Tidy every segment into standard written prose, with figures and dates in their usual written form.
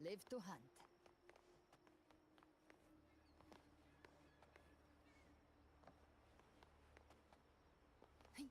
Live to hunt. Hey.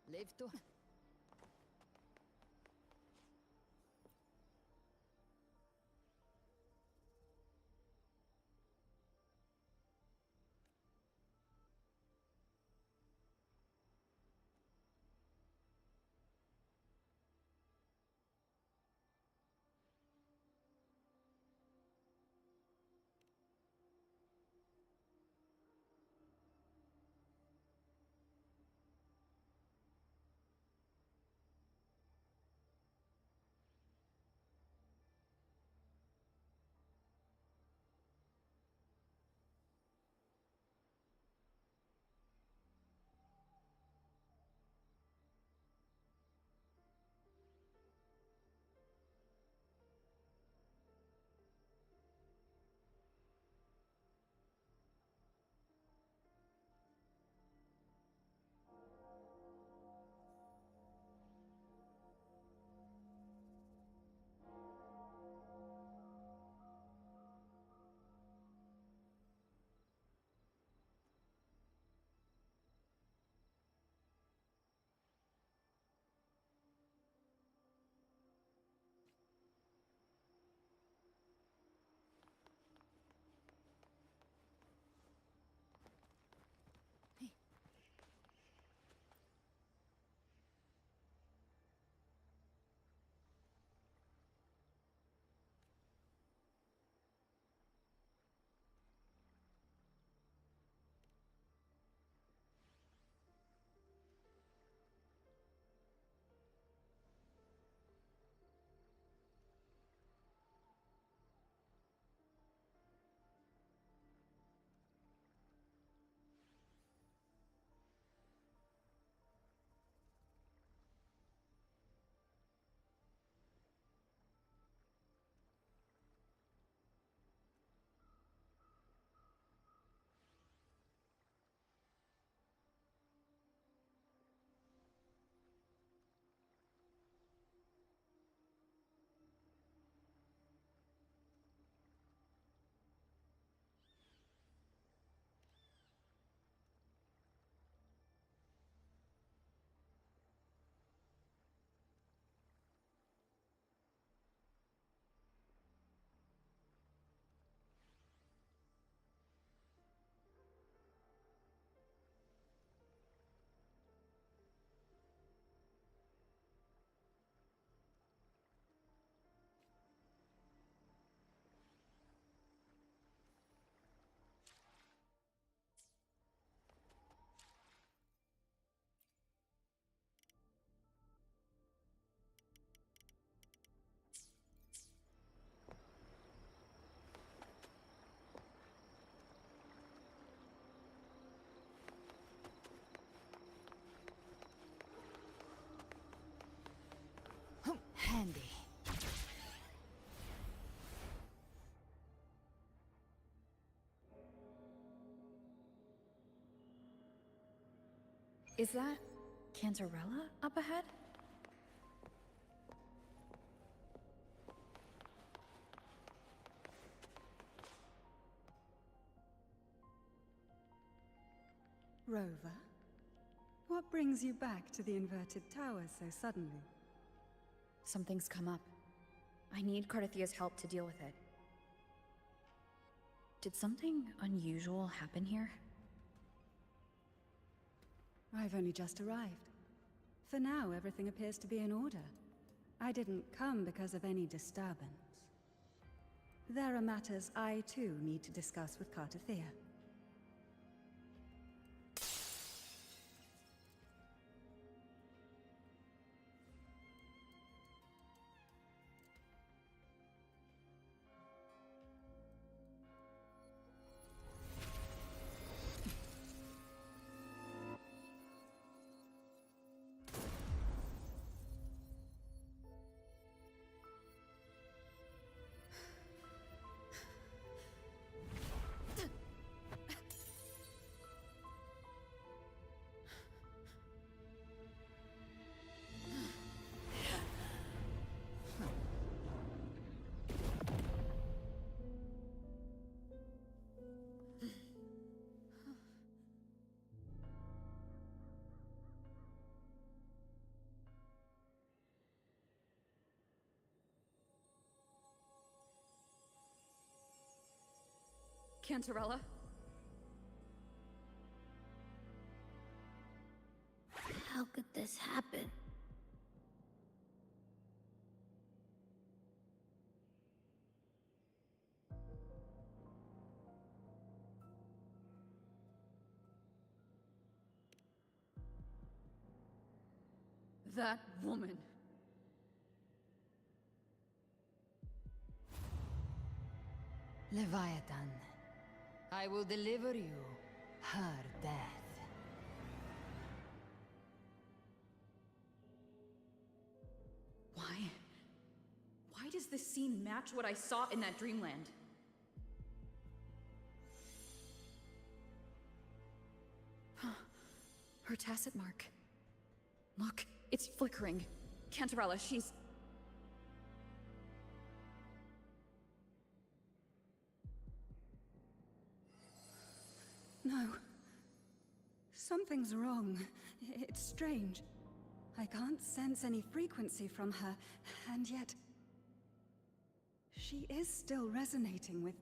Live to hunt. Is that Cantarella up ahead? Rover, what brings you back to the inverted tower so suddenly? Something's come up. I need Cardathia's help to deal with it. Did something unusual happen here? I've only just arrived. For now, everything appears to be in order. I didn't come because of any disturbance. There are matters I, too, need to discuss with Cardathia. Cantarella? How could this happen? That woman. Leviathan, I will deliver you her death. Why does this scene match what I saw in that dreamland? Her tacit mark. Look, it's flickering. Cantarella, she's... No. Something's wrong. It's strange. I can't sense any frequency from her, and yet... she is still resonating with...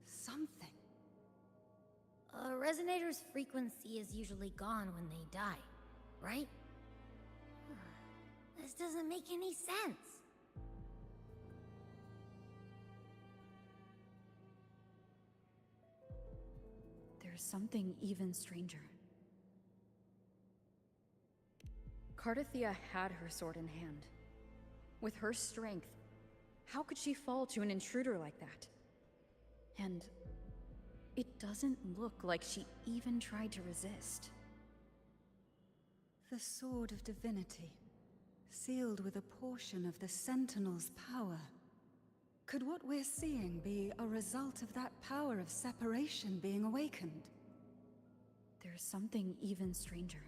something. A resonator's frequency is usually gone when they die, right? This doesn't make any sense. There's something even stranger. Cardathia had her sword in hand. With her strength, how could she fall to an intruder like that? And it doesn't look like she even tried to resist. The Sword of Divinity, sealed with a portion of the Sentinel's power. Could what we're seeing be a result of that power of separation being awakened? There's something even stranger.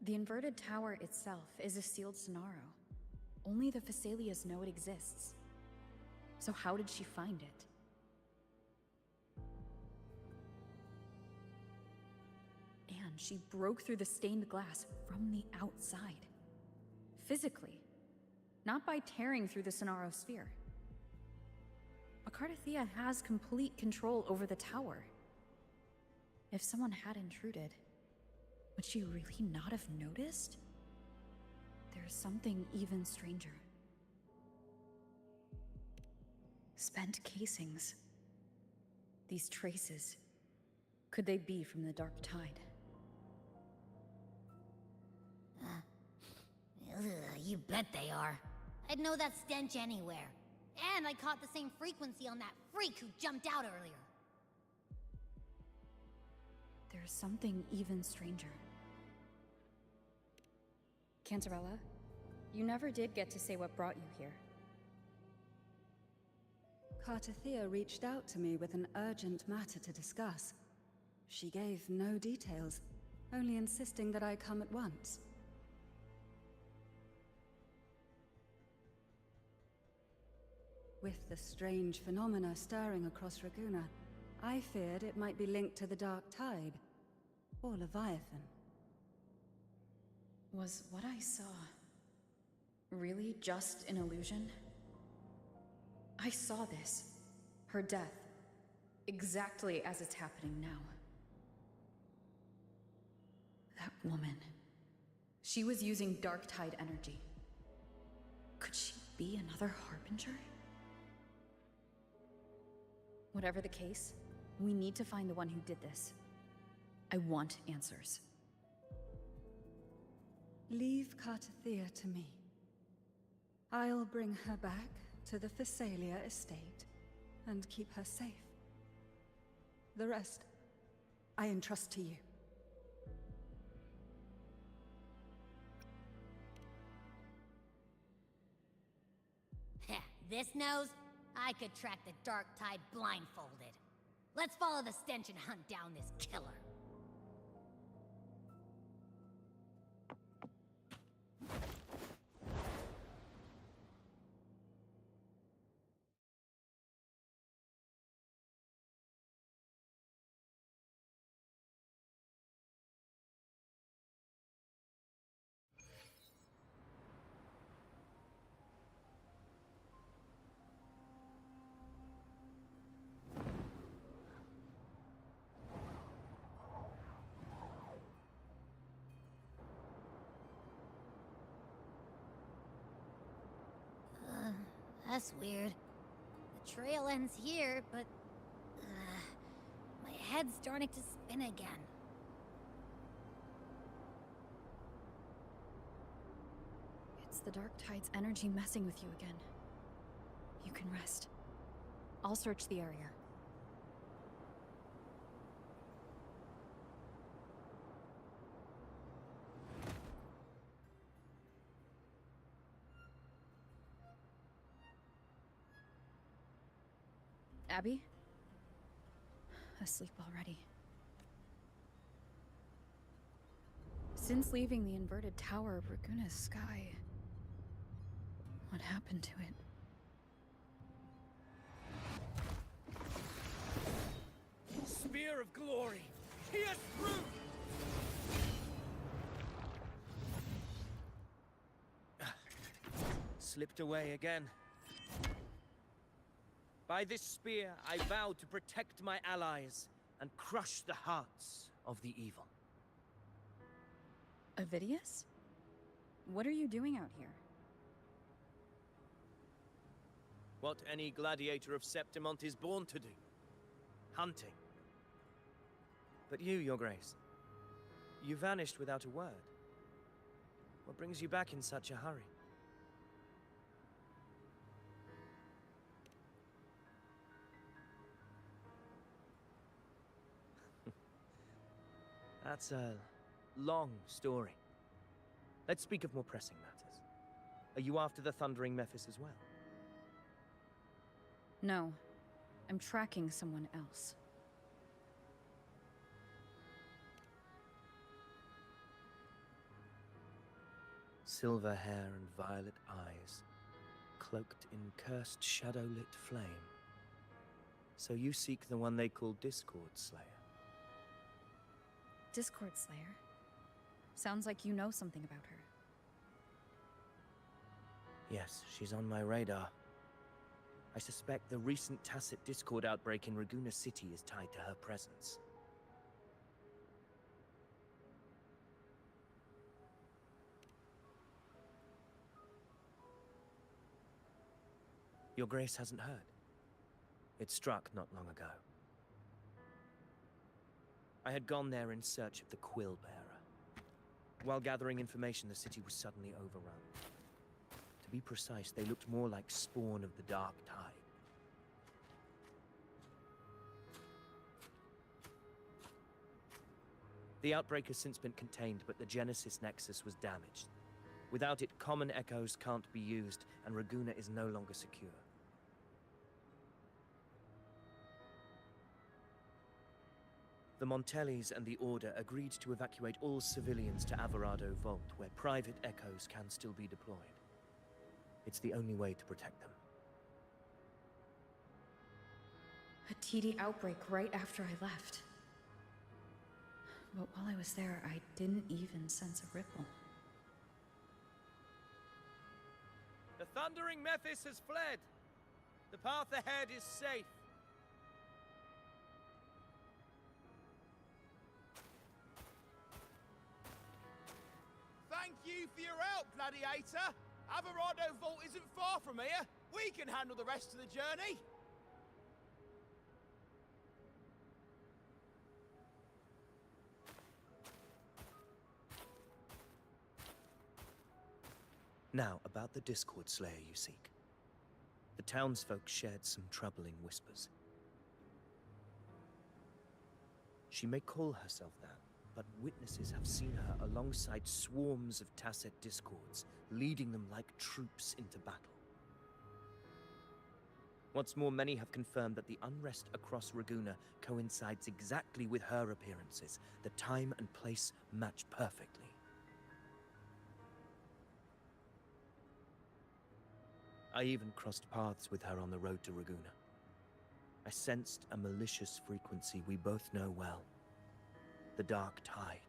The inverted tower itself is a sealed Sonaro. Only the Phasalias know it exists. So how did she find it? And she broke through the stained glass from the outside. Physically. Not by tearing through the Sonaro sphere. But Cardathia has complete control over the tower. If someone had intruded, would she really not have noticed? There's something even stranger. Spent casings. These traces. Could they be from the Dark Tide? You bet they are. I'd know that stench anywhere. And I caught the same frequency on that freak who jumped out earlier. There's something even stranger. Cantarella, you never did get to say what brought you here. Cardathia reached out to me with an urgent matter to discuss. She gave no details, only insisting that I come at once. With the strange phenomena stirring across Raguna, I feared it might be linked to the Dark Tide, or Leviathan. Was what I saw really just an illusion? I saw this, her death, exactly as it's happening now. That woman, she was using Dark Tide energy. Could she be another Harbinger? Whatever the case, we need to find the one who did this. I want answers. Leave Cartathea to me. I'll bring her back to the Phasalia estate and keep her safe. The rest, I entrust to you. Heh, this nose? I could track the Dark Tide blindfolded. Let's follow the stench and hunt down this killer. That's weird. The trail ends here, but... my head's starting to spin again. It's the Dark Tide's energy messing with you again. You can rest. I'll search the area. Abby? Asleep already. Since leaving the inverted tower of Raguna's sky, what happened to it? Spear of glory! Pierce through! Slipped away again. By this spear, I vow to protect my allies and crush the hearts of the evil. Avidius? What are you doing out here? What any gladiator of Septimont is born to do. Hunting. But you, Your Grace, you vanished without a word. What brings you back in such a hurry? That's a long story. Let's speak of more pressing matters. Are you after the Thundering Mephis as well? No. I'm tracking someone else. Silver hair and violet eyes, cloaked in cursed shadow-lit flame. So you seek the one they call Discord Slayer. Discord Slayer? Sounds like you know something about her. Yes, she's on my radar. I suspect the recent tacit Discord outbreak in Raguna City is tied to her presence. Your Grace hasn't heard. It struck not long ago. I had gone there in search of the Quill Bearer. While gathering information, the city was suddenly overrun. To be precise, they looked more like spawn of the Dark Tide. The outbreak has since been contained, but the Genesis Nexus was damaged. Without it, common echoes can't be used, and Raguna is no longer secure. The Montellis and the Order agreed to evacuate all civilians to Alvarado Vault, where private echoes can still be deployed. It's the only way to protect them. A TD outbreak right after I left. But while I was there, I didn't even sense a ripple. The Thundering Mephis has fled. The path ahead is safe. Thank you for your help, Gladiator. Alvarado Vault isn't far from here. We can handle the rest of the journey. Now, about the Discord Slayer you seek. The townsfolk shared some troubling whispers. She may call herself that, but witnesses have seen her alongside swarms of Tacet Discords, leading them like troops into battle. What's more, many have confirmed that the unrest across Raguna coincides exactly with her appearances. The time and place match perfectly. I even crossed paths with her on the road to Raguna. I sensed a malicious frequency we both know well. The Dark Tide.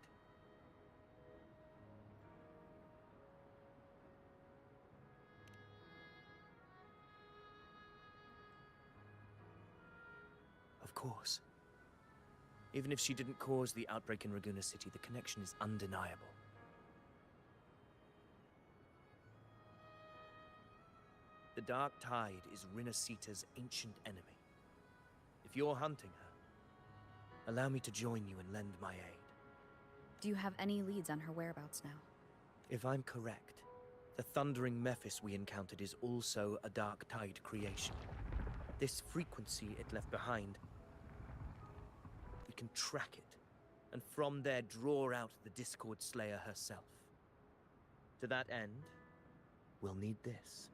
Of course. Even if she didn't cause the outbreak in Raguna City, the connection is undeniable. The Dark Tide is Rinasita's ancient enemy. If you're hunting her, allow me to join you and lend my aid. Do you have any leads on her whereabouts now? If I'm correct, the Thundering Mephis we encountered is also a Dark Tide creation. This frequency it left behind, we can track it, and from there draw out the Discord Slayer herself. To that end, we'll need this.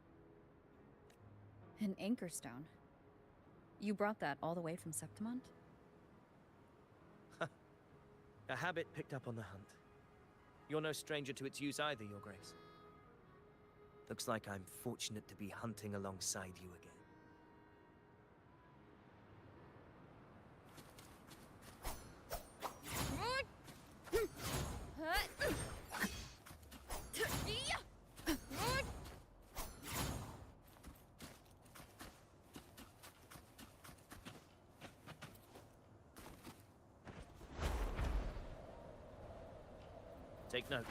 An anchor stone. You brought that all the way from Septimont? A habit picked up on the hunt. You're no stranger to its use either, Your Grace. Looks like I'm fortunate to be hunting alongside you again. Take note.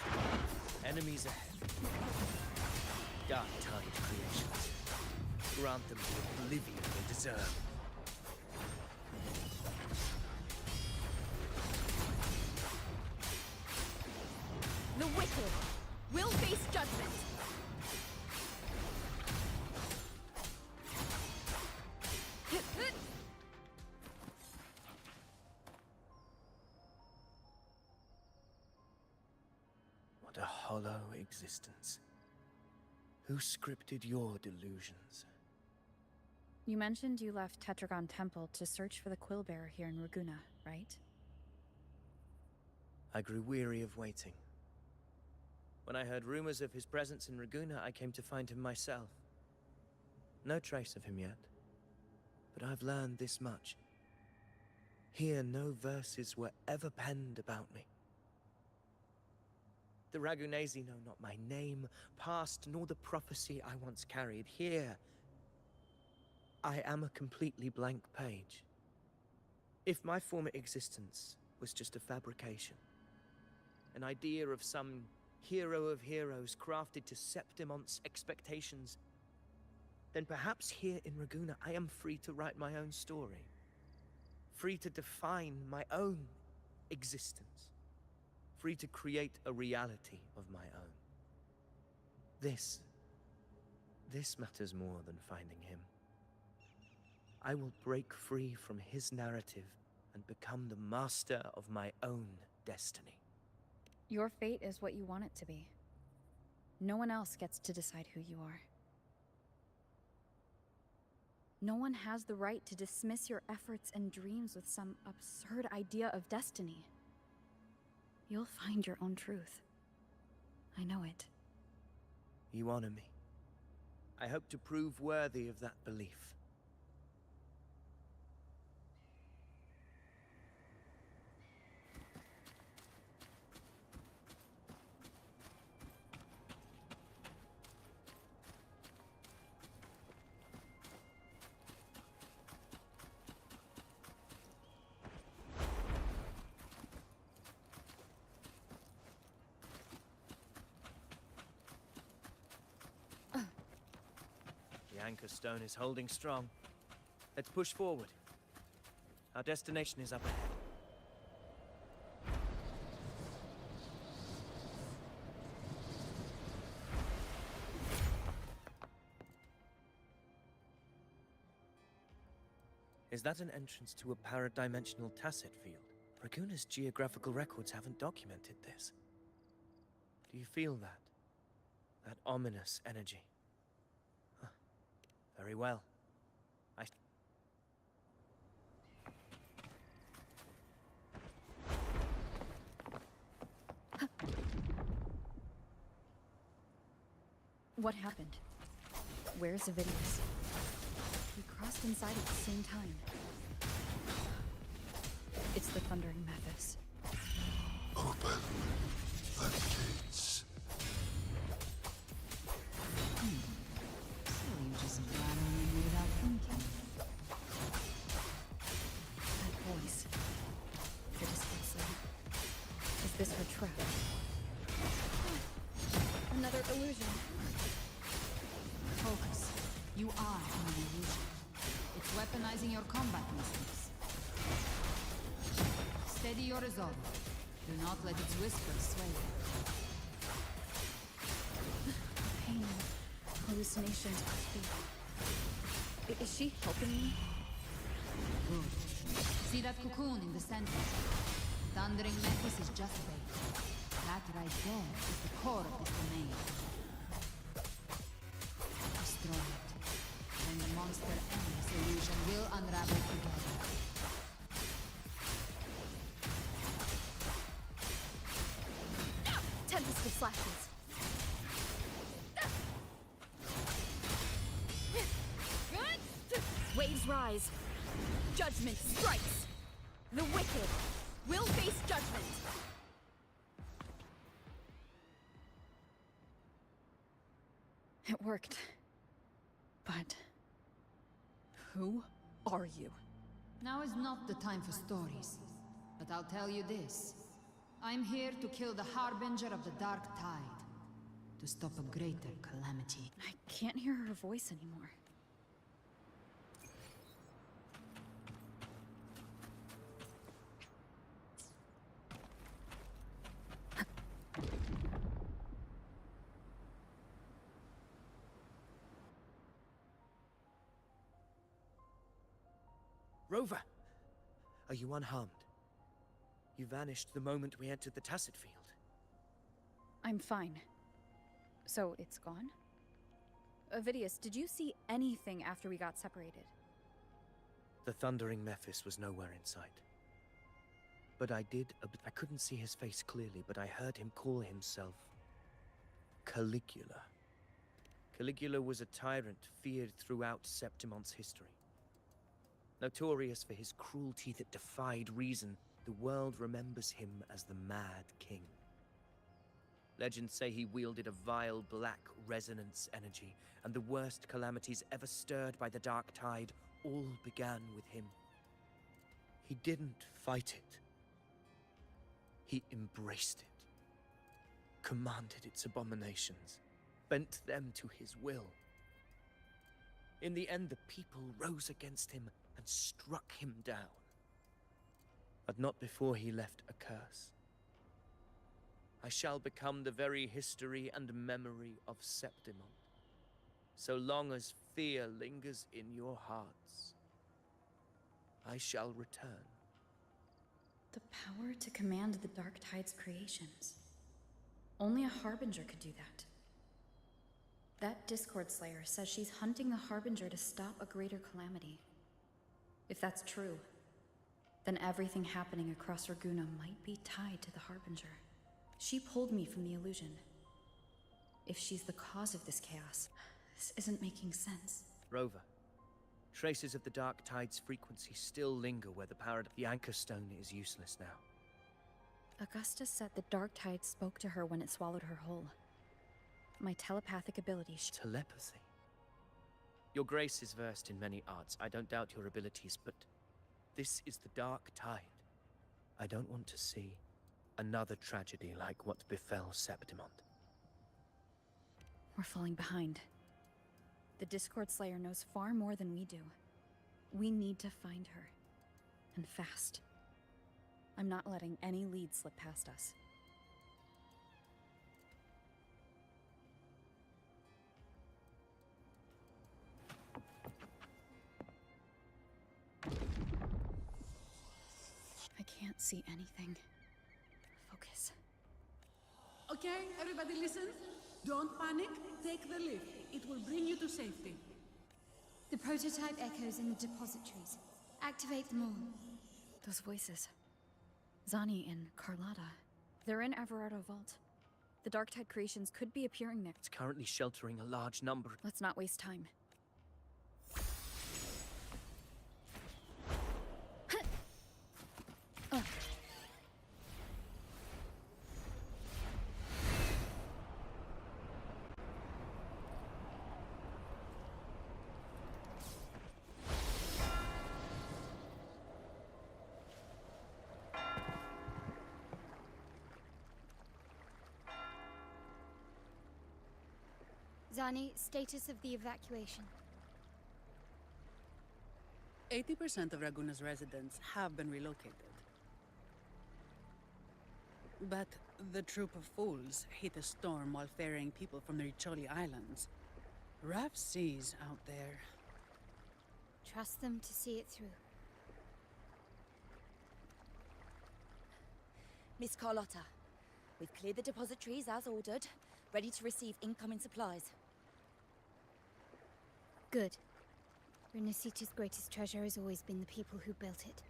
Enemies ahead. Dark Tide creations. Grant them the oblivion they deserve. The wicked will face judgment! What a hollow existence. Who scripted your delusions? You mentioned you left Tetragon Temple to search for the Quillbearer here in Raguna, right? I grew weary of waiting. When I heard rumors of his presence in Raguna, I came to find him myself. No trace of him yet, but I've learned this much. Here, no verses were ever penned about me. The Ragunesi know not my name, past, nor the prophecy I once carried. Here, I am a completely blank page. If my former existence was just a fabrication, an idea of some hero of heroes crafted to Septimont's expectations, then perhaps here in Raguna I am free to write my own story. Free to define my own existence. Free to create a reality of my own. This matters more than finding him. I will break free from his narrative and become the master of my own destiny. Your fate is what you want it to be. No one else gets to decide who you are. No one has the right to dismiss your efforts and dreams with some absurd idea of destiny. You'll find your own truth. I know it. You honor me. I hope to prove worthy of that belief. The anchor stone is holding strong. Let's push forward. Our destination is up ahead. Is that an entrance to a paradimensional tacit field? Raguna's geographical records haven't documented this. Do you feel that? That ominous energy? Huh. Very well. What happened? Where's Avidius? We crossed inside at the same time. It's the Thundering Mathis. Open the gates. So you just ran on without thinking. That voice. The displacement. Is this her trap? Another illusion. Focus. You are an illusion. It's weaponizing your combat instincts. Steady your resolve. Do not let its whispers sway you. Pain. Hallucinations are fake. Is she helping me? Good. See that cocoon in the center? Thundering Mephis is just bait. That right there is the core of this domain. Destroy it. When the monster ends, the illusion will unravel together. Tempest of slashes. Waves rise. Judgment strikes. The wicked will face judgment. It worked. But who are you? Now is not the time for stories. But I'll tell you this. I'm here to kill the Harbinger of the Dark Tide. To stop a greater calamity. I can't hear her voice anymore. Rover! Are you unharmed? You vanished the moment we entered the Tacit Field. I'm fine. So, it's gone? Avidius, did you see anything after we got separated? The Thundering Mephis was nowhere in sight. But I couldn't see his face clearly, but I heard him call himself Caligula. Caligula was a tyrant feared throughout Septimon's history. Notorious for his cruelty that defied reason, the world remembers him as the Mad King. Legends say he wielded a vile black resonance energy, and the worst calamities ever stirred by the Dark Tide all began with him. He didn't fight it. He embraced it, commanded its abominations, bent them to his will. In the end, the people rose against him and struck him down. But not before he left a curse. I shall become the very history and memory of Septimon, so long as fear lingers in your hearts. I shall return. The power to command the Dark Tide's creations. Only a Harbinger could do that. That Discord Slayer says she's hunting the Harbinger to stop a greater calamity. If that's true, then everything happening across Raguna might be tied to the Harbinger. She pulled me from the illusion. If she's the cause of this chaos, this isn't making sense. Rover, traces of the Dark Tide's frequency still linger where the Anchor Stone is useless now. Augusta said the Dark Tide spoke to her when it swallowed her whole. My telepathic ability. Telepathy? Your Grace is versed in many arts. I don't doubt your abilities, but this is the Dark Tide. I don't want to see another tragedy like what befell Septimont. We're falling behind. The Discord Slayer knows far more than we do. We need to find her. And fast. I'm not letting any lead slip past us. I can't see anything. Focus. Okay, everybody listen. Don't panic. Take the lift. It will bring you to safety. The prototype echoes in the depositories. Activate them all. Those voices. Zani and Carlotta. They're in Everardo Vault. The Dark Tide creations could be appearing there. It's currently sheltering a large number. Let's not waste time. Zani, status of the evacuation. 80% of Raguna's residents have been relocated. But the troop of fools hit a storm while ferrying people from the Riccioli Islands. Rough seas out there. Trust them to see it through. Miss Carlotta, we've cleared the depositories as ordered, ready to receive incoming supplies. Good. Renacita's greatest treasure has always been the people who built it.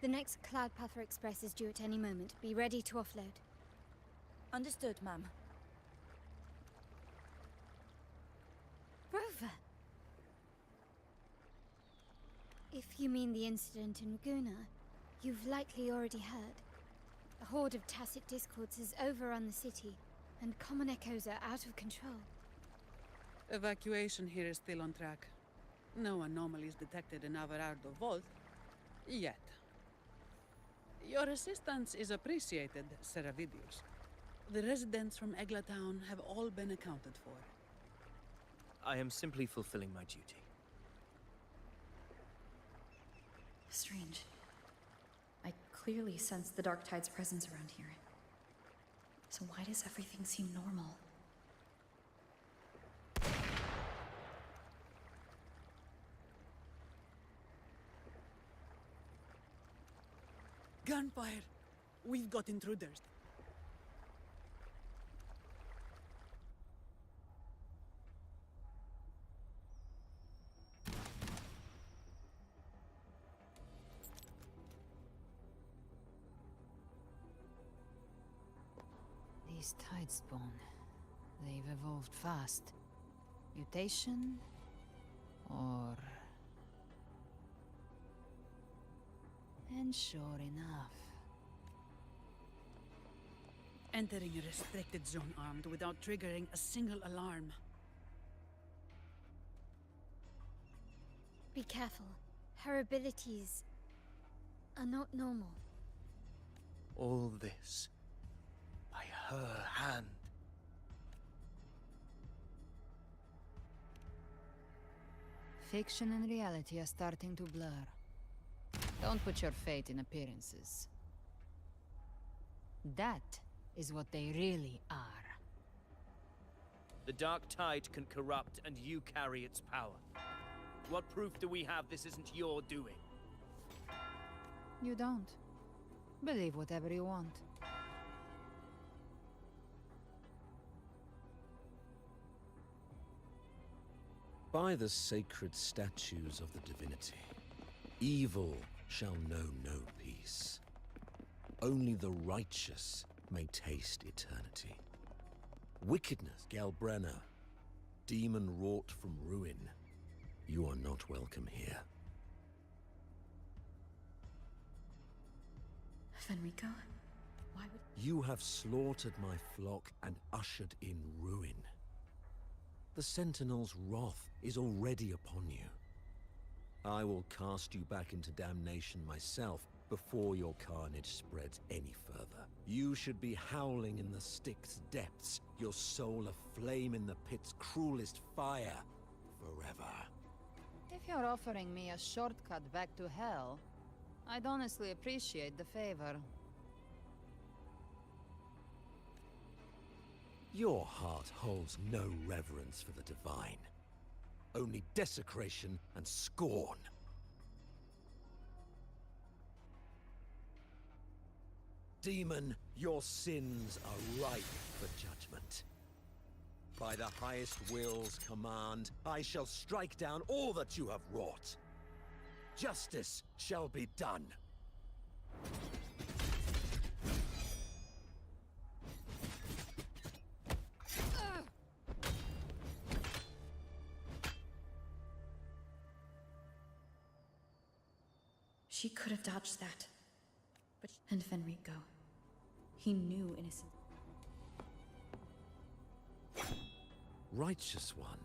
The next Cloudpather Express is due at any moment. Be ready to offload. Understood, ma'am. Rover! If you mean the incident in Raguna, you've likely already heard. A horde of tacit discords has overrun the city, and common echoes are out of control. Evacuation here is still on track. No anomalies detected in Everardo Vault. Yet. Your assistance is appreciated, Seravidius. The residents from Eglatown have all been accounted for. I am simply fulfilling my duty. Strange. I clearly sense the Dark Tide's presence around here. So why does everything seem normal? Gunfire! We've got intruders. These Tidespawn, they've evolved fast. Mutation? Or... And sure enough. Entering a restricted zone armed without triggering a single alarm. Be careful. Her abilities are not normal. All this by her hand. Fiction and reality are starting to blur. Don't put your faith in appearances. That is what they really are. The Dark Tide can corrupt, and you carry its power. What proof do we have this isn't your doing? You don't. Believe whatever you want. By the sacred statues of the divinity, evil shall know no peace. Only the righteous may taste eternity. Wickedness, Galbrenna, demon wrought from ruin, you are not welcome here. Fenrico? Why would... You have slaughtered my flock and ushered in ruin. The Sentinel's wrath is already upon you. I will cast you back into damnation myself before your carnage spreads any further. You should be howling in the Styx's depths, your soul aflame in the pit's cruelest fire, forever. If you're offering me a shortcut back to hell, I'd honestly appreciate the favor. Your heart holds no reverence for the divine. Only desecration and scorn. Demon, your sins are ripe for judgment. By the highest will's command, I shall strike down all that you have wrought. Justice shall be done. She could have dodged that. But... And Fenrico. He knew innocent... Righteous one,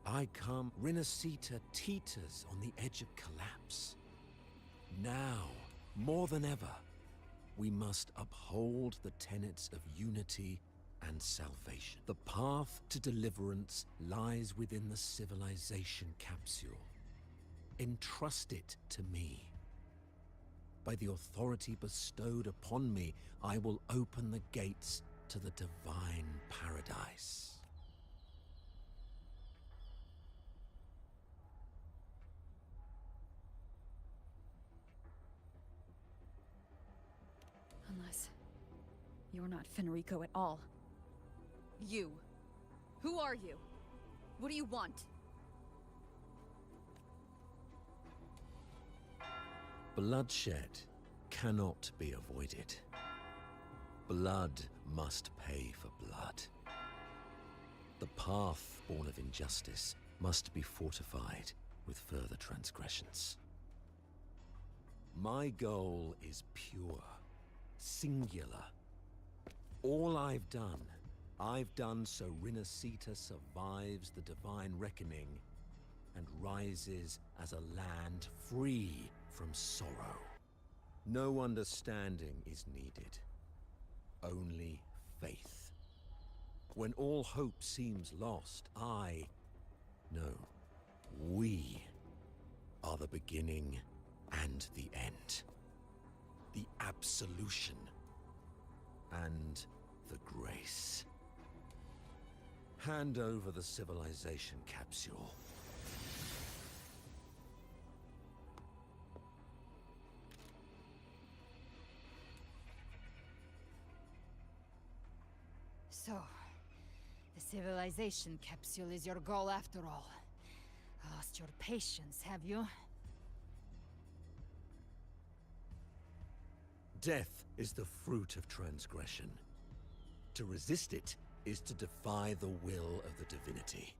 I come. Rinascita teeters on the edge of collapse. Now, more than ever, we must uphold the tenets of unity and salvation. The path to deliverance lies within the civilization capsule. Entrust it to me. By the authority bestowed upon me, I will open the gates to the divine paradise. Unless... you're not Fenrico at all. You. Who are you? What do you want? Bloodshed cannot be avoided. Blood must pay for blood. The path born of injustice must be fortified with further transgressions. My goal is pure, singular. All I've done so Rinascita survives the divine reckoning and rises as a land free from sorrow. No understanding is needed, only faith. When all hope seems lost, we are the beginning and the end. The absolution and the grace. Hand over the civilization capsule. So, the civilization capsule is your goal after all. Lost your patience, have you? Death is the fruit of transgression. To resist it is to defy the will of the divinity.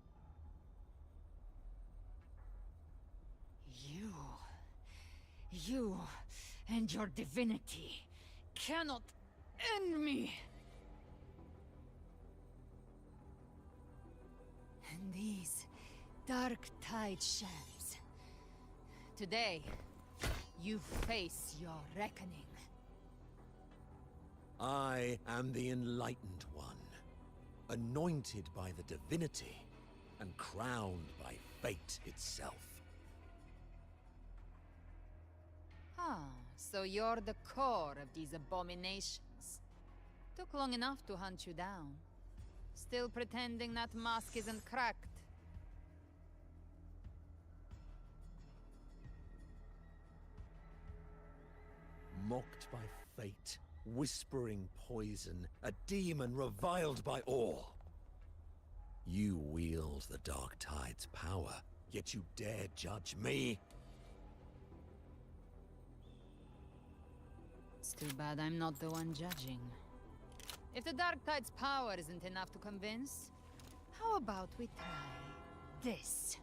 You and your divinity cannot end me! And these dark tide shams. Today, you face your reckoning. I am the Enlightened One, anointed by the divinity and crowned by fate itself. Ah, so you're the core of these abominations. Took long enough to hunt you down. Still pretending that mask isn't cracked. Mocked by fate, whispering poison, a demon reviled by all. You wield the Dark Tide's power, yet you dare judge me? It's too bad I'm not the one judging. If the Dark Tide's power isn't enough to convince, how about we try this?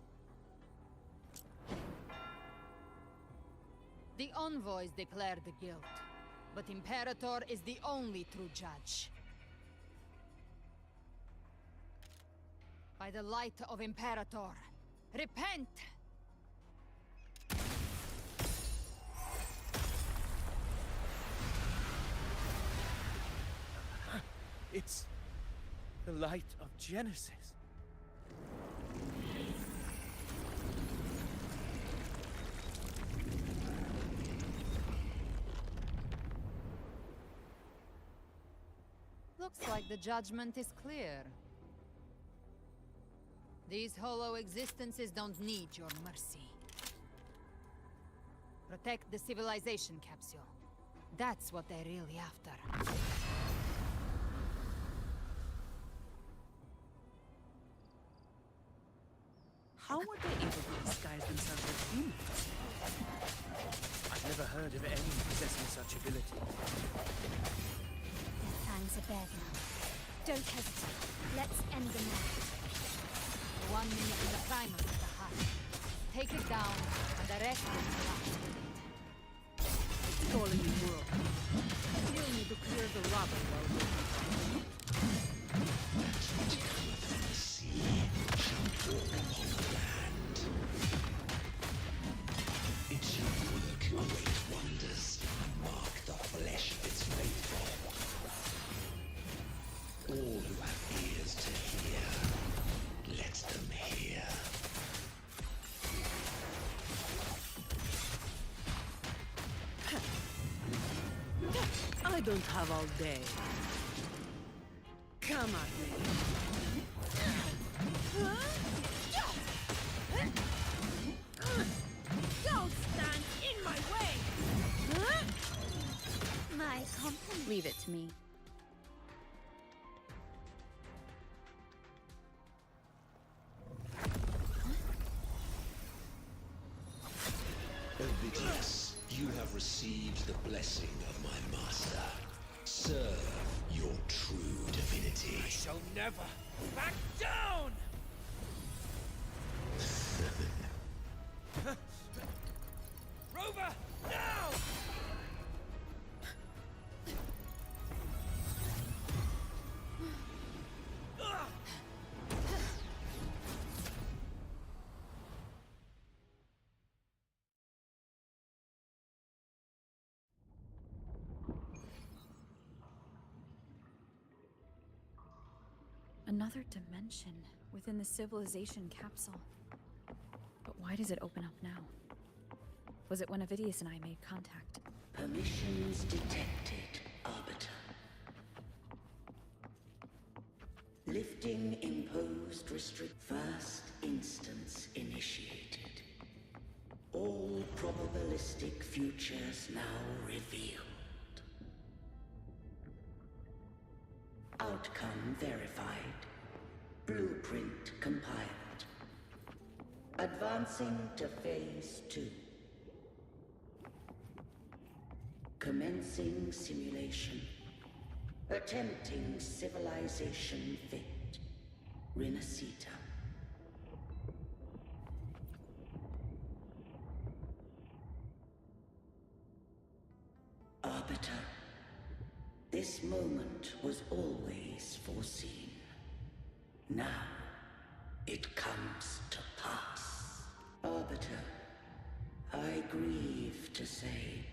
The envoys declare the guilt, but Imperator is the only true judge. By the light of Imperator, repent! It's the light of Genesis. Looks like the judgment is clear. These hollow existences don't need your mercy. Protect the civilization capsule. That's what they're really after. How would they able to disguise themselves as humans? I've never heard of any possessing such ability. Their fangs are bared now. Don't hesitate. Let's end them now. 1 minute in the primus of the heart. Take it down, and the rest will be up. It's calling in world. You'll need to clear the rubble while waiting. It shall work great wonders, mark the flesh of its faithful. All who have ears to hear, let them hear. I don't have all day. Come at me. Don't stand in my way! My compliment. Leave it to me. Ovidius, you have received the blessing of my master. Serve your true divinity. I shall never back down! Rover, now! Another dimension within the civilization capsule. But why does it open up now? Was it when Ovidius and I made contact? Permissions detected, Arbiter. Lifting imposed restrict. First instance initiated. All probabilistic futures now revealed. Outcome verified. Blueprint compiled. Advancing to Phase 2. Commencing simulation. Attempting civilization fit. Renacita. Arbiter. This moment was always foreseen. Now, it comes to pass. Arbiter, I grieve to say,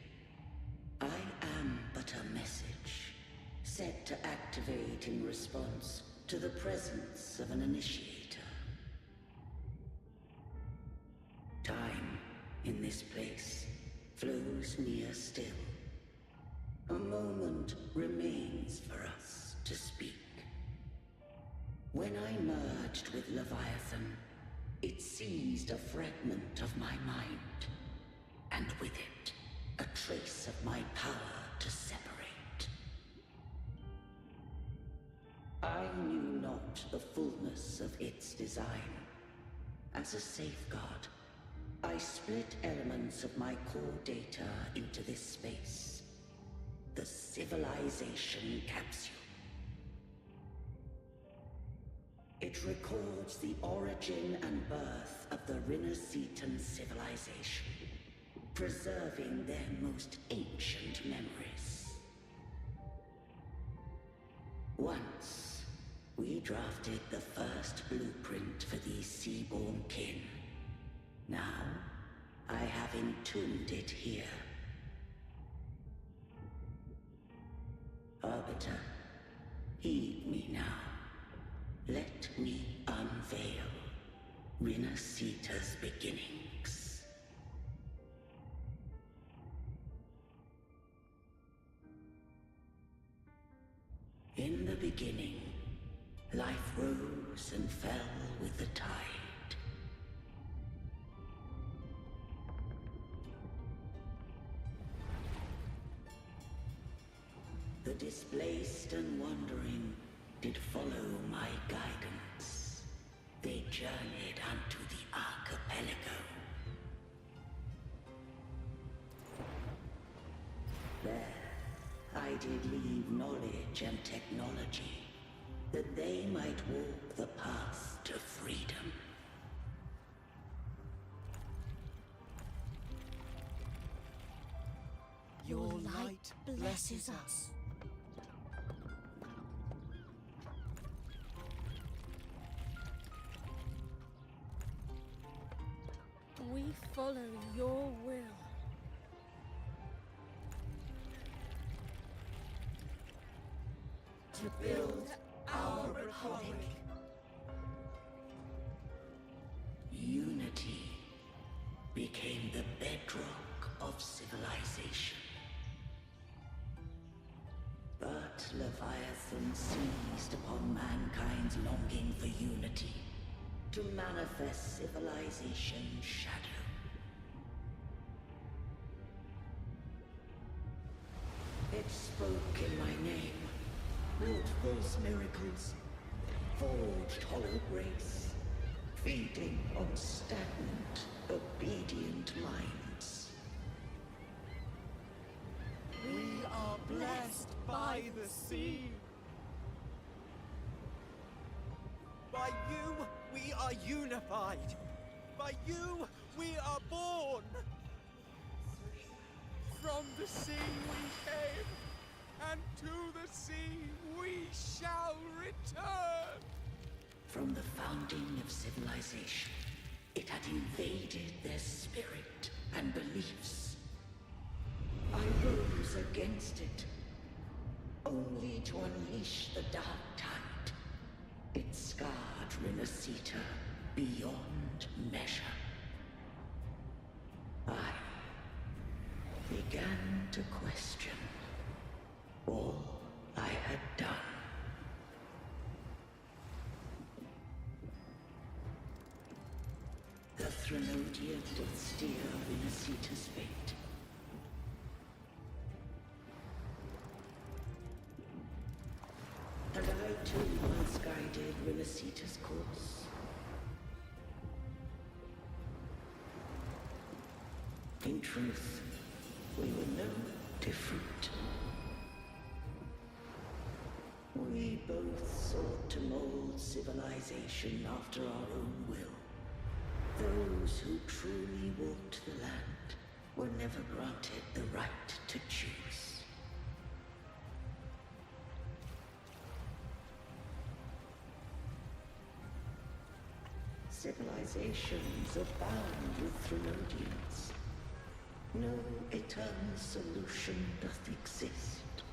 I am but a message, set to activate in response to the presence of an initiator. Time, in this place, flows near still. A moment remains for us to speak. When I merged with Leviathan, it seized a fragment of my mind, and with it, a trace of my power to separate. I knew not unlocked the fullness of its design. As a safeguard, I split elements of my core data into this space. The civilization capsule. It records the origin and birth of the Rinascitan civilization, preserving their most ancient memories. Once, we drafted the first blueprint for these seaborn kin. Now, I have entombed it here. Arbiter, heed me now. Let me unveil Rinascita's beginnings. In the beginning, life rose and fell with the tide. The displaced and wandering did follow my guidance. They journeyed unto the archipelago. There, I did leave knowledge and technology, that they might walk the path to freedom. Your light blesses us. We follow your will. To build our republic. Unity became the bedrock of civilization. But Leviathan seized upon mankind's longing for unity to manifest civilization's shadow. It spoke in my name, wrought false miracles, forged hollow grace, feeding on stagnant, obedient minds. We are blessed by the sea. By you, we are unified. By you, we are born. From the sea we came, and to the sea we shall return. From the founding of civilization, it had invaded their spirit and beliefs. I rose against it, only to unleash the dark tide. It scarred Rinascita beyond measure. I began to question all I had done. The Threnodian did steer Rinascita's fate. And I too once guided Rinascita's course. In truth, we were no different. We both sought to mold civilization after our own will. Those who truly walked the land were never granted the right to choose. Civilizations abound with Threnodians. No eternal solution doth exist.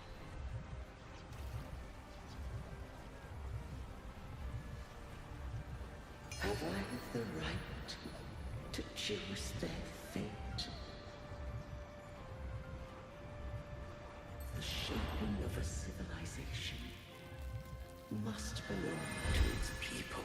Have I the right to choose their fate? The shaping of a civilization must belong to its people.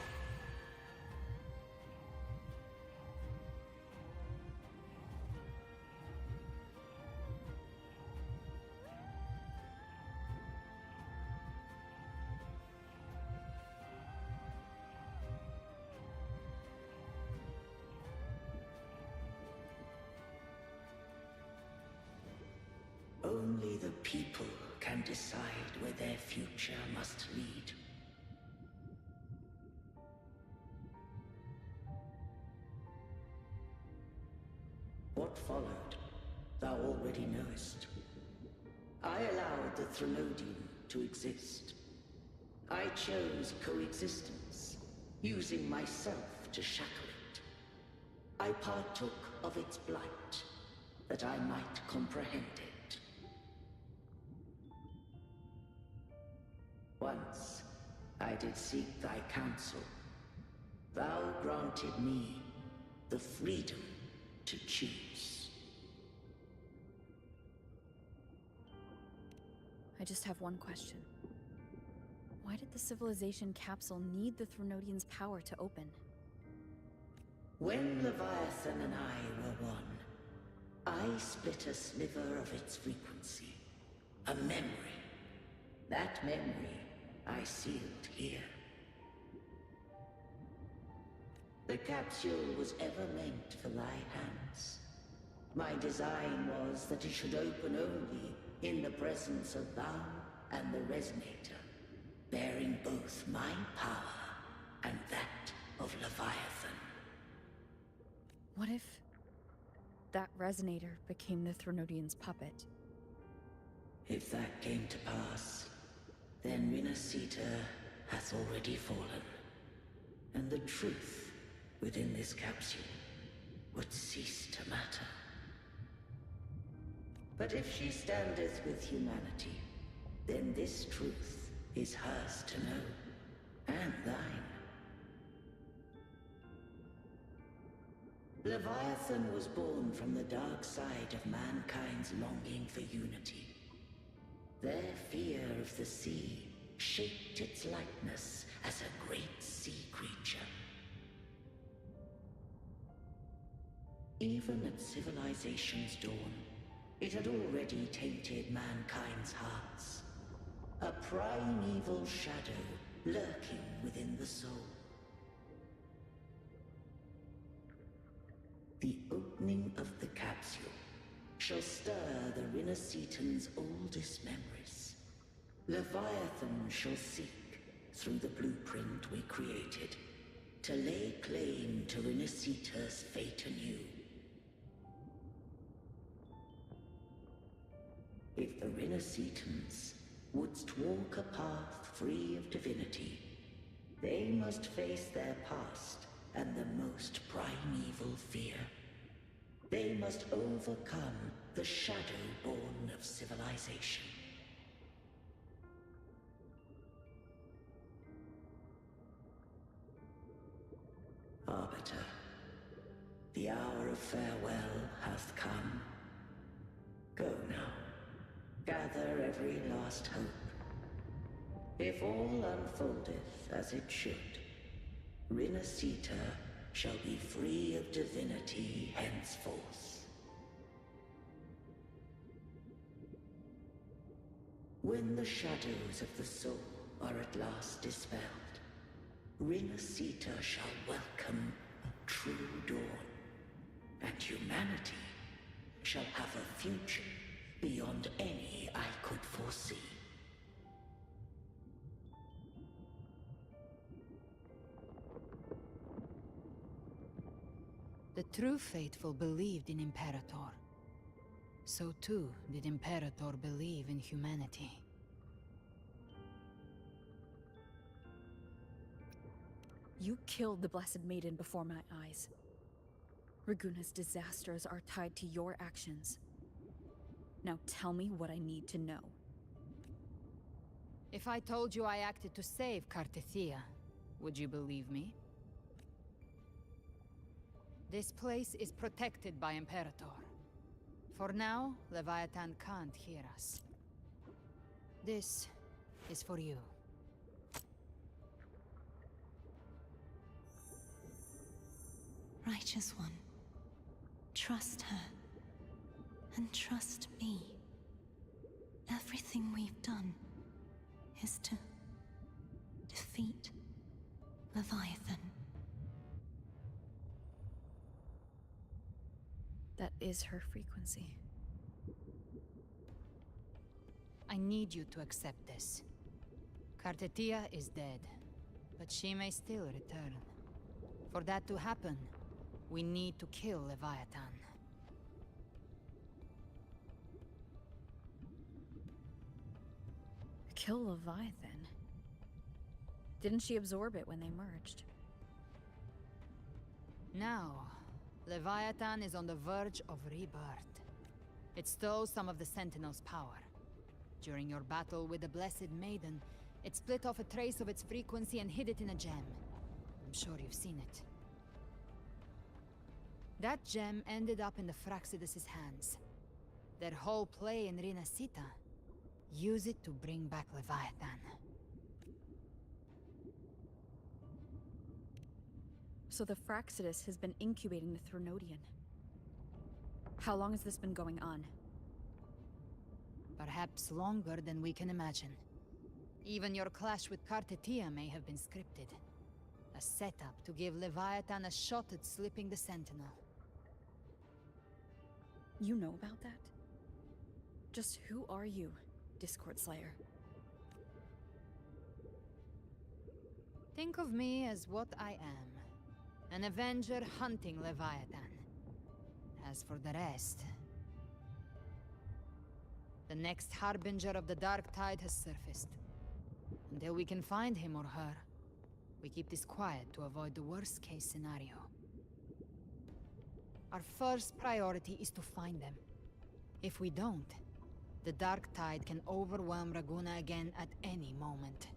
people can decide where their future must lead. What followed, thou already knowest. I allowed the Threnodium to exist. I chose coexistence, using myself to shackle it. I partook of its blight, that I might comprehend it. Once, I did seek thy counsel. Thou granted me the freedom to choose. I just have one question. Why did the civilization capsule need the Threnodian's power to open? When Leviathan and I were one, I split a sliver of its frequency. A memory. That memory I sealed here. The capsule was ever meant for thy hands. My design was that it should open only in the presence of thou and the Resonator, bearing both my power and that of Leviathan. What if that Resonator became the Threnodian's puppet? If that came to pass, then Rinasita hath already fallen, and the truth within this capsule would cease to matter. But if she standeth with humanity, then this truth is hers to know, and thine. Leviathan was born from the dark side of mankind's longing for unity. Their fear of the sea shaped its likeness as a great sea creature. Even at civilization's dawn, it had already tainted mankind's hearts. A primeval shadow lurking within the soul. The opening of the capsule shall stir the Rinascitan's oldest memories. Leviathan shall seek, through the blueprint we created, to lay claim to Rinascita's fate anew. If the Rinascitans wouldst walk a path free of divinity, they must face their past and the most primeval fear. They must overcome the shadow born of civilization. Arbiter, the hour of farewell hath come. Go now. Gather every last hope. If all unfoldeth as it should, Rinascita shall be free of divinity henceforth. When the shadows of the soul are at last dispelled, Rinascita shall welcome a true dawn, and humanity shall have a future beyond any I could foresee. The true faithful believed in Imperator. So too did Imperator believe in humanity. You killed the Blessed Maiden before my eyes. Raguna's disasters are tied to your actions. Now tell me what I need to know. If I told you I acted to save Cartethia, would you believe me? This place is protected by Imperator. For now, Leviathan can't hear us. This is for you. Righteous One, trust her. And trust me. Everything we've done is to defeat Leviathan. That is her frequency. I need you to accept this. Kartetia is dead, but she may still return. For that to happen, we need to kill Leviathan. Kill Leviathan? Didn't she absorb it when they merged? Now, Leviathan is on the verge of rebirth. It stole some of the Sentinel's power. During your battle with the Blessed Maiden, it split off a trace of its frequency and hid it in a gem. I'm sure you've seen it. That gem ended up in the Fraxidus' hands. Their whole play in Rinasita, use it to bring back Leviathan. So the Fraxidus has been incubating the Threnodian. How long has this been going on? Perhaps longer than we can imagine. Even your clash with Kartetia may have been scripted. A setup to give Leviathan a shot at slipping the Sentinel. You know about that? Just who are you, Discord Slayer? Think of me as what I am. An Avenger hunting Leviathan. As for the rest... The next Harbinger of the Dark Tide has surfaced. Until we can find him or her, we keep this quiet to avoid the worst-case scenario. Our first priority is to find them. If we don't, the Dark Tide can overwhelm Raguna again at any moment.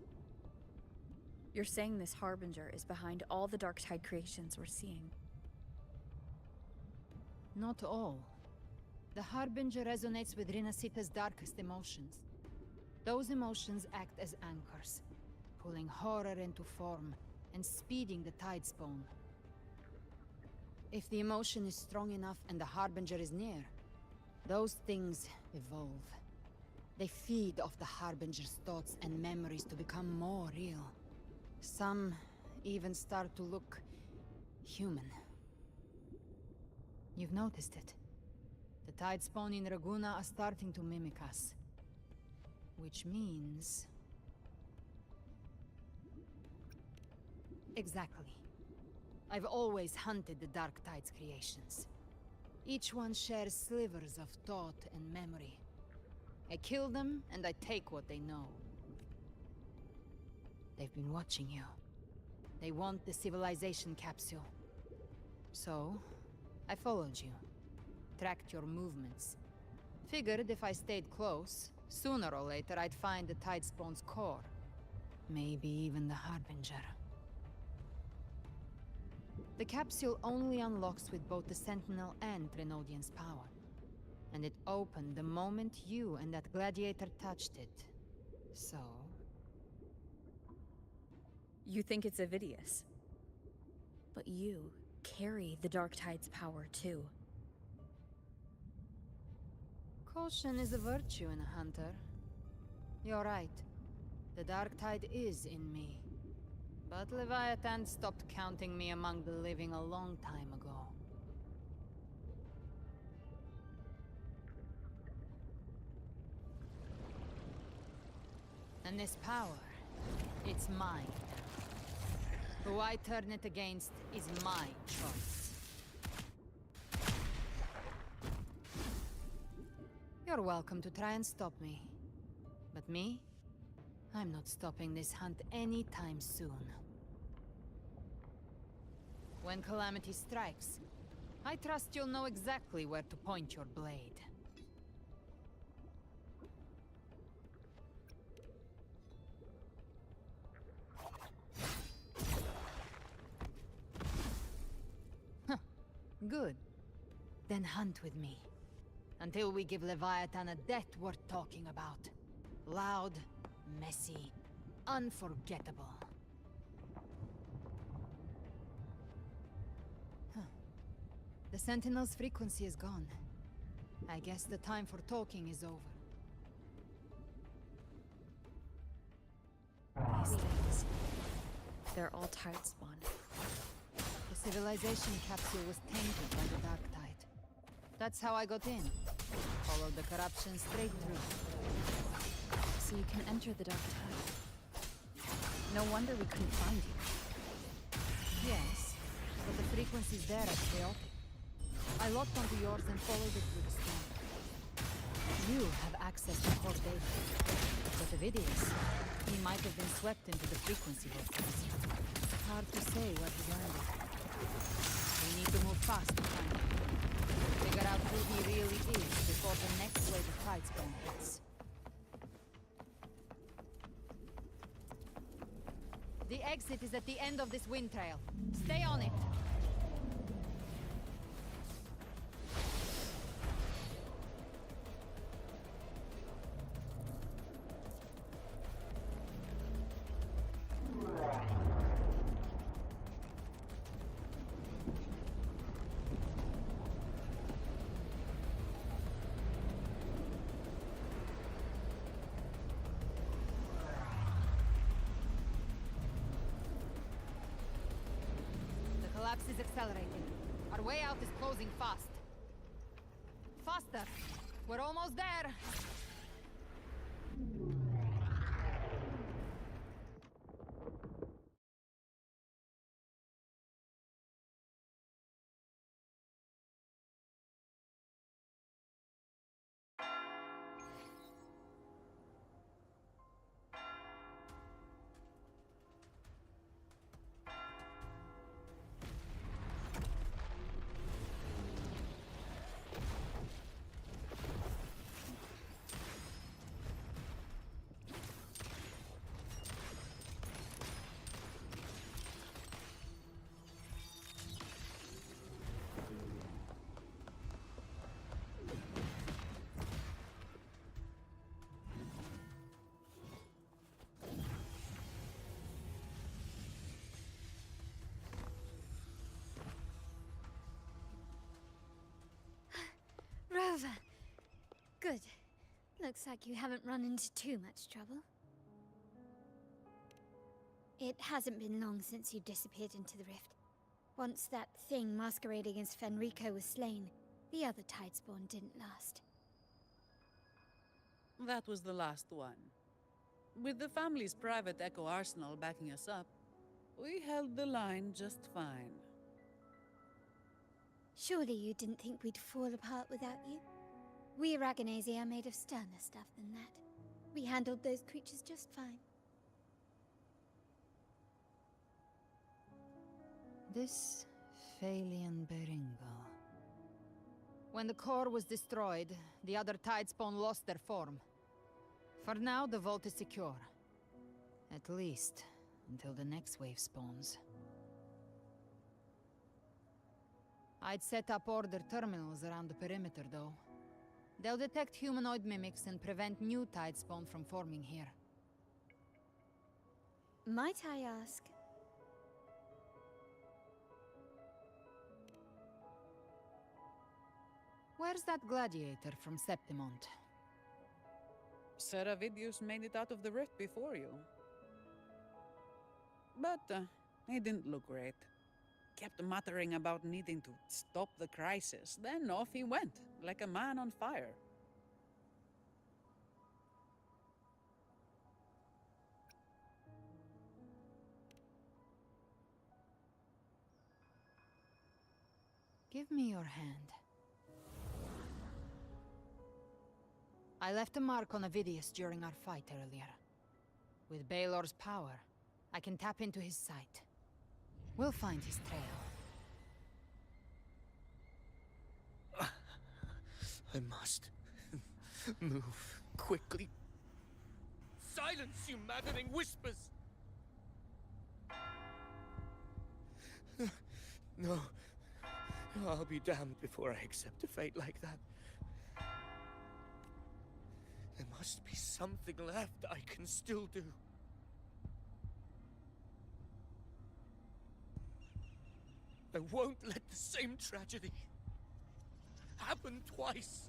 You're saying this Harbinger is behind all the Dark Tide creations we're seeing? Not all. The Harbinger resonates with Rinasita's darkest emotions. Those emotions act as anchors, pulling horror into form and speeding the Tidespawn. If the emotion is strong enough and the Harbinger is near, those things evolve. They feed off the Harbinger's thoughts and memories to become more real. Some even start to look human. You've noticed it. The Tidespawn in Raguna are starting to mimic us. Which means... Exactly. I've always hunted the Dark Tide's creations. Each one shares slivers of thought and memory. I kill them, and I take what they know. They've been watching you. They want the civilization capsule. So, I followed you. Tracked your movements. Figured if I stayed close, sooner or later I'd find the Tidespawn's core. Maybe even the Harbinger. The capsule only unlocks with both the Sentinel and Threnodian's power. And it opened the moment you and that gladiator touched it. So... You think it's Avidius. But you carry the Dark Tide's power too. Caution is a virtue in a hunter. You're right. The Dark Tide is in me. But Leviathan stopped counting me among the living a long time ago. And this power, it's mine. Who I turn it against is my choice. You're welcome to try and stop me. But me? I'm not stopping this hunt anytime soon. When Calamity strikes, I trust you'll know exactly where to point your blade. Huh. Good. Then hunt with me. Until we give Leviathan a death worth talking about. Loud, messy, unforgettable. Huh. The Sentinel's frequency is gone. I guess the time for talking is over. These things, they're all Tidespawn. The civilization capsule was tainted by the Dark Tide. That's how I got in. Followed the corruption straight through. So you can enter the Dark Tide. No wonder we couldn't find you. Yes, but the frequency's there at chaotic. I locked onto yours and followed it through the storm. You have access to core data. But Ovidius, he might have been swept into the frequency vortex. Hard to say what he learned. We need to move fast to find him. Figure out who he really is before the next wave of Tidespawn hits. The exit is at the end of this wind trail. Stay on it. The collapse is accelerating. Our way out is closing fast. Faster! We're almost there! Rover! Good. Looks like you haven't run into too much trouble. It hasn't been long since you disappeared into the rift. Once that thing masquerading as Fenrico was slain, the other Tidespawn didn't last. That was the last one. With the family's private Echo arsenal backing us up, we held the line just fine. Surely you didn't think we'd fall apart without you? We Aragonese are made of sterner stuff than that. We handled those creatures just fine. This Phalian Beringal. When the core was destroyed, the other Tidespawn lost their form. For now, the vault is secure. At least, until the next wave spawns. I'd set up order terminals around the perimeter, though. They'll detect humanoid mimics and prevent new Tidespawn from forming here. Might I ask? Where's that gladiator from Septimont? Seravidius made it out of the rift before you. But he didn't look great. Kept muttering about needing to stop the crisis, then off he went, like a man on fire. Give me your hand. I left a mark on Ovidius during our fight earlier. With Baelor's power, I can tap into his sight. We'll find his trail. I must move quickly. Silence, you maddening whispers! No. I'll be damned before I accept a fate like that. There must be something left I can still do. I won't let the same tragedy happen twice.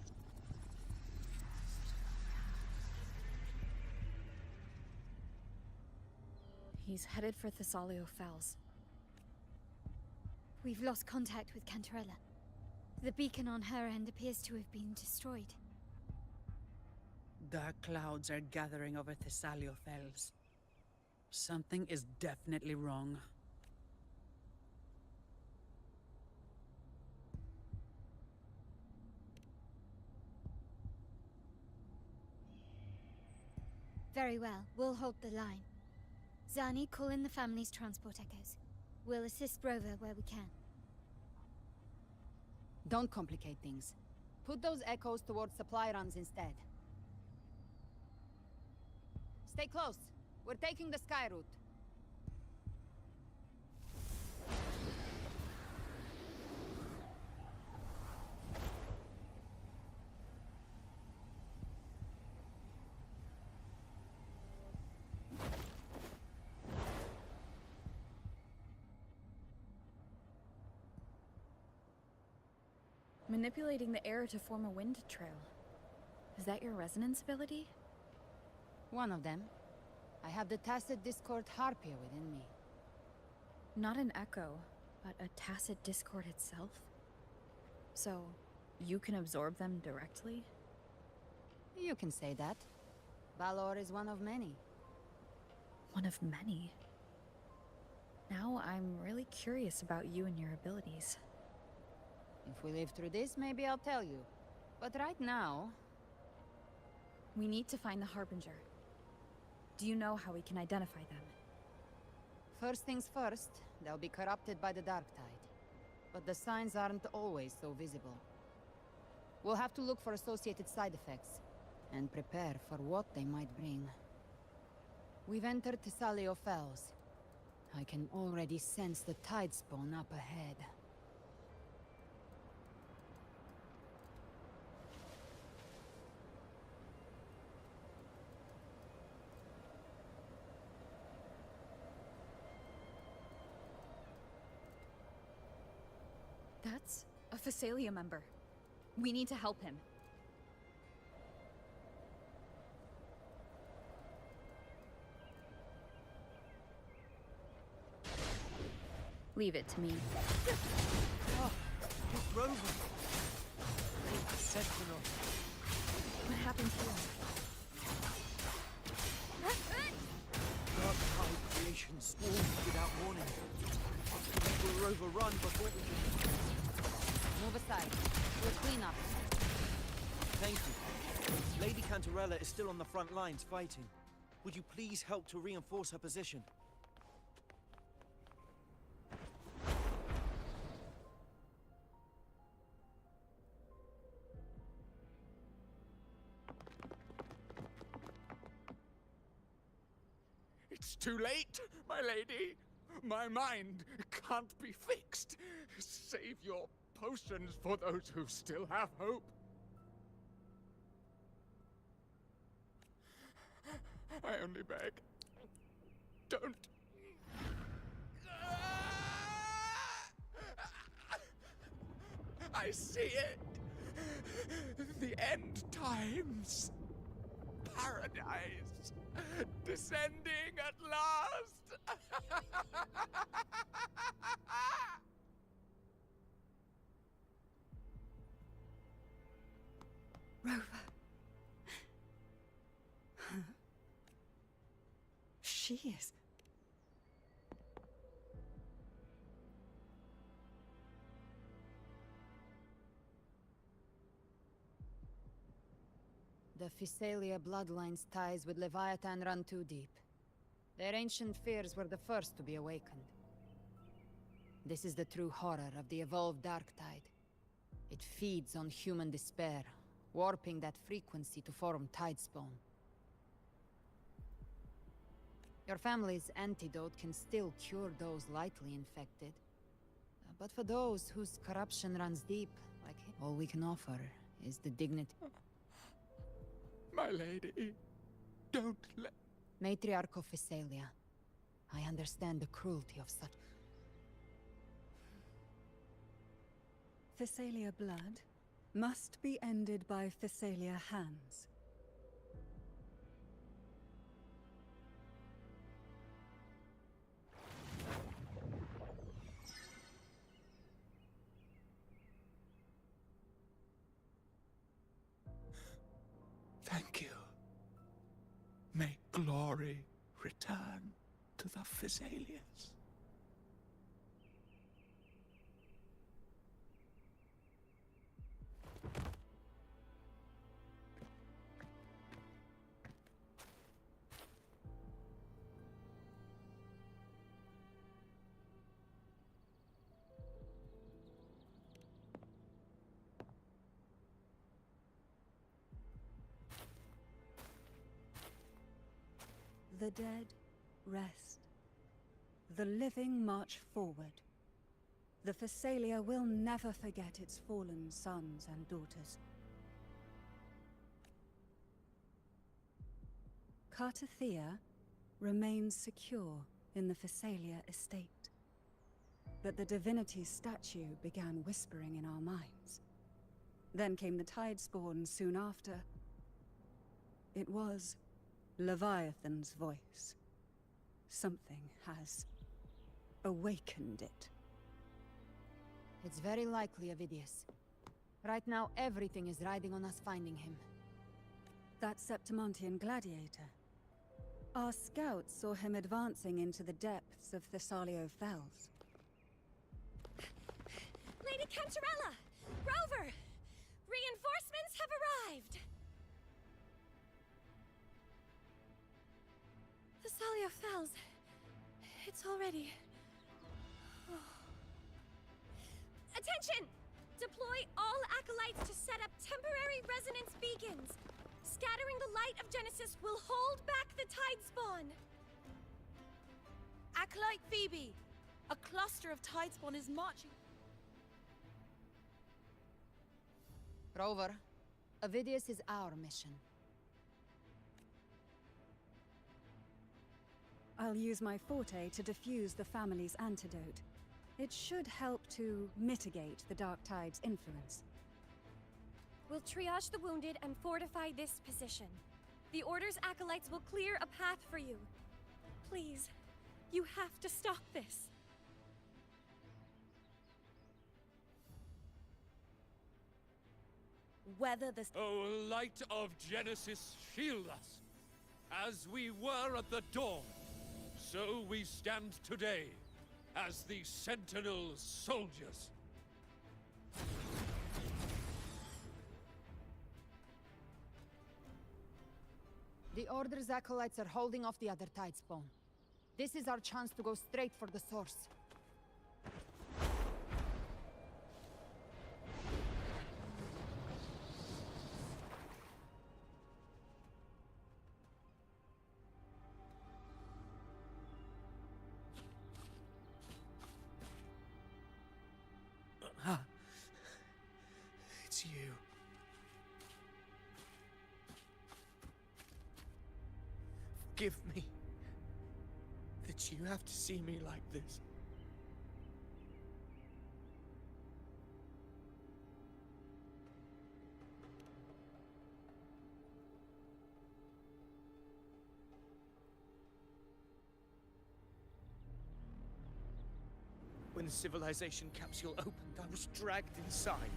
He's headed for Thessalio Fells. We've lost contact with Cantarella. The beacon on her end appears to have been destroyed. Dark clouds are gathering over Thessalio Fells. Something is definitely wrong. Very well. We'll hold the line. Zani, call in the family's transport echoes. We'll assist Rover where we can. Don't complicate things. Put those echoes towards supply runs instead. Stay close. We're taking the sky route. Manipulating the air to form a wind trail. Is that your resonance ability? One of them. I have the Tacit Discord Harpia within me. Not an echo, but a tacit discord itself? So, you can absorb them directly? You can say that. Balor is one of many. One of many? Now I'm really curious about you and your abilities. If we live through this, maybe I'll tell you. But right now... We need to find the Harbinger. Do you know how we can identify them? First things first, they'll be corrupted by the Dark Tide. But the signs aren't always so visible. We'll have to look for associated side effects, and prepare for what they might bring. We've entered Thessalio Fells. I can already sense the tide spawn up ahead. That's a Phasalia member. We need to help him. Leave it to me. Oh, it's Rover. Sentinel. What happened here? Dark Tide creation swarmed without warning. Will Rover run before we... Move aside. We'll clean up. Thank you. Lady Cantarella is still on the front lines fighting. Would you please help to reinforce her position? It's too late, my lady. My mind can't be fixed. Save your potions for those who still have hope. I only beg. Don't. I see it. The end times. Paradise. Descending at last. Rover. Huh? She is. The Phasalia bloodline's ties with Leviathan run too deep. Their ancient fears were the first to be awakened. This is the true horror of the evolved Dark Tide. It feeds on human despair, warping that frequency to form Tidespawn. Your family's antidote can still cure those lightly infected. But for those whose corruption runs deep, like him, all we can offer is the dignity... My lady, don't let... Matriarch of Phasalia, I understand the cruelty of such... Phasalia blood must be ended by Phasalia hands. Thank you. glory return to the Physaelians. The dead rest. The living march forward. The Physalia will never forget its fallen sons and daughters. Cartathea remains secure in the Physalia estate. But the divinity's statue began whispering in our minds. Then came the Tidespawn soon after. It was Leviathan's voice. Something has awakened it. It's very likely, Avidius. Right now, everything is riding on us finding him. That Septimontian gladiator. Our scouts saw him advancing into the depths of Thessalio Fells. Lady Cantarella! Rover! Reinforcements have arrived! Thessalio Fells. It's already... Attention! Deploy all acolytes to set up temporary resonance beacons. Scattering the light of Genesis will hold back the Tidespawn. Acolyte Phoebe! A cluster of Tidespawn is marching... Rover, Avidius is our mission. I'll use my forte to defuse the family's antidote. It should help to mitigate the Dark Tide's influence. We'll triage the wounded and fortify this position. The Order's acolytes will clear a path for you. Please, you have to stop this. Whether the... O light of Genesis, shield us! As we were at the dawn, so we stand today, as the Sentinel's soldiers. The Order's acolytes are holding off the other Tidespawn. This is our chance to go straight for the source. It's you. Forgive me that you have to see me like this. When the civilization capsule opened, I was dragged inside.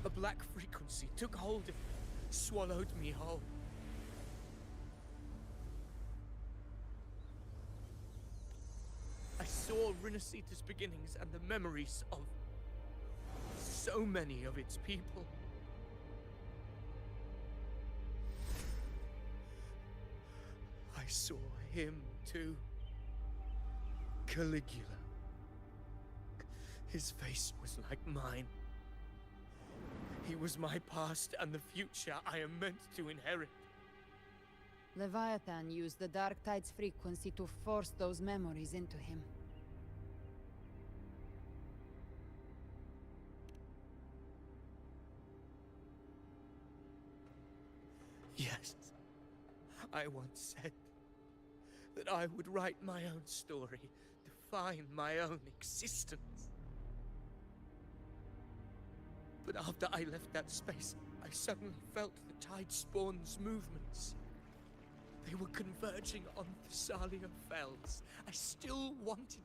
A black frequency took hold of me, swallowed me whole. I saw Rinasita's beginnings and the memories of so many of its people. I saw him too. Caligula. His face was like mine. He was my past and the future I am meant to inherit. Leviathan used the Dark Tide's frequency to force those memories into him. Yes, I once said that I would write my own story, define my own existence. But after I left that space, I suddenly felt the Tidespawn's movements. They were converging on Thessalio Fells. I still wanted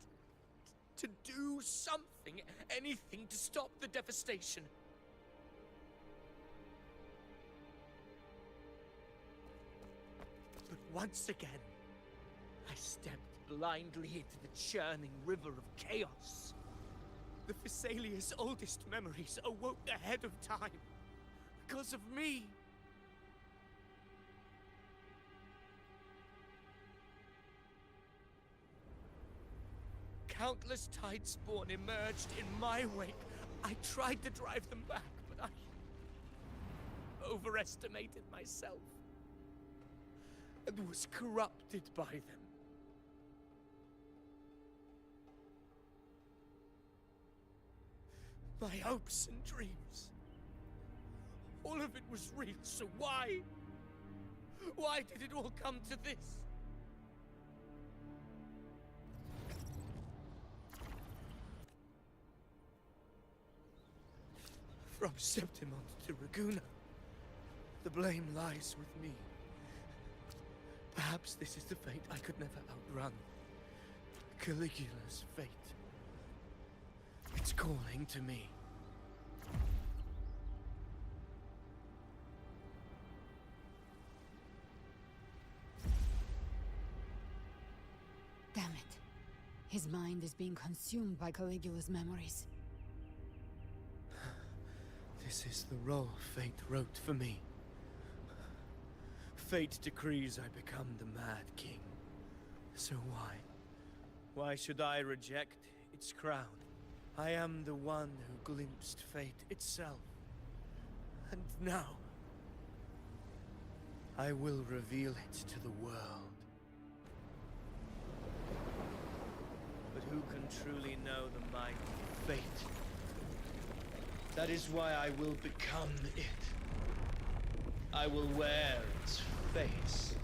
to do something, anything to stop the devastation. But Once again, I stepped blindly into the churning river of chaos. The Thessalia's oldest memories awoke ahead of time. Because of me. Countless Tidespawn emerged in my wake. I tried to drive them back, but I overestimated myself and was corrupted by them. My hopes and dreams. All of it was real, so why? Why did it all come to this? From Septimont to Raguna, the blame lies with me. Perhaps this is the fate I could never outrun. Caligula's fate. It's calling to me. Damn it. His mind is being consumed by Caligula's memories. This is the role fate wrote for me. Fate decrees I become the Mad King. So why? Why should I reject its crown? I am the one who glimpsed fate itself. And now, I will reveal it to the world. But who can truly know the might of fate? That is why I will become it. I will wear its face.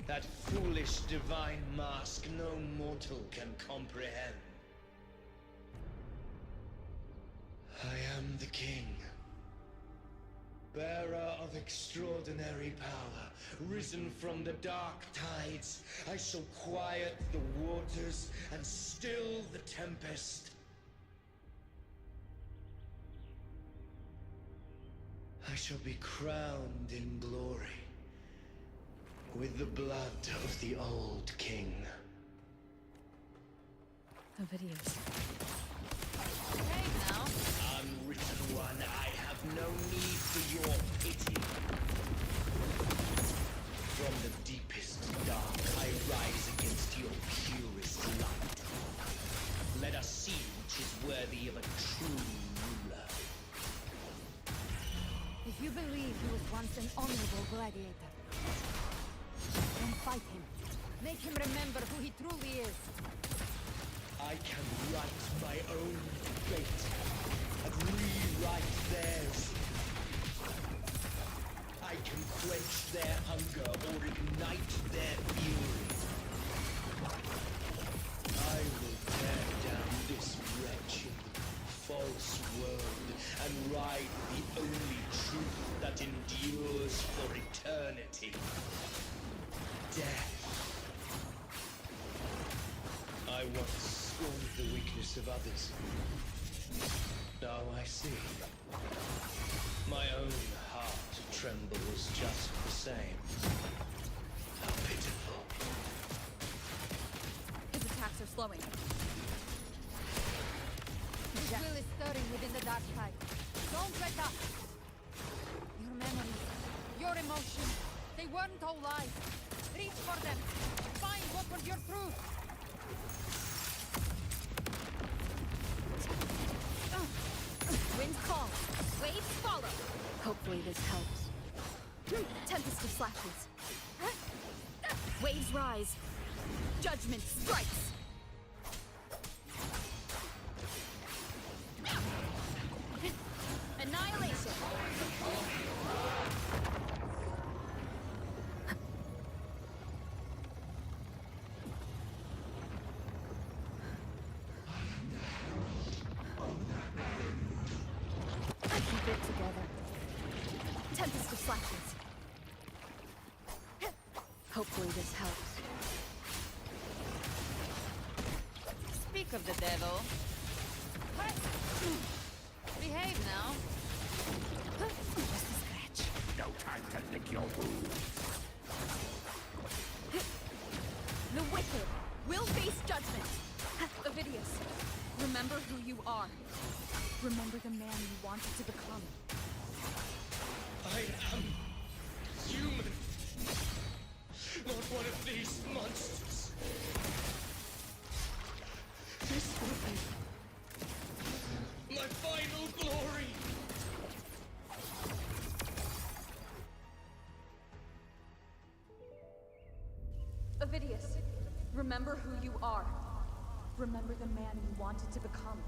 That foolish divine mask no mortal can comprehend. I am the king. Bearer of extraordinary power, risen from the dark tides. I shall quiet the waters and still the tempest. I shall be crowned in glory with the blood of the old king. The videos. Hey now. Unwritten one, I have no need for your pity. From the deepest dark, I rise against your purest light. Let us see which is worthy of a true ruler. If you believe he was once an honorable gladiator, then fight him. Make him remember who he truly is. I can write my own fate and rewrite theirs. I can quench their hunger or ignite their fury. I will tear down this wretched, false world and ride the only truth that endures for eternity. Death. I once scorned the weakness of others. Now I see. My own heart trembles just the same. How pitiful. His attacks are slowing. His will is stirring within the dark tide. Don't let up! Your memories, your emotions, they weren't all lies. Reach for them. Find what was your truth. Wind calls. Waves follow. Hopefully this helps. Tempest of slashes. Waves rise. Judgment strikes. Annihilation. Keep it together. Tempest of slashes. Hopefully this helps. Speak of the devil. Behave now. Just a scratch. No time to lick your wounds. Remember the man you wanted to become. I am human, not one of these monsters. This will be my final glory. Avidius, remember who you are. Remember the man you wanted to become.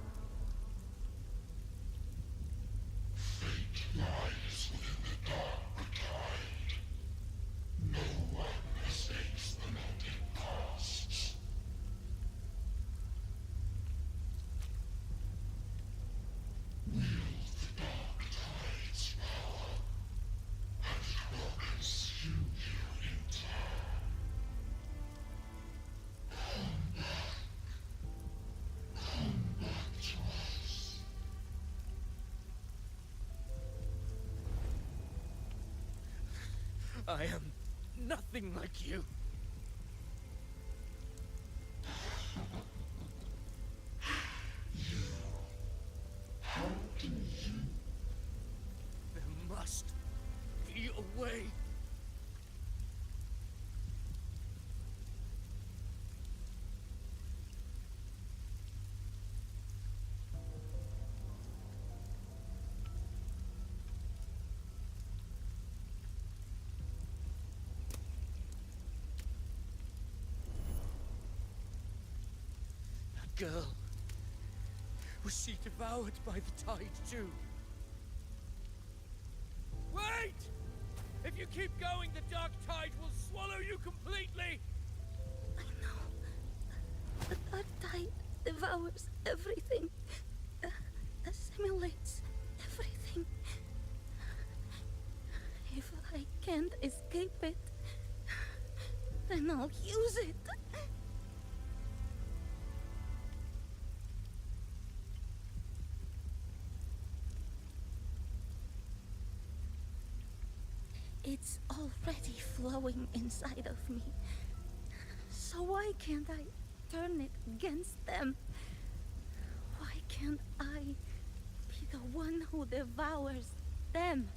Fate lies within the dark tide. No one escapes the melting past. Wield the dark tide's power, and it will consume you in turn. Come back to us. I am nothing like you. How do you? There must be a way. That girl. Was she devoured by the tide too? Wait! If you keep going, the dark tide will swallow you completely! I know. The dark tide devours everything. Assimilates everything. If I can't escape it, then I'll use it. It's already flowing inside of me. So why can't I turn it against them? Why can't I be the one who devours them?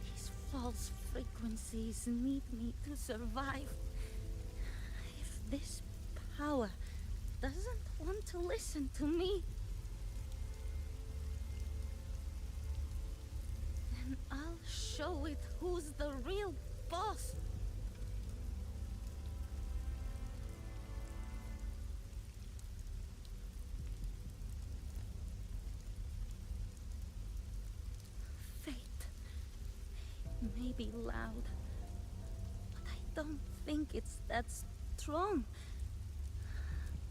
These false frequencies need me to survive. If this power doesn't want to listen to me, then I'll show it who's the real boss. Fate may be loud, but I don't think it's that strong.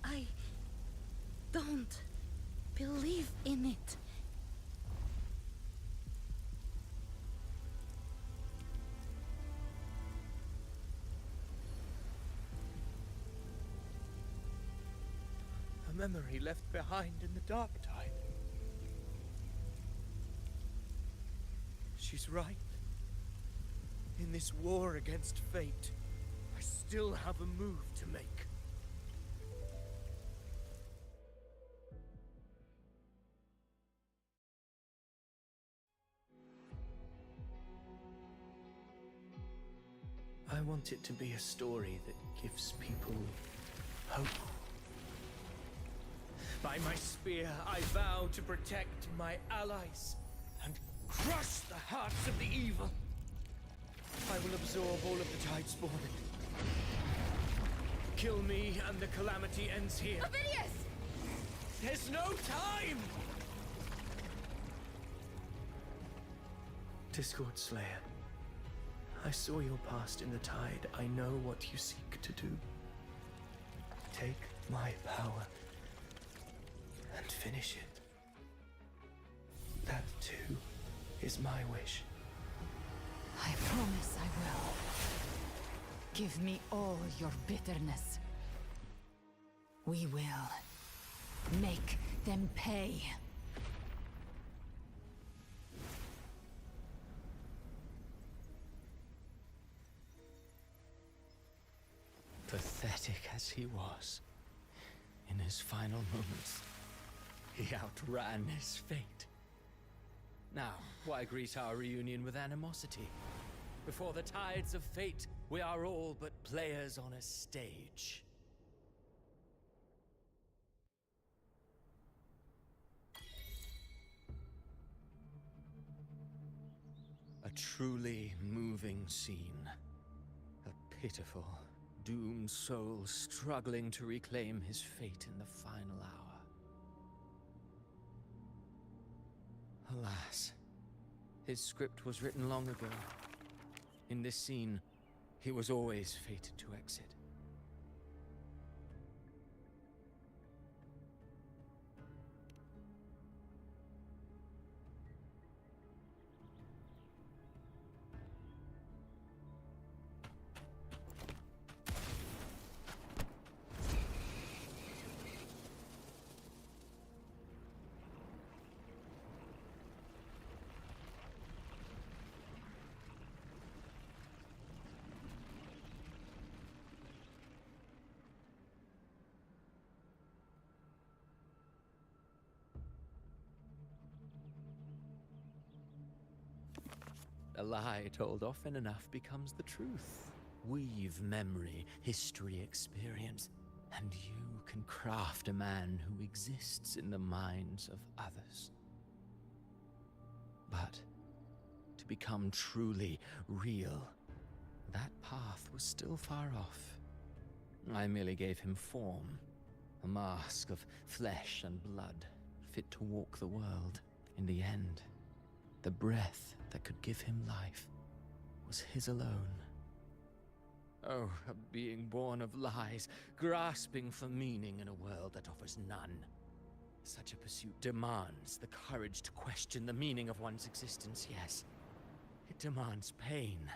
I don't believe in it. A memory left behind in the dark tide. She's right. In this war against fate, I still have a move to make. I want it to be a story that gives people hope. By my spear, I vow to protect my allies and crush the hearts of the evil. I will absorb all of the tide spawn. Kill me and the calamity ends here. Avidius! There's no time! Discord Slayer. I saw your past in the tide. I know what you seek to do. Take my power and finish it. That too is my wish. I promise I will. Give me all your bitterness. We will make them pay. Pathetic as he was, in his final moments, he outran his fate. Now, why greet our reunion with animosity? Before the tides of fate, we are all but players on a stage. A truly moving scene. A pitiful, doomed soul struggling to reclaim his fate in the final hour. Alas, his script was written long ago. In this scene, he was always fated to exit. A lie told often enough becomes the truth. Weave memory, history, experience, and you can craft a man who exists in the minds of others. But to become truly real, that path was still far off. I merely gave him form, a mask of flesh and blood, fit to walk the world. In the end, the breath that could give him life was his alone. Oh, a being born of lies, grasping for meaning in a world that offers none. Such a pursuit demands the courage to question the meaning of one's existence, yes. It demands pain.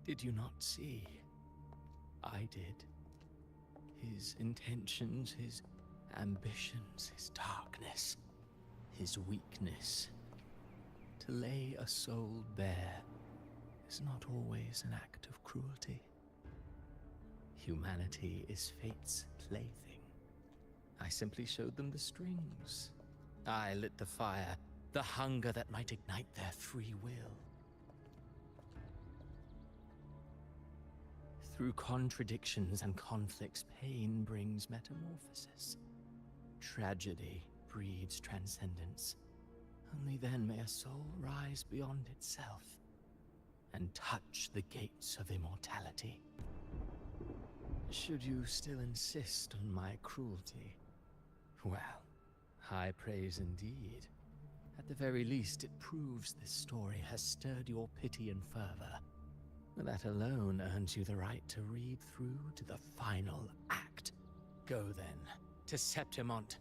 Did you not see? I did. His intentions, his ambitions, his darkness, his weakness. To lay a soul bare is not always an act of cruelty. Humanity is fate's plaything. I simply showed them the strings. I lit the fire, the hunger that might ignite their free will. Through contradictions and conflicts, pain brings metamorphosis. Tragedy breeds transcendence. Only then may a soul rise beyond itself and touch the gates of immortality. Should you still insist on my cruelty? Well, high praise indeed. At the very least, it proves this story has stirred your pity and fervor. That alone earns you the right to read through to the final act. Go then, to Septimont.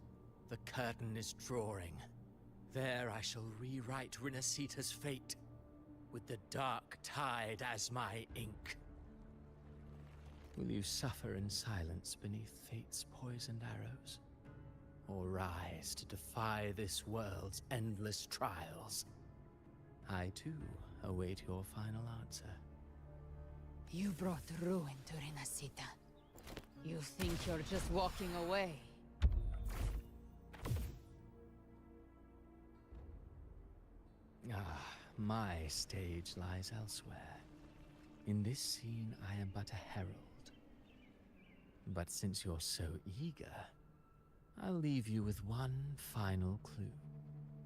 The curtain is drawing. There I shall rewrite Rinasita's fate, with the dark tide as my ink. Will you suffer in silence beneath fate's poisoned arrows? Or rise to defy this world's endless trials? I too await your final answer. You brought ruin to Rinasita. You think you're just walking away? Ah, my stage lies elsewhere. In this scene, I am but a herald. But since you're so eager, I'll leave you with one final clue.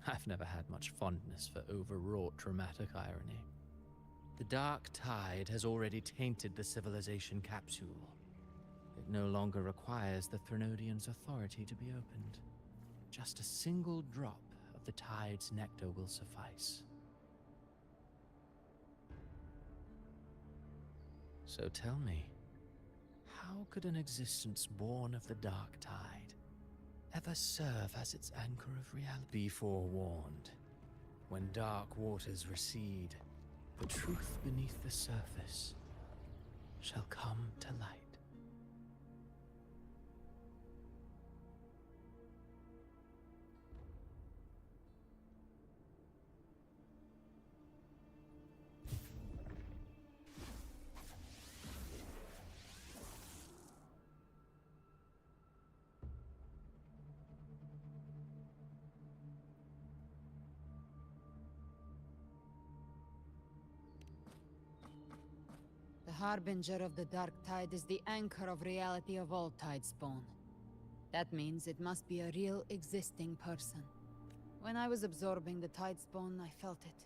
I've never had much fondness for overwrought dramatic irony. The dark tide has already tainted the civilization capsule. It no longer requires the Threnodians' authority to be opened. Just a single drop of the tide's nectar will suffice. So tell me, how could an existence born of the dark tide ever serve as its anchor of reality? Be forewarned. When dark waters recede, the truth beneath the surface shall come to light. Harbinger of the Dark Tide is the anchor of reality of all Tidespawn. That means it must be a real existing person. When I was absorbing the Tidespawn, I felt it.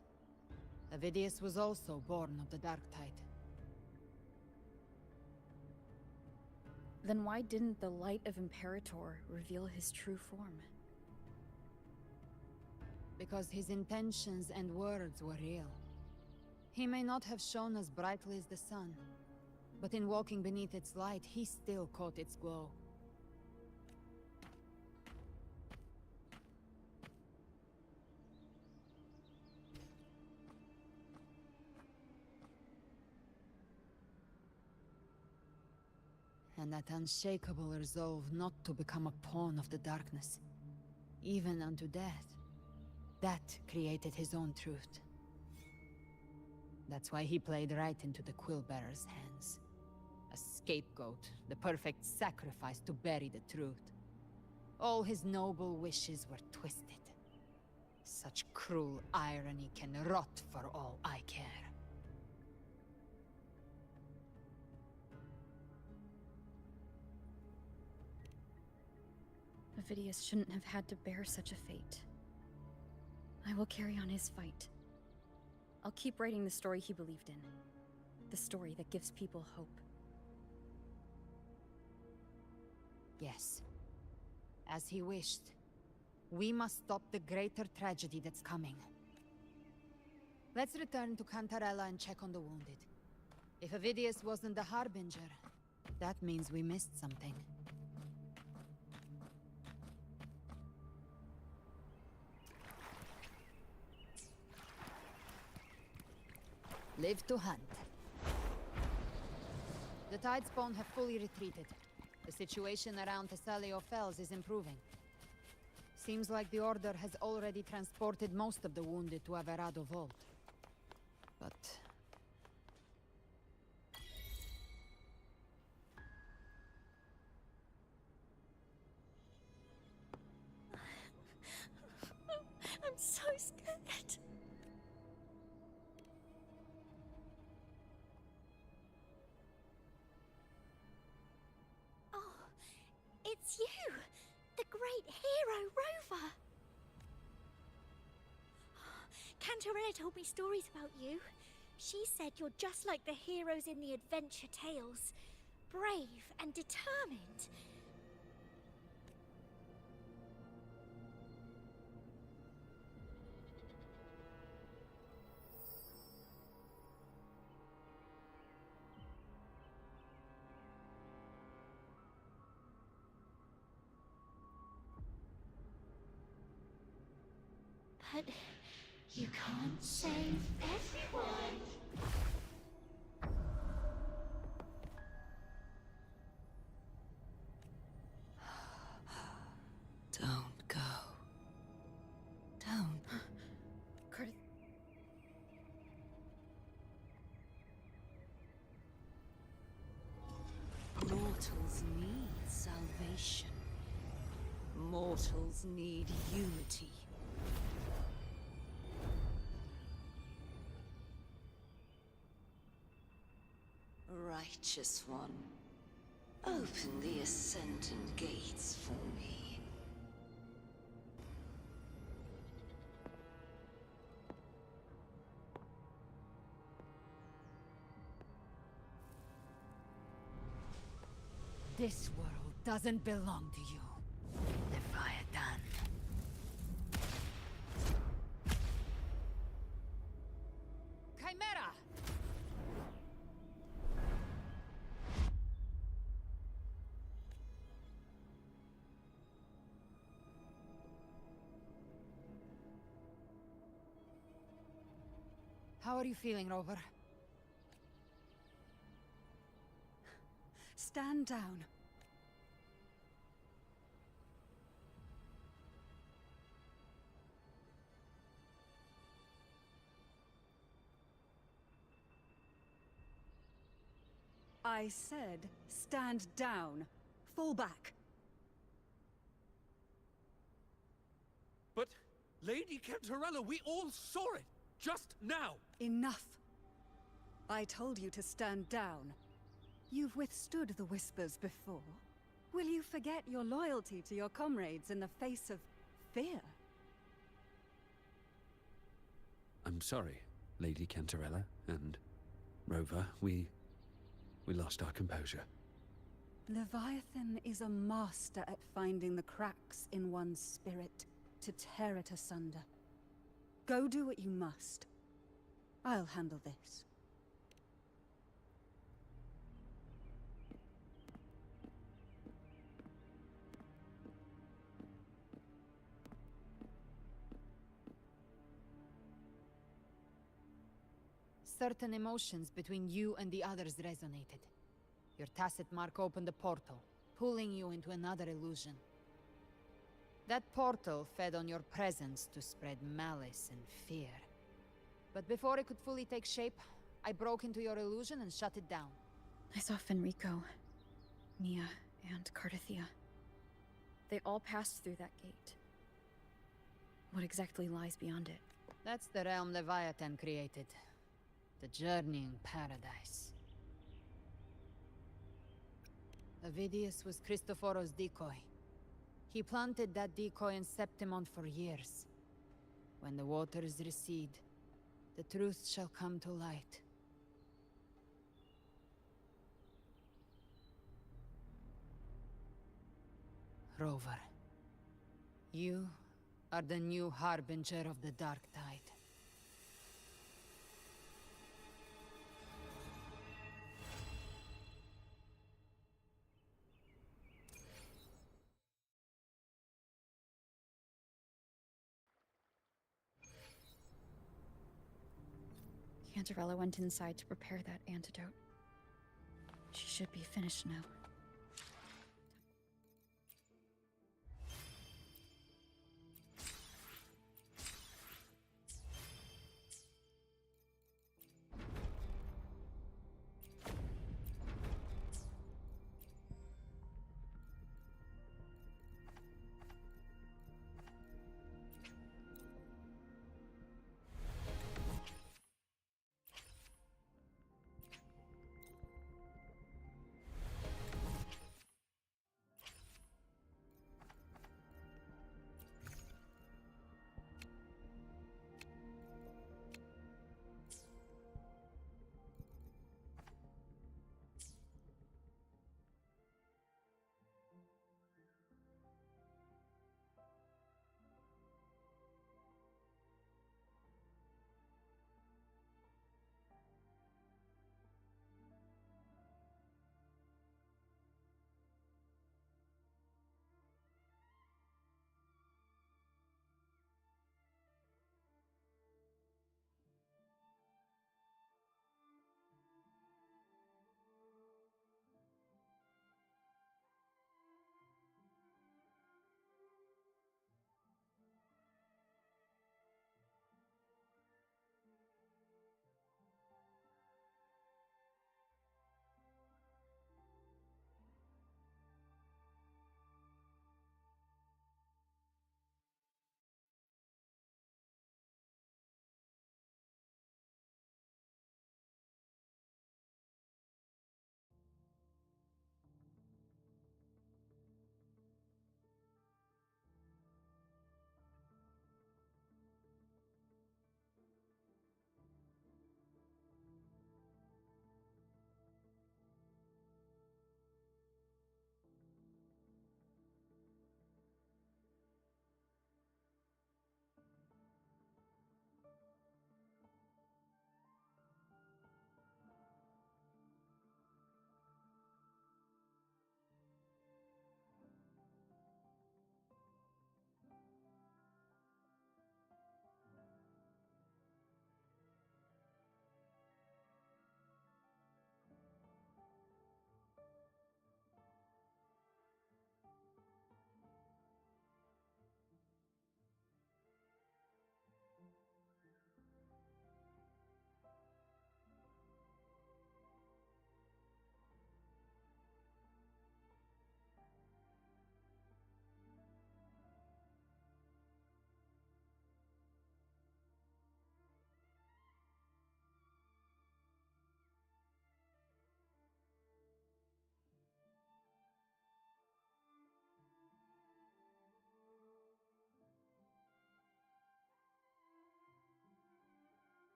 Avidius was also born of the Dark Tide. Then why didn't the light of Imperator reveal his true form? Because his intentions and words were real. He may not have shone as brightly as the sun, but in walking beneath its light, he still caught its glow. And that unshakable resolve not to become a pawn of the darkness, even unto death, that created his own truth. That's why he played right into the Quillbearer's hands. A scapegoat, the perfect sacrifice to bury the truth. All his noble wishes were twisted. Such cruel irony can rot for all I care. Avidius shouldn't have had to bear such a fate. I will carry on his fight. I'll keep writing the story he believed in. The story that gives people hope. Yes. As he wished. We must stop the greater tragedy that's coming. Let's return to Cantarella and check on the wounded. If Avidius wasn't the Harbinger, that means we missed something. Live to hunt. The Tidespawn have fully retreated. The situation around Thessalio Fells is improving. Seems like the Order has already transported most of the wounded to Averado Vault. But... I'm so scared. It's you! The great hero, Rover! Cantarella told me stories about you. She said you're just like the heroes in the adventure tales. Brave and determined. But you can't save everyone. Don't go. Don't. Curtis. Mortals need salvation. Mortals need unity. Righteous One, open the Ascendant gates for me. This world doesn't belong to you, Leviathan. Chimera! How are you feeling, Rover? Stand down. I said, stand down. Fall back. But, Lady Cantarella, we all saw it! Just now! Enough. I told you to stand down. You've withstood the whispers before. Will you forget your loyalty to your comrades in the face of fear? I'm sorry, Lady Cantarella and Rover. We lost our composure. Leviathan is a master at finding the cracks in one's spirit to tear it asunder. Go do what you must. I'll handle this. Certain emotions between you and the others resonated. Your tacit mark opened a portal, pulling you into another illusion. That portal fed on your presence to spread malice and fear. But before it could fully take shape, I broke into your illusion and shut it down. I saw Fenrico, Nia, and Cardathia. They all passed through that gate. What exactly lies beyond it? That's the realm Leviathan created. The journeying paradise. Avidius was Cristoforo's decoy. He planted that decoy in Septimont for years. When the waters recede, the truth shall come to light. Rover, you are the new harbinger of the Dark Tide. Cantarella went inside to prepare that antidote. She should be finished now.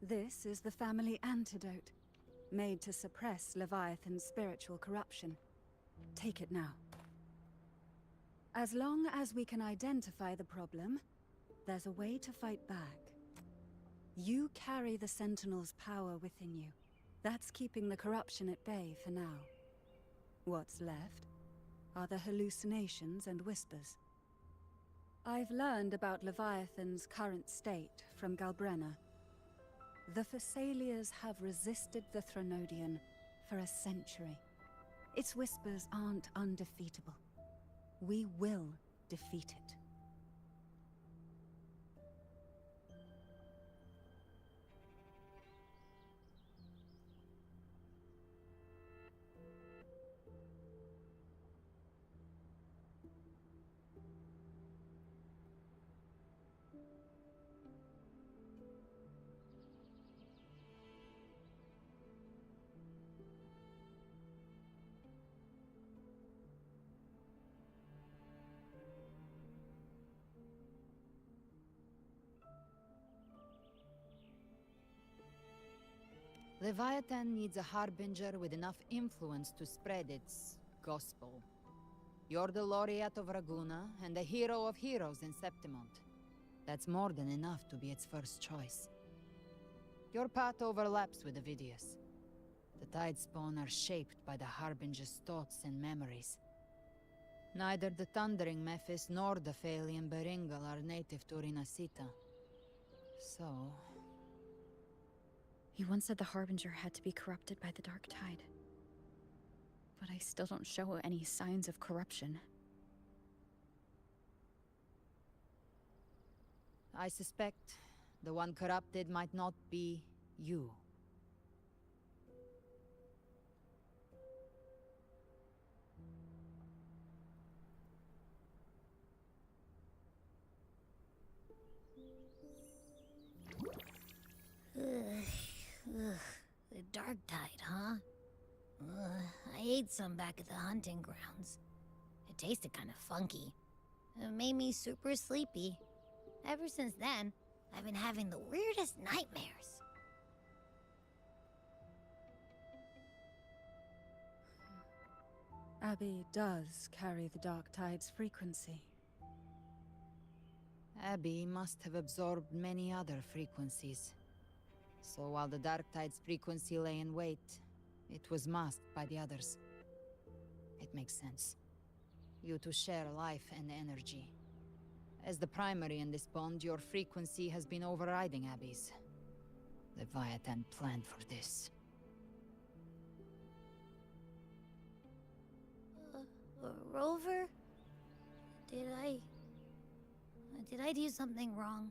This is the family antidote, made to suppress Leviathan's spiritual corruption. Take it now. As long as we can identify the problem, there's a way to fight back. You carry the Sentinel's power within you. That's keeping the corruption at bay for now. What's left are the hallucinations and whispers. I've learned about Leviathan's current state from Galbrenna. The Thessalians have resisted the Threnodian for a century. Its whispers aren't undefeatable. We will defeat it. Leviathan needs a harbinger with enough influence to spread its gospel. You're the laureate of Raguna and the hero of heroes in Septimont. That's more than enough to be its first choice. Your path overlaps with Ovidius. The Tidespawn are shaped by the harbinger's thoughts and memories. Neither the Thundering Mephis nor the Phalian Beringal are native to Rinasita. So... You once said the Harbinger had to be corrupted by the Dark Tide. But I still don't show any signs of corruption. I suspect the one corrupted might not be you. The Dark Tide, huh? I ate some back at the hunting grounds. It tasted kind of funky. It made me super sleepy. Ever since then, I've been having the weirdest nightmares. Abby does carry the Dark Tide's frequency. Abby must have absorbed many other frequencies. So while the Dark Tide's frequency lay in wait, it was masked by the others. It makes sense. You two share life and energy. As the primary in this bond, your frequency has been overriding Abby's. Leviathan planned for this. Rover? Did I do something wrong?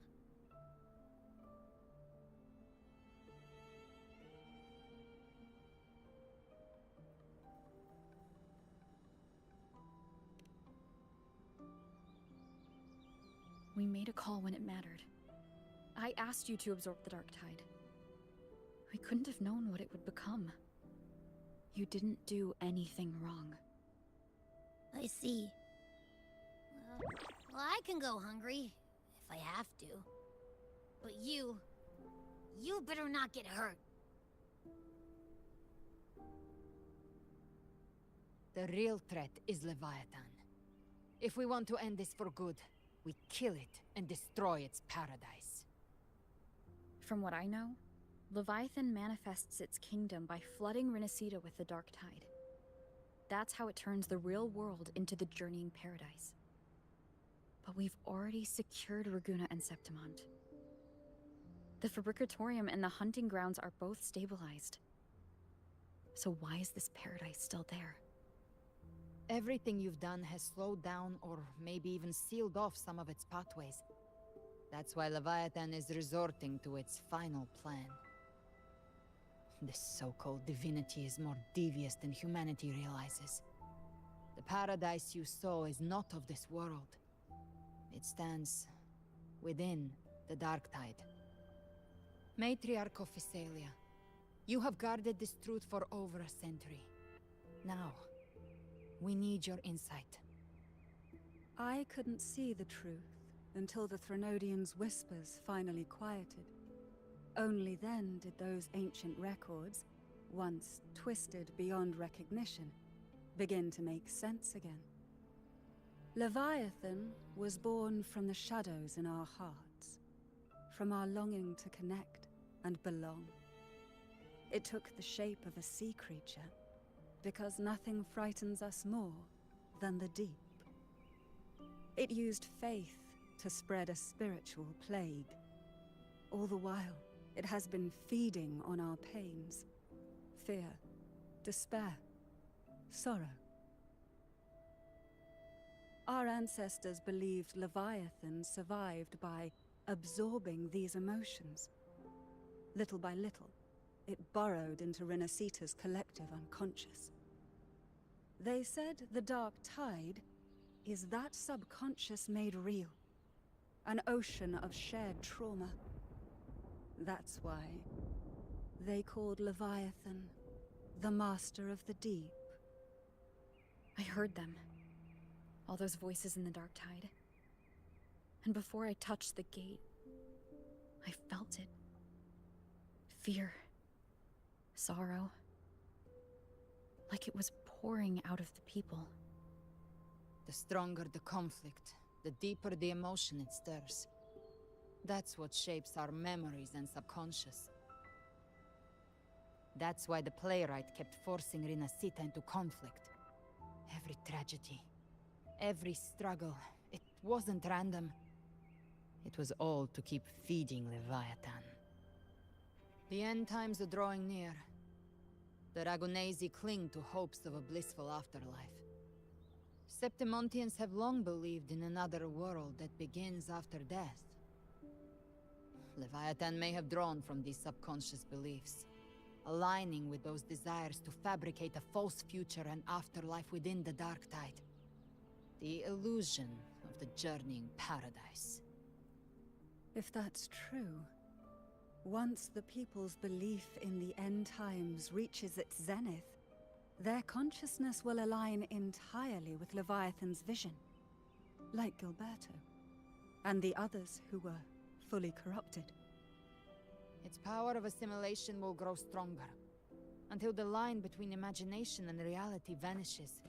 We made a call when it mattered. I asked you to absorb the Dark Tide. We couldn't have known what it would become. You didn't do anything wrong. I see. Well, I can go hungry, if I have to. But you better not get hurt. The real threat is Leviathan. If we want to end this for good, we kill it and destroy its paradise. From what I know, Leviathan manifests its kingdom by flooding Rinasita with the Dark Tide. That's how it turns the real world into the journeying paradise. But we've already secured Raguna and Septimont. The Fabricatorium and the hunting grounds are both stabilized. So why is this paradise still there? Everything you've done has slowed down or maybe even sealed off some of its pathways. That's why Leviathan is resorting to its final plan. This so-called divinity is more devious than humanity realizes. The paradise you saw is not of this world. It stands within the Dark Tide. Matriarch of Physalia, you have guarded this truth for over a century. Now, we need your insight. I couldn't see the truth until the Threnodian's whispers finally quieted. Only then did those ancient records, once twisted beyond recognition, begin to make sense again. Leviathan was born from the shadows in our hearts, from our longing to connect and belong. It took the shape of a sea creature, because nothing frightens us more than the deep. It used faith to spread a spiritual plague. All the while, it has been feeding on our pains, fear, despair, sorrow. Our ancestors believed Leviathan survived by absorbing these emotions. Little by little, it burrowed into Renacita's collective unconscious. They said the Dark Tide is that subconscious made real, an ocean of shared trauma. That's why they called Leviathan the Master of the Deep. I heard them. All those voices in the Dark Tide. And before I touched the gate, I felt it. Fear. Sorrow. Like it was pouring out of the people. The stronger the conflict, the deeper the emotion it stirs. That's what shapes our memories and subconscious. That's why the playwright kept forcing Rinascita into conflict. Every tragedy, every struggle, it wasn't random. It was all to keep feeding Leviathan. The end times are drawing near. The Ragunesi cling to hopes of a blissful afterlife. Septimontians have long believed in another world that begins after death. Leviathan may have drawn from these subconscious beliefs, aligning with those desires to fabricate a false future and afterlife within the Dark Tide. The illusion of the journeying paradise. If that's true, once the people's belief in the end times reaches its zenith, their consciousness will align entirely with Leviathan's vision, like Gilberto, and the others who were fully corrupted. Its power of assimilation will grow stronger, until the line between imagination and reality vanishes.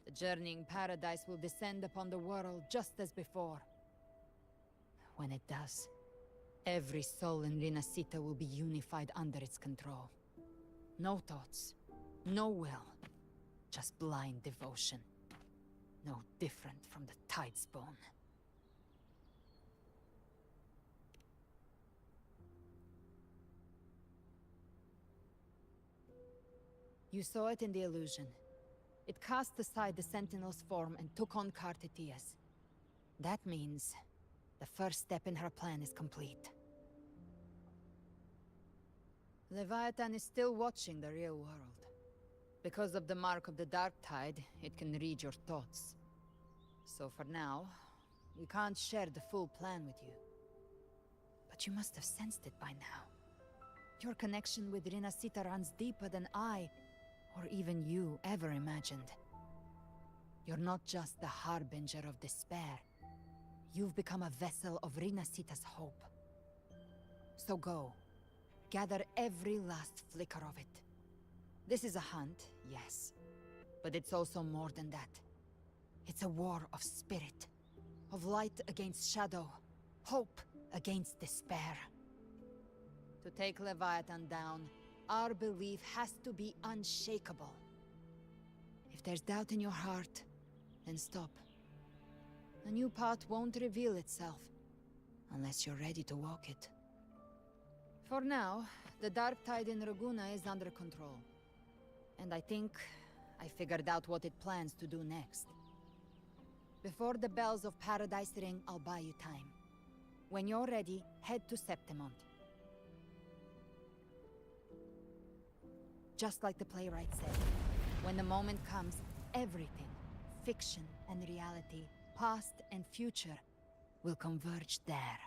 The journeying paradise will descend upon the world just as before. When it does, every soul in Rinascita will be unified under its control. No thoughts, no will, just blind devotion. No different from the Tidespawn. You saw it in the illusion. It cast aside the Sentinel's form and took on Cartitia's. That means the first step in her plan is complete. Leviathan is still watching the real world. Because of the mark of the Dark Tide, it can read your thoughts. So for now, we can't share the full plan with you. But you must have sensed it by now. Your connection with Rinascita runs deeper than I, or even you, ever imagined. You're not just the harbinger of despair. You've become a vessel of Rinascita's hope. So go. Gather every last flicker of it. This is a hunt, yes. But it's also more than that. It's a war of spirit. Of light against shadow. Hope against despair. To take Leviathan down, our belief has to be unshakable. If there's doubt in your heart, then stop. A new path won't reveal itself, unless you're ready to walk it. For now, the Dark Tide in Raguna is under control. And I think I figured out what it plans to do next. Before the bells of Paradise ring, I'll buy you time. When you're ready, head to Septimont. Just like the playwright said, when the moment comes, everything, fiction and reality, past and future, will converge there.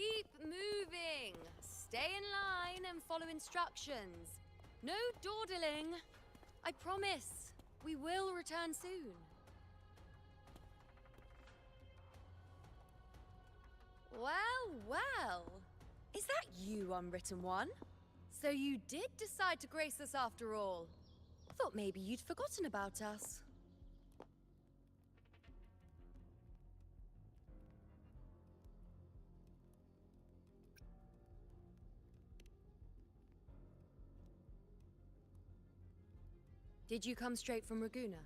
Keep moving. Stay in line and follow instructions. No dawdling. I promise, we will return soon. Well, well. Is that you, Unwritten One? So you did decide to grace us after all. Thought maybe you'd forgotten about us. Did you come straight from Raguna?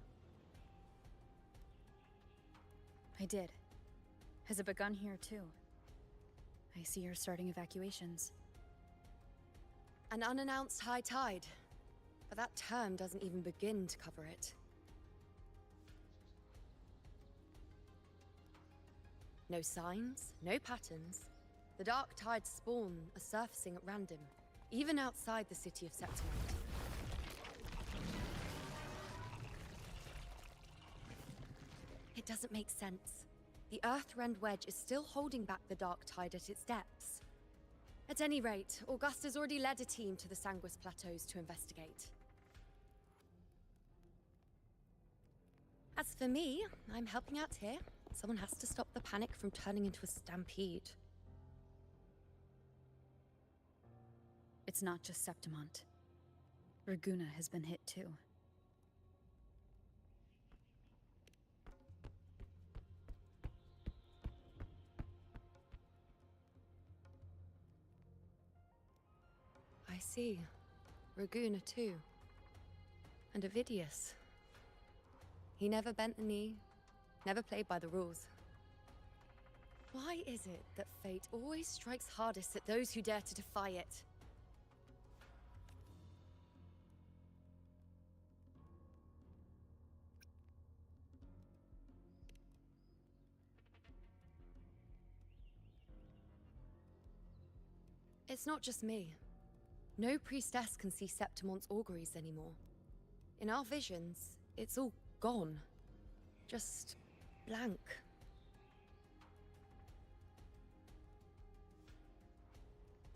I did. Has it begun here, too? I see you're starting evacuations. An unannounced high tide. But that term doesn't even begin to cover it. No signs, no patterns. The dark tide's spawn are surfacing at random, even outside the city of Septimite. It doesn't make sense. The Earthrend Wedge is still holding back the dark tide at its depths. At any rate, Augusta's already led a team to the Sanguis Plateaus to investigate. As for me, I'm helping out here. Someone has to stop the panic from turning into a stampede. It's not just Septimont. Raguna has been hit too. I see. Raguna too. And Ovidius. He never bent the knee, never played by the rules. Why is it that fate always strikes hardest at those who dare to defy it? It's not just me. No priestess can see Septimont's auguries anymore. In our visions, it's all gone. Just blank.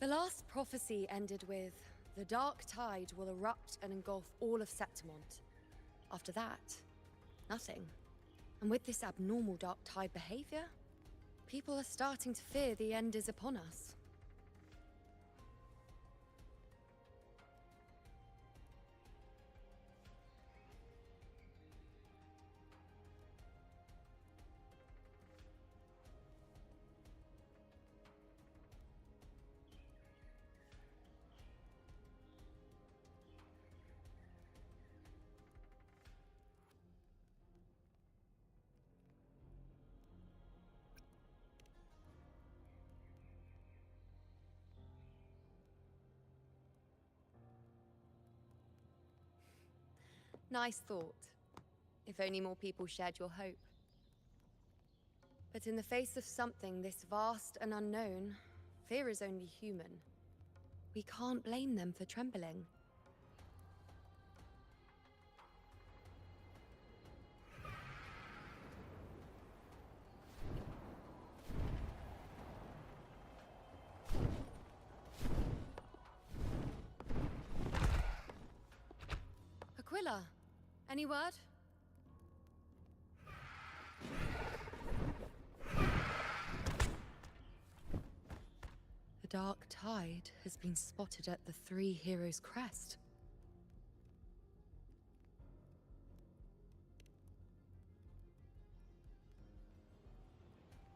The last prophecy ended with, the dark tide will erupt and engulf all of Septimont. After that, nothing. And with this abnormal dark tide behavior, people are starting to fear the end is upon us. Nice thought. If only more people shared your hope. But in the face of something this vast and unknown, fear is only human. We can't blame them for trembling. Aquila, any word? The dark tide has been spotted at the Three Heroes' Crest.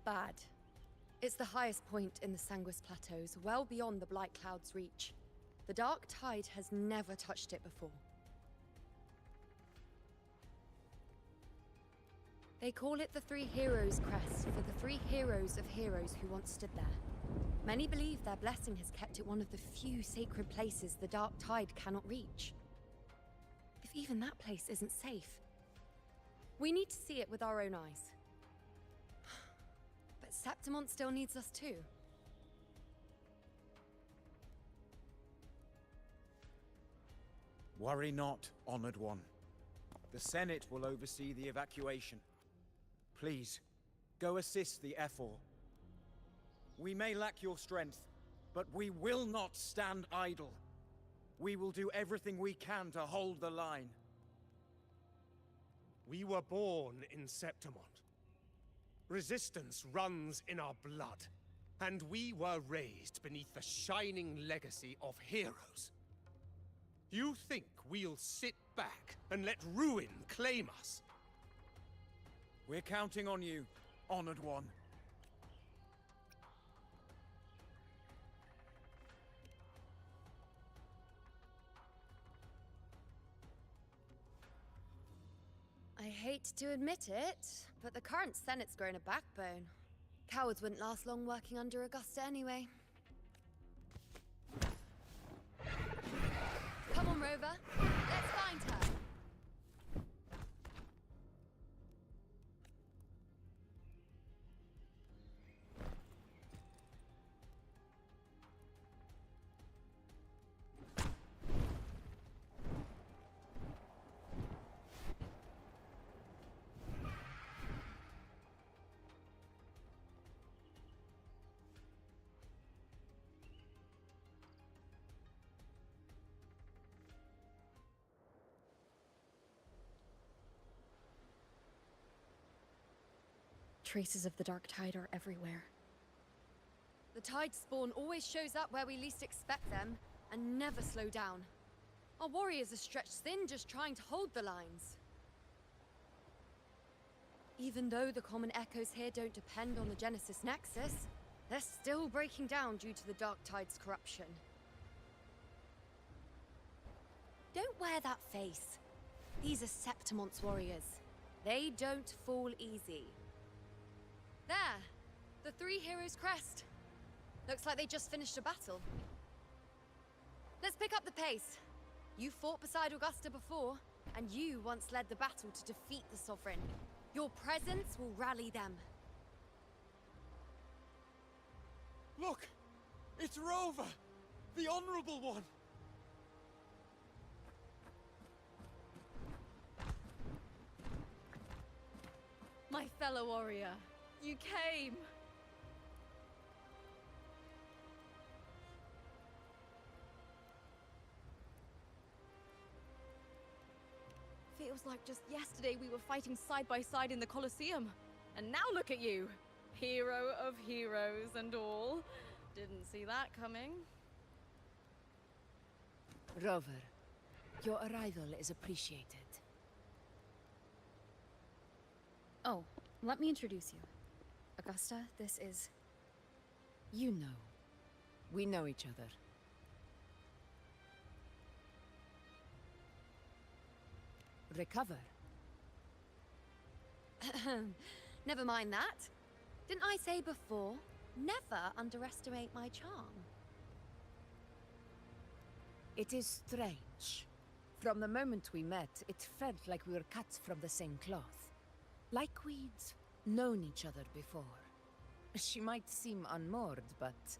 Bad. It's the highest point in the Sanguis Plateaus, well beyond the Blight Cloud's reach. The dark tide has never touched it before. They call it the Three Heroes' Crest for the three heroes of heroes who once stood there. Many believe their blessing has kept it one of the few sacred places the dark tide cannot reach. If even that place isn't safe, we need to see it with our own eyes. But Septimont still needs us too. Worry not, Honored One. The Senate will oversee the evacuation. Please, go assist the Ephor. We may lack your strength, but we will not stand idle. We will do everything we can to hold the line. We were born in Septimont. Resistance runs in our blood. And we were raised beneath the shining legacy of heroes. You think we'll sit back and let ruin claim us? We're counting on you, Honored One. I hate to admit it, but the current Senate's grown a backbone. Cowards wouldn't last long working under Augusta anyway. Come on, Rover. Let's find her. Traces of the Dark Tide are everywhere. The Tide spawn always shows up where we least expect them, and never slow down. Our warriors are stretched thin just trying to hold the lines. Even though the common echoes here don't depend on the Genesis Nexus, they're still breaking down due to the Dark Tide's corruption. Don't wear that face. These are Septimont's warriors. They don't fall easy. There! The Three Heroes crest. Looks like they just finished a battle. Let's pick up the pace. You fought beside Augusta before, and you once led the battle to defeat the Sovereign. Your presence will rally them. Look! It's Rover! The Honorable One! My fellow warrior, you came! Feels like just yesterday we were fighting side by side in the Colosseum. And now look at you! Hero of heroes and all. Didn't see that coming. Rover, your arrival is appreciated. Oh, let me introduce you. Augusta, this is... You know. We know each other. Recover. Never mind that. Didn't I say before, never underestimate my charm? It is strange. From the moment we met, it felt like we were cut from the same cloth. Like we'd known each other before. She might seem unmoored, but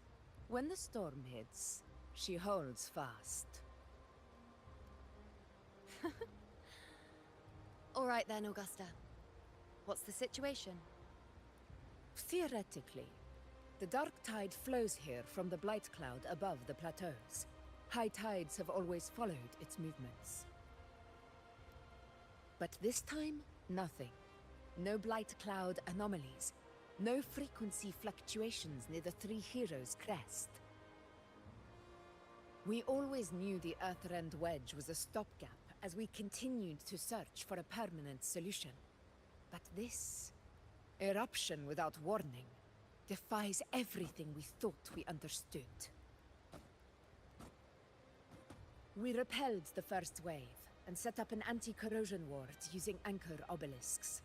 when the storm hits, she holds fast. All right then, Augusta. What's the situation? Theoretically, the Dark Tide flows here from the Blight Cloud above the plateaus. High tides have always followed its movements. But this time, nothing. No Blight Cloud anomalies. No frequency fluctuations near the Three Heroes crest. We always knew the Earthrend Wedge was a stopgap as we continued to search for a permanent solution. But this eruption without warning defies everything we thought we understood. We repelled the first wave and set up an anti-corrosion ward using anchor obelisks.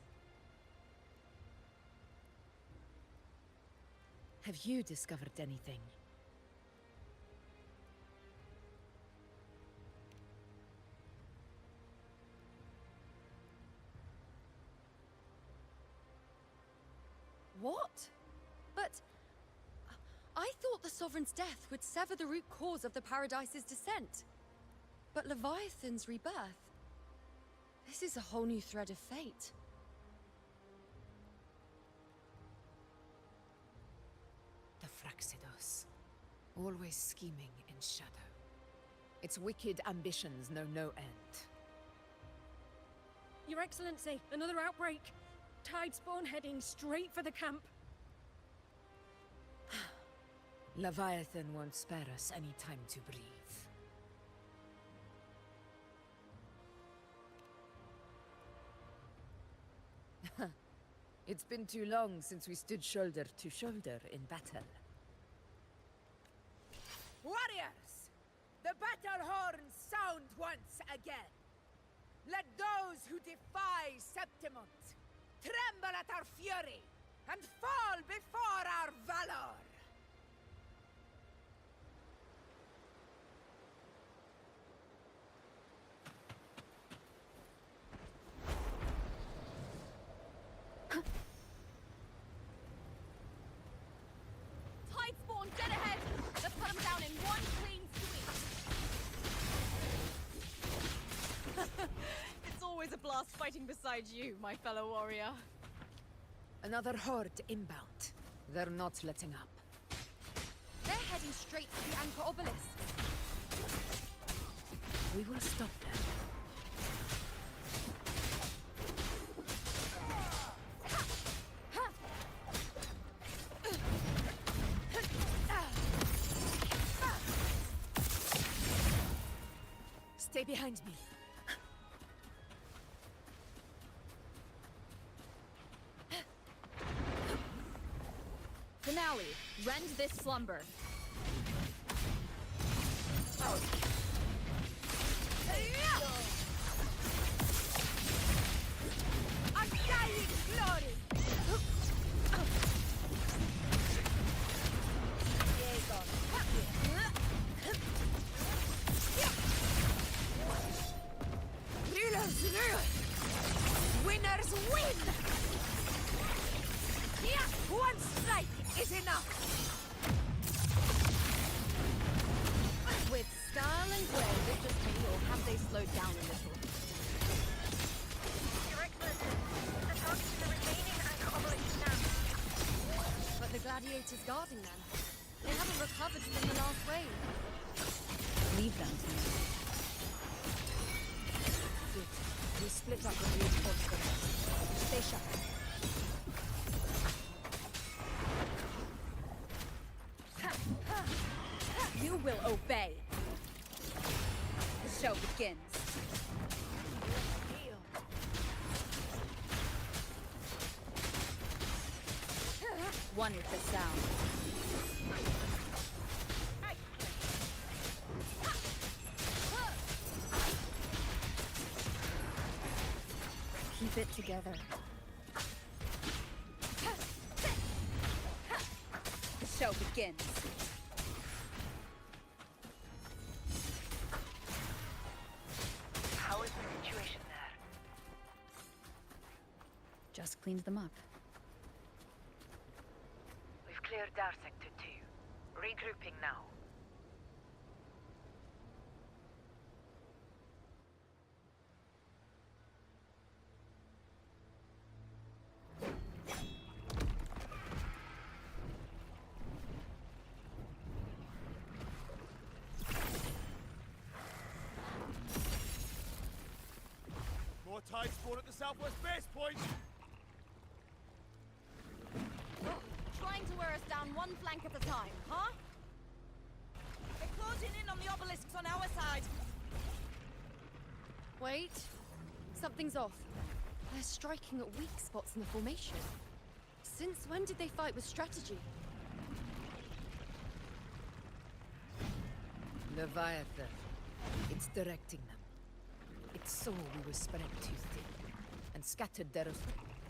Have you discovered anything? What? But... I thought the Sovereign's death would sever the root cause of the Paradise's descent. But Leviathan's rebirth... This is a whole new thread of fate. The Fraxidos. Always scheming in shadow. Its wicked ambitions know no end. Your Excellency, another outbreak. Tide spawn heading straight for the camp. Leviathan won't spare us any time to breathe. It's been too long since we stood shoulder to shoulder in battle. Warriors! The battle horns sound once again! Let those who defy Septimont tremble at our fury and fall before our valor! Tide spawn dead ahead! Let's put them down in one clean sweep! It's always a blast fighting beside you, my fellow warrior. Another horde inbound. They're not letting up. They're heading straight for the Anchor Obelisk. We will stop them. Stay behind me. Finale. Rend this slumber. Undying glory! Winners win! One strike is enough! With style and grace, is it just me, or have they slowed down a little? Your Excellency, attacks to the remaining Anchor Obelisk now. But the gladiators guarding them, they haven't recovered from the last wave. Leave them to me. Good. We split up and reinforce the rest. Stay sharp. You will obey. The show begins. One with the sound. Keep it together. The show begins. How is the situation there? Just cleaned them up. We've cleared our sector 2. Regrouping now. More tide spawn at the southwest base point! Trying to wear us down one flank at a time, huh? They're closing in on the obelisks on our side. Wait. Something's off. They're striking at weak spots in the formation. Since when did they fight with strategy? Leviathan. It's directing them. It saw we were spread too thin, and scattered their...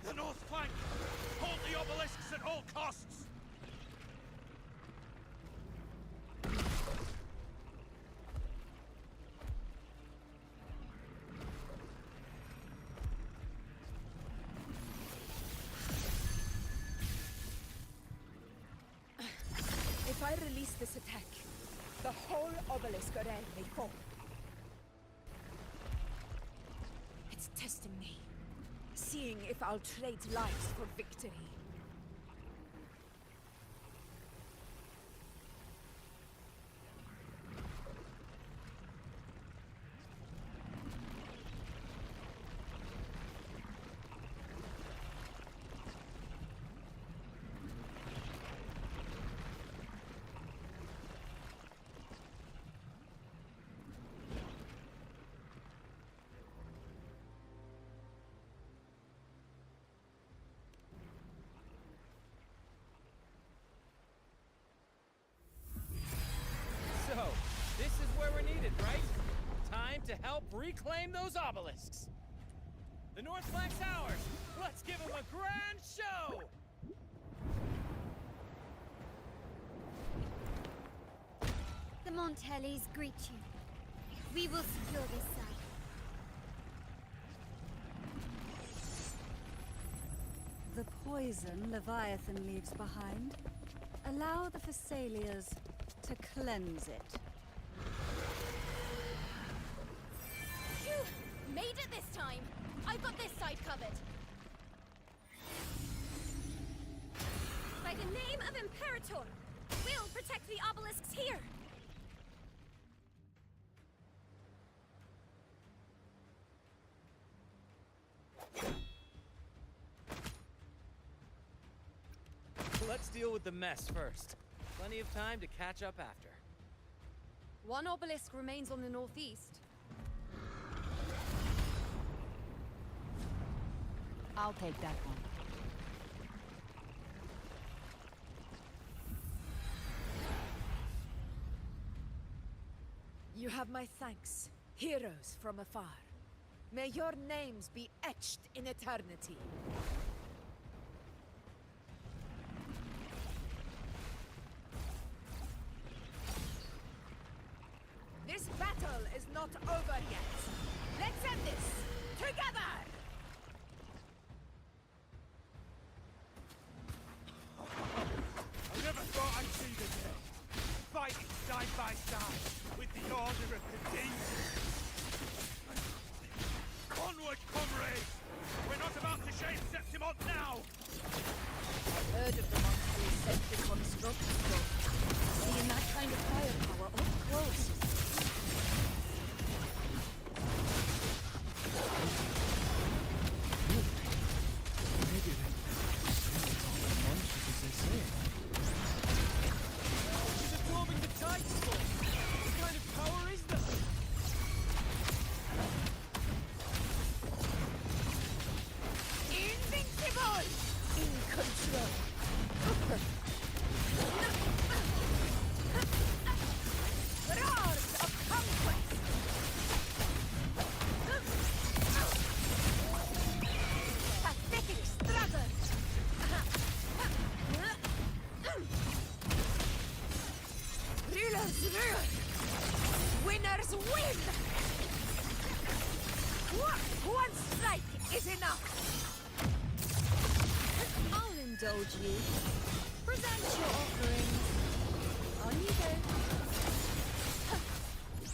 The north flank! Hold the obelisks at all costs! If I release this attack, the whole obelisk array may fall. It's testing me, seeing if I'll trade lives for victory. help reclaim those obelisks. The North Flank's ours! Let's give them a grand show! The Montellis greet you. We will secure this site. The poison Leviathan leaves behind, allow the Thessalians to cleanse it. Phew! Made it this time! I've got this side covered. By the name of Imperator, we'll protect the obelisks here! Let's deal with the mess first. Plenty of time to catch up after. One obelisk remains on the northeast. I'll take that one. You have my thanks, heroes from afar. May your names be etched in eternity. This battle is not over yet. Let's end this together! I never thought I'd see the day. Fighting side by side with the Order of the Demon. Onward, comrades! We're not about to shave Septimont now! I've heard of the monstrous sentry construct, though. Seeing that kind of firepower up close is Maybe they as monstrous as they say. She's absorbing the tide storm! What kind of power is that? invincible! In control. Roars of conquest! Pathetic struggle! Rulers rule! Winners win! One strike is enough! I'll indulge you. Present your offerings. On you go.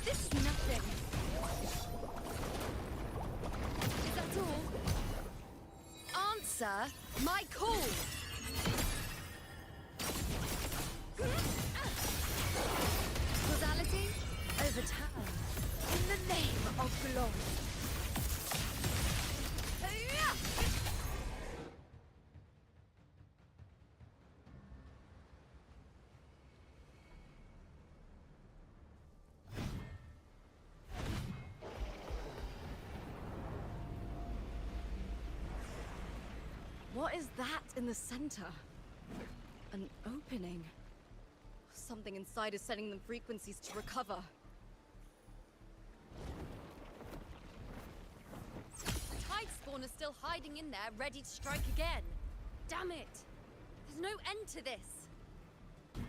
This is nothing. Is that all? Answer my call. Causality overturned. In the name of glory. What is that in the center? An opening. Something inside is sending them frequencies to recover. The tide spawn is still hiding in there, ready to strike again. Damn it! There's no end to this.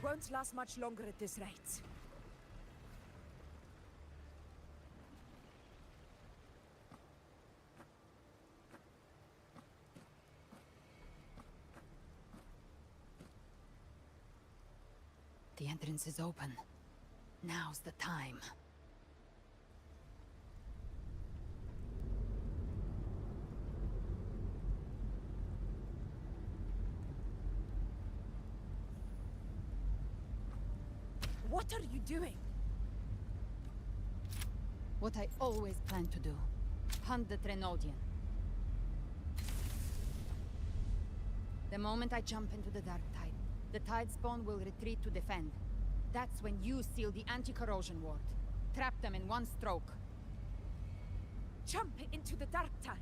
Won't last much longer at this rate. The entrance is open. Now's the time. What are you doing? What I always planned to do. Hunt the Trenodian. The moment I jump into the Dark Tide, the Tide Spawn will retreat to defend. That's when you seal the anti-corrosion ward. Trap them in one stroke. Jump into the Dark Tide!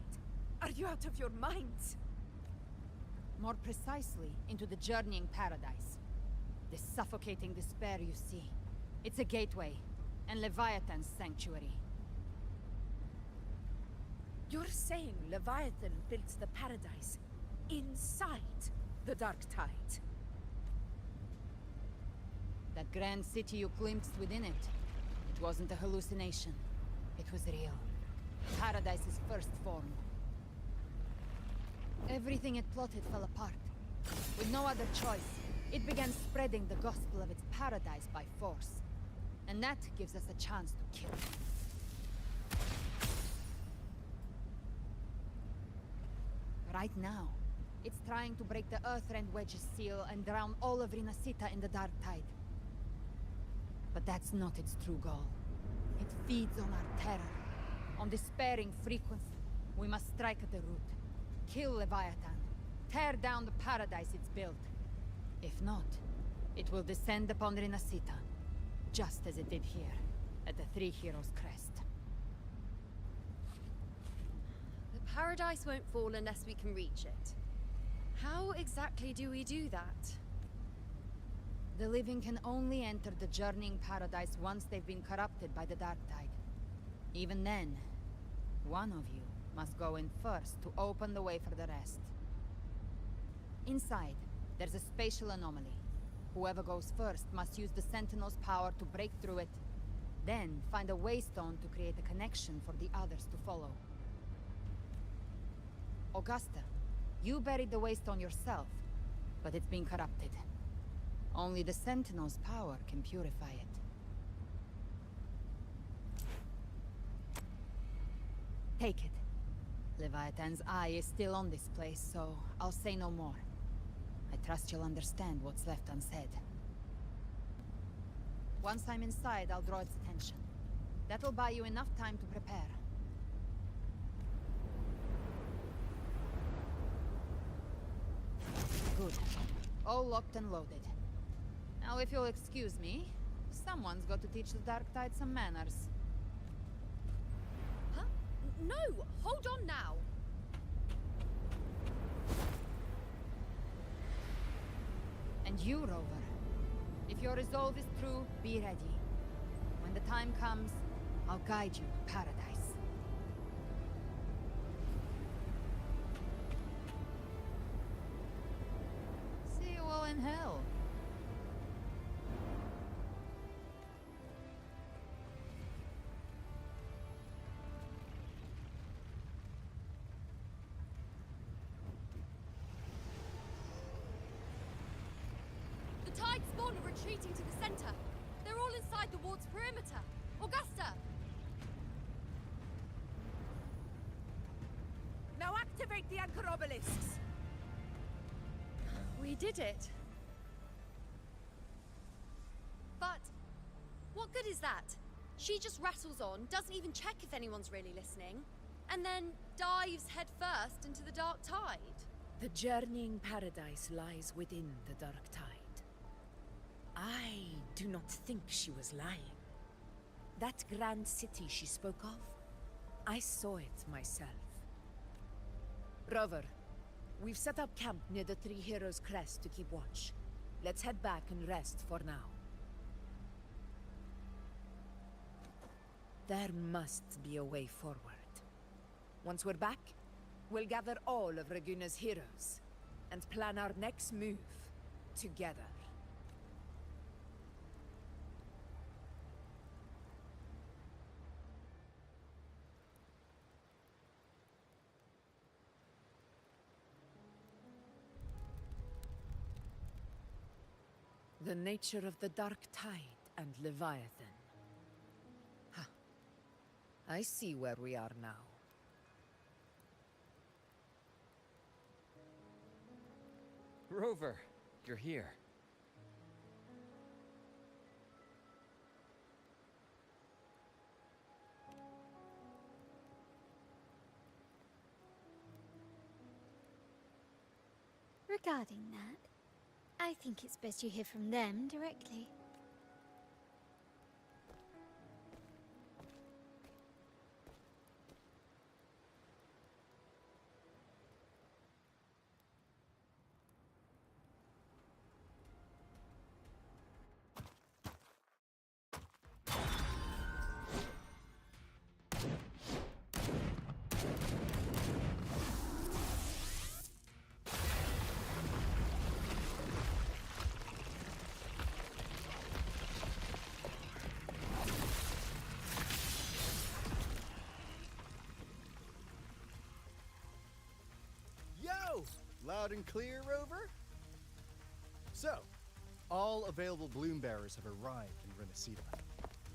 Are you out of your minds? More precisely, into the journeying paradise. The suffocating despair you see. It's a gateway, and Leviathan's sanctuary. You're saying Leviathan built the paradise inside the Dark Tide? That grand city you glimpsed within it, it wasn't a hallucination. It was real. Paradise's first form. Everything it plotted fell apart. With no other choice, it began spreading the gospel of its paradise by force. And that gives us a chance to kill it. Right now, it's trying to break the Earthrend Wedge's seal and drown all of Rinasita in the Dark Tide. But that's not its true goal. It feeds on our terror, on despairing frequency. We must strike at the root. Kill Leviathan. Tear down the paradise it's built. If not, it will descend upon Rinasita, just as it did here, at the Three Heroes' Crest. The paradise won't fall unless we can reach it. How exactly do we do that? The living can only enter the journeying paradise once they've been corrupted by the Dark Tide. Even then, one of you must go in first to open the way for the rest. Inside, there's a spatial anomaly. Whoever goes first must use the Sentinel's power to break through it, then find a waystone to create a connection for the others to follow. Augusta, you buried the waystone yourself, but it's been corrupted. Only the Sentinel's power can purify it. Take it. Leviathan's eye is still on this place, so I'll say no more. I trust you'll understand what's left unsaid. Once I'm inside, I'll draw its attention. That'll buy you enough time to prepare. Good. All locked and loaded. Now, if you'll excuse me, someone's got to teach the Dark Tide some manners. Huh? No! Hold on now! And you, Rover. If your resolve is true, be ready. When the time comes, I'll guide you to paradise. See you all in hell. The Tide spawn are retreating to the center. They're all inside the ward's perimeter. Augusta! Now activate the anchor obelisks! We did it. But what good is that? She just rattles on, doesn't even check if anyone's really listening, and then dives headfirst into the Dark Tide. The journeying paradise lies within the Dark Tide. I do not think she was lying. That grand city she spoke of, I saw it myself. Rover, we've set up camp near the Three Heroes' Crest to keep watch. Let's head back and rest for now. There must be a way forward. Once we're back, we'll gather all of Raguna's heroes and plan our next move together. The nature of the Dark Tide and Leviathan. Ha. I see where we are now. Rover, you're here. Regarding that, I think it's best you hear from them directly. Loud and clear, Rover? So, all available bloom bearers have arrived in Renacida.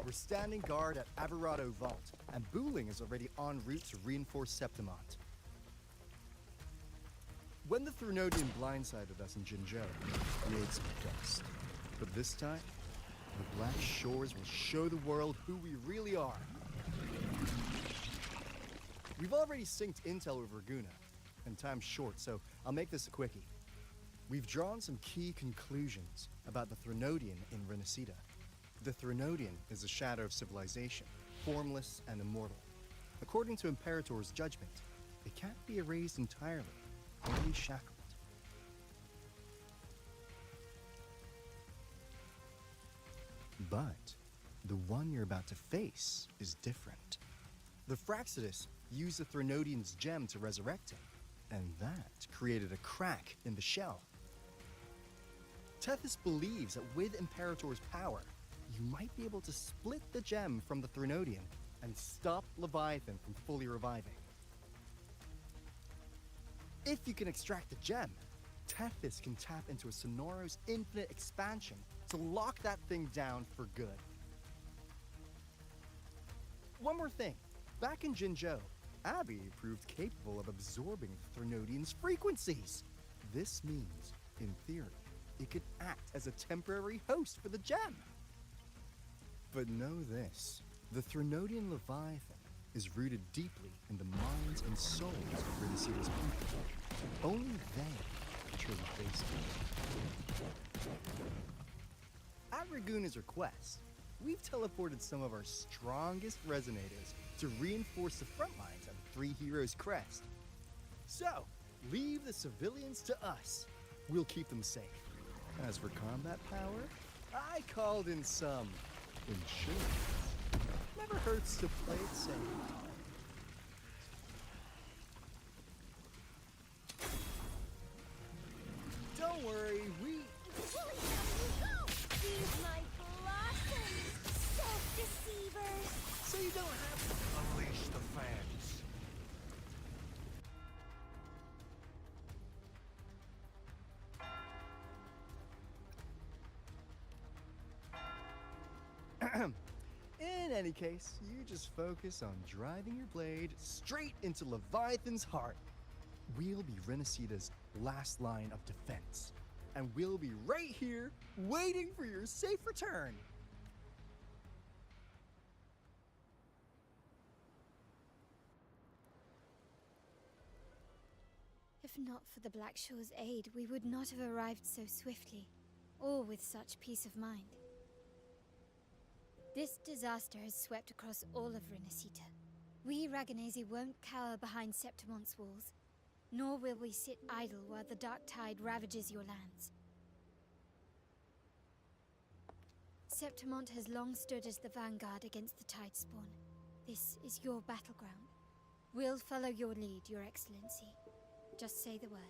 We're standing guard at Averado Vault, and Booling is already en route to reinforce Septimont. When the Threnodian blindsided us in Jinzhou, we ate some dust. But this time, the Black Shores will show the world who we really are. We've already synced intel with Raguna, and time's short, so I'll make this a quickie. We've drawn some key conclusions about the Threnodian in Renacida. The Threnodian is a shadow of civilization, formless and immortal. According to Imperator's judgment, it can't be erased entirely, only shackled. But the one you're about to face is different. The Fraxidus used the Threnodian's gem to resurrect him, and that created a crack in the shell. Tethys believes that with Imperator's power, you might be able to split the gem from the Threnodian and stop Leviathan from fully reviving. If you can extract the gem, Tethys can tap into a Sonoros infinite expansion to lock that thing down for good. One more thing. Back in Jinzhou, Abby proved capable of absorbing the Threnodian's frequencies. This means, in theory, it could act as a temporary host for the gem. But know this, the Threnodian Leviathan is rooted deeply in the minds and souls of Renacida's people. Only they truly face it. At Raguna's request, we've teleported some of our strongest resonators to reinforce the front lines of the Three Heroes Crest. So, leave the civilians to us. We'll keep them safe. As for combat power, I called in some insurance. Never hurts to play it safe. Don't worry, These my blossoms, self-deceivers! So you don't have to unleash the fans. In any case, you just focus on driving your blade straight into Leviathan's heart. We'll be Renacida's last line of defense, and we'll be right here waiting for your safe return. If not for the Black Shore's aid, we would not have arrived so swiftly, or with such peace of mind. This disaster has swept across all of Renacita. We Raganese won't cower behind Septimont's walls, nor will we sit idle while the dark tide ravages your lands. Septimont has long stood as the vanguard against the tide spawn. This is your battleground. We'll follow your lead, Your Excellency. Just say the word.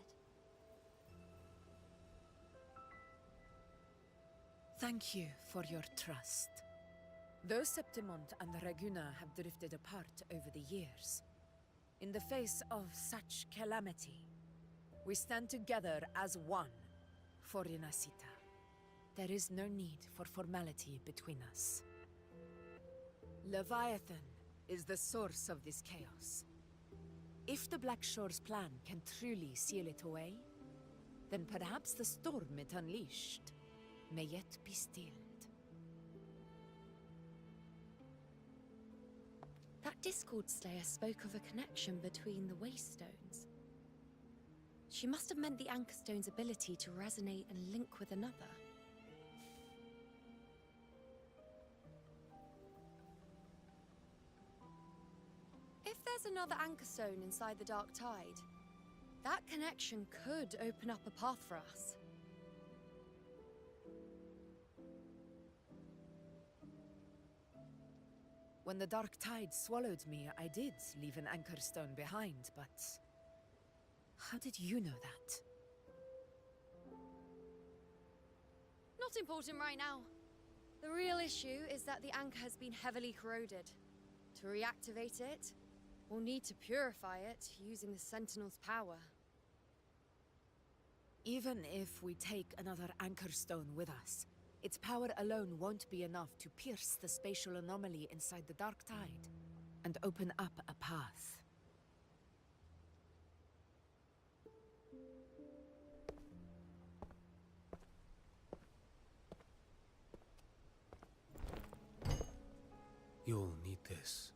Thank you for your trust. Though Septimont and Raguna have drifted apart over the years, in the face of such calamity, we stand together as one for Renacita. There is no need for formality between us. Leviathan is the source of this chaos. If the Black Shore's plan can truly seal it away, then perhaps the storm it unleashed may yet be stilled. That Discord Slayer spoke of a connection between the Waystones. She must have meant the Anchor Stone's ability to resonate and link with another. If there's another Anchor Stone inside the Dark Tide, that connection could open up a path for us. When the Dark Tide swallowed me, I did leave an Anchor Stone behind, but how did you know that? Not important right now. The real issue is that the anchor has been heavily corroded. To reactivate it, we'll need to purify it using the Sentinel's power. Even if we take another anchor stone with us, its power alone won't be enough to pierce the spatial anomaly inside the Dark Tide and open up a path. You'll need this.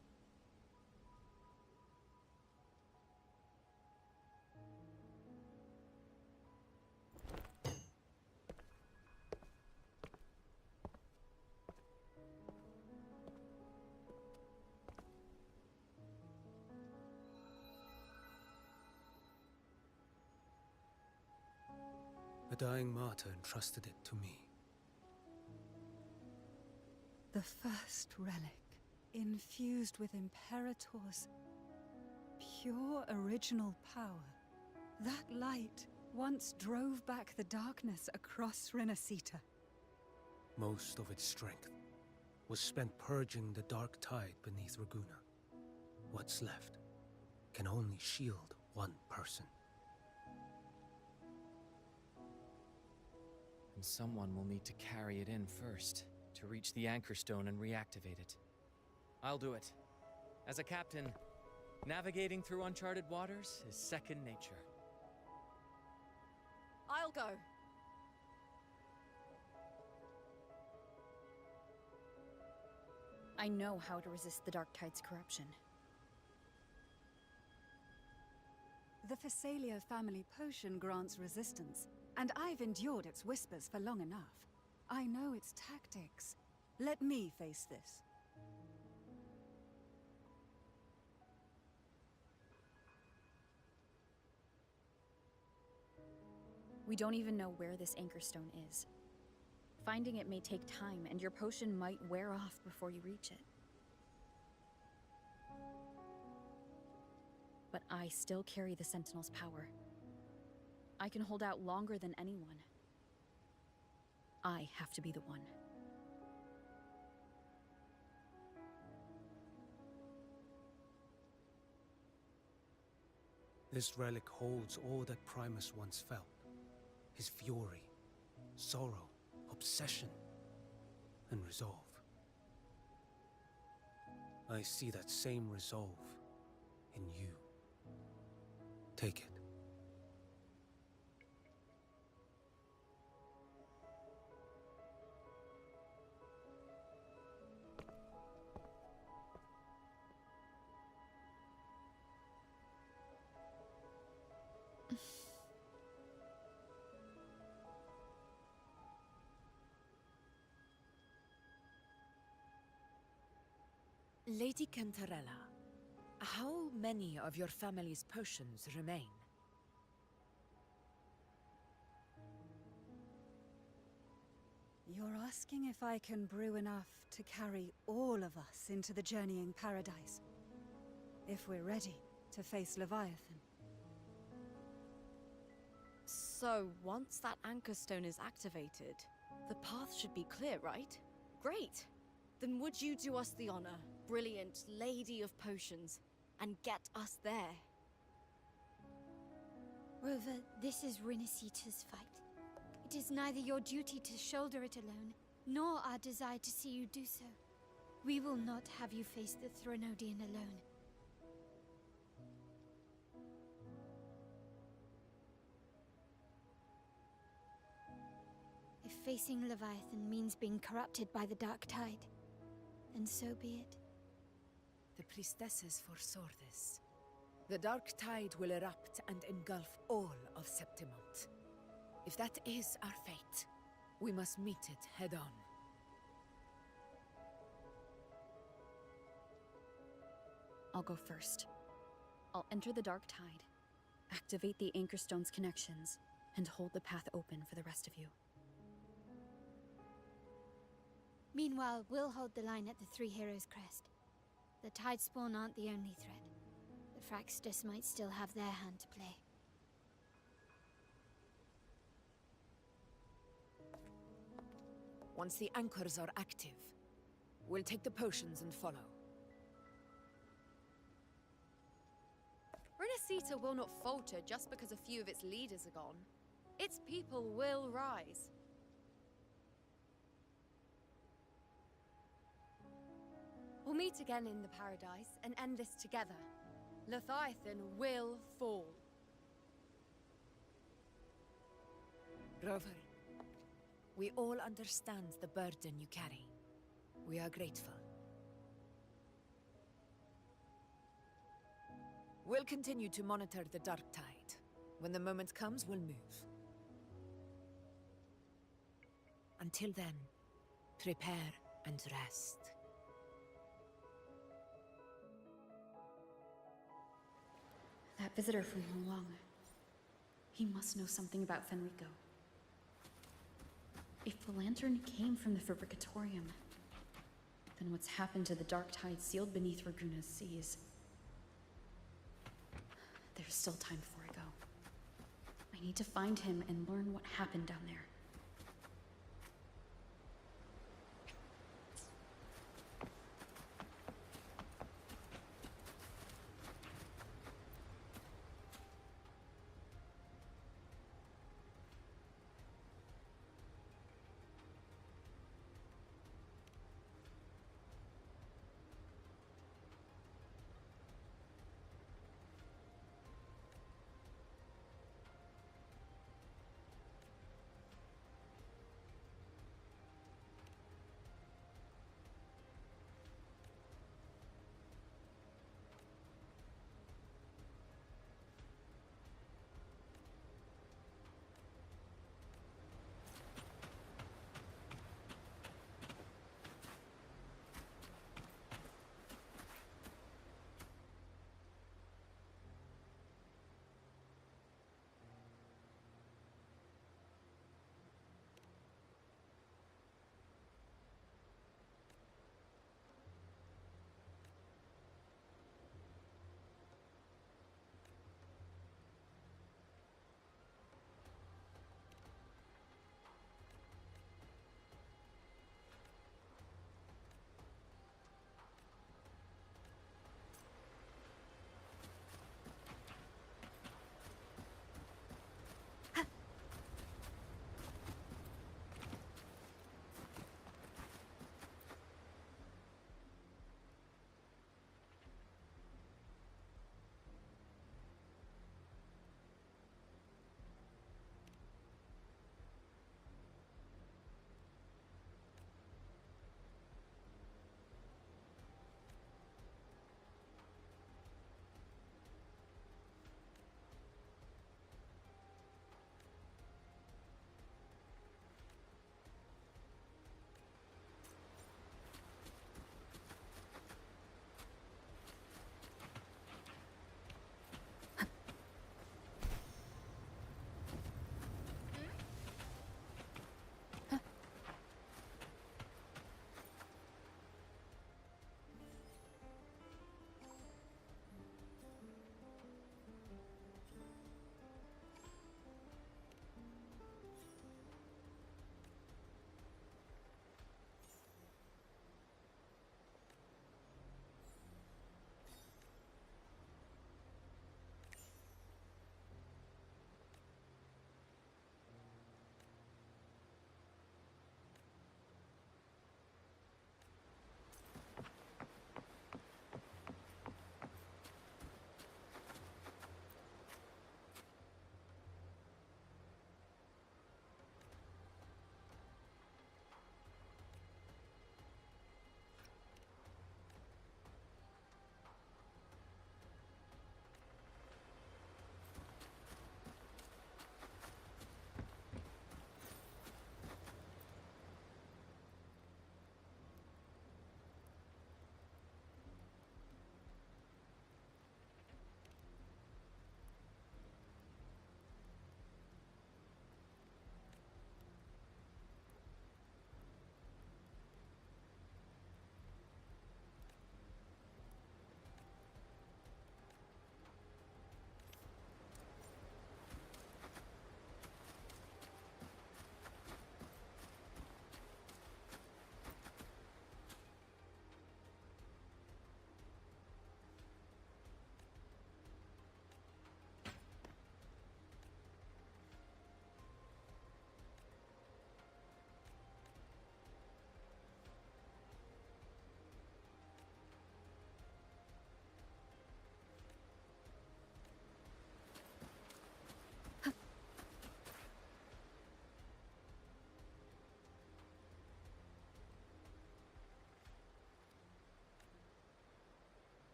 A dying martyr entrusted it to me. The first relic, infused with Imperator's pure original power. That light once drove back the darkness across Renacita. Most of its strength was spent purging the dark tide beneath Raguna. What's left can only shield one person. And someone will need to carry it in first, to reach the anchor stone and reactivate it. I'll do it. As a captain, navigating through uncharted waters is second nature. I'll go. I know how to resist the Dark Tide's corruption. The Phasalia family potion grants resistance, and I've endured its whispers for long enough. I know its tactics. Let me face this. We don't even know where this anchor stone is. Finding it may take time, and your potion might wear off before you reach it. But I still carry the Sentinel's power. I can hold out longer than anyone. I have to be the one. This relic holds all that Primus once felt. His fury, sorrow, obsession, and resolve. I see that same resolve in you. Take it. Lady Cantarella, how many of your family's potions remain? You're asking if I can brew enough to carry all of us into the journeying paradise. If we're ready to face Leviathan. So, once that anchor stone is activated, the path should be clear, right? Great! Then would you do us the honor, brilliant Lady of Potions, and get us there? Rover, this is Renacita's fight. It is neither your duty to shoulder it alone, nor our desire to see you do so. We will not have you face the Threnodian alone. If facing Leviathan means being corrupted by the Dark Tide, then so be it. The priestesses foresaw this. The Dark Tide will erupt and engulf all of Septimont. If that is our fate, we must meet it head-on. I'll go first. I'll enter the Dark Tide, activate the Anchor Stone's connections, and hold the path open for the rest of you. Meanwhile, we'll hold the line at the Three Heroes Crest. The Tidespawn aren't the only threat. The Fraxtus might still have their hand to play. Once the anchors are active, we'll take the potions and follow. Renacita will not falter just because a few of its leaders are gone. its people will rise. We'll meet again in the paradise and end this together. Leviathan will fall. Rover, we all understand the burden you carry. We are grateful. We'll continue to monitor the dark tide. When the moment comes, we'll move. Until then, prepare and rest. That visitor from Huang. He must know something about Fenrico. If the lantern came from the Fabricatorium, then what's happened to the dark tide sealed beneath Raguna's seas? There's still time before I go. I need to find him and learn what happened down there.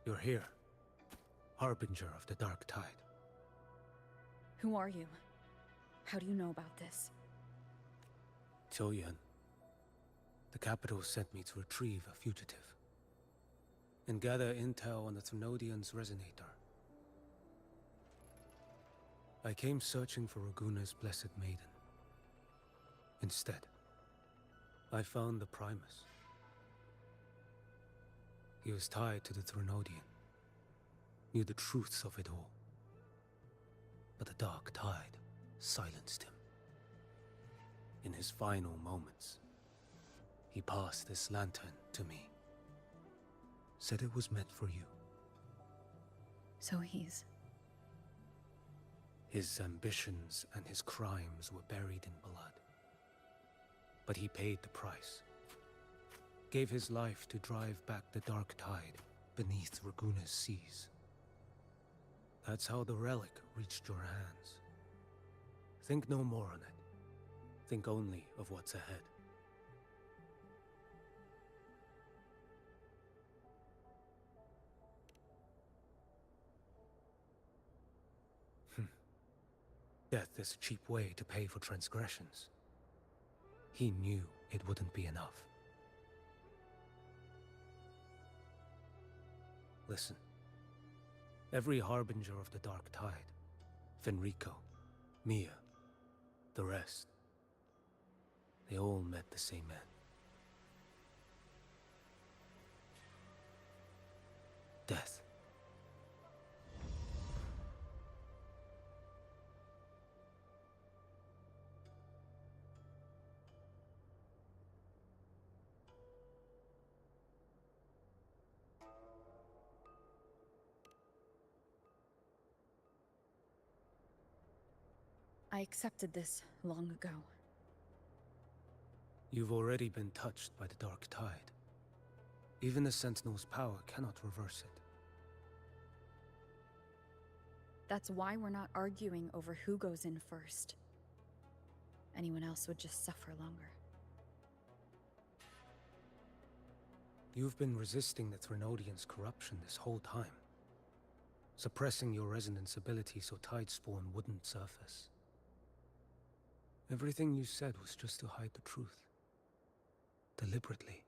You're here. Harbinger of the Dark Tide. Who are you? How do you know about this? Choyan. The capital sent me to retrieve a fugitive. And gather intel on the Thrunodian's resonator. I came searching for Raguna's Blessed Maiden. Instead, I found the Primus. He was tied to the Thrunodian, knew the truths of it all. But the Dark Tide silenced him. In his final moments, he passed this lantern to me. Said it was meant for you. So he's... His ambitions and his crimes were buried in blood. But he paid the price. Gave his life to drive back the Dark Tide beneath Raguna's seas. That's how the relic reached your hands. Think no more on it. Think only of what's ahead. Death is a cheap way to pay for transgressions. He knew it wouldn't be enough. Listen. Every harbinger of the Dark Tide, Fenrico, Mia, the rest, they all met the same end. Death. I accepted this long ago. You've already been touched by the Dark Tide. Even the Sentinel's power cannot reverse it. That's why we're not arguing over who goes in first. Anyone else would just suffer longer. You've been resisting the Thrunodian's corruption this whole time. Suppressing your resonance ability so Tidespawn wouldn't surface. Everything you said was just to hide the truth. Deliberately.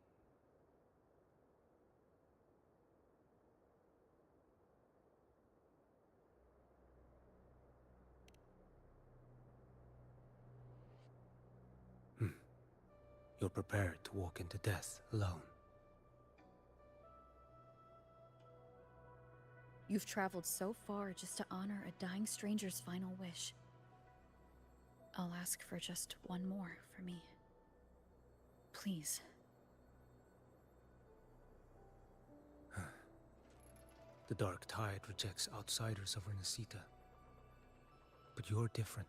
You're prepared to walk into death alone. You've traveled so far just to honor a dying stranger's final wish. I'll ask for just one more for me. Please. The Dark Tide rejects outsiders of Renacita. But you're different.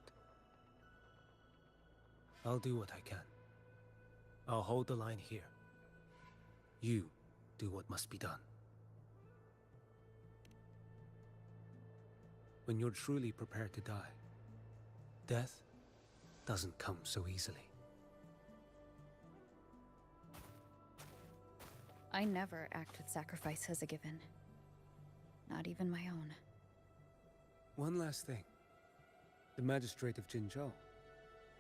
I'll do what I can. I'll hold the line here. You do what must be done. When you're truly prepared to die, death doesn't come so easily. I never act with sacrifice as a given. Not even my own. One last thing. The magistrate of Jinzhou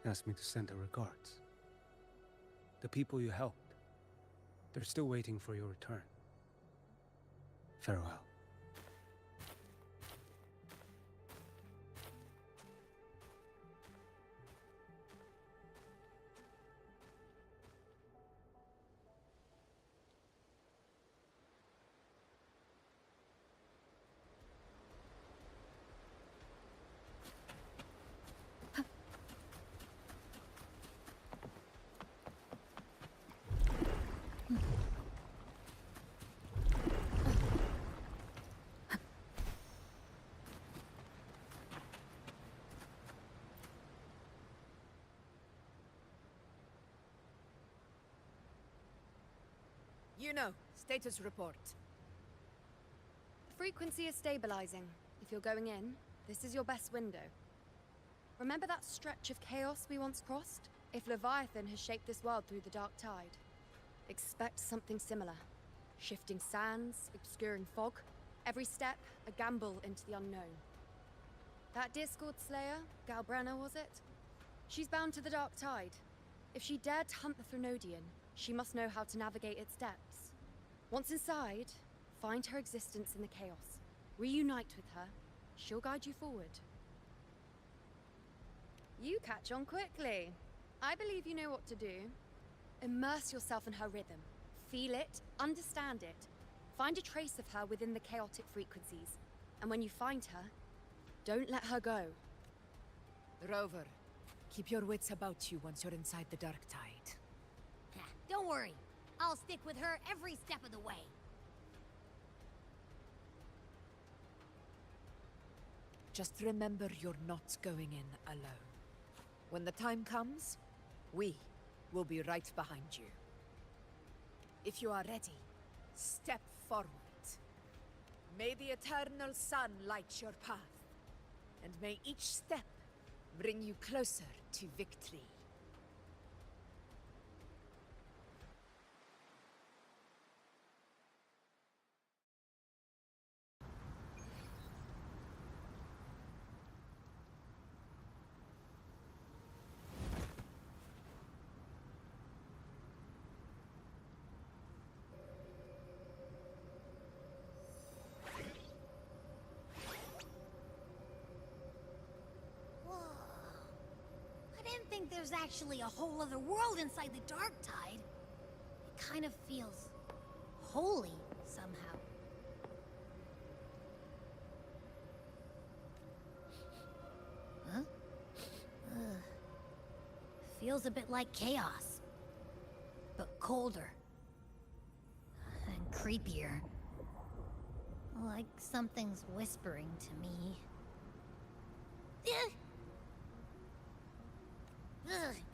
asked me to send her regards. The people you helped, they're still waiting for your return. Farewell. You know, status report. Frequency is stabilizing. If you're going in, this is your best window. Remember that stretch of chaos we once crossed? If Leviathan has shaped this world through the Dark Tide, expect something similar. Shifting sands, obscuring fog, Every step, a gamble into the unknown. That Discord Slayer, Galbrenna was it? She's bound to the Dark Tide. If she dared to hunt the Threnodian, she must know how to navigate its depths. Once inside, find her existence in the chaos. Reunite with her. She'll guide you forward. You catch on quickly. I believe you know what to do. Immerse yourself in her rhythm. Feel it, understand it. Find a trace of her within the chaotic frequencies. And when you find her, don't let her go. Rover, keep your wits about you once you're inside the Dark Tide. Don't worry. I'll stick with her every step of the way. Just remember you're not going in alone. When the time comes, we will be right behind you. If you are ready, step forward. May the eternal sun light your path, and may each step bring you closer to victory. I think there's actually a whole other world inside the Dark Tide. It kind of feels holy somehow. Huh? Feels a bit like chaos, but colder and creepier. Like something's whispering to me.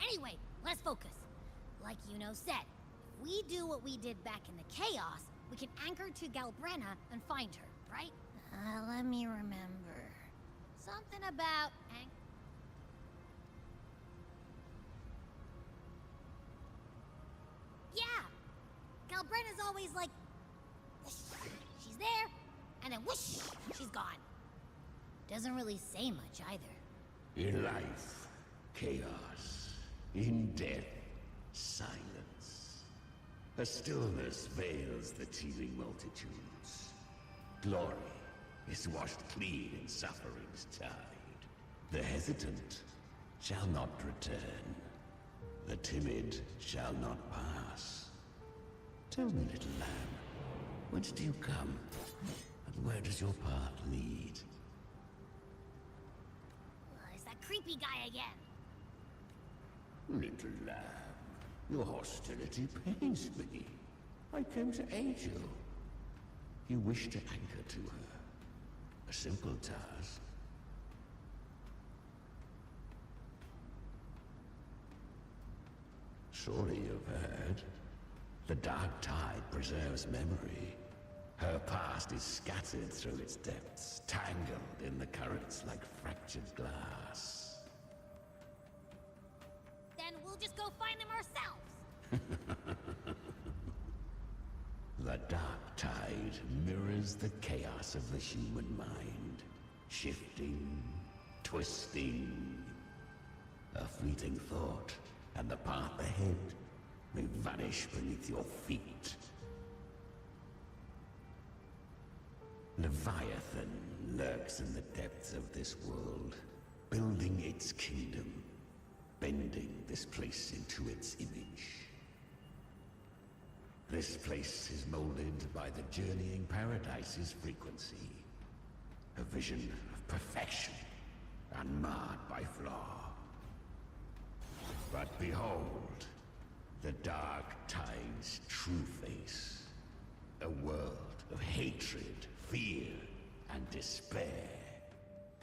Anyway, let's focus. Like Yuno said, if we do what we did back in the chaos, we can anchor to Galbrenna and find her, right? Let me remember. Something about yeah! Galbrenna's always like, whoosh, she's there, and then whoosh, she's gone. Doesn't really say much either. In life, chaos. In death, silence. A stillness veils the teeming multitudes. Glory is washed clean in suffering's tide. The hesitant shall not return. The timid shall not pass. Tell me, little lamb, whence do you come? And where does your path lead? It's that creepy guy again. Little lamb, your hostility pains me. I came to aid you. You wish to anchor to her. A simple task. Surely you've heard. The Dark Tide preserves memory. Her past is scattered through its depths, tangled in the currents like fractured glass. Then we'll just go find them ourselves. The Dark Tide mirrors the chaos of the human mind. Shifting, twisting. A fleeting thought, and the path ahead may vanish beneath your feet. Leviathan lurks in the depths of this world, building its kingdom, bending this place into its image. This place is molded by the journeying paradise's frequency. A vision of perfection, unmarred by flaw. But behold, the Dark Tide's true face. A world of hatred, fear, and despair.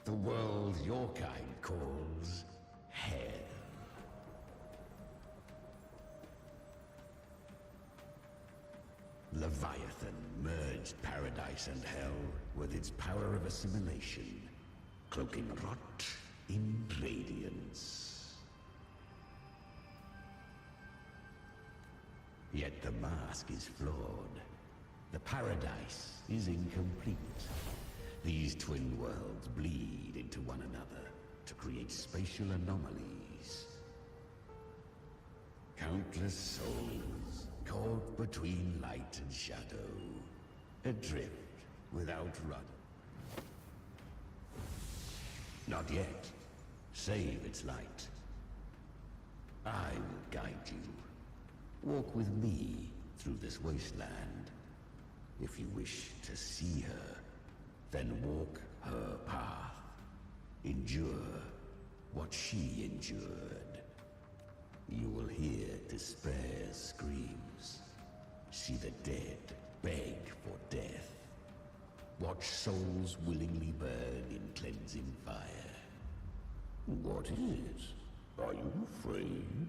The world your kind calls Hell. Leviathan merged paradise and hell with its power of assimilation, cloaking rot in radiance. Yet the mask is flawed. The paradise is incomplete. These twin worlds bleed into one another to create spatial anomalies. Countless souls caught between light and shadow, adrift without rudder. Not yet. Save its light. I will guide you. Walk with me through this wasteland. If you wish to see her, then walk her path. Endure what she endured. You will hear despair's screams. See the dead beg for death. Watch souls willingly burn in cleansing fire. What is it? Are you afraid?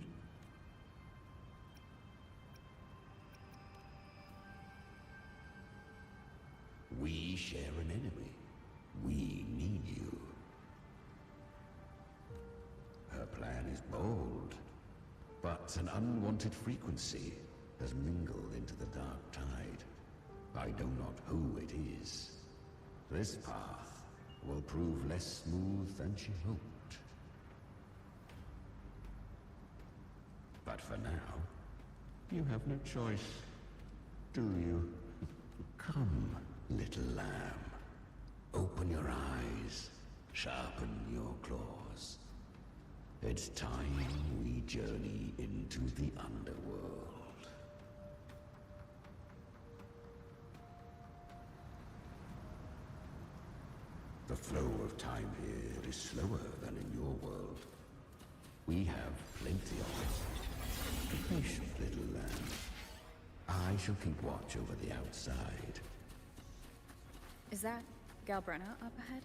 We share an enemy. We need you. Her plan is bold, but an unwanted frequency has mingled into the dark tide. I know not who it is. This path will prove less smooth than she hoped. But for now, you have no choice, do you? Come, little lamb. Open your eyes, sharpen your claws. It's time we journey into the underworld. The flow of time here is slower than in your world. We have plenty of it. Be patient, little lamb. I shall keep watch over the outside. Is that Galbrenna up ahead?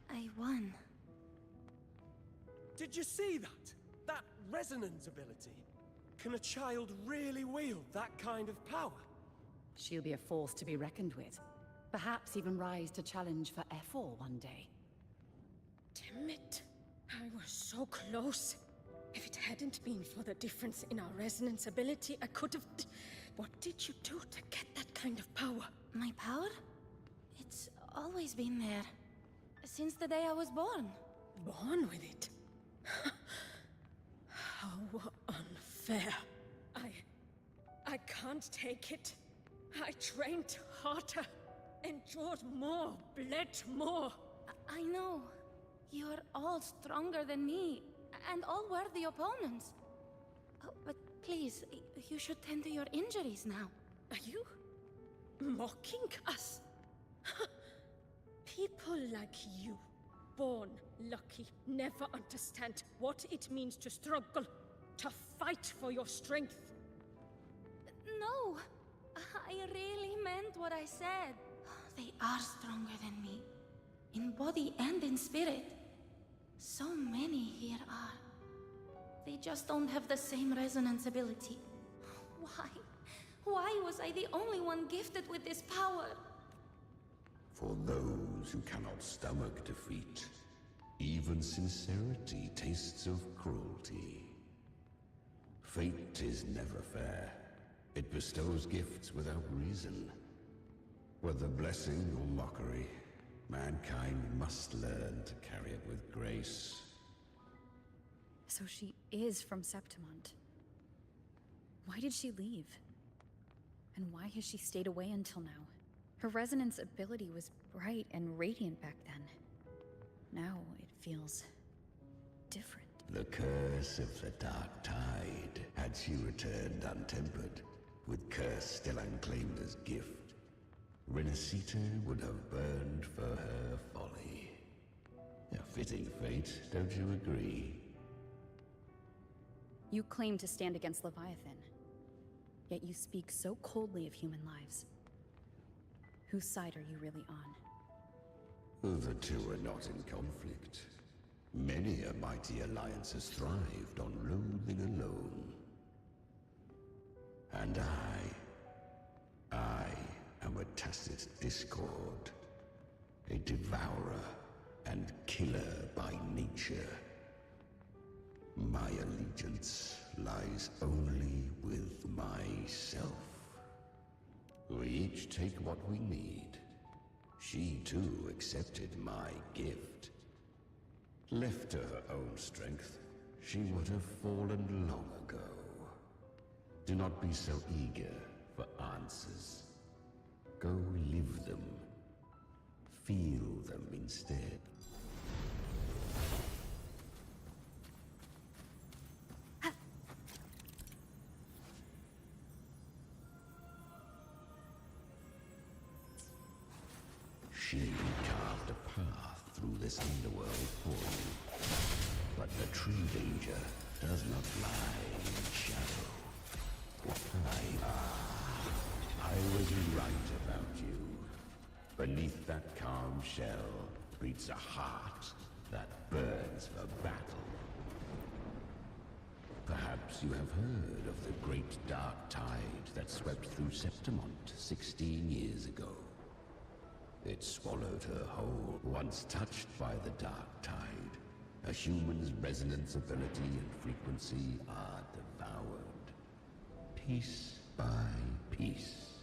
I won. Did you see that? That resonance ability? Can a child really wield that kind of power? She'll be a force to be reckoned with. Perhaps even rise to challenge for F4 one day. Damn it. I was so close. If it hadn't been for the difference in our resonance ability, I could have... What did you do to get that kind of power? My power? It's always been there. Since the day I was born. Born with it? How unfair. I can't take it. I trained harder, endured more, bled more. I know. You're all stronger than me, and all worthy opponents. Oh, but please, you should tend to your injuries now. Are you mocking us? People like you, born lucky, never understand what it means to struggle, to fight for your strength. No, I really meant what I said. They are stronger than me, in body and in spirit. So many here are. They just don't have the same resonance ability. Why? Why was I the only one gifted with this power? For those who cannot stomach defeat, even sincerity tastes of cruelty. Fate is never fair. It bestows gifts without reason. Whether blessing or mockery, mankind must learn to carry it with grace. So she is from Septimont. Why did she leave? And why has she stayed away until now? Her resonance ability was bright and radiant back then. Now it feels different. The curse of the Dark Tide, had she returned untempered, with curse still unclaimed as gift, Renacita would have burned for her folly. A fitting fate, don't you agree? You claim to stand against Leviathan, yet you speak so coldly of human lives. Whose side are you really on? The two are not in conflict. Many a mighty alliance has thrived on loathing alone. And I am a tacit discord, a devourer and killer by nature. My allegiance lies only with myself. We each take what we need. She too accepted my gift. Left to her own strength, she would have fallen long ago. Do not be so eager for answers. Go live them. Feel them instead. She carved a path through this underworld for you. But the true danger does not lie in shadow. I was right about you. Beneath that calm shell beats a heart that burns for battle. Perhaps you have heard of the great dark tide that swept through Septimont 16 years ago. It swallowed her whole. Once touched by the dark tide, a human's resonance ability and frequency are devoured, piece by piece.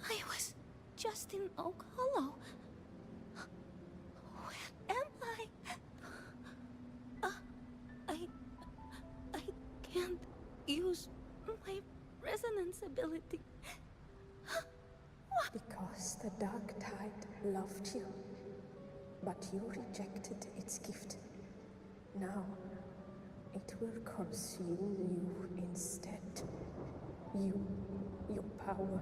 I was just in Oak Hollow. Where am I? I can't use my resonance ability. Because the dark tide loved you, but you rejected its gift. Now, it will consume you instead. You, your power,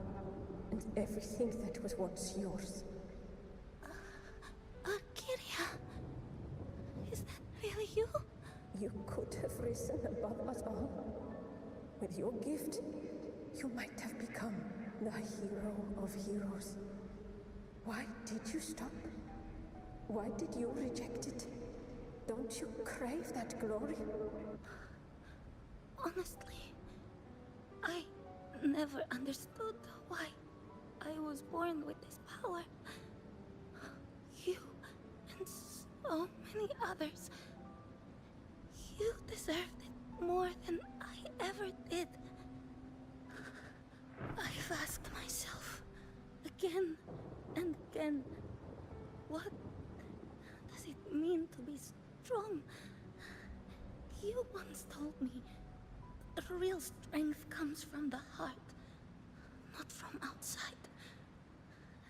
and everything that was once yours. Kiria, is that really you? You could have risen above us all. With your gift, you might have become the hero of heroes. Why did you stop? Why did you reject it? Don't you crave that glory? Honestly, I never understood why I was born with this power. You and so many others. You deserved it more than I ever did. I've asked myself again and again, what does it mean to be strong? You once told me that real strength comes from the heart, not from outside.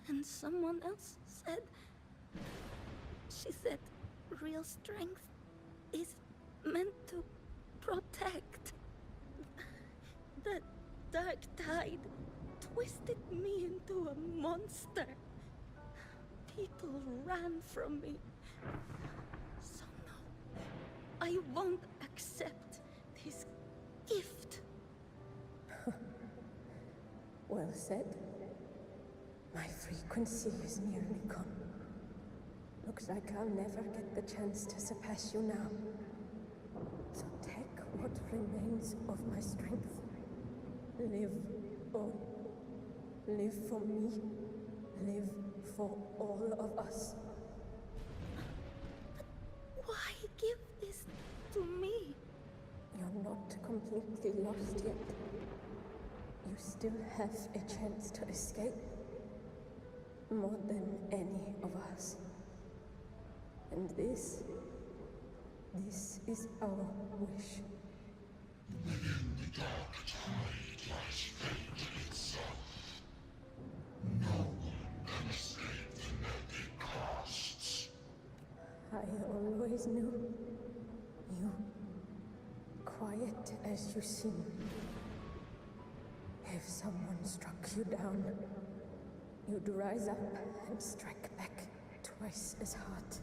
And someone else said, she said, real strength is meant to protect. The dark tide twisted me into a monster. People ran from me. So no, I won't accept this gift. Well said. My frequency is nearly gone. Looks like I'll never get the chance to surpass you now. So take what remains of my strength. Live on. Live for me. Live for all of us. But why give this to me? You're not completely lost yet. You still have a chance to escape. More than any of us. And this is our wish. Within the dark tide lies fate itself. No one can escape the net it casts. I always knew you, quiet as you seem. If someone struck you down, you'd rise up and strike back twice as hard.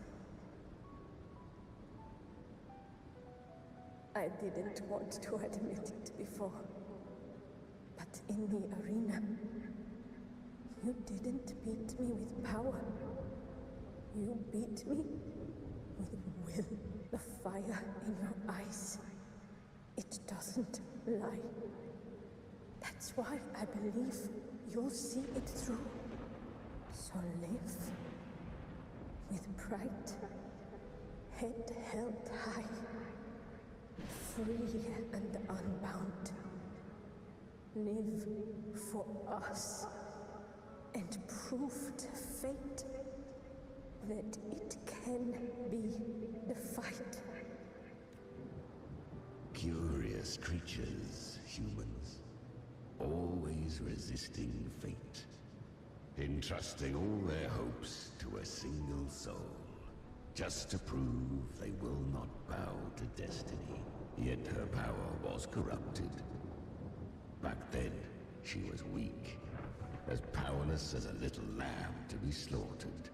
I didn't want to admit it before, but in the arena, you didn't beat me with power. You beat me with will. The fire in your eyes, it doesn't lie. That's why I believe you'll see it through. So live with pride, head held high, free and unbound. Live for us, and prove to fate that it can be defied. Curious creatures, humans. Always resisting fate. Entrusting all their hopes to a single soul. Just to prove they will not bow to destiny. Yet her power was corrupted. Back then, she was weak. As powerless as a little lamb to be slaughtered.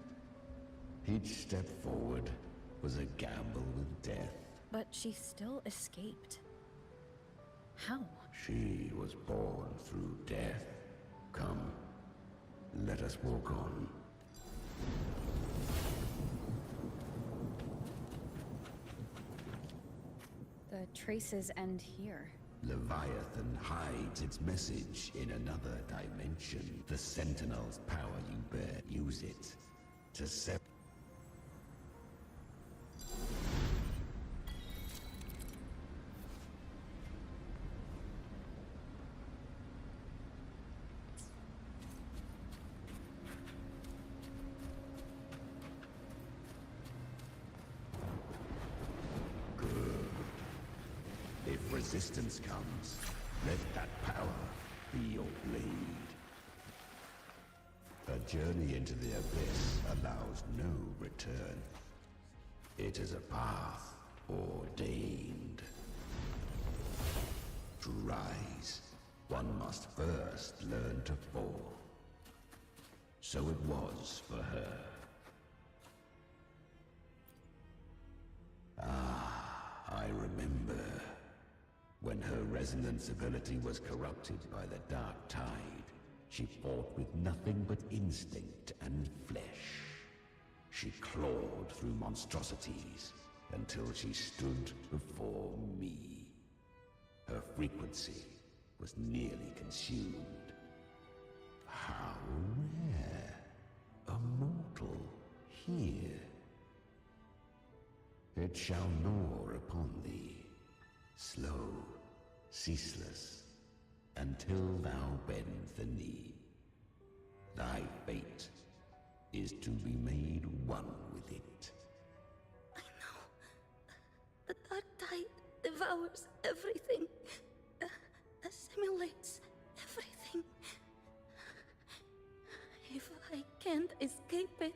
Each step forward was a gamble with death. But she still escaped. How? She was born through death. Come, let us walk on. The traces end here. Leviathan hides its message in another dimension. The Sentinel's power you bear, use it to set. If resistance comes, let that power be your blade. A journey into the abyss allows no return. It is a path ordained. To rise, one must first learn to fall. So it was for her. I remember. When her resonance ability was corrupted by the dark tide, she fought with nothing but instinct and flesh. She clawed through monstrosities until she stood before me. Her frequency was nearly consumed. How rare! A mortal here. It shall gnaw upon thee, slow, ceaseless, until thou bend the knee. Thy fate is to be made one with it. I know. The dark tide devours everything. Assimilates everything. If I can't escape it,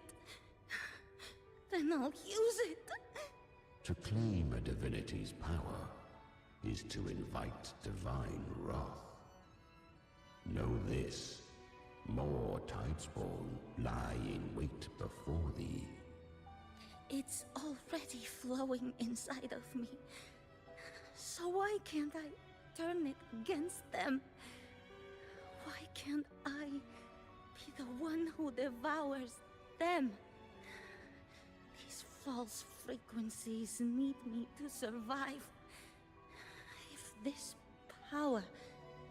then I'll use it. To claim a divinity's power is to invite divine wrath. Know this, more Tidespawn lie in wait before thee. It's already flowing inside of me. So why can't I turn it against them? Why can't I be the one who devours them? These false frequencies need me to survive. If this power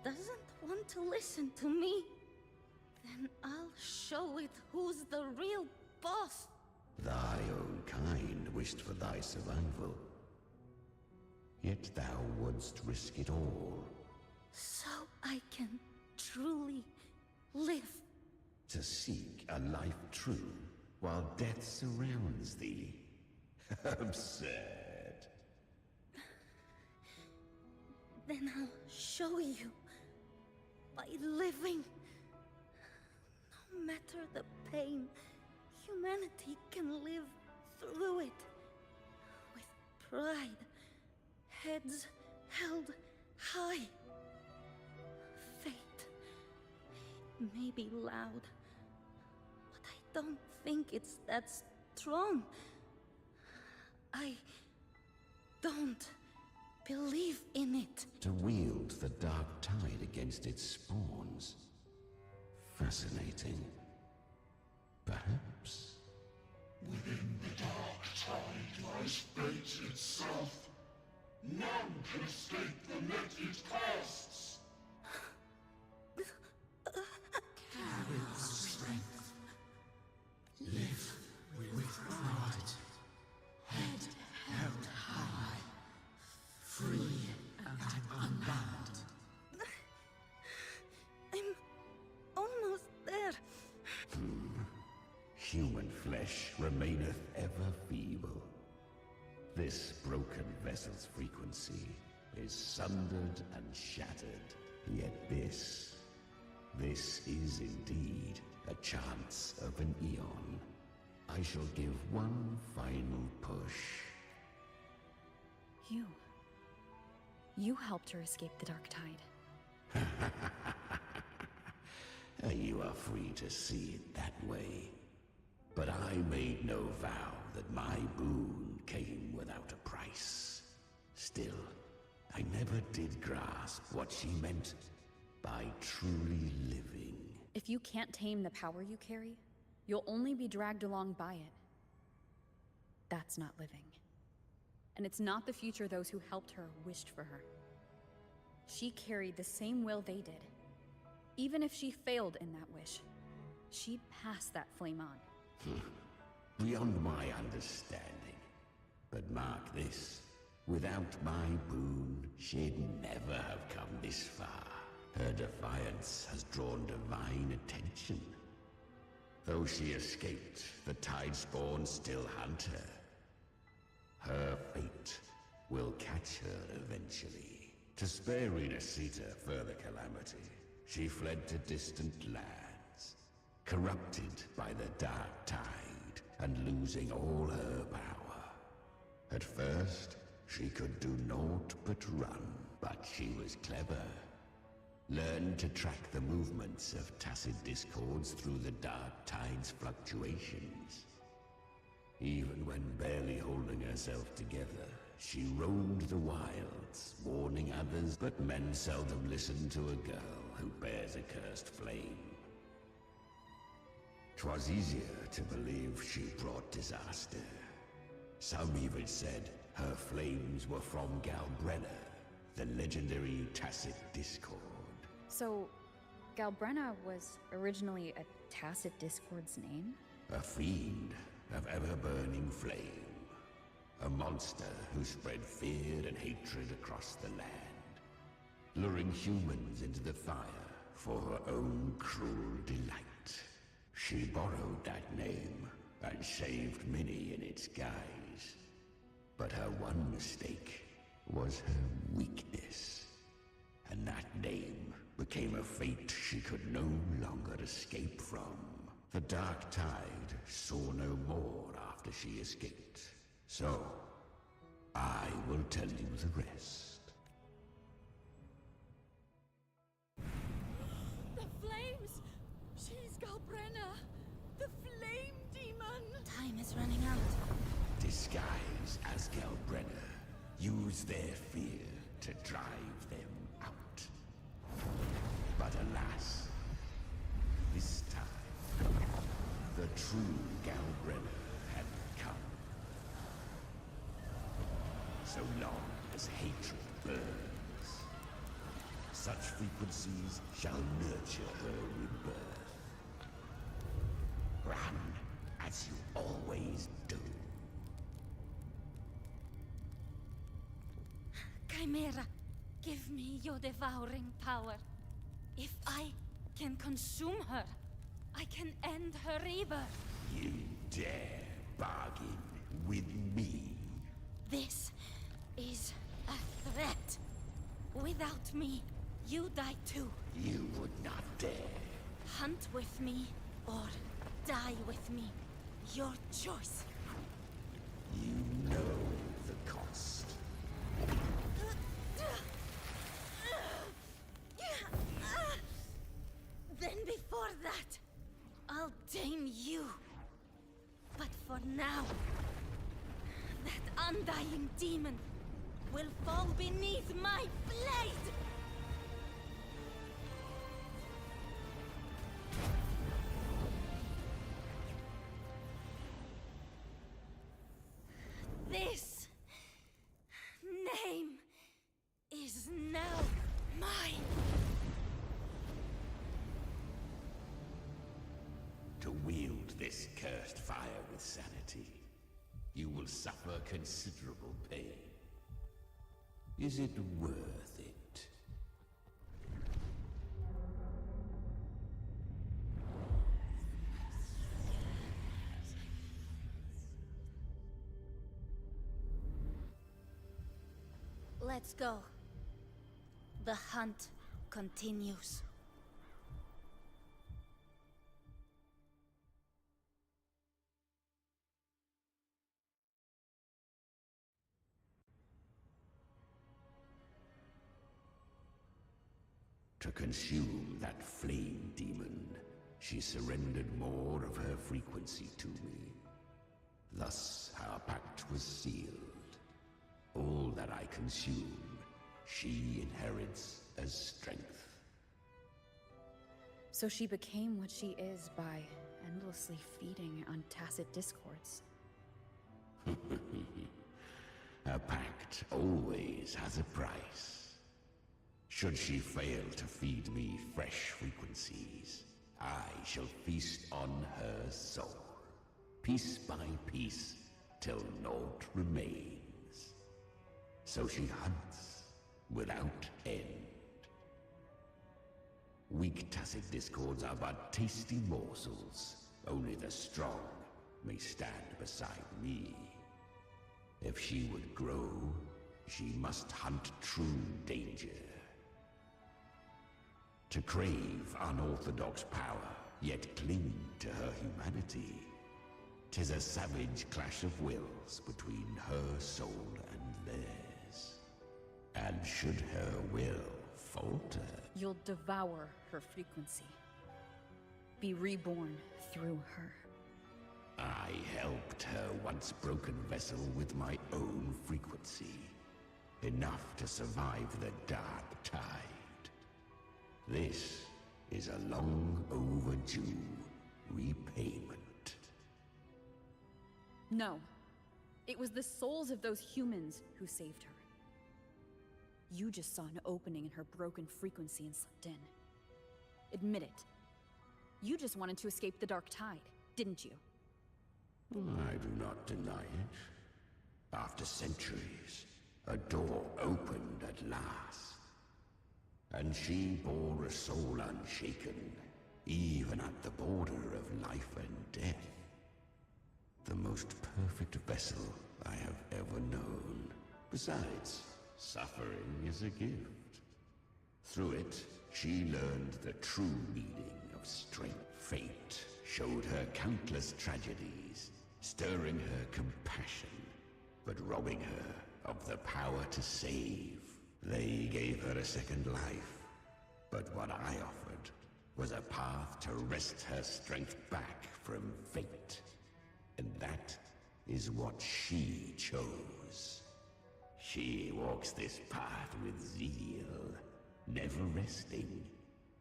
doesn't want to listen to me, then I'll show it who's the real boss. Thy own kind wished for thy survival. Yet thou wouldst risk it all. So I can truly live. To seek a life true while death surrounds thee. Absurd. Then I'll show you. By living. No matter the pain, humanity can live through it. With pride. Heads held high. Fate. It may be loud. But I don't think it's that strong. I don't believe in it. To wield the dark tide against its spawns. Fascinating. Perhaps. Within the dark tide lies fate itself. None can escape the net it casts. Carry the strength. Live with pride. Head held high. Free flesh remaineth ever feeble. This broken vessel's frequency is sundered and shattered. Yet this is indeed a chance of an eon. I shall give one final push. You helped her escape the Dark Tide. You are free to see it that way. But I made no vow that my boon came without a price. Still, I never did grasp what she meant by truly living. If you can't tame the power you carry, you'll only be dragged along by it. That's not living. And it's not the future those who helped her wished for her. She carried the same will they did. Even if she failed in that wish, she'd pass that flame on. Beyond my understanding. But mark this, without my boon, she'd never have come this far. Her defiance has drawn divine attention. Though she escaped, the Tidespawn still hunt her. Her fate will catch her eventually. To spare Renacita further calamity, she fled to distant lands, corrupted by the Dark Tide and losing all her power. At first, she could do naught but run, but she was clever. Learned to track the movements of tacit discords through the Dark Tide's fluctuations. Even when barely holding herself together, she roamed the wilds, warning others, but men seldom listen to a girl who bears a cursed flame. 'Twas easier to believe she brought disaster. Some even said her flames were from Galbrenna, the legendary tacit discord. So, Galbrenna was originally a tacit discord's name? A fiend of ever-burning flame. A monster who spread fear and hatred across the land, luring humans into the fire for her own cruel delight. She borrowed that name and saved many in its guise. But her one mistake was her weakness. And that name became a fate she could no longer escape from. The Dark Tide saw no more after she escaped. So, I will tell you the rest. The flames! She's Galbrenna! The flame demon! Time is running out. Disguised as Galbrenna, use their fear to drive them out. But alas, this time, the true Galbrenna had come. So long as hatred burns, such frequencies shall nurture her rebirth. Run as you always do. Chimera, give me your devouring power. If I can consume her, I can end her rebirth. You dare bargain with me? This is a threat. Without me, you die too. You would not dare. Hunt with me, or die with me. Your choice. You know the cost. Then before that, I'll tame you. But for now, that undying demon will fall beneath my blade! This name is now mine. To wield this cursed fire with sanity, you will suffer considerable pain. Is it worth it? Let's go. The hunt continues. To consume that flame demon, she surrendered more of her frequency to me. Thus, our pact was sealed. All that I consume, she inherits as strength. So she became what she is by endlessly feeding on tacit discords. A pact always has a price. Should she fail to feed me fresh frequencies, I shall feast on her soul, piece by piece, till naught remains. So she hunts without end. Weak tacit discords are but tasty morsels. Only the strong may stand beside me. If she would grow, she must hunt true danger. To crave unorthodox power, yet cling to her humanity, 'tis a savage clash of wills between her soul and theirs. And should her will falter, You'll devour her frequency. Be reborn through her. I helped her once broken vessel with my own frequency, enough to survive the dark tide. This is a long overdue repayment. No. It was the souls of those humans who saved her. You just saw an opening in her broken frequency and slipped in. Admit it. You just wanted to escape the Dark Tide, didn't you? I do not deny it. After centuries, a door opened at last. And she bore a soul unshaken, even at the border of life and death. The most perfect vessel I have ever known. Besides, suffering is a gift. Through it, she learned the true meaning of strength. Fate showed her countless tragedies, stirring her compassion, but robbing her of the power to save. They gave her a second life, but what I offered was a path to wrest her strength back from fate. And that is what she chose. She walks this path with zeal, never resting,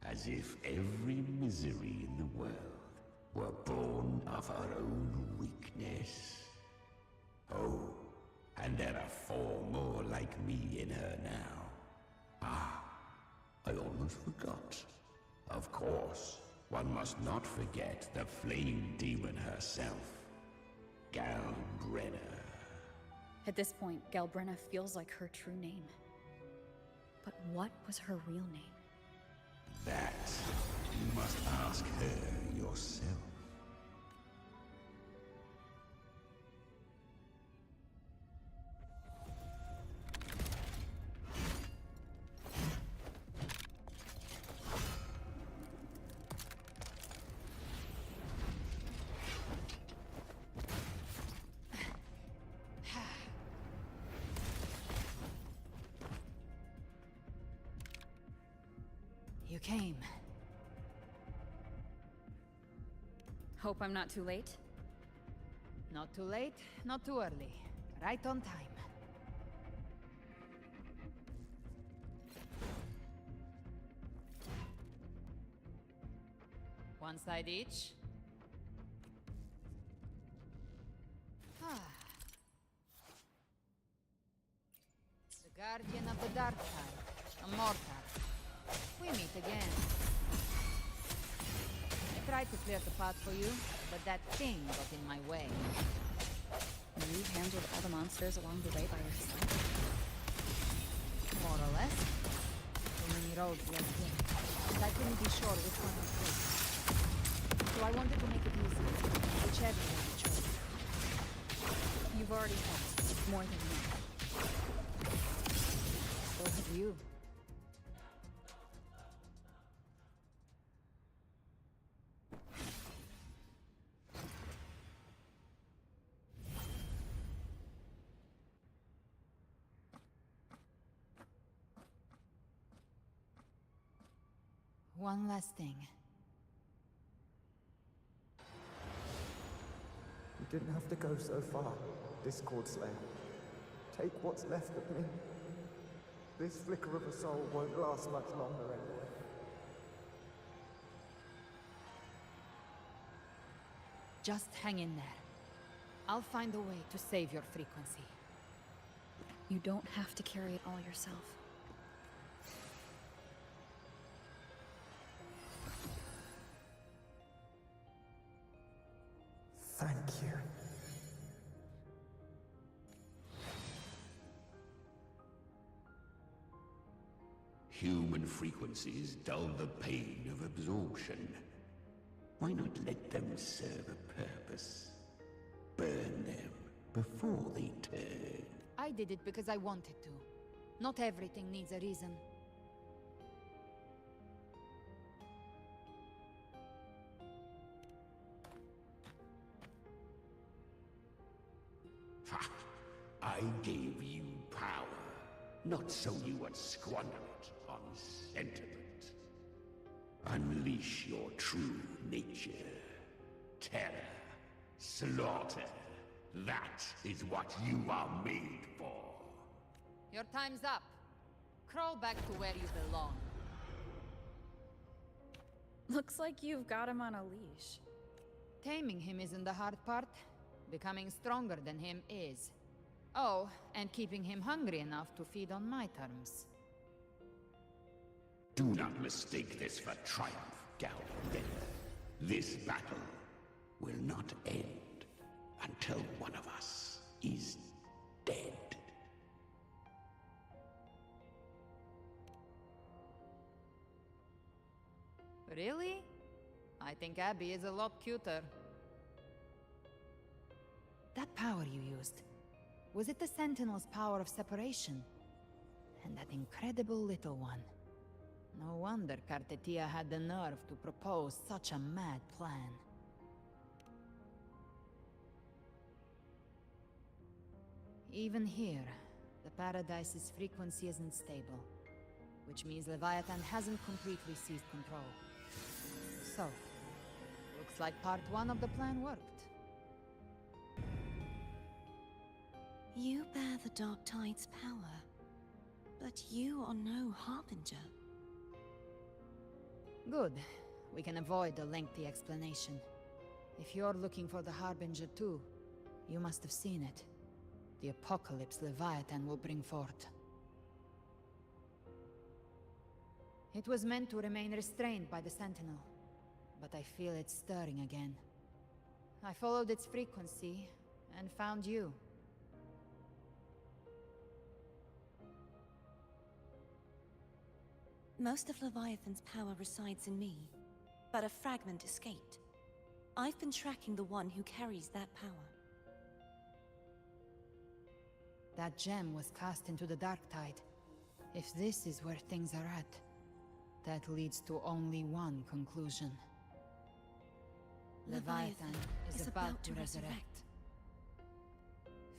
as if every misery in the world were born of her own weakness. Oh, and there are 4 more like me in her now. Ah, I almost forgot. Of course, one must not forget the flame demon herself, Galbrenna. At this point, Galbrenna feels like her true name. But what was her real name? That you must ask her yourself. You came. Hope I'm not too late? Not too late, not too early. Right on time. One side each. The Guardian of the Dark Tide, a mortar. We meet again. I tried to clear the path for you, but that thing got in my way. You handled all the monsters along the way by yourself? More or less. So many roads led in, and I couldn't be sure which one was which. So I wanted to make it easy, whichever one you chose. You've already helped, more than enough. do. One last thing. You didn't have to go so far, Discord Slayer. Take what's left of me. This flicker of a soul won't last much longer anyway. Just hang in there. I'll find a way to save your frequency. You don't have to carry it all yourself. Thank you. Human frequencies dull the pain of absorption. Why not let them serve a purpose? Burn them before they turn. I did it because I wanted to. Not everything needs a reason. Ha! I gave you power, not so you would squander it on sentiment. Unleash your true nature. Terror, slaughter. That is what you are made for. Your time's up. Crawl back to where you belong. Looks like you've got him on a leash. Taming him isn't the hard part. Becoming stronger than him is. Oh, and keeping him hungry enough to feed on my terms. Do not mistake this for triumph, Galvin. This battle will not end until one of us is dead. Really? I think Abby is a lot cuter. That power you used, was it the Sentinel's power of separation? And that incredible little one. No wonder Cartetia had the nerve to propose such a mad plan. Even here, the Paradise's frequency isn't stable, which means Leviathan hasn't completely seized control. So, looks like part 1 of the plan worked. You bear the Dark Tide's power, but you are no Harbinger. Good. We can avoid a lengthy explanation. If you're looking for the Harbinger too, you must have seen it. The apocalypse Leviathan will bring forth. It was meant to remain restrained by the Sentinel, but I feel it stirring again. I followed its frequency, and found you. Most of Leviathan's power resides in me, but a fragment escaped. I've been tracking the one who carries that power. That gem was cast into the Dark Tide. If this is where things are at, that leads to only one conclusion. Leviathan is about to resurrect.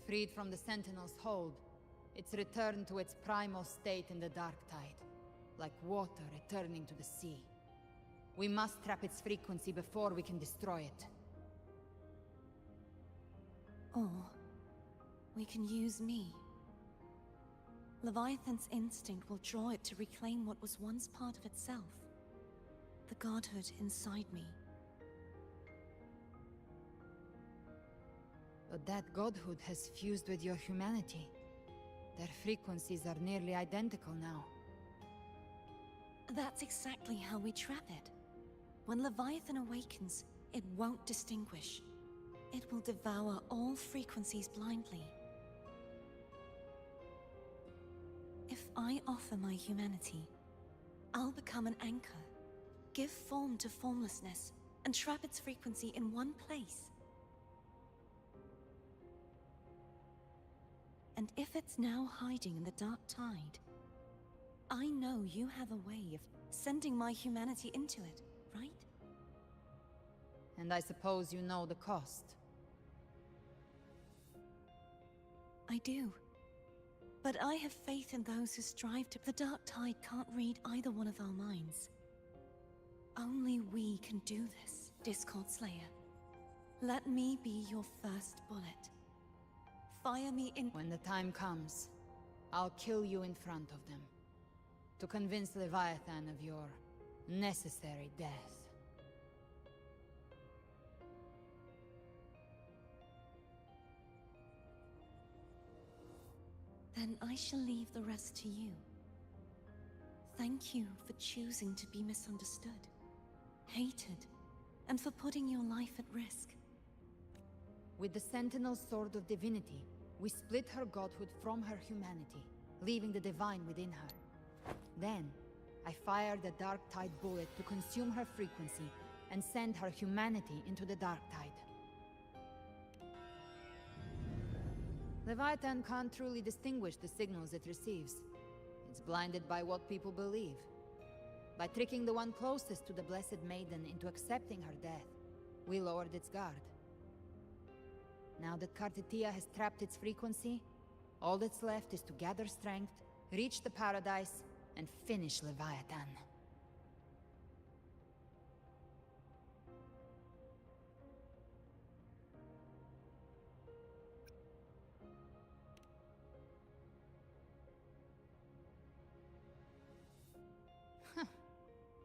Freed from the Sentinel's hold, it's returned to its primal state in the Dark Tide, like water returning to the sea. We must trap its frequency before we can destroy it. Or we can use me. Leviathan's instinct will draw it to reclaim what was once part of itself. The godhood inside me. But that godhood has fused with your humanity. Their frequencies are nearly identical now. That's exactly how we trap it. When Leviathan awakens, it won't distinguish. It will devour all frequencies blindly. If I offer my humanity, I'll become an anchor, give form to formlessness, and trap its frequency in one place. And if it's now hiding in the Dark Tide, I know you have a way of sending my humanity into it, right? And I suppose you know the cost. I do. But I have faith in those who strive to... The Dark Tide can't read either one of our minds. Only we can do this, Discord Slayer. Let me be your first bullet. Fire me in... When the time comes, I'll kill you in front of them. To convince Leviathan of your necessary death. Then I shall leave the rest to you. Thank you for choosing to be misunderstood, hated, and for putting your life at risk. With the Sentinel Sword of Divinity, we split her godhood from her humanity, leaving the divine within her. Then, I fired a Dark Tide bullet to consume her frequency and send her humanity into the Dark Tide. Leviathan can't truly distinguish the signals it receives. It's blinded by what people believe. By tricking the one closest to the Blessed Maiden into accepting her death, we lowered its guard. Now that Kartitia has trapped its frequency, all that's left is to gather strength, reach the paradise, and finish Leviathan.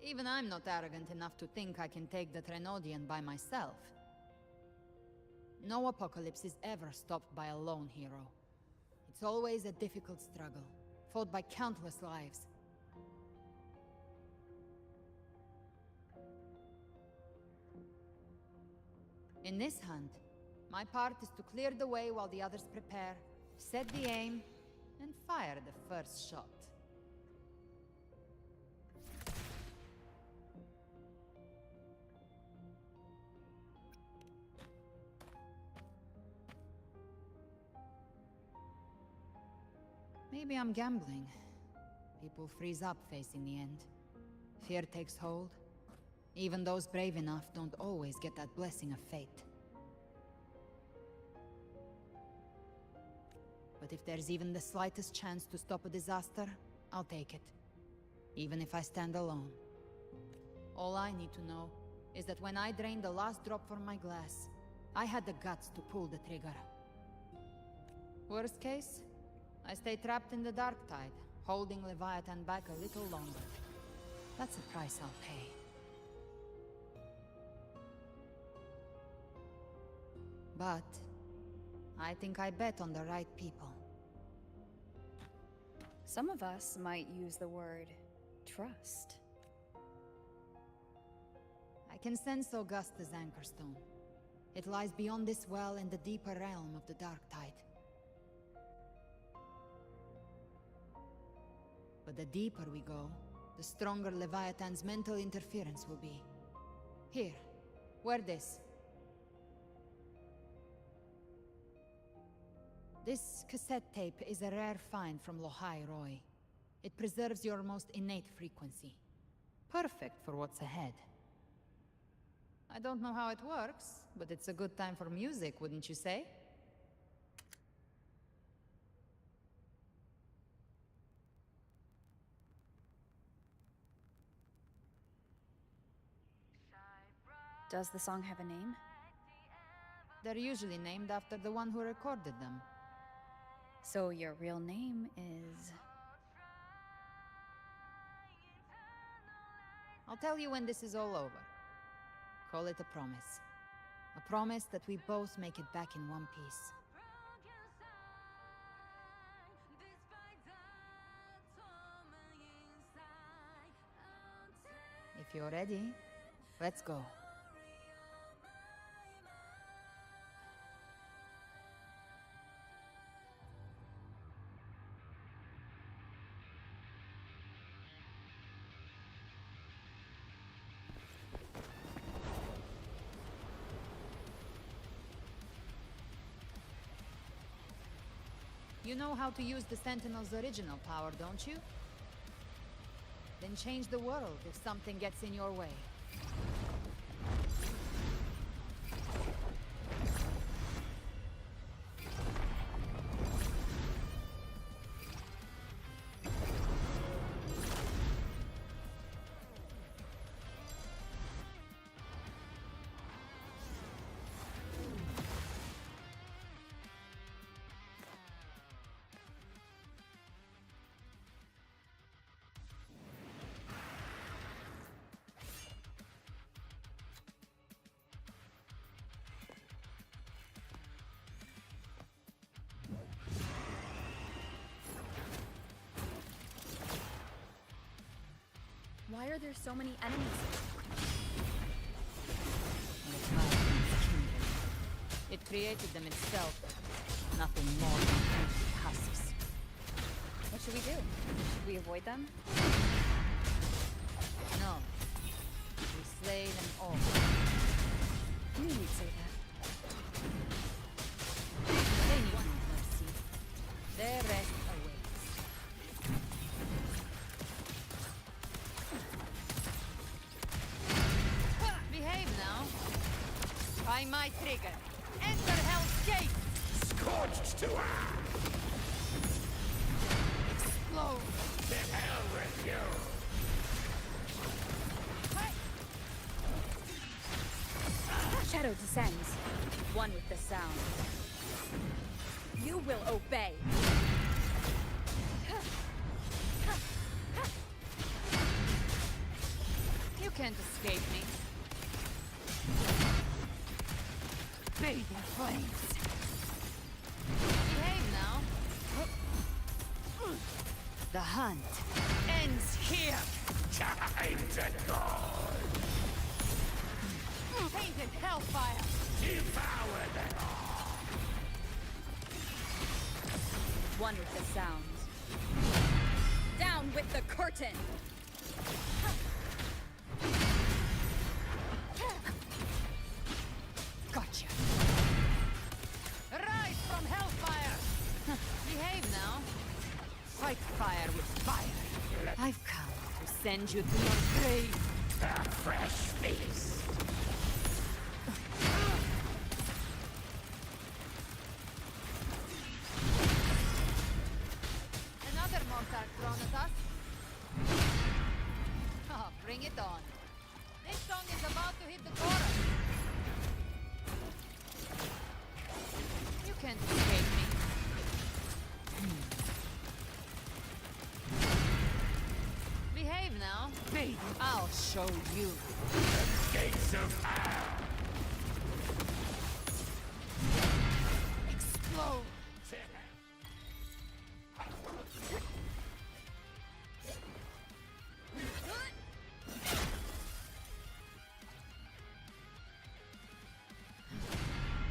Even I'm not arrogant enough to think I can take the Trenodian by myself. No apocalypse is ever stopped by a lone hero. It's always a difficult struggle, fought by countless lives. In this hunt, my part is to clear the way while the others prepare, set the aim, and fire the first shot. Maybe I'm gambling. People freeze up facing the end. Fear takes hold. Even those brave enough don't always get that blessing of fate. But if there's even the slightest chance to stop a disaster, I'll take it. Even if I stand alone. All I need to know is that when I drained the last drop from my glass, I had the guts to pull the trigger. Worst case, I stay trapped in the Dark Tide, holding Leviathan back a little longer. That's the price I'll pay. But I think I bet on the right people. Some of us might use the word trust. I can sense Augusta's Anchorstone. It lies beyond this well in the deeper realm of the Dark Tide. But the deeper we go, the stronger Leviathan's mental interference will be. Here, wear this. This cassette tape is a rare find from Lohai Roy. It preserves your most innate frequency. Perfect for what's ahead. I don't know how it works, but it's a good time for music, wouldn't you say? Does the song have a name? They're usually named after the one who recorded them. So your real name is... I'll tell you when this is all over. Call it a promise. A promise that we both make it back in one piece. If you're ready, let's go. You know how to use the Sentinel's original power, don't you? Then change the world if something gets in your way. Why are there so many enemies? It created them itself. Nothing more than empty husks. What should we do? Should we avoid them? No. We slay them all. I knew you'd say that. They need no mercy. Their rest awaits. Behave now. By my trigger. Enter Hell's Gate! Scorched to Explode! To hell with you! Shadow descends. One with the sound. You will obey. You can't escape me. Bathe in flames. Behave now. The hunt ends here. Time to go! Painted hellfire. Devour them all! One with the sound. Down with the curtain! Gotcha. Rise from hellfire! Behave now. Fight fire with fire. I've come to send you to your grave. A fresh feast! Another mortar thrown at us. Oh, bring it on. This song is about to hit the chorus. You can't escape me. Behave now. I'll show you. The gates of hell! Explode.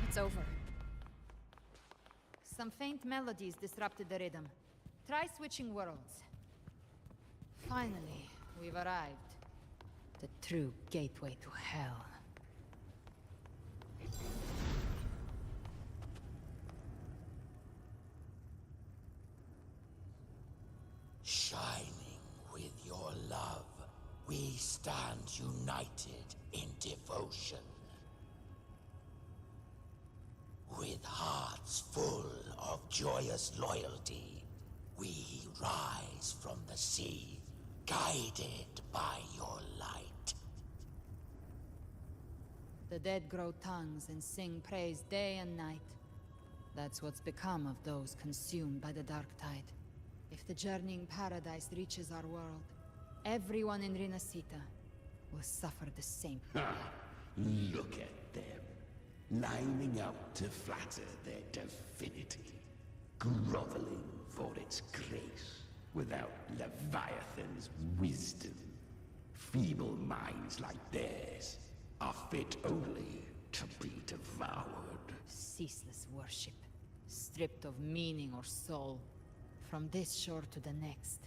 It's over. Some faint melodies disrupted the rhythm. Try switching worlds. Finally, we've arrived. The true gateway to hell. Shining with your love, we stand united in devotion. With hearts full of joyous loyalty, we rise from the sea, guided by your light. The dead grow tongues and sing praise day and night. That's what's become of those consumed by the dark tide. If the journeying paradise reaches our world, everyone in Rinasita will suffer the same fate. Look at them, lining up to flatter their divinity, groveling for its grace without Leviathan's wisdom. Feeble minds like theirs are fit only to be devoured. Ceaseless worship, stripped of meaning or soul. From this shore to the next.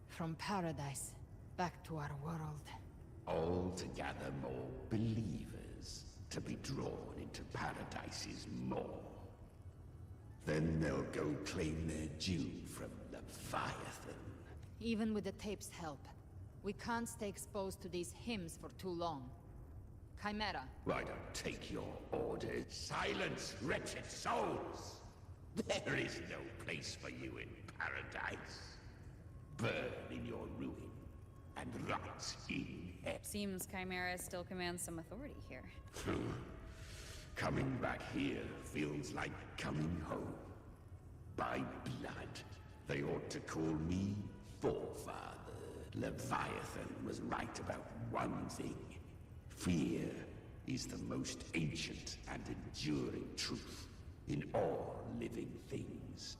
From paradise, back to our world. All to gather more believers, to be drawn into paradise's maw. Then they'll go claim their due from Leviathan. Even with the tape's help, We can't stay exposed to these hymns for too long. Chimera. I don't take your orders. Silence, wretched souls! There is no place for you in paradise. Burn in your ruin, and rot in hell. Seems Chimera still commands some authority here. Coming back here feels like coming home. By blood, they ought to call me Forefather. Leviathan was right about one thing. Fear is the most ancient and enduring truth in all living things.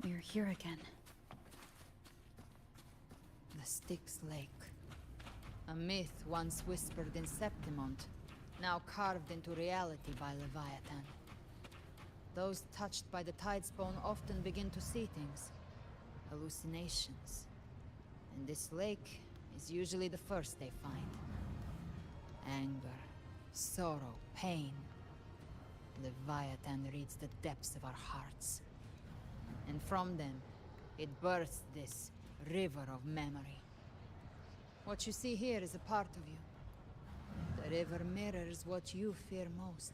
We're here again. The Styx Lake. A myth once whispered in Septimont, now carved into reality by Leviathan. Those touched by the Tidespawn often begin to see things. Hallucinations. And this lake is usually the first they find. Anger, sorrow, pain. Leviathan reads the depths of our hearts. And from them, it births this river of memory. What you see here is a part of you. The river mirrors what you fear most.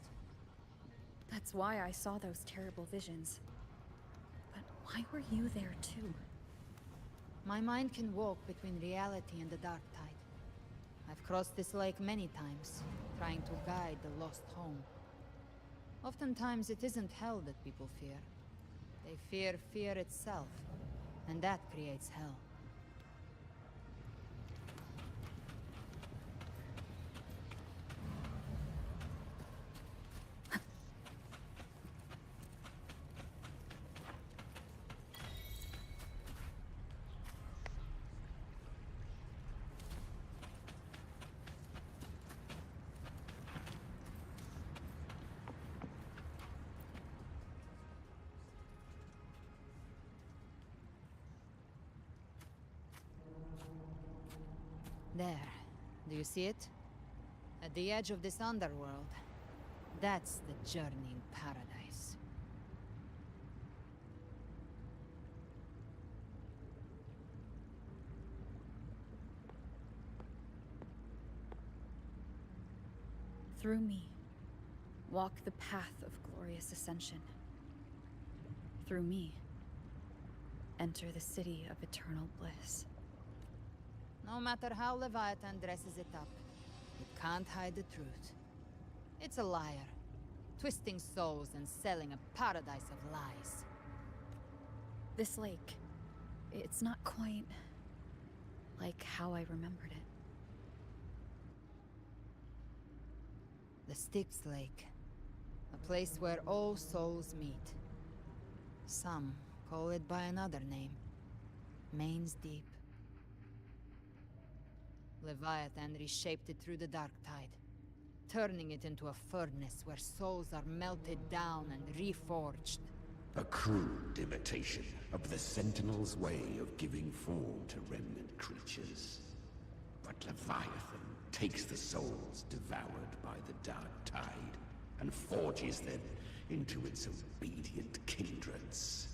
That's why I saw those terrible visions. But why were you there too? My mind can walk between reality and the dark tide. I've crossed this lake many times, trying to guide the lost home. Oftentimes it isn't hell that people fear. They fear fear itself, and that creates hell. There. Do you see it? At the edge of this underworld. That's the journeying paradise. Through me, walk the path of glorious ascension. Through me, enter the city of eternal bliss. No matter how Leviathan dresses it up, it can't hide the truth. It's a liar, twisting souls and selling a paradise of lies. This lake, it's not quite like how I remembered it. The Styx Lake. A place where all souls meet. Some call it by another name. Main's Deep. Leviathan reshaped it through the dark tide, turning it into a furnace where souls are melted down and reforged. A crude imitation of the Sentinel's way of giving form to remnant creatures. But Leviathan takes the souls devoured by the dark tide and forges them into its obedient kindreds.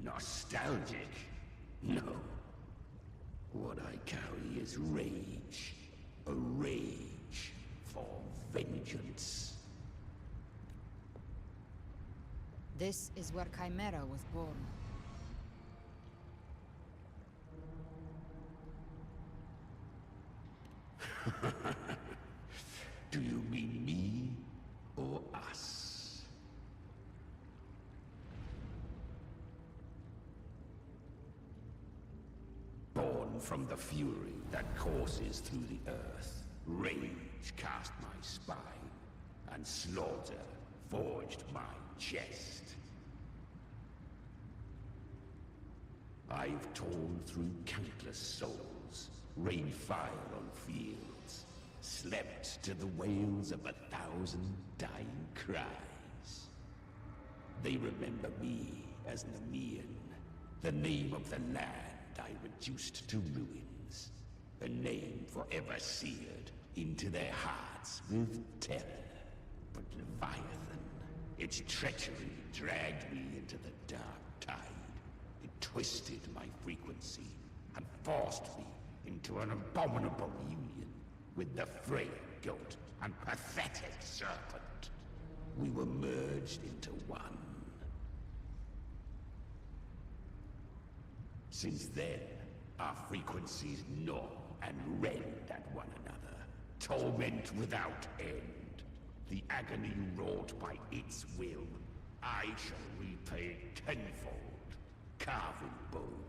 Nostalgic? No. What I carry is rage. A rage for vengeance. This is where Chimera was born. Do you mean me or us? Born from the fury that courses through the earth, Rage cast my spine, and slaughter forged my chest. I've torn through countless souls, rained fire on fields, slept to the wails of 1,000 dying cries. They remember me as Nemean, the name of the land I reduced to ruins, a name forever seared into their hearts with terror. But Leviathan, its treachery dragged me into the dark tide. It twisted my frequency and forced me into an abominable union with the frail goat and pathetic serpent. We were merged into one. Since then, our frequencies gnaw and rend at one another, torment without end. The agony wrought by its will, I shall repay tenfold, carving bone,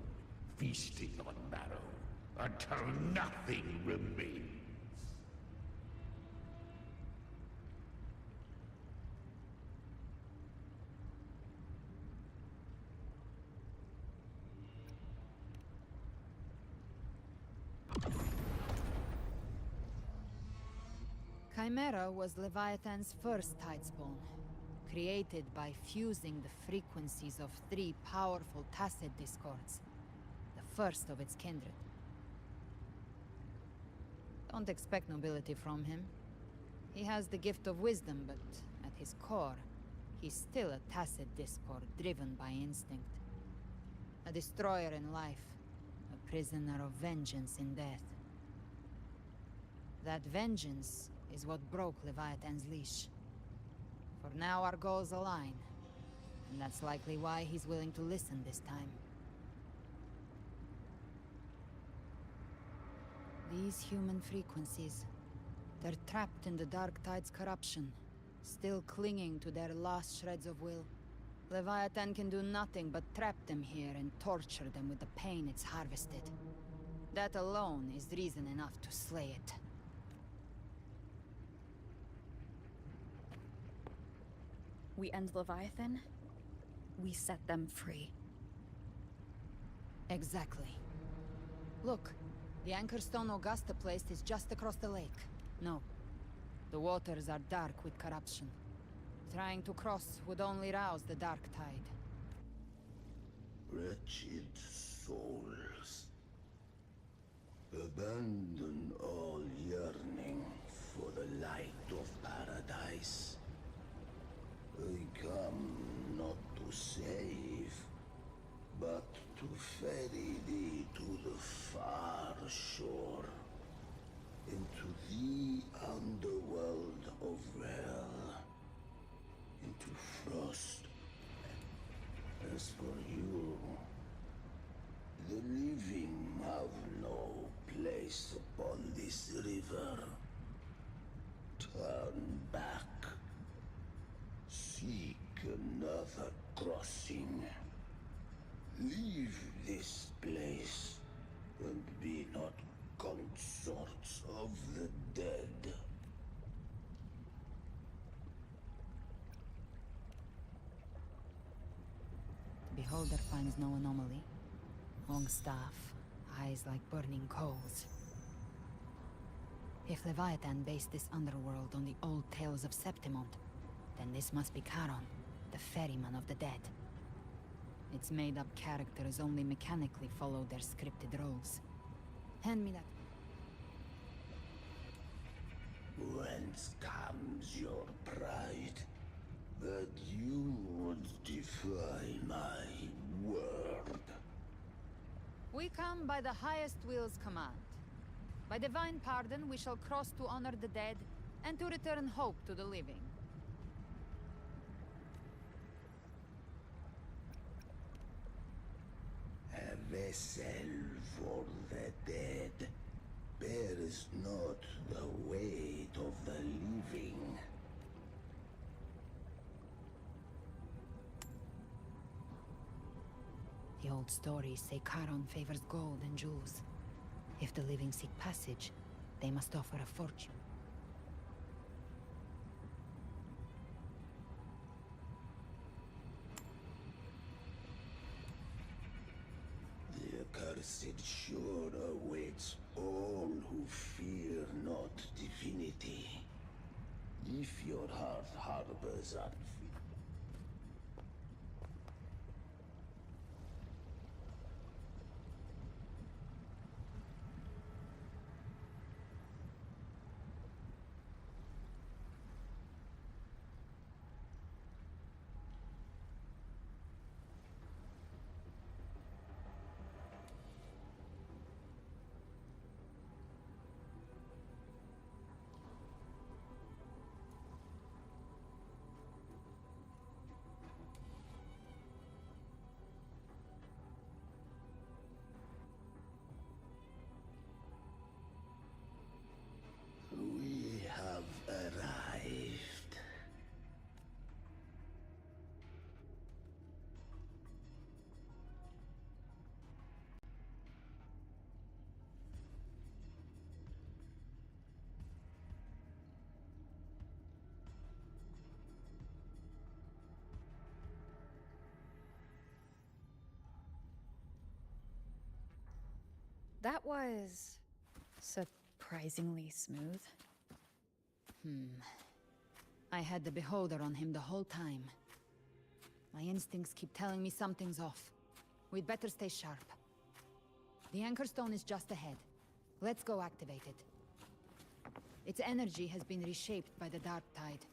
feasting on marrow, until nothing remains. Chimera was Leviathan's first tidespawn, created by fusing the frequencies of 3 powerful tacit discords, the first of its kindred. Don't expect nobility from him. He has the gift of wisdom, but at his core, he's still a tacit discord driven by instinct. A destroyer in life, a prisoner of vengeance in death. That vengeance is what broke Leviathan's leash. For now our goals align, and that's likely why he's willing to listen this time. These human frequencies, they're trapped in the Dark Tide's corruption, still clinging to their last shreds of will. Leviathan can do nothing but trap them here and torture them with the pain it's harvested. That alone is reason enough to slay it. We end Leviathan, we set them free. Exactly. Look, the Anchorstone Augusta placed is just across the lake. No. The waters are dark with corruption. Trying to cross would only rouse the Dark Tide. Wretched souls, abandon all yearning for the light of paradise. I come not to save, but to ferry thee to the far shore, into the underworld of hell, into frost. As for you, the living have no place upon this river. Turn back. Seek another crossing. Leave this place, and be not consorts of the dead. Beholder finds no anomaly. Long staff, eyes like burning coals. If Leviathan based this underworld on the old tales of Septimont, then this must be Charon, the ferryman of the dead. Its made-up characters only mechanically follow their scripted roles. Hand me that. Whence comes your pride? That you would defy my word. We come by the highest will's command. By divine pardon, we shall cross to honor the dead, and to return hope to the living. A vessel for the dead bears not the weight of the living. The old stories say Charon favors gold and jewels. If the living seek passage, They must offer a fortune. The accursed shore awaits all who fear not divinity. If your heart harbors unfear. We have arrived. That was surprisingly smooth. I had the beholder on him the whole time. My instincts keep telling me something's off. We'd better stay sharp. The Anchor Stone is just ahead. Let's go activate it. Its energy has been reshaped by the Dark Tide.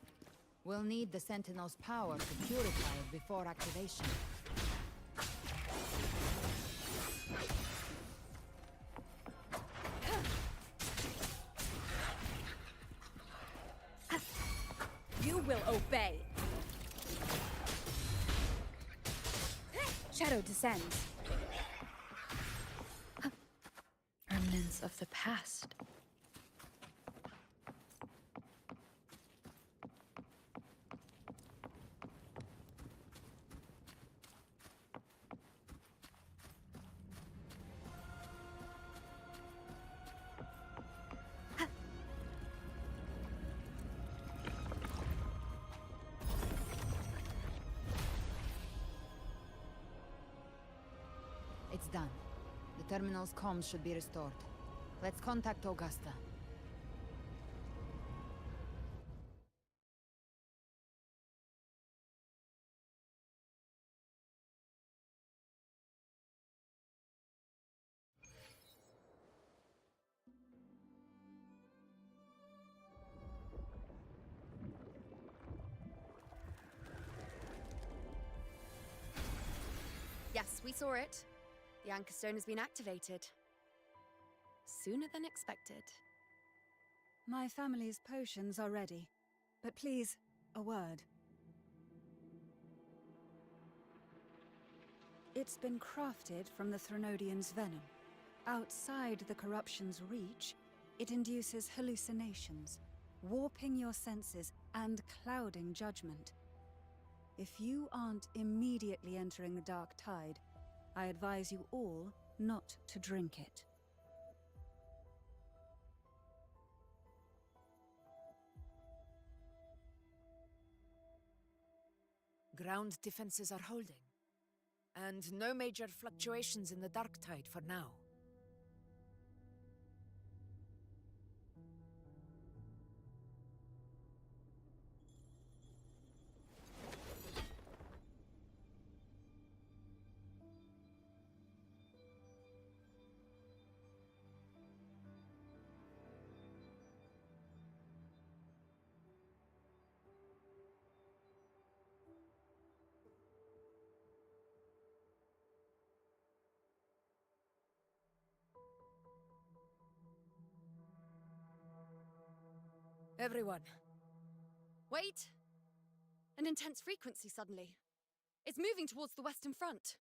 We'll need the Sentinel's power to purify it before activation. You will obey! Shadow descends. Remnants of the past. It's done. The terminal's comms should be restored. Let's contact Augusta. Yes, we saw it. The Anchor Stone has been activated. Sooner than expected. My family's potions are ready. But please, a word. It's been crafted from the Threnodian's venom. Outside the corruption's reach, it induces hallucinations, warping your senses and clouding judgment. If you aren't immediately entering the Dark Tide, I advise you all not to drink it. Ground defenses are holding. And no major fluctuations in the Dark Tide for now. Everyone. Wait! An intense frequency suddenly. It's moving towards the Western Front.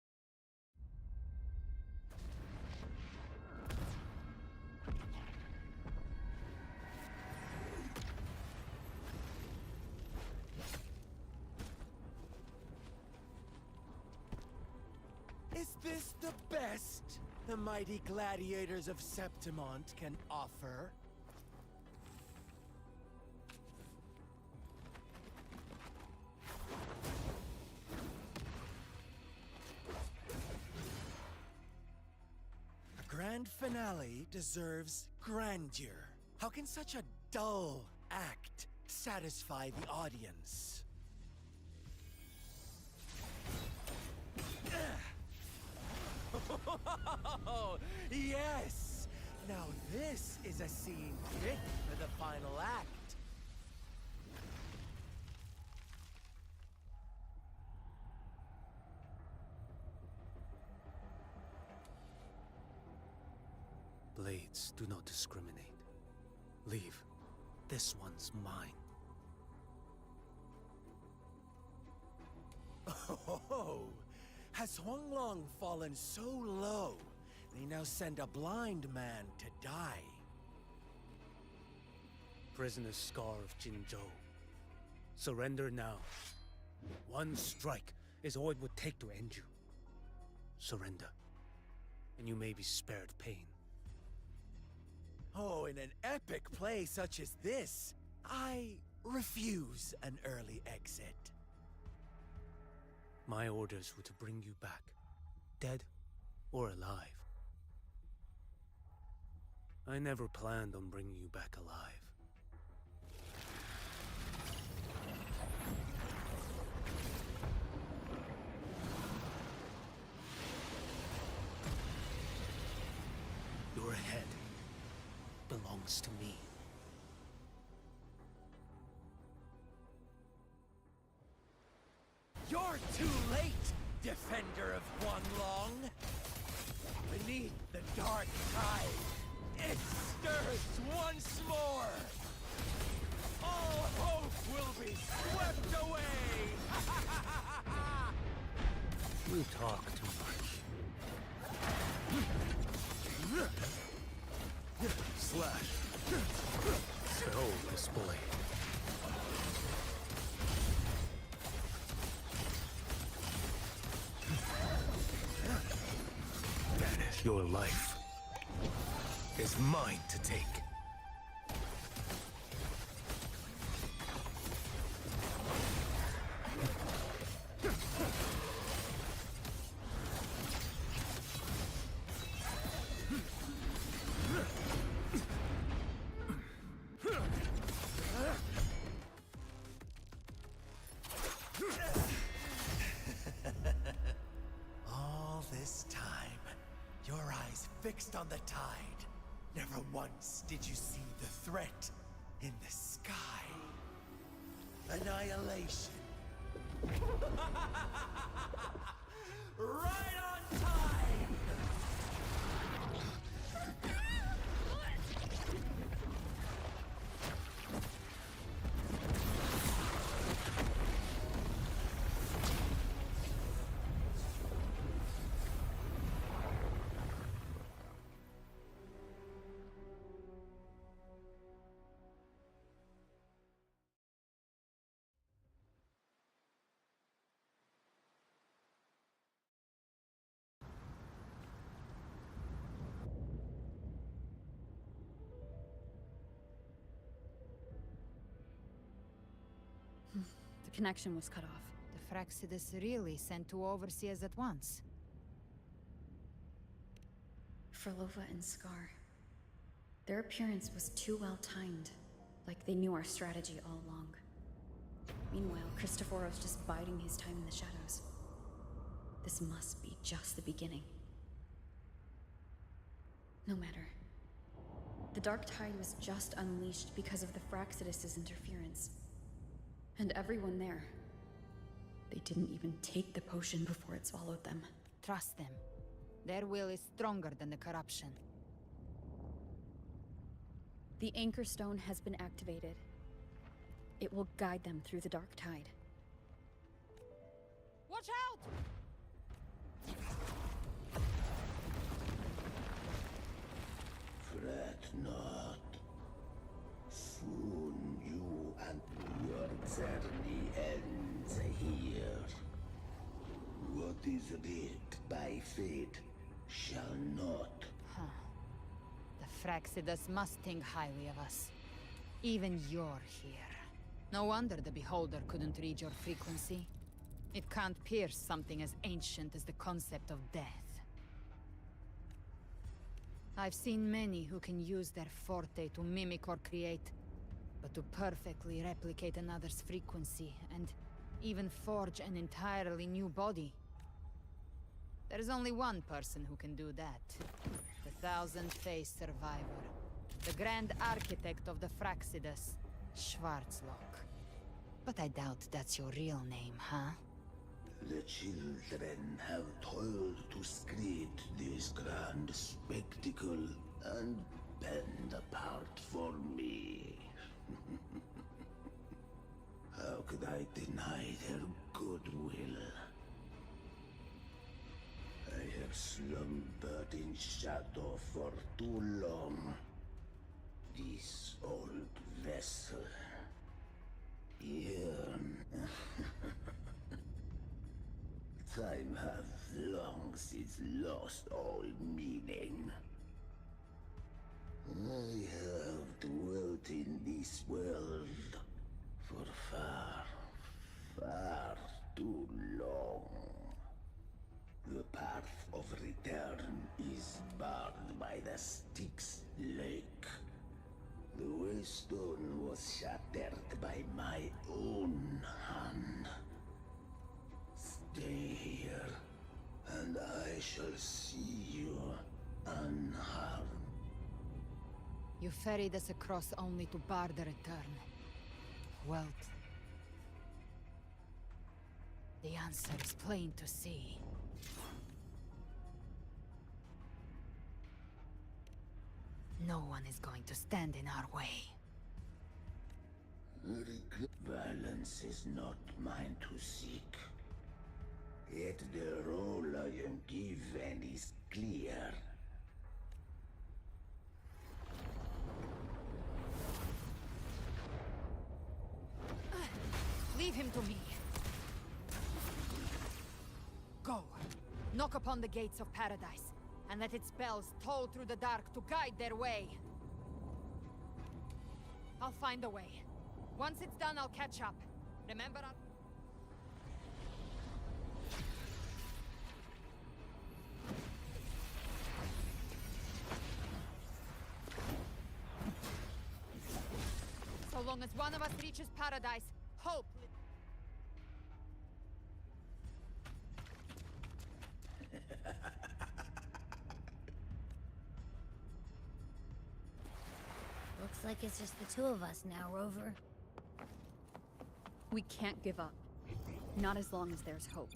Is this the best the mighty gladiators of Septimont can offer? grand finale deserves grandeur. How can such a dull act satisfy the audience? Oh, yes! Now this is a scene fit for the final act. Blades do not discriminate. Leave. This one's mine. Oh, has Huanglong fallen so low, they now send a blind man to die? Prisoner Scar of Jinzhou. Surrender now. One strike is all it would take to end you. Surrender, and you may be spared pain. Oh, in an epic play such as this, I refuse an early exit. My orders were to bring you back, dead or alive. I never planned on bringing you back alive. Your head belongs to me. You're too late, defender of Huanglong! Beneath the dark tide, it stirs once more! All hope will be swept away! You talk too much. Slash. So display. Your life is mine to take. All this time, your eyes fixed on the tide. Never once did you see the threat in the sky. Annihilation. Right on time! The connection was cut off. The Fraxidus really sent two overseers at once. Frolova and Scar. Their appearance was too well timed, like they knew our strategy all along. Meanwhile, Christophoros just biding his time in the shadows. This must be just the beginning. No matter. The Dark Tide was just unleashed because of the Fraxidus' interference. And everyone there. They didn't even take the potion before it swallowed them. Trust them. Their will is stronger than the corruption. The Anchor Stone has been activated. It will guide them through the Dark Tide. Watch out! Fret not. Soon you and your journey ends here. What is writ by fate shall not. Huh. The Fraxidus must think highly of us. Even you're here. No wonder the Beholder couldn't read your frequency. It can't pierce something as ancient as the concept of death. I've seen many who can use their forte to mimic or create, but to perfectly replicate another's frequency and even forge an entirely new body. There's only one person who can do that. The thousand-faced survivor. The grand architect of the Fraxidus, Schwarzlock. But I doubt that's your real name, huh? The children have toiled to script this grand spectacle and bend apart for me. How could I deny their goodwill? I have slumbered in shadow for too long. This old vessel. Yearn. Time hath long since lost all meaning. I have dwelt in this world for far, far too long. The path of return is barred by the Styx Lake. The waystone was shattered by my own hand. Stay here, and I shall see you unharmed. You ferried us across only to bar the return. Well, the answer is plain to see. No one is going to stand in our way. Violence is not mine to seek. Yet the role I am given is clear. Leave him to me. Go. Knock upon the gates of paradise, and let its bells toll through the dark to guide their way. I'll find a way. Once it's done, I'll catch up. Remember our... So long as one of us reaches paradise, hope... Looks like it's just the two of us now, Rover. We can't give up. Not as long as there's hope.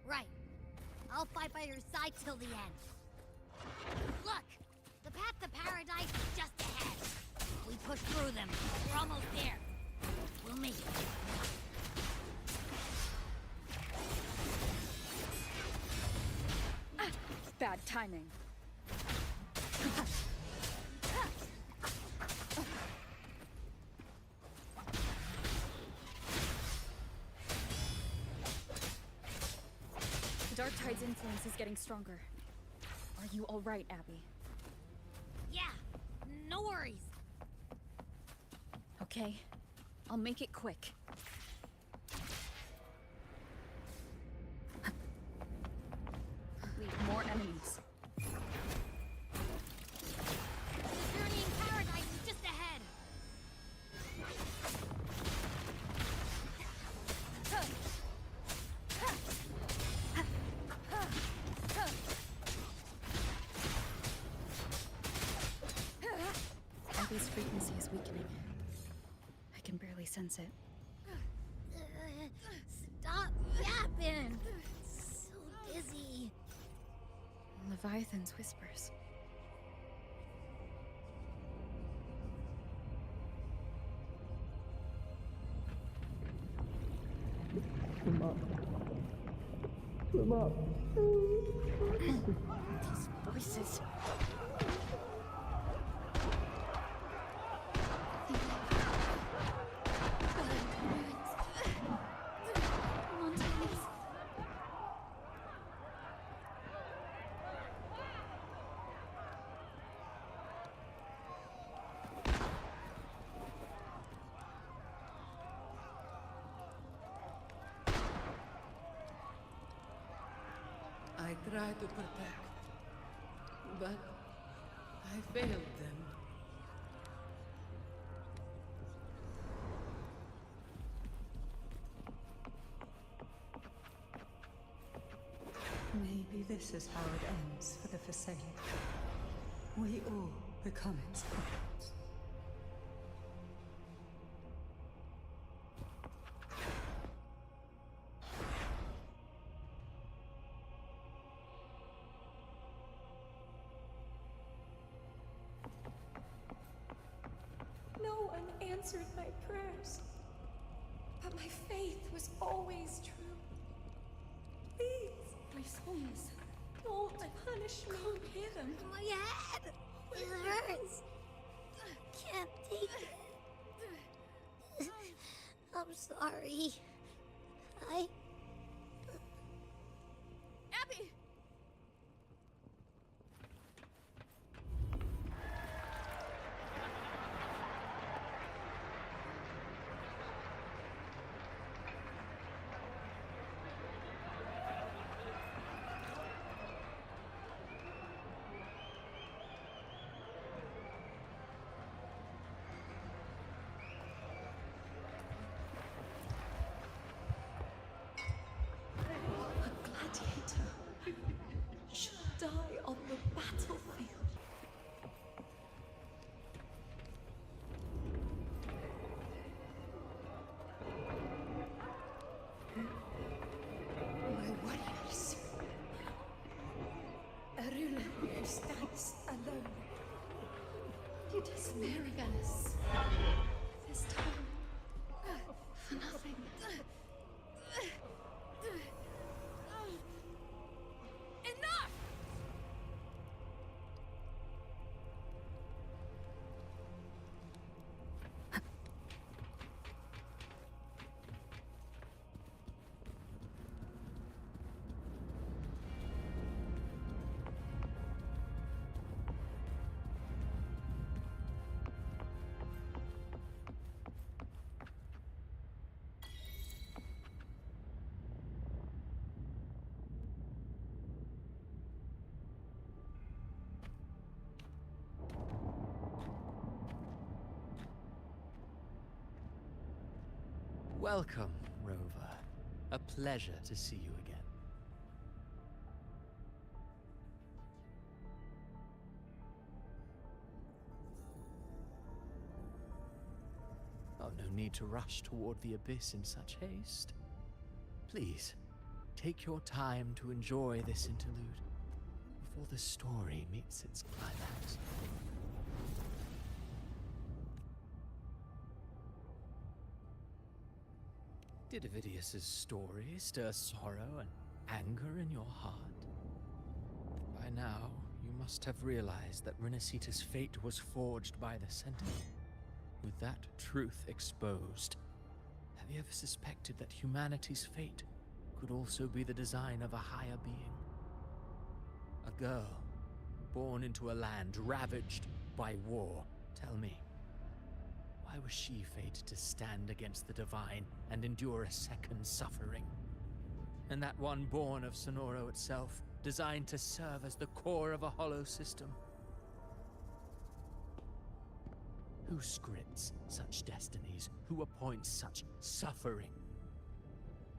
Right. I'll fight by your side till the end. Look! The path to paradise is just ahead. We push through them. We're almost there. We'll make it. Bad timing. The Dark Tide's influence is getting stronger. Are you all right, Abby? Yeah, no worries. Okay, I'll make it quick. Leave more enemies. The journey in paradise is just ahead. Abby's frequency is weakening. I can barely sense it. Stop yapping. So dizzy. Leviathan's whispers. Come up. Come up. These voices. I try to protect, but I failed them. Maybe this is how it ends for the Forsaken. We all become its puppets. No one answered my prayers. But my faith was always true. Please, my souls, don't punish me. Can't hear them. My head! It hurts. Can't take it. I'm sorry. Abby! A gladiator should die on the battlefield. My warriors. A ruler who stands alone. You dismarrying us. This time. For nothing. Enough! Welcome, Rover. A pleasure to see you again. Oh, no need to rush toward the abyss in such haste. Please, take your time to enjoy this interlude before the story meets its climax. Did Avidius's story stir sorrow and anger in your heart? By now, you must have realized that Renacita's fate was forged by the Sentinel. With that truth exposed, have you ever suspected that humanity's fate could also be the design of a higher being? A girl, born into a land ravaged by war. Tell me, why was she fated to stand against the divine and endure a second suffering? And that one born of Sonoro itself, designed to serve as the core of a hollow system? Who scripts such destinies? Who appoints such suffering?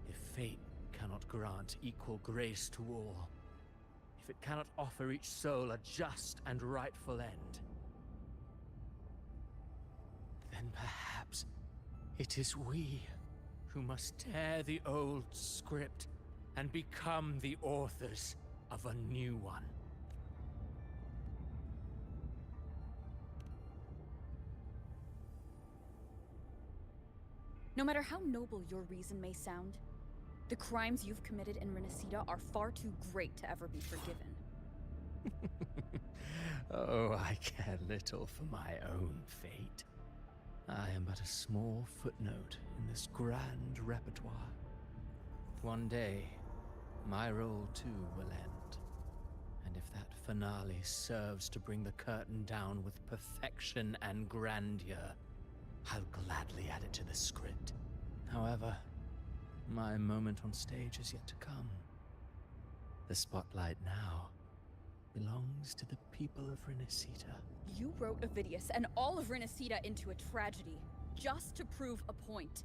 If fate cannot grant equal grace to all, if it cannot offer each soul a just and rightful end, then perhaps it is we who must tear the old script and become the authors of a new one. No matter how noble your reason may sound, the crimes you've committed in Renacita are far too great to ever be forgiven. Oh, I care little for my own fate. I am but a small footnote in this grand repertoire. One day, my role too will end. And if that finale serves to bring the curtain down with perfection and grandeur, I'll gladly add it to the script. However, my moment on stage is yet to come. The spotlight now belongs to the people of Renacita. You wrote Avidius and all of Renacita into a tragedy, just to prove a point.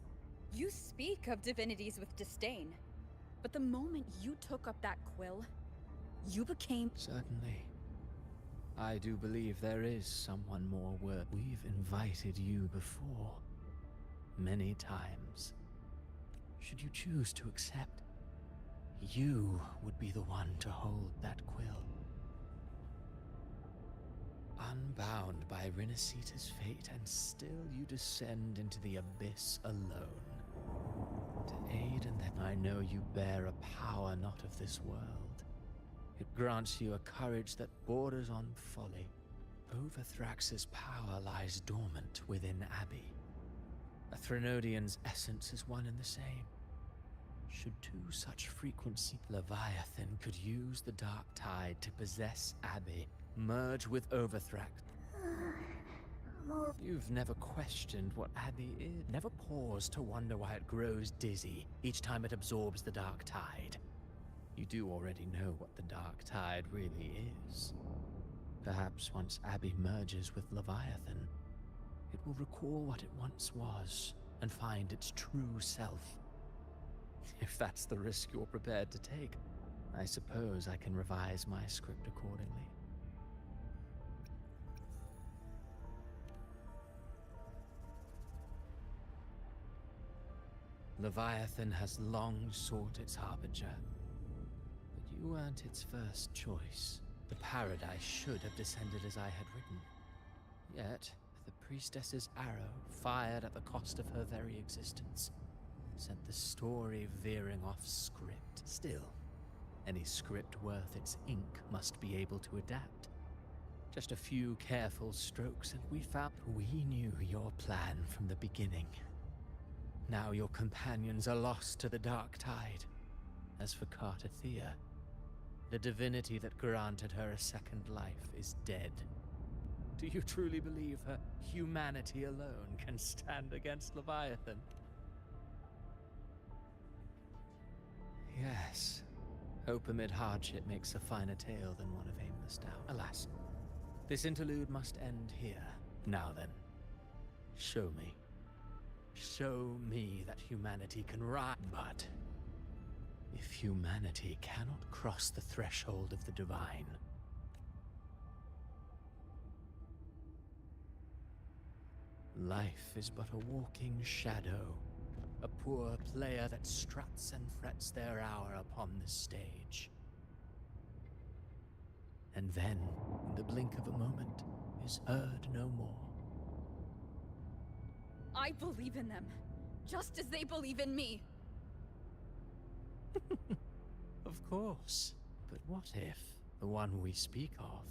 You speak of divinities with disdain, but the moment you took up that quill, you became— Certainly. I do believe there is someone more worth. We've invited you before. Many times. Should you choose to accept, you would be the one to hold that quill. Unbound by Renacita's fate, and still you descend into the abyss alone. To aid in that, I know you bear a power not of this world. It grants you a courage that borders on folly. Overthrax's power lies dormant within Abbey. A Threnodian's essence is one and the same. Should two such frequency, Leviathan could use the dark tide to possess Abbey, merge with Overthrax. You've never questioned what Abbey is, never paused to wonder why it grows dizzy each time it absorbs the dark tide. You do already know what the dark tide really is. Perhaps once Abbey merges with Leviathan, it will recall what it once was and find its true self. If that's the risk you're prepared to take, I suppose I can revise my script accordingly. Leviathan has long sought its harbinger, but you weren't its first choice. The paradise should have descended as I had written. Yet, the priestess's arrow, fired at the cost of her very existence, sent the story veering off script. Still, any script worth its ink must be able to adapt. Just a few careful strokes and we knew your plan from the beginning. Now your companions are lost to the dark tide. As for Cartathea, the divinity that granted her a second life is dead. Do you truly believe her humanity alone can stand against Leviathan? Yes. Hope amid hardship makes a finer tale than one of aimless doubt. Alas, this interlude must end here. Now then, show me. Show me that humanity can rise. But if humanity cannot cross the threshold of the divine, life is but a walking shadow, a poor player that struts and frets their hour upon the stage. And then, in the blink of a moment, is heard no more. I believe in them, just as they believe in me. Of course. But what if the one we speak of,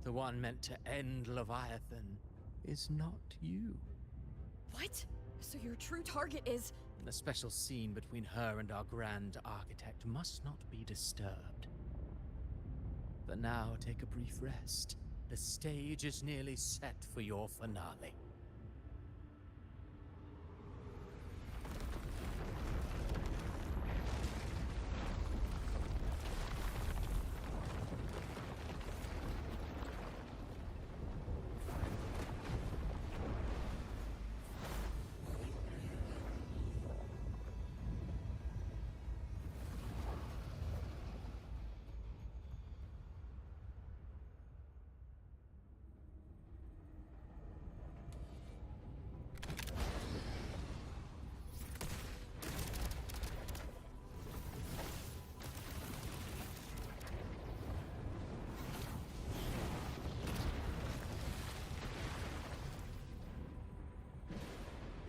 the one meant to end Leviathan, is not you? What? So your true target is— The special scene between her and our grand architect must not be disturbed. But now take a brief rest. The stage is nearly set for your finale.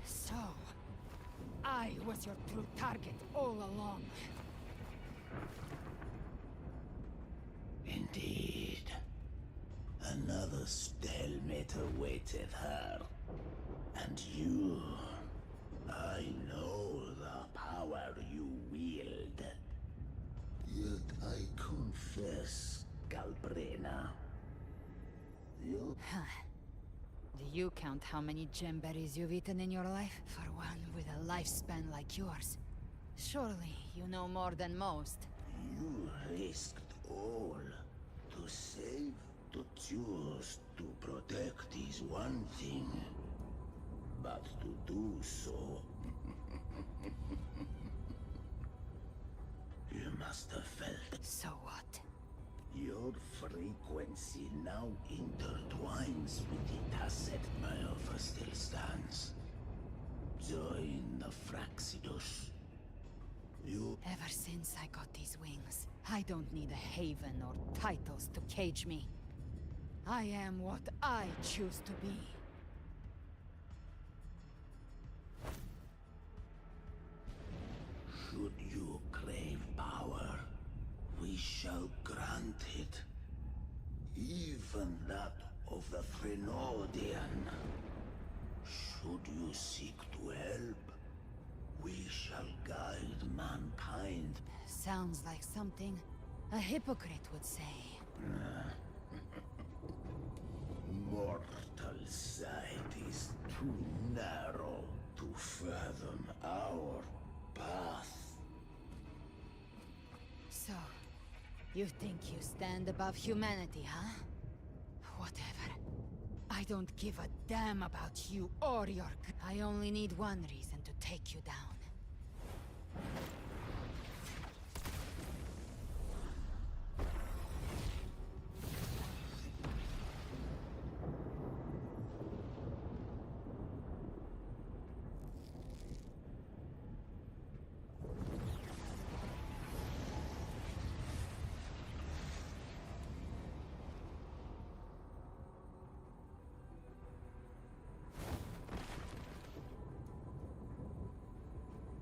So, I was your true target all along. Indeed. Another stalemate awaited her. And you... I know the power you wield. Yet I confess, Galbrena. You... Do you count how many gemberries you've eaten in your life? For one with a lifespan like yours. Surely you know more than most. You risked all to To save the jewels to protect is one thing, but to do so... You must have felt... So what? Your frequency now intertwines with the tacet Malva still stands. Join the Fraxidus. Ever since I got these wings, I don't need a haven or titles to cage me. I am what I choose to be. Should you crave power, we shall grant it. Even that of the Threnodian. Should you seek to help, we shall guide mankind. Sounds like something a hypocrite would say. Mortal sight is too narrow to fathom our path. So, you think you stand above humanity, huh? Whatever. I don't give a damn about you or your... I only need one reason to take you down.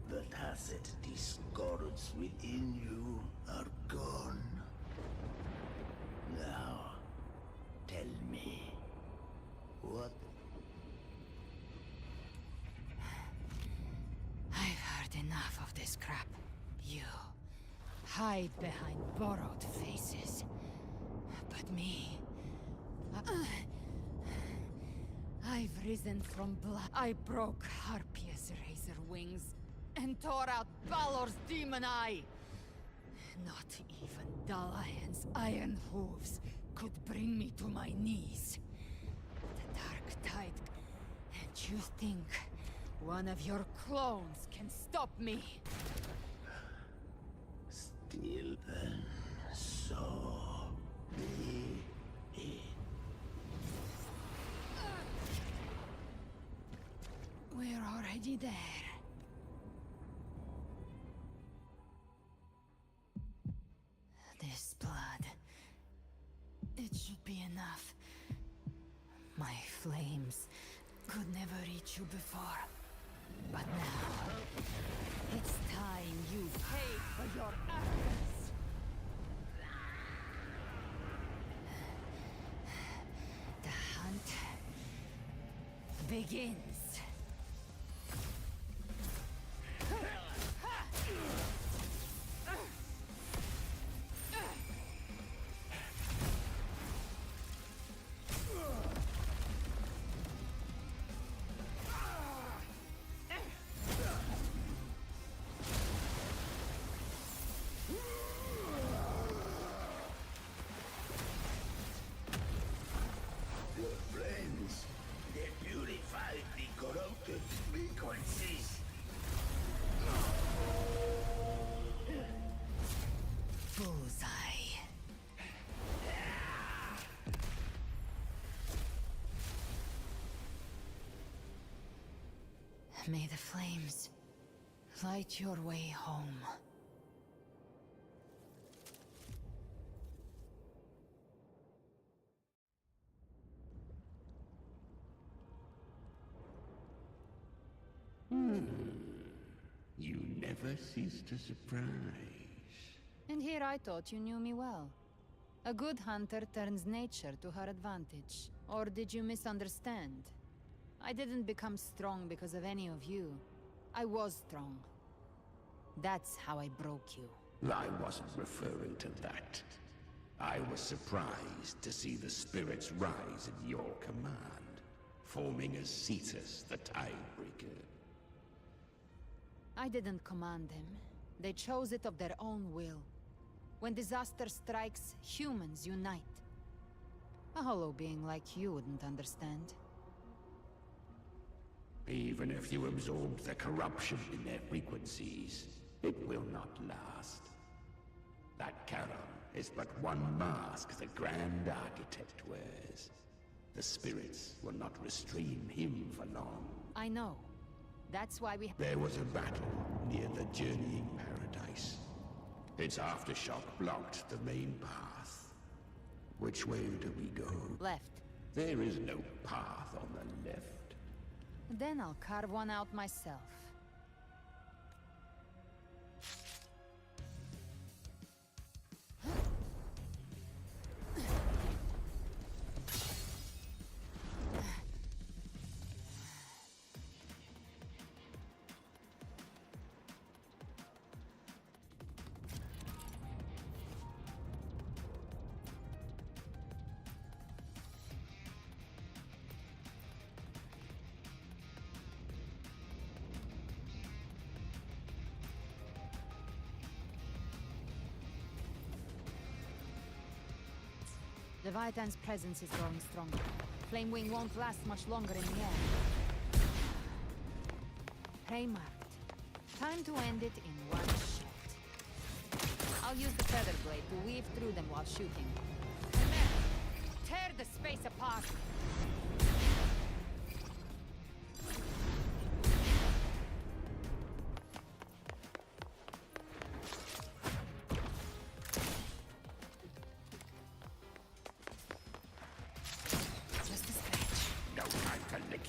The tacit discords within you are gone. Now, tell me, what? I've heard enough of this crap. You hide behind borrowed faces. But me... I've risen from blood. I broke Harpia's razor wings and tore out Balor's demon eye. Not even Dalahan's iron hooves could bring me to my knees. The Dark Tide... And you think one of your clones can stop me? Still then, so be it. We're already there. This blood... It should be enough. My flames could never reach you before. But now... It's time you pay for your actions! The hunt... begins. Your flames, they purify the corrupted frequencies. Bullseye. May the flames light your way home. You never cease to surprise. And here I thought you knew me well. A good hunter turns nature to her advantage. Or did you misunderstand? I didn't become strong because of any of you. I was strong. That's how I broke you. I wasn't referring to that. I was surprised to see the spirits rise at your command, forming as Cetus, the Tidebreaker. I didn't command them. They chose it of their own will. When disaster strikes, humans unite. A hollow being like you wouldn't understand. Even if you absorb the corruption in their frequencies, it will not last. That Charon is but one mask the Grand Architect wears. The spirits will not restrain him for long. I know. That's why we... There was a battle near the Journeying Paradise. Its aftershock blocked the main path. Which way do we go? Left. There is no path on the left. Then I'll carve one out myself. Leviathan's presence is growing stronger. Flame Wing won't last much longer in the air. Prey marked. Time to end it in one shot. I'll use the feather blade to weave through them while shooting. And then, tear the space apart!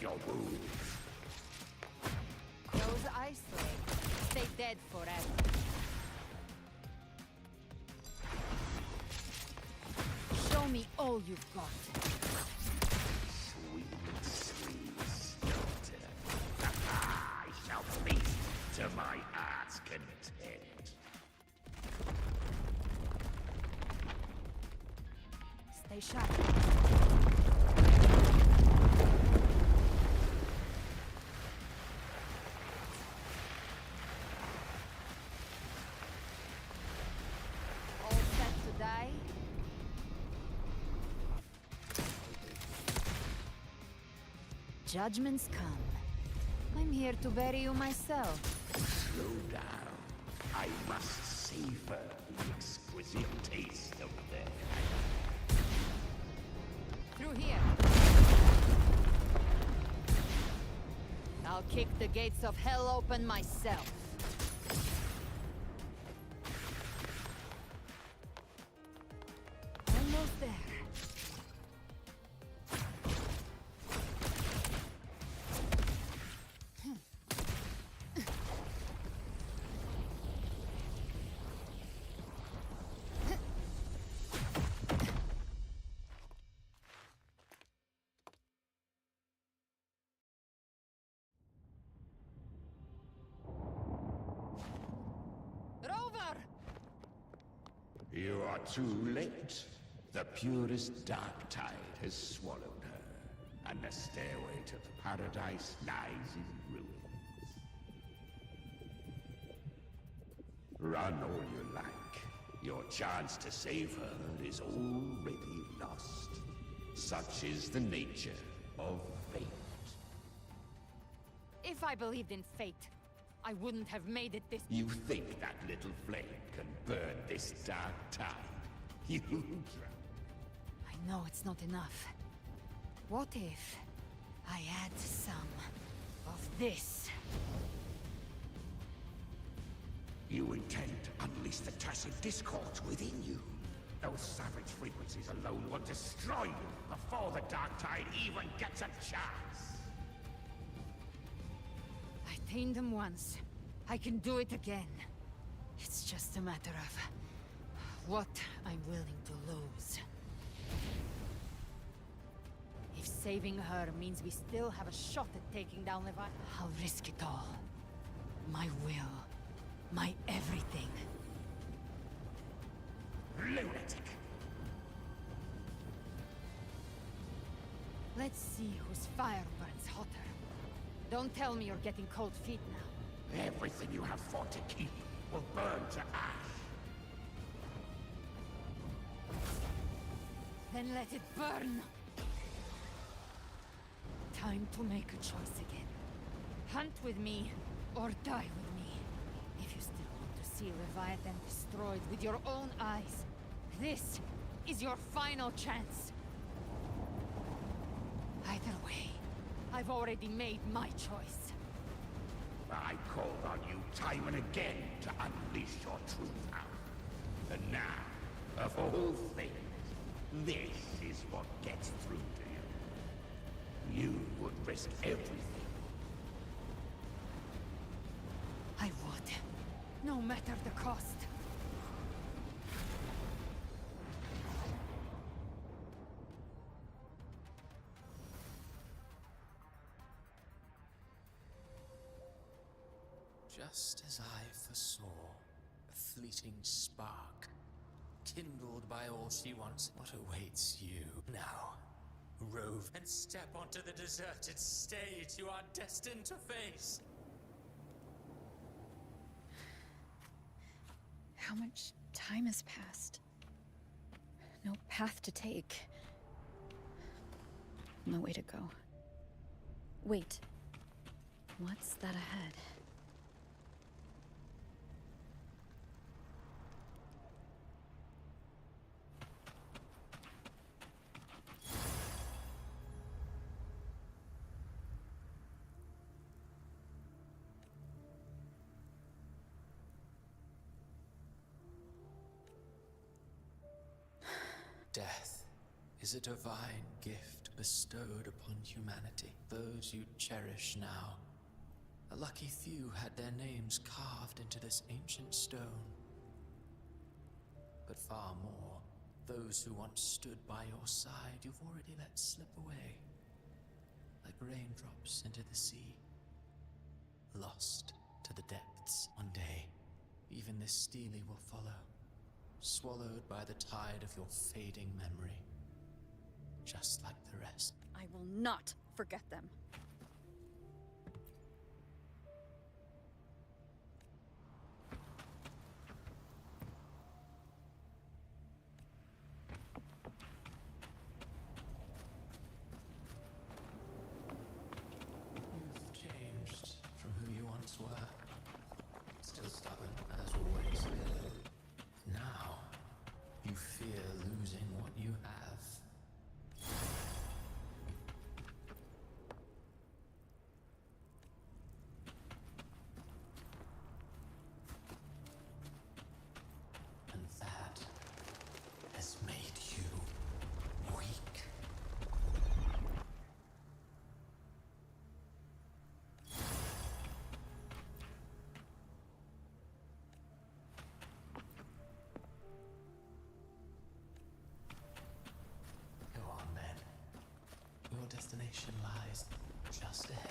Your wounds. Those ice legs stay dead forever. Show me all you've got. Sweet, sweet daughter. I shall feast to my heart's content. Stay sharp. Judgments come. I'm here to bury you myself. Slow down. I must savor the exquisite taste of death. Through here. I'll kick the gates of hell open myself. Almost there. You are too late. The purest dark tide has swallowed her, and the stairway to paradise lies in ruins. Run all you like. Your chance to save her is already lost. Such is the nature of fate. If I believed in fate, I wouldn't have made it this... You think that little flame can burn this dark tide? You... I know it's not enough. What if I add some of this? You intend to unleash the tacit discords within you. Those savage frequencies alone will destroy you before the dark tide even gets a chance. I tamed them once. I can do it again. It's just a matter of what I'm willing to lose. If saving her means we still have a shot at taking down Levi, I'll risk it all. My will. My everything. Lunatic! Let's see whose fire burns hotter. Don't tell me you're getting cold feet now. Everything you have fought to keep will burn to ash. Then let it burn! Time to make a choice again. Hunt with me, or die with me. If you still want to see Leviathan destroyed with your own eyes, this is your final chance. Either way, I've already made my choice. I called on you time and again to unleash your truth out. And now, of all things, this is what gets through to you. You would risk everything. I would, no matter the cost. Just as I foresaw, a fleeting spark, kindled by all she wants. What awaits you now? Rove and step onto the deserted stage you are destined to face. How much time has passed? No path to take. No way to go. Wait. What's that ahead? Death is a divine gift bestowed upon humanity. Those you cherish now, a lucky few had their names carved into this ancient stone. But far more, those who once stood by your side you've already let slip away, like raindrops into the sea, lost to the depths. One day, even this stele will follow, swallowed by the tide of your fading memory, just like the rest. I will not forget them. You've changed from who you once were. Still stubborn, as always. Now, you fear losing what you have. And that has made you weak. Go on then. Your destination lies just ahead.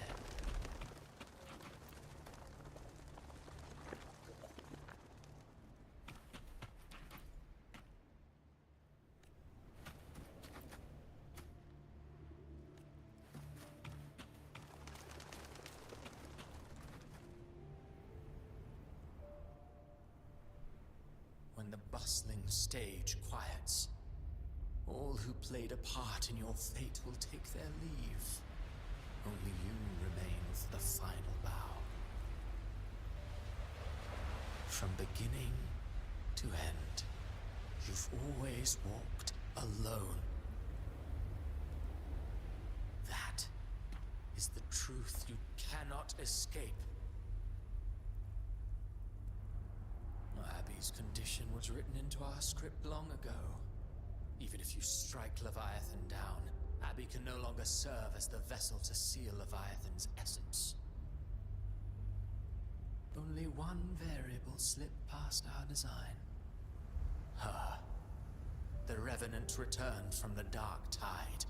When the bustling stage quiets, all who played a part in your fate will take their leave. Only you remain for the final bow. From beginning to end, you've always walked alone. That is the truth you cannot escape. Abby's condition was written into our script long ago. Even if you strike Leviathan down, Abby can no longer serve as the vessel to seal Leviathan's essence. Only one variable slipped past our design. Her. The Revenant returned from the Dark Tide.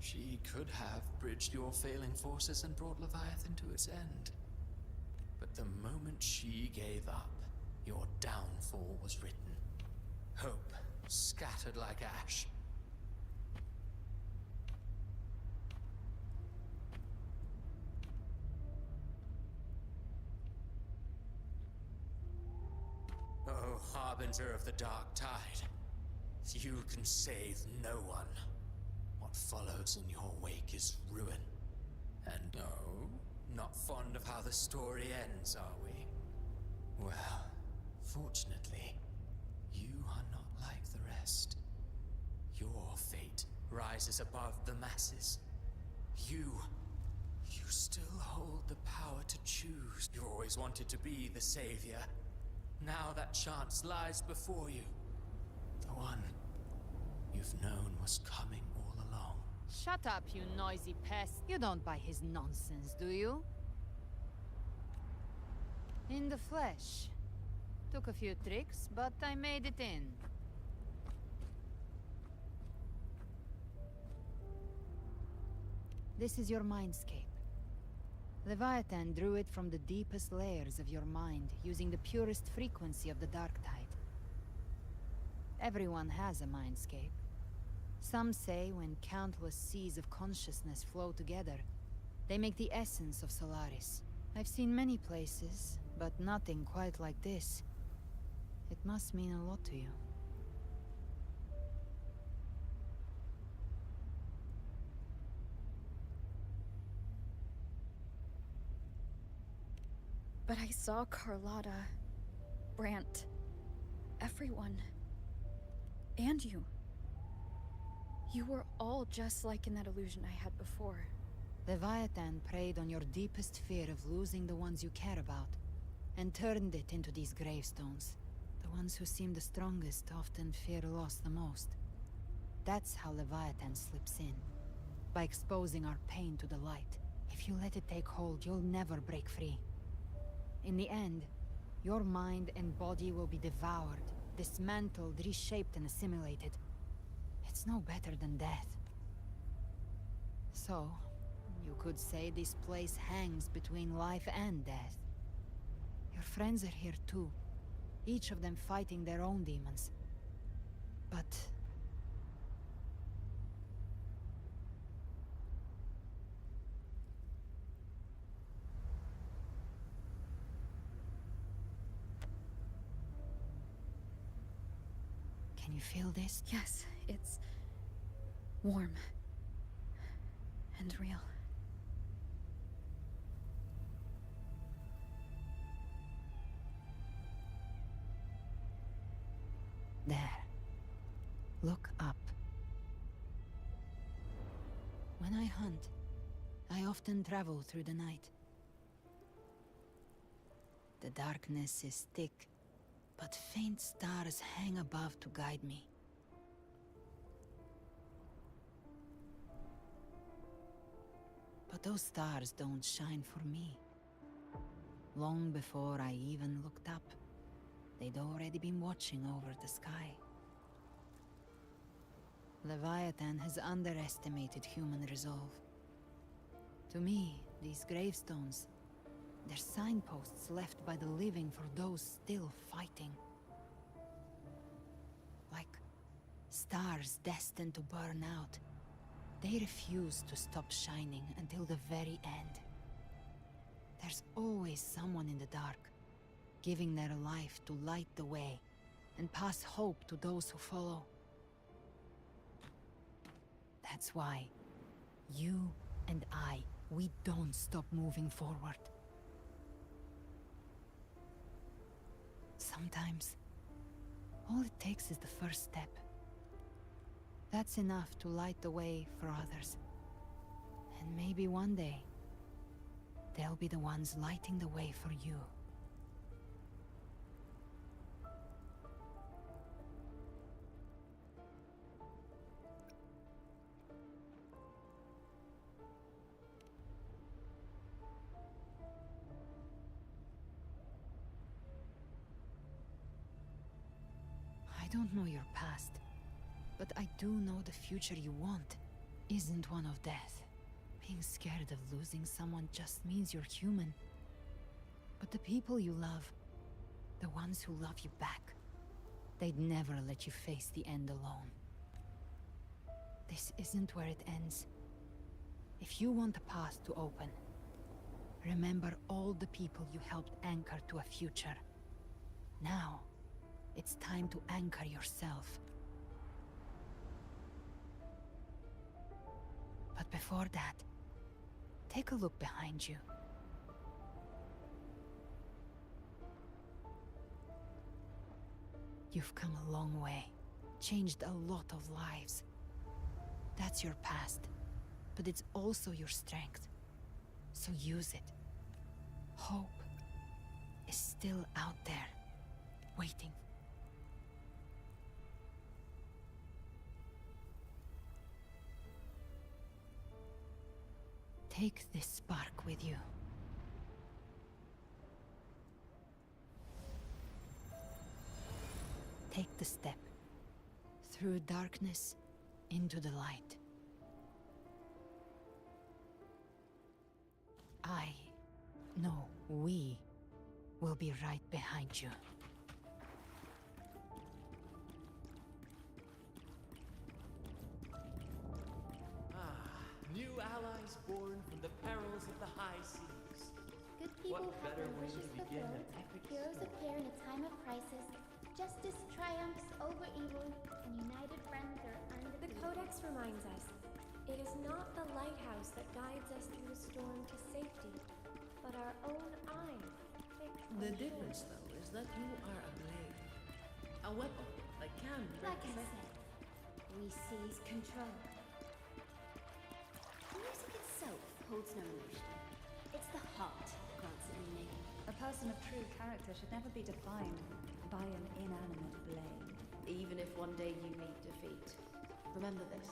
She could have bridged your failing forces and brought Leviathan to its end. But the moment she gave up, your downfall was written. Hope scattered like ash. Oh, harbinger of the Dark Tide. You can save no one. What follows in your wake is ruin. And no, not fond of how the story ends, are we? Well, fortunately, you are not like the rest. Your fate rises above the masses. You still hold the power to choose. You always wanted to be the savior. Now that chance lies before you. The one you've known was coming all along. Shut up, you noisy pest. You don't buy his nonsense, do you? In the flesh. Took a few tricks, but I made it in. This is your mindscape. Leviathan drew it from the deepest layers of your mind, using the purest frequency of the Dark Tide. Everyone has a mindscape. Some say when countless seas of consciousness flow together, they make the essence of Solaris. I've seen many places, but nothing quite like this. It must mean a lot to you. But I saw Carlotta, Brant, everyone. And you. You were all just like in that illusion I had before. Leviathan preyed on your deepest fear of losing the ones you care about, and turned it into these gravestones. The ones who seem the strongest often fear loss the most. That's how Leviathan slips in, by exposing our pain to the light. If you let it take hold, you'll never break free. In the end, your mind and body will be devoured, dismantled, reshaped, and assimilated. It's no better than death. So, you could say this place hangs between life and death. Your friends are here too, each of them fighting their own demons. But... can you feel this? Yes, it's warm and real. There. Look up. When I hunt, I often travel through the night. The darkness is thick, but faint stars hang above to guide me. But those stars don't shine for me. Long before I even looked up, they'd already been watching over the sky. Leviathan has underestimated human resolve. To me, these gravestones, they're signposts left by the living for those still fighting. Like stars destined to burn out. They refuse to stop shining until the very end. There's always someone in the dark, giving their life to light the way and pass hope to those who follow. That's why you and I, we don't stop moving forward. Sometimes, all it takes is the first step. That's enough to light the way for others. And maybe one day, they'll be the ones lighting the way for you. I don't know your past, but I do know the future you want isn't one of death. Being scared of losing someone just means you're human. But the people you love, the ones who love you back, they'd never let you face the end alone. This isn't where it ends. If you want the path to open, remember all the people you helped anchor to a future. Now, it's time to anchor yourself. But before that, take a look behind you. You've come a long way, changed a lot of lives. That's your past, but it's also your strength. So use it. Hope is still out there, waiting. Take this spark with you. Take the step. Through darkness, into the light. We will be right behind you. New allies born from the perils of the high seas. Good people What have better their way wishes to begin fulfilled. an epic Heroes story? appear in a time of crisis. Justice triumphs over evil, and united friends are undefeated. The Codex reminds us, it is not the lighthouse that guides us through the storm to safety, but our own eyes fixed on The shore. difference, though, is that you are a blade. A weapon that can break Like I the said, we seize control. The music itself holds no emotion. It's the heart that grants it meaning. A person of true character should never be defined by an inanimate blade. Even if one day you meet defeat, remember this.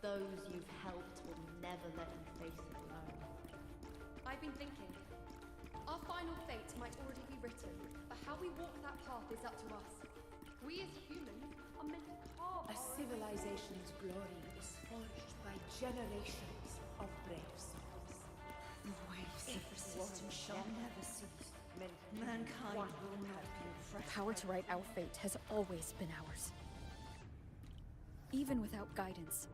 Those you've helped will never let you face it alone. I've been thinking. Our final fate might already be written, but how we walk that path is up to us. We as humans are meant to carve A civilization's glory is forged by generations of brave souls. The waves of resistance shall never cease. Mankind will not be The oppressed. power to write our fate has always been ours. Even without guidance,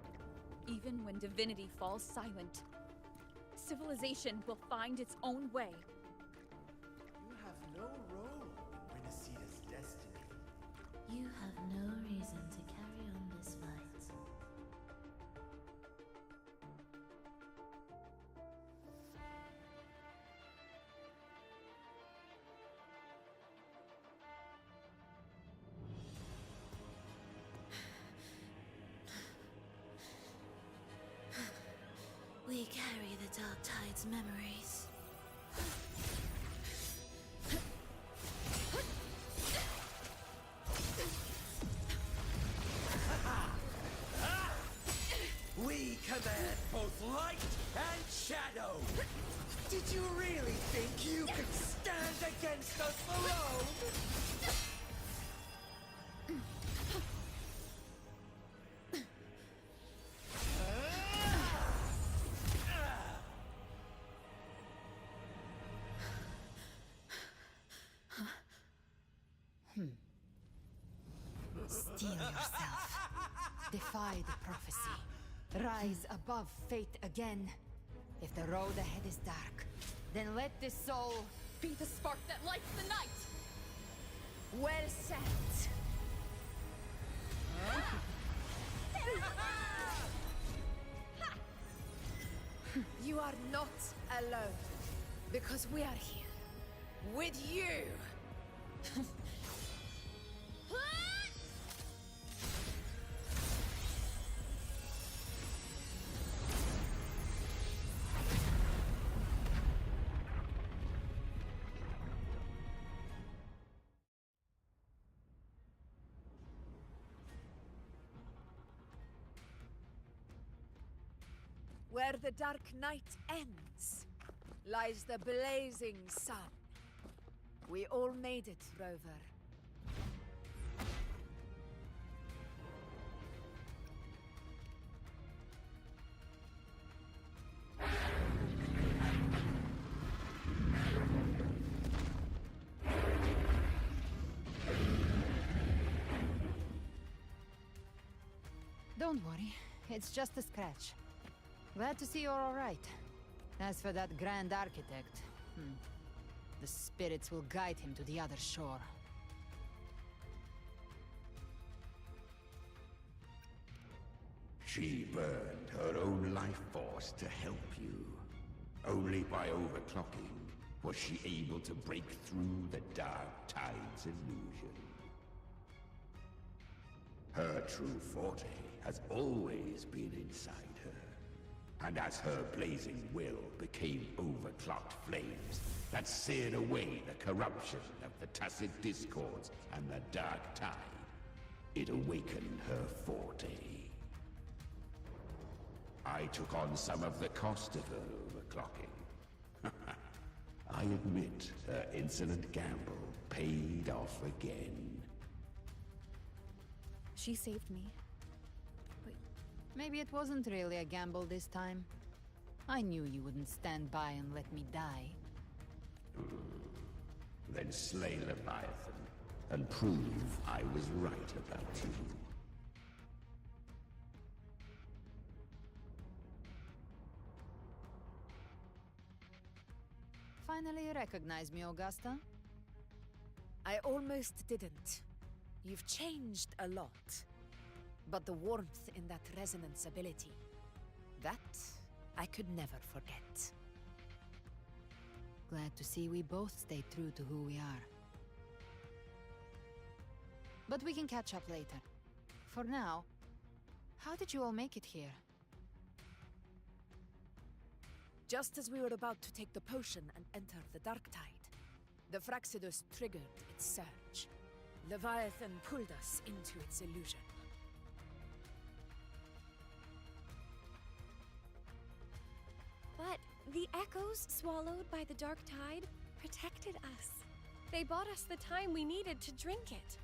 even when divinity falls silent, civilization will find its own way. You have no role in Renacita's destiny. You have no reason to carry on this fight. We carry the Dark Tide's memories. We command both light and shadow! Did you really think you could stand against us alone? Steel yourself. Defy the prophecy. Rise above fate again. If the road ahead is dark, then let this soul be the spark that lights the night! Well said. You are not alone, because we are here, with you! Where the dark night ends, lies the blazing sun. We all made it, Rover. Don't worry, it's just a scratch. Glad to see you're all right. As for that Grand Architect, the spirits will guide him to the other shore. She burned her own life force to help you. Only by overclocking was she able to break through the Dark Tide's illusion. Her true forte has always been inside her. And as her blazing will became overclocked flames that seared away the corruption of the Tacit Discords and the Dark Tide, it awakened her forte. I took on some of the cost of her overclocking. I admit her insolent gamble paid off again. She saved me. But maybe it wasn't really a gamble this time. I knew you wouldn't stand by and let me die. Then slay Leviathan and prove I was right about you. Finally you recognize me, Augusta? I almost didn't. You've changed a lot. But the warmth in that resonance ability, that I could never forget. Glad to see we both stay true to who we are. But we can catch up later. For now, how did you all make it here? Just as we were about to take the potion and enter the Dark Tide, the Fraxidus triggered its surge. Leviathan pulled us into its illusion. But the echoes swallowed by the Dark Tide protected us. They bought us the time we needed to drink it.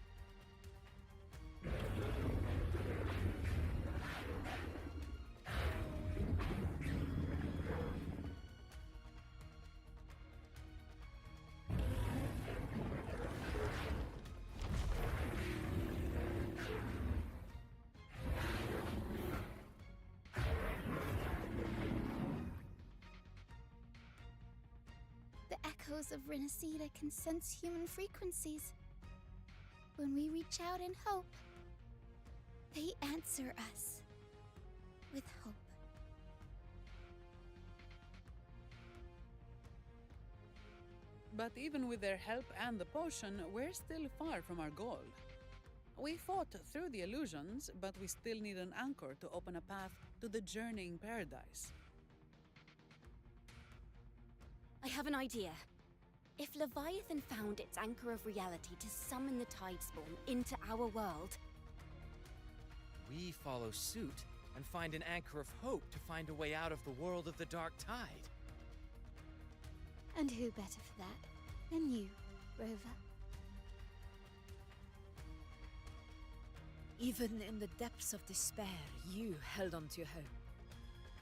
The echoes of Renacida can sense human frequencies. When we reach out in hope, they answer us with hope. But even with their help and the potion, we're still far from our goal. We fought through the illusions, but we still need an anchor to open a path to the journeying paradise. I have an idea. If Leviathan found its anchor of reality to summon the Tidespawn into our world... We follow suit and find an anchor of hope to find a way out of the world of the Dark Tide. And who better for that than you, Rover? Even in the depths of despair, you held on to hope.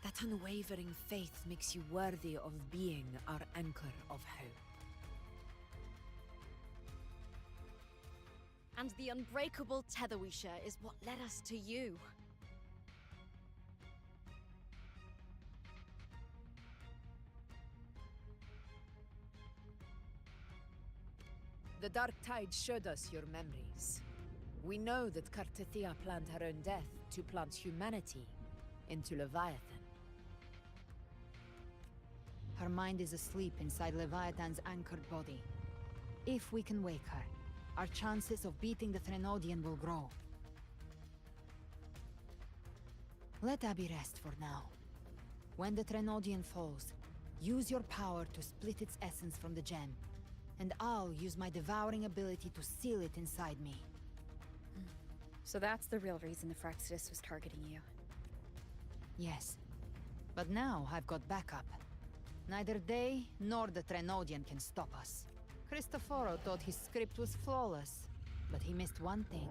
That unwavering faith makes you worthy of being our anchor of hope. And the unbreakable tether we share is what led us to you. The Dark Tide showed us your memories. We know that Kartathea planned her own death to plant humanity into Leviathan. Her mind is asleep inside Leviathan's anchored body. If we can wake her, our chances of beating the Threnodian will grow. Let Abby rest for now. When the Threnodian falls, use your power to split its essence from the gem, and I'll use my devouring ability to seal it inside me. So that's the real reason the Fraxidus was targeting you. Yes. But now I've got backup. Neither they nor the Threnodian can stop us. Cristoforo thought his script was flawless, but he missed one thing.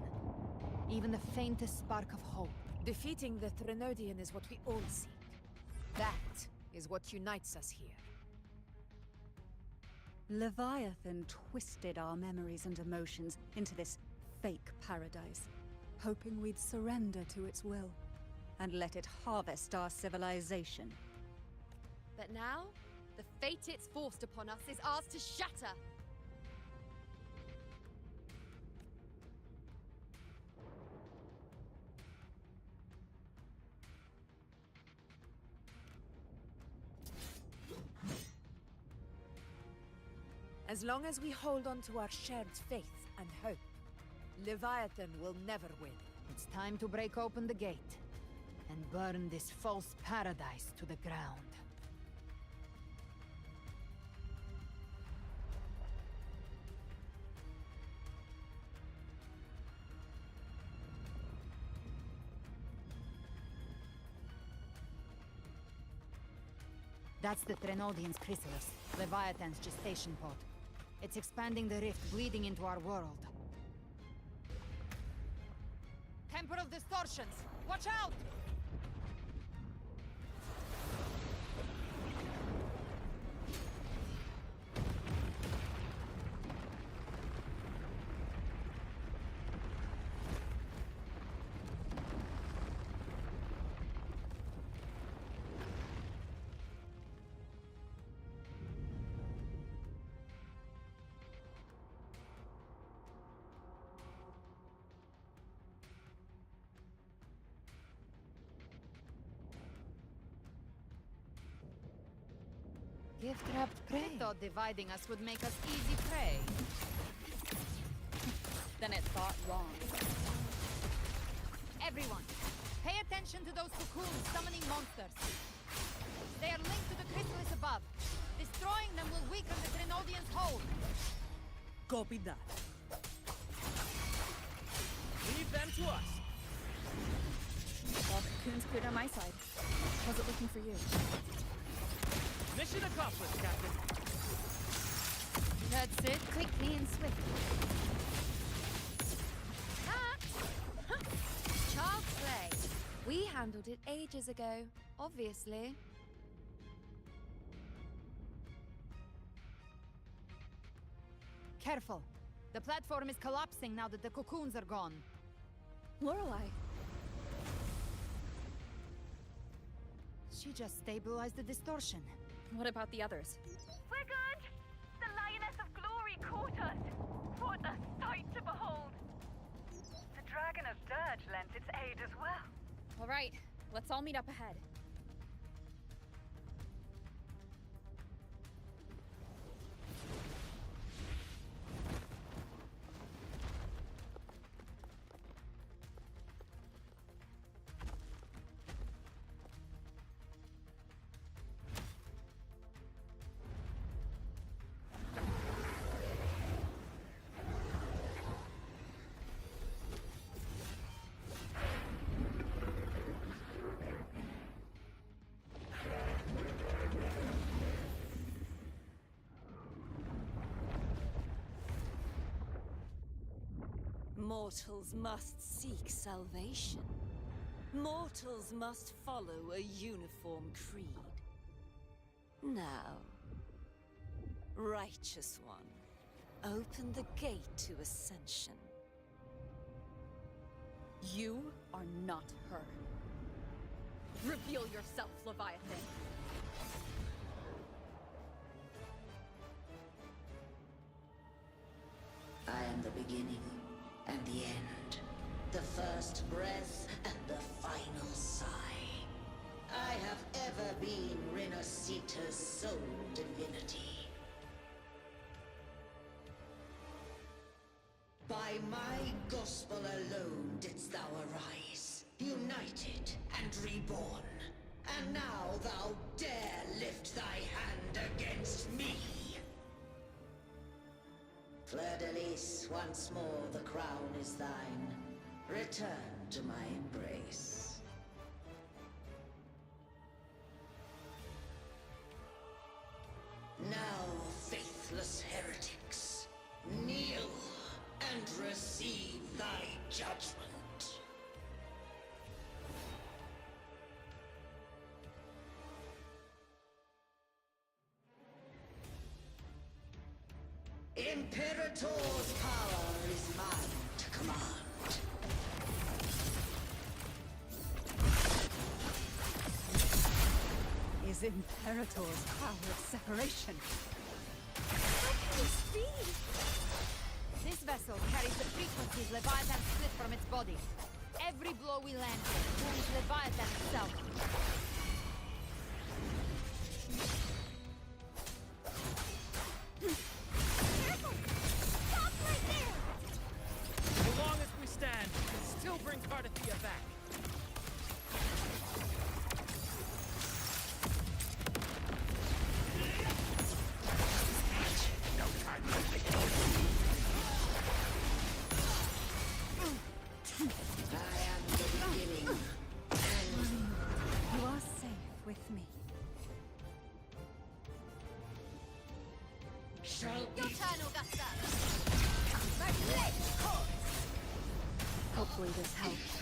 Even the faintest spark of hope. Defeating the Threnodian is what we all seek. That is what unites us here. Leviathan twisted our memories and emotions into this fake paradise, hoping we'd surrender to its will and let it harvest our civilization. But now, the fate it's forced upon us is ours to shatter! As long as we hold on to our shared faith and hope, Leviathan will never win. It's time to break open the gate and burn this false paradise to the ground. That's the Trenodian's chrysalis, Leviathan's gestation pod. It's expanding the rift, bleeding into our world. Temporal distortions! Watch out! Gift-wrapped prey. I thought dividing us would make us easy prey. Then it thought wrong. Everyone, pay attention to those cocoons summoning monsters. They are linked to the chrysalis above. Destroying them will weaken the Trenodian's hold. Copy that. Leave them to us. Well, cocoon's cleared on my side. How's it looking for you? Mission accomplished, Captain. That's it, quickly and swiftly. Child's play. We handled it ages ago, obviously. Careful. The platform is collapsing now that the cocoons are gone. Lorelei. She just stabilized the distortion. What about the others? We're good! The Lioness of Glory caught us! What a sight to behold! The Dragon of Dirge lent its aid as well. All right, let's all meet up ahead. Mortals must seek salvation. Mortals must follow a uniform creed. Now, Righteous One, open the gate to ascension. You are not her. Reveal yourself, Leviathan. I am the beginning and the end. The first breath and the final sigh. I have ever been Renacita's sole divinity. By my gospel alone didst thou arise, united and reborn. And now thou dare lift thy hand against me! Fleur de Lis, once more the crown is thine. Return to my embrace. Now, faithless heretics, kneel and receive thy judgment. Imperator's power is mine to command. Is Imperator's power of separation? How can this be? This vessel carries the frequencies Leviathan split from its body. Every blow we land here wounds Leviathan itself. shall Your be. turn, Augusta! Hopefully this helps.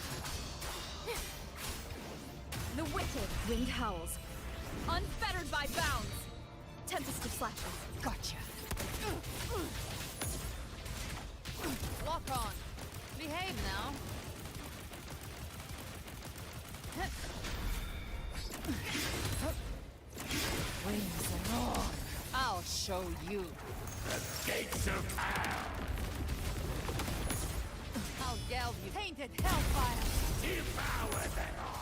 The wicked wind howls, unfettered by bounds. Tempest of slashes. Gotcha. Lock on. Behave now. Wings roar. I'll show you. The gates of hell! I'll geld you. Tainted hellfire. Devour them all!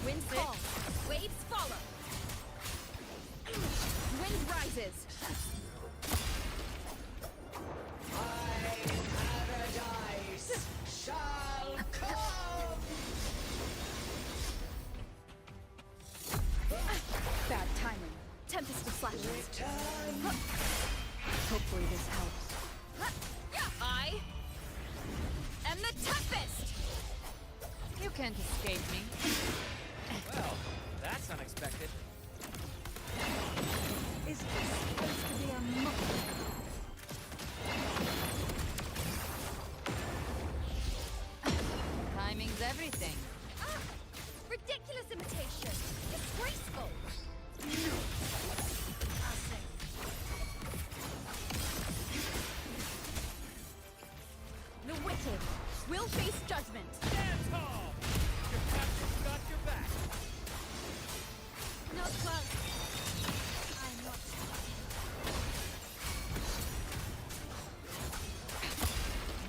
Wind calls. Waves follow. Wind rises. Paradise shall come! Bad timing. Tempest of slashes. Return! Hopefully this helps. I am the Tempest! You can't escape me. Well, that's unexpected. Is this supposed to be a mock? Timing's everything. Ridiculous imitation! Disgraceful! The wicked will face judgment. Stand tall! Your captain's got your back. Not close. I'm not.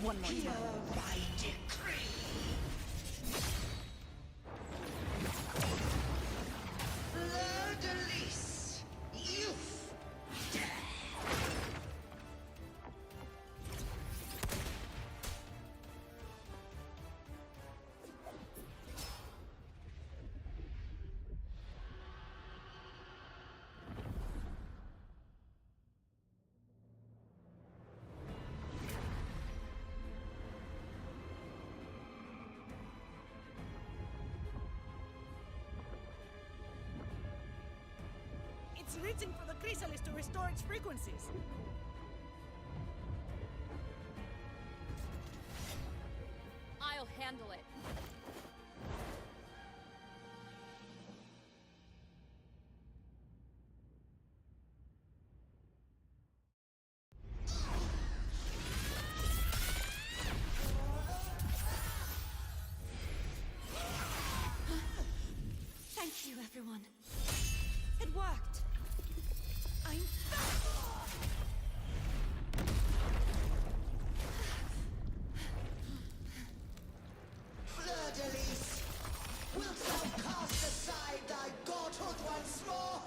One more Hear time. my decree! Fleur-de-lis, youth, death. It's written for the chrysalis to restore its frequencies. I'll handle it. Thank you, everyone. It worked. I'm Fleur-de-lis, wilt thou cast aside thy godhood once more?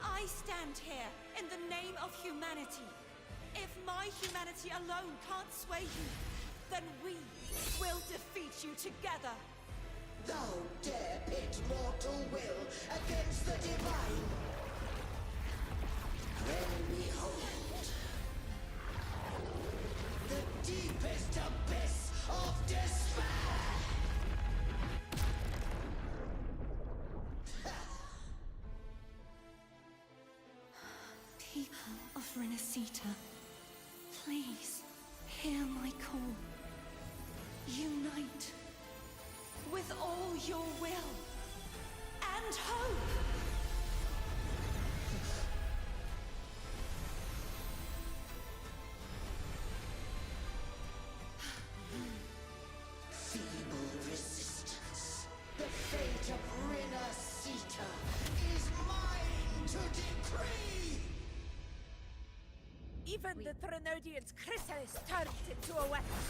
I stand here in the name of humanity. If my humanity alone can't sway you, then we will defeat you together. Thou dare pit mortal will against the divine? Then behold, the deepest abyss of despair! People of Renacita, please hear my call. Unite with all your will and hope. Feeble resistance. The fate of Renacita is mine to decree! Even the Trinodian's chrysalis turned into a weapon.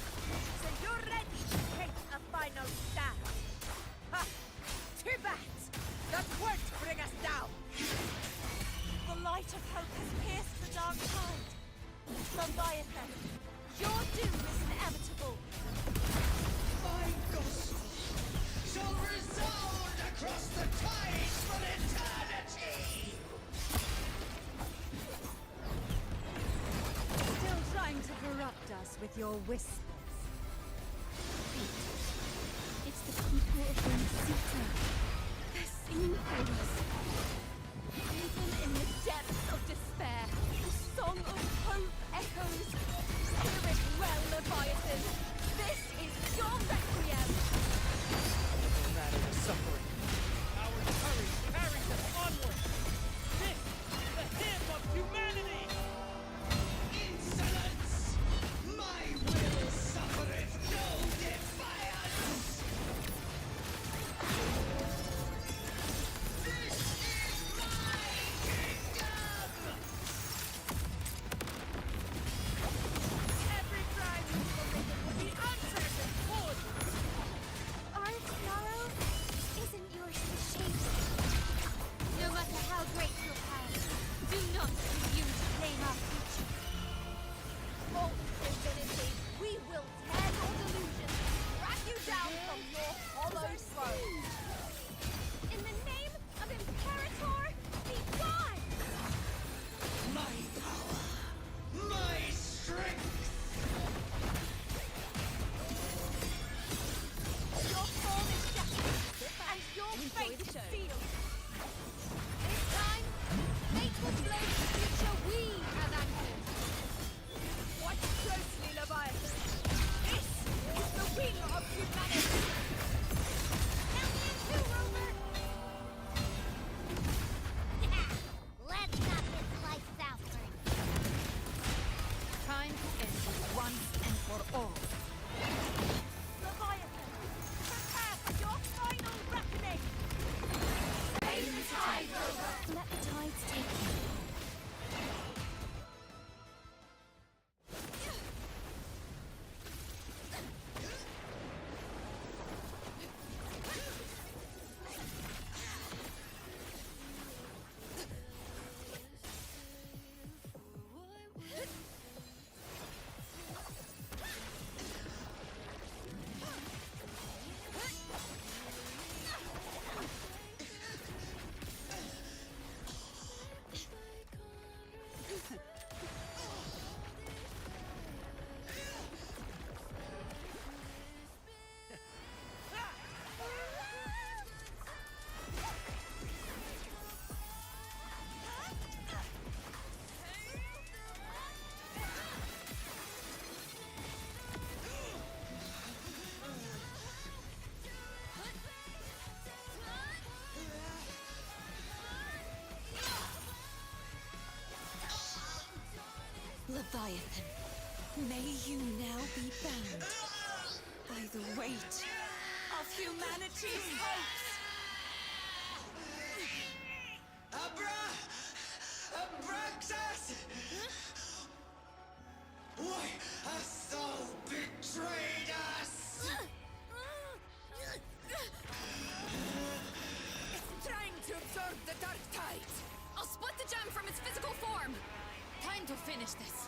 So you're ready to take a final stand. Ha! Too bad! That won't bring us down! The light of hope has pierced the dark tide. Leviathan, your doom is inevitable. My gospel shall resound across the tides for eternity! Still trying to corrupt us with your whispers. It's the people of Renacita. They're singing for us. Even in the depths Leviathan, may you now be bound by the weight of humanity's hopes. Abraxas! Why hast thou betrayed us? It's trying to absorb the dark tide! I'll split the gem from its physical form! Time to finish this.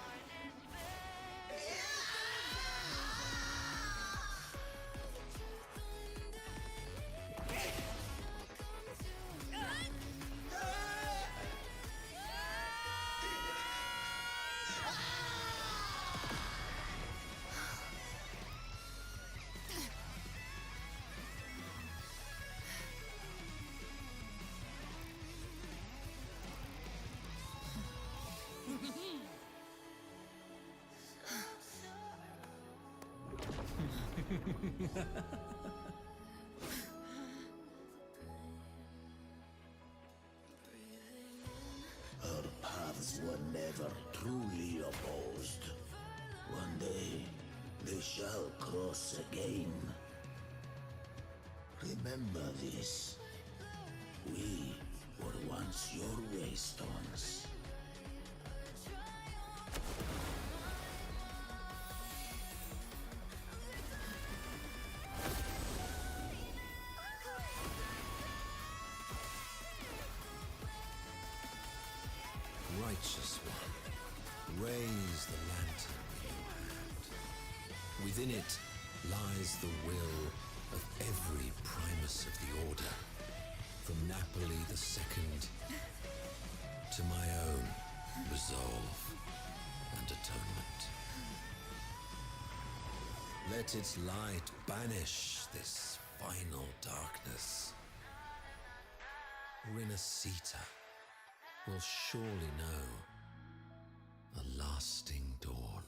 Our paths were never truly opposed. One day, they shall cross again. Remember this. We were once your waystones. Righteous one, raise the lantern in your hand. Within it lies the will of every Primus of the Order, from Napoli II to my own resolve and atonement. Let its light banish this final darkness. Rinascita will surely know a lasting dawn.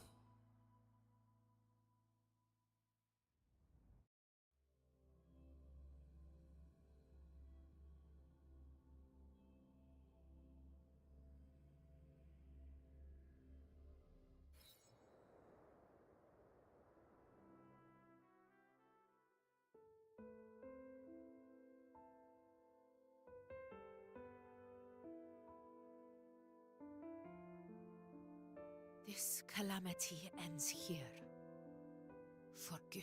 This calamity ends here. For good.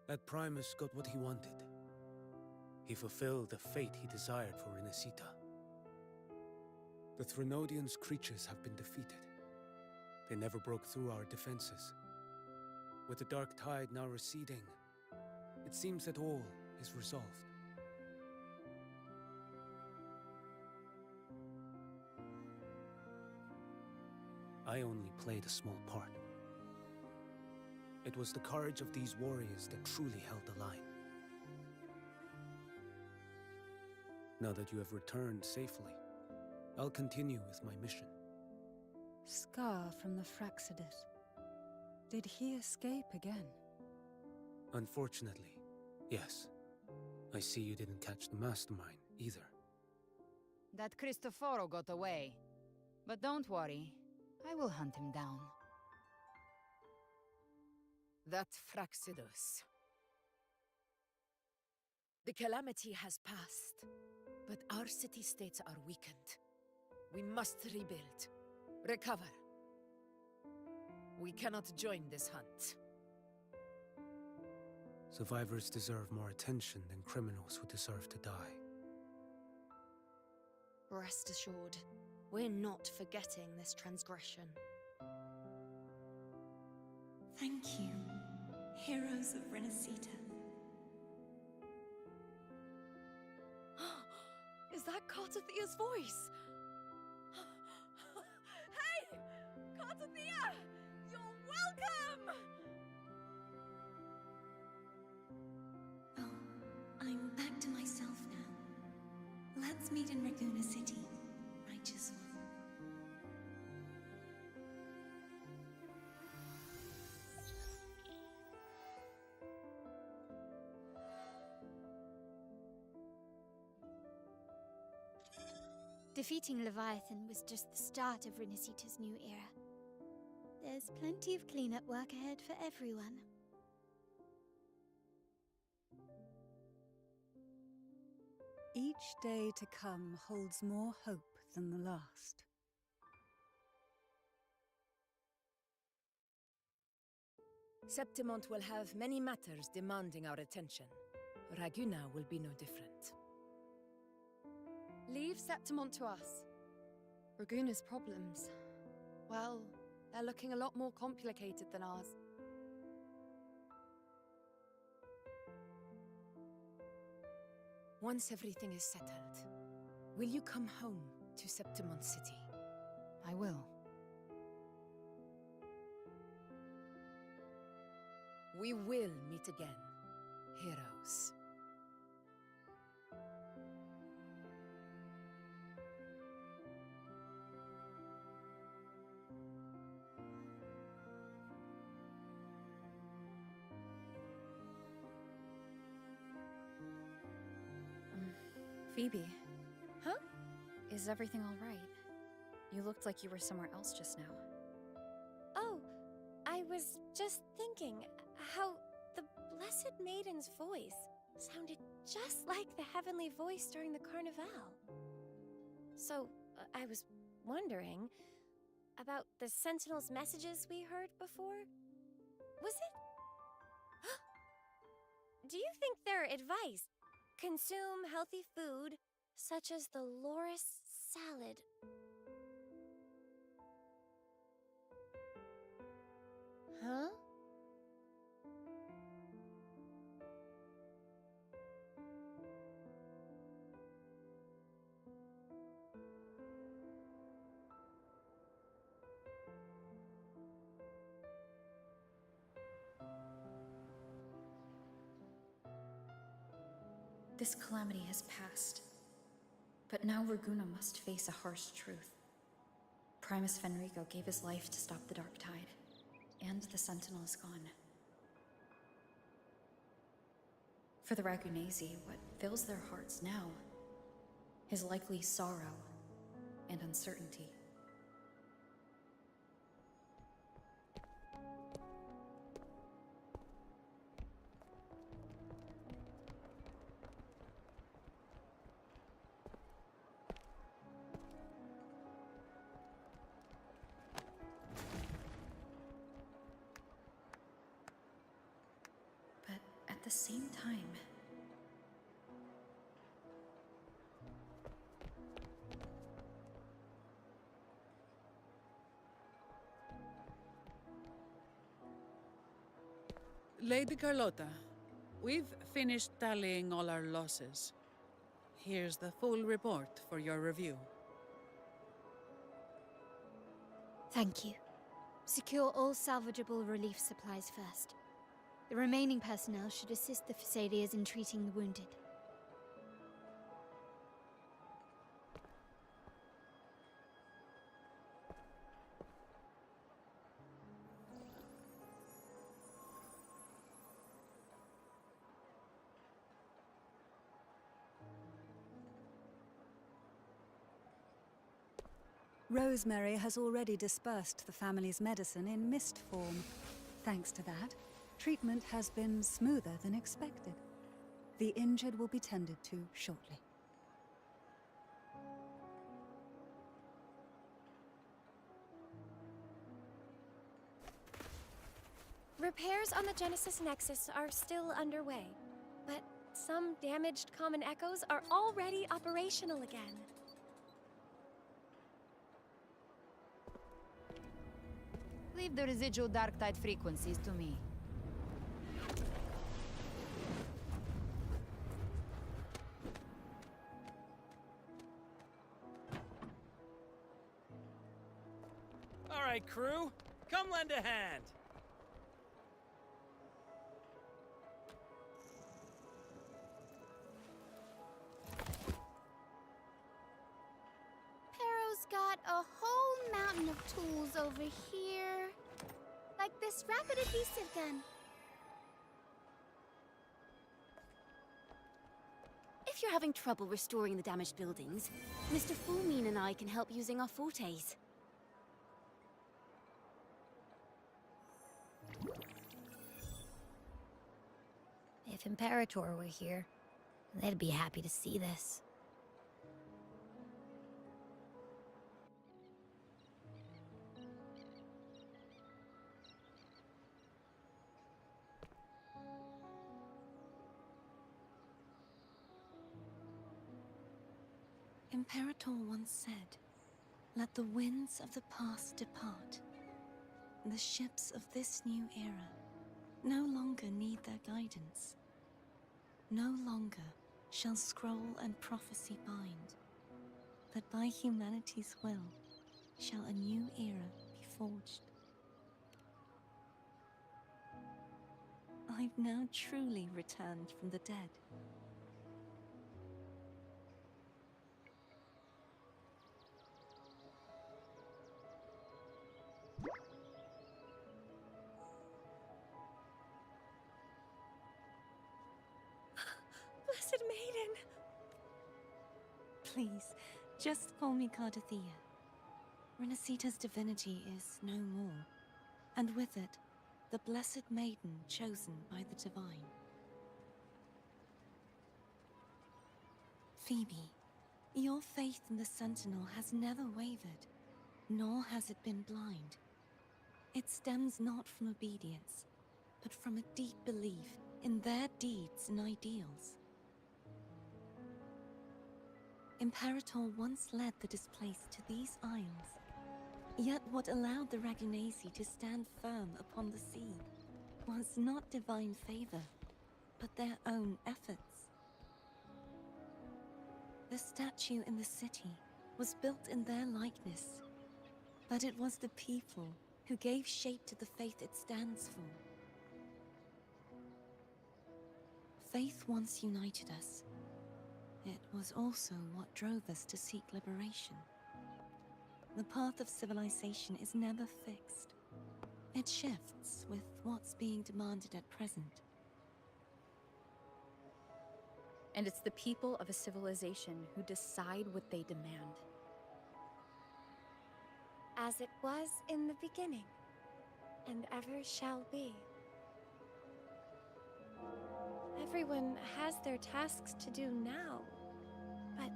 That Primus got what he wanted. He fulfilled the fate he desired for Rinascita. The Threnodians' creatures have been defeated. They never broke through our defenses. With the dark tide now receding, it seems that all is resolved. I only played a small part. It was the courage of these warriors that truly held the line. Now that you have returned safely, I'll continue with my mission. Scar from the Fraxidus. Did he escape again? Unfortunately, yes. I see you didn't catch the mastermind, either. That Cristoforo got away. But don't worry, I will hunt him down. That Fraxidus. The calamity has passed, but our city-states are weakened. We must rebuild, recover. We cannot join this hunt. Survivors deserve more attention than criminals who deserve to die. Rest assured, we're not forgetting this transgression. Thank you, heroes of Rinascita. Is that Cartathia's voice? Hey! Cartathia! You're welcome! Oh, I'm back to myself now. Let's meet in Raguna City, righteous one. Defeating Leviathan was just the start of Renacita's new era. There's plenty of cleanup work ahead for everyone. Each day to come holds more hope than the last. Septimont will have many matters demanding our attention. Raguna will be no different. Leave Septimont to us. Raguna's problems, well, they're looking a lot more complicated than ours. Once everything is settled, will you come home to Septimont City? I will. We will meet again, heroes. Phoebe. Huh? Is everything all right? You looked like you were somewhere else just now. Oh, I was just thinking how the Blessed Maiden's voice sounded just like the heavenly voice during the Carnival. So, I was wondering about the Sentinel's messages we heard before. Was it? Do you think their advice? Consume healthy food, such as the Loris salad. Huh? This calamity has passed. But now Raguna must face a harsh truth. Primus Fenrico gave his life to stop the Dark Tide, and the Sentinel is gone. For the Ragunesi, what fills their hearts now is likely sorrow and uncertainty. But at the same time, Lady Carlotta, we've finished tallying all our losses. Here's the full report for your review. Thank you. Secure all salvageable relief supplies first. The remaining personnel should assist the Phasaelias in treating the wounded. Rosemary has already dispersed the family's medicine in mist form. Thanks to that, treatment has been smoother than expected. The injured will be tended to shortly. Repairs on the Genesis Nexus are still underway, but some damaged common echoes are already operational again. Leave the residual dark tide frequencies to me. All right, crew, come lend a hand. Pero's got a whole mountain of tools over here. Like this rapid adhesive gun. If If you're having trouble restoring the damaged buildings, Mr. Fulmine and I can help using our fortes. If Imperator were here, they'd be happy to see this. Imperator once said, "Let the winds of the past depart. The ships of this new era no longer need their guidance. No longer shall scroll and prophecy bind, but by humanity's will shall a new era be forged." I've now truly returned from the dead. Blessed Maiden! Please, just call me Cardathea. Renacita's divinity is no more, and with it, the Blessed Maiden chosen by the Divine. Phoebe, your faith in the Sentinel has never wavered, nor has it been blind. It stems not from obedience, but from a deep belief in their deeds and ideals. Imperator once led the displaced to these isles, yet what allowed the Ragunasi to stand firm upon the sea was not divine favor, but their own efforts. The statue in the city was built in their likeness, but it was the people who gave shape to the faith it stands for. Faith once united us. It was also what drove us to seek liberation. The path of civilization is never fixed. It shifts with what's being demanded at present. And it's the people of a civilization who decide what they demand. As it was in the beginning, and ever shall be. Everyone has their tasks to do now, but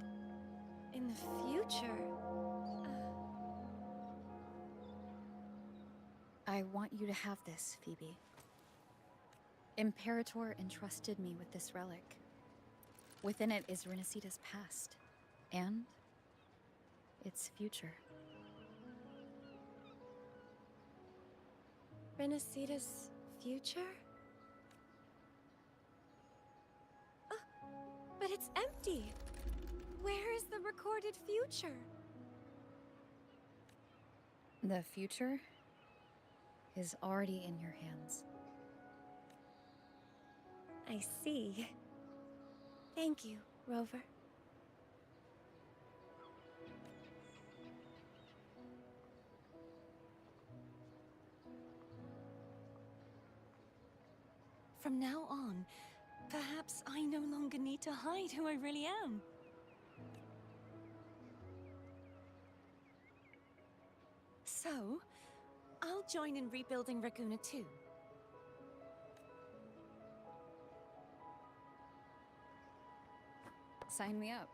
in the future... I want you to have this, Phoebe. Imperator entrusted me with this relic. Within it is Renacita's past, and its future. Renacita's future? But it's empty! Where is the recorded future? The future is already in your hands. I see. Thank you, Rover. From now on, perhaps I no longer need to hide who I really am. So, I'll join in rebuilding Raguna too. Sign me up.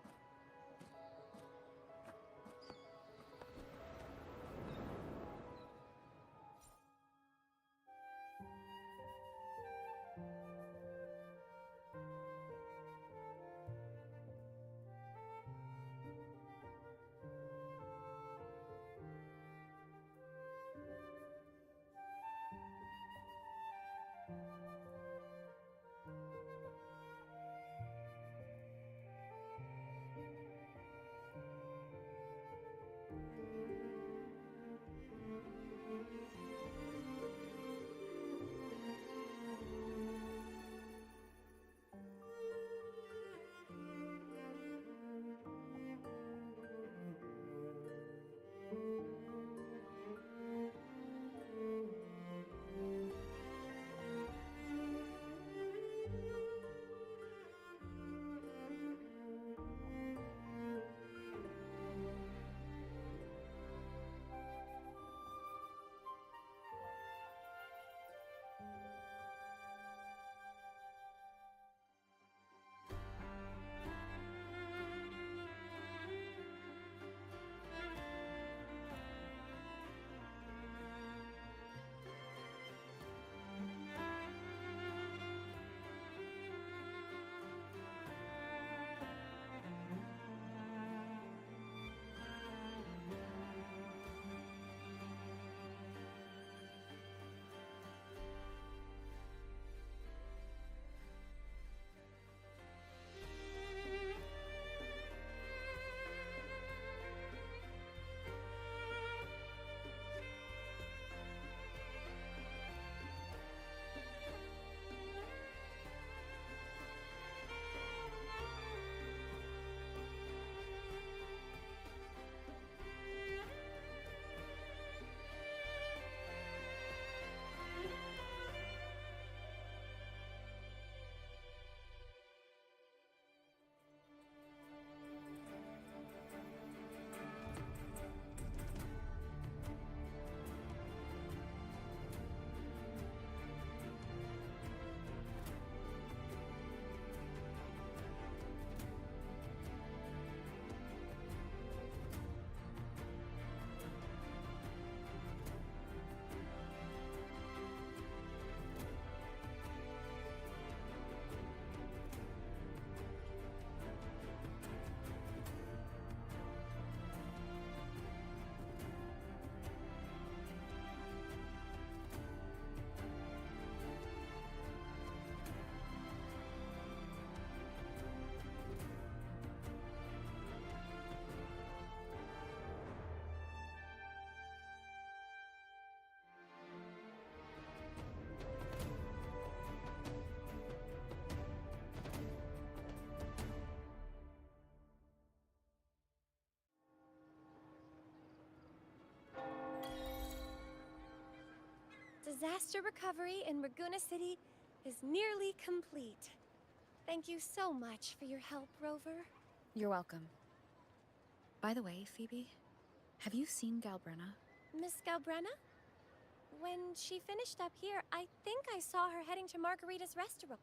disaster recovery in Raguna City is nearly complete. Thank you so much for your help, Rover. You're welcome. By the way, Phoebe, have you seen Galbrenna? Miss Galbrenna? When she finished up here, I think I saw her heading to Margarita's restaurant.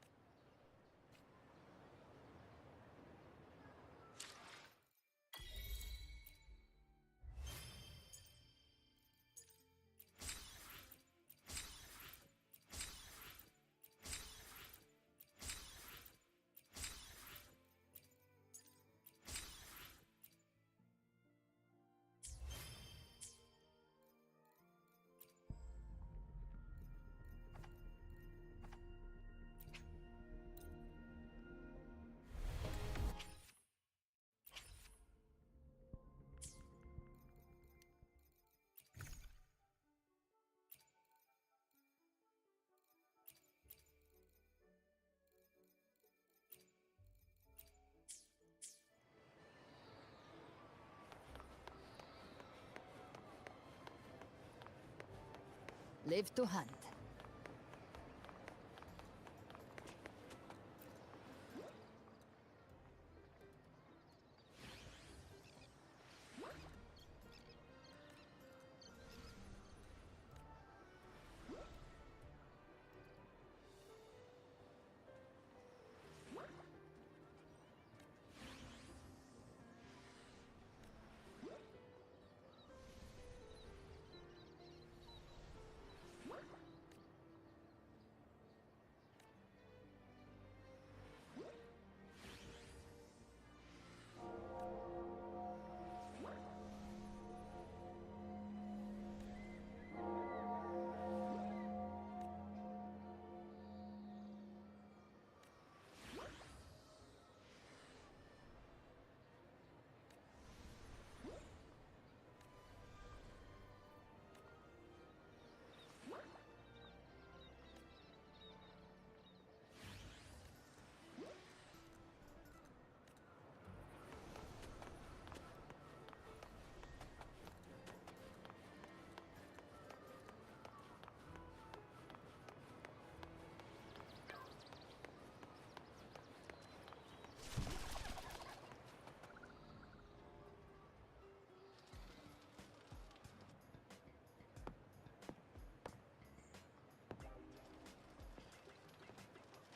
Live to hunt.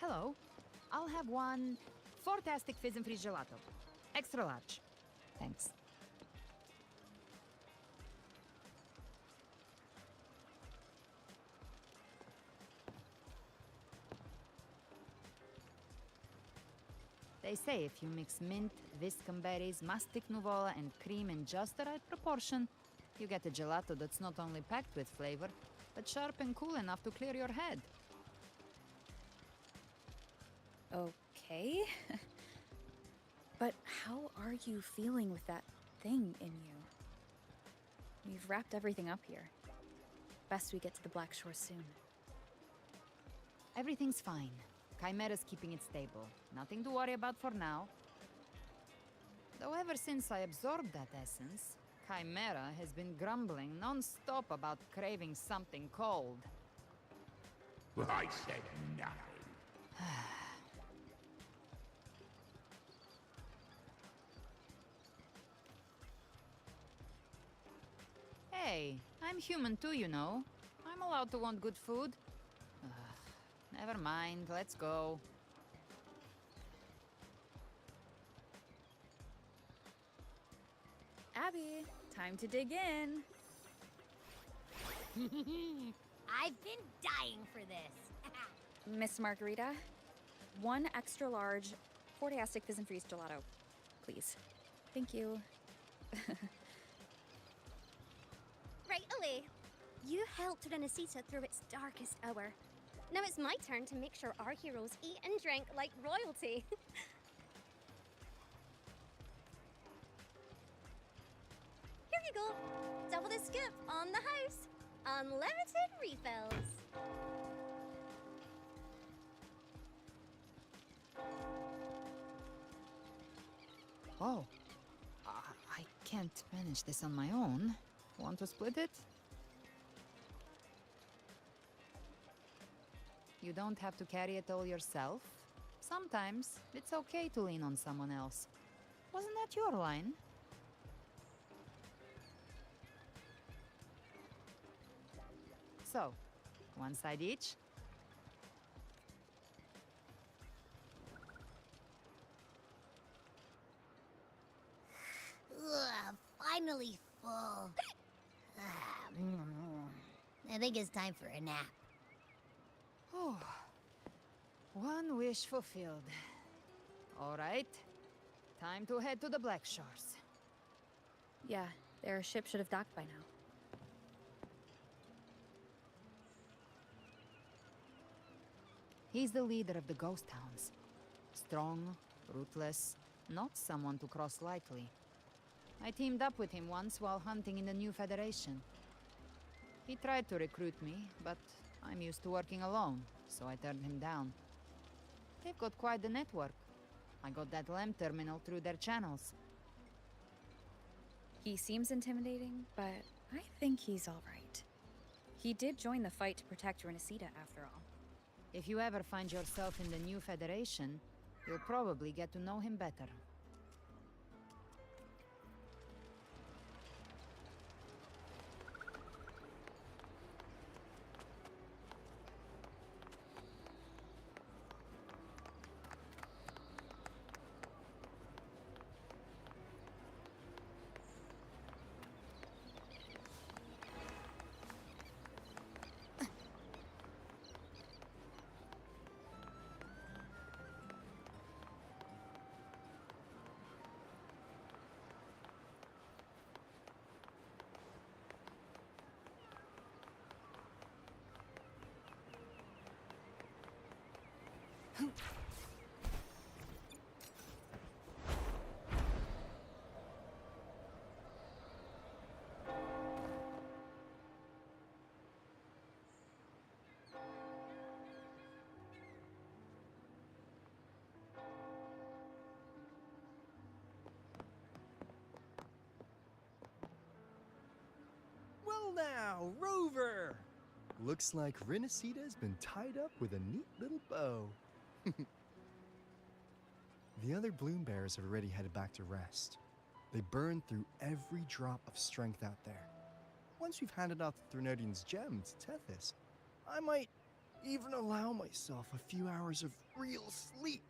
Hello. I'll have one fantastic fizz and freeze gelato. Extra large. Thanks. They say if you mix mint, viscum berries, mastic nuvola, and cream in just the right proportion, you get a gelato that's not only packed with flavor, but sharp and cool enough to clear your head. Okay. But how are you feeling with that thing in you? We've wrapped everything up here. Best we get to the Black Shore soon. Everything's fine. Chimera's keeping it stable. Nothing to worry about for now. Though ever since I absorbed that essence, Chimera has been grumbling non-stop about craving something cold. I said nothing. Hey, I'm human too, you know. I'm allowed to want good food. Never mind, let's go. Abby, time to dig in. I've been dying for this. Miss Margarita, one extra large Fortiastic Fizz and Freeze gelato, please. Thank you. Right away. You helped Renesita through its darkest hour. Now it's my turn to make sure our heroes eat and drink like royalty. Here you go. Double the scoop on the house. Unlimited refills. Oh. I can't manage this on my own. Want to split it? You don't have to carry it all yourself. Sometimes it's okay to lean on someone else. Wasn't that your line? So, one side each? Ugh, finally full. I think it's time for a nap. Oh, one wish fulfilled. All right, time to head to the Black Shores. Yeah, their ship should have docked by now. He's the leader of the Ghost Hounds. Strong, ruthless, not someone to cross lightly. I teamed up with him once while hunting in the New Federation. He tried to recruit me, but I'm used to working alone, so I turned him down. They've got quite the network. I got that LEM terminal through their channels. He seems intimidating, but I think he's alright. He did join the fight to protect Renesita, after all. If you ever find yourself in the New Federation, you'll probably get to know him better. Well now, Rover! Looks like Renesita's been tied up with a neat little bow. The other Bloom Bears have already headed back to rest. They burned through every drop of strength out there. Once we've handed out the Threnodian's gem to Tethys, I might even allow myself a few hours of real sleep.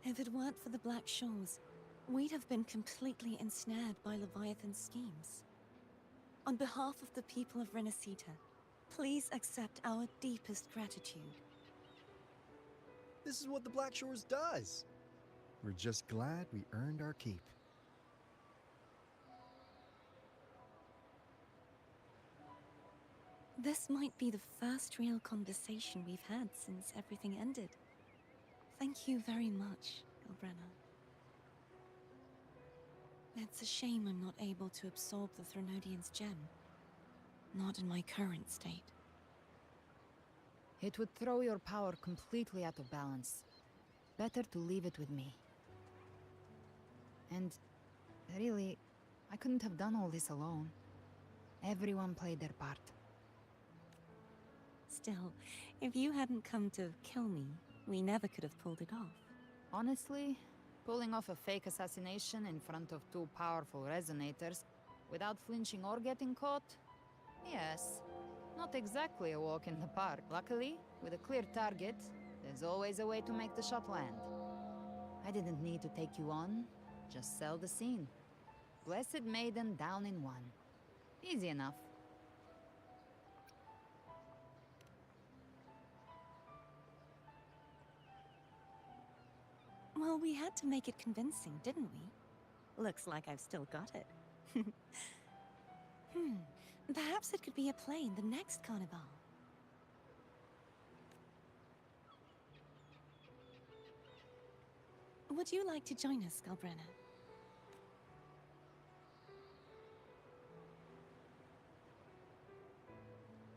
If it weren't for the Black Shores, we'd have been completely ensnared by Leviathan's schemes. On behalf of the people of Renesita, please accept our deepest gratitude. This is what the Black Shores does. We're just glad we earned our keep. This might be the first real conversation we've had since everything ended. Thank you very much, Ilbrenna. It's a shame I'm not able to absorb the Threnodian's gem. Not in my current state. It would throw your power completely out of balance. Better to leave it with me. And really, I couldn't have done all this alone. Everyone played their part. Still, if you hadn't come to kill me, we never could have pulled it off. Honestly, pulling off a fake assassination in front of two powerful resonators without flinching or getting caught? Yes. Not exactly a walk in the park. Luckily, with a clear target, there's always a way to make the shot land. I didn't need to take you on, just sell the scene. Blessed Maiden down in one. Easy enough. Well, we had to make it convincing, didn't we? Looks like I've still got it. Perhaps it could be a play in the next carnival. Would you like to join us, Galbrenna?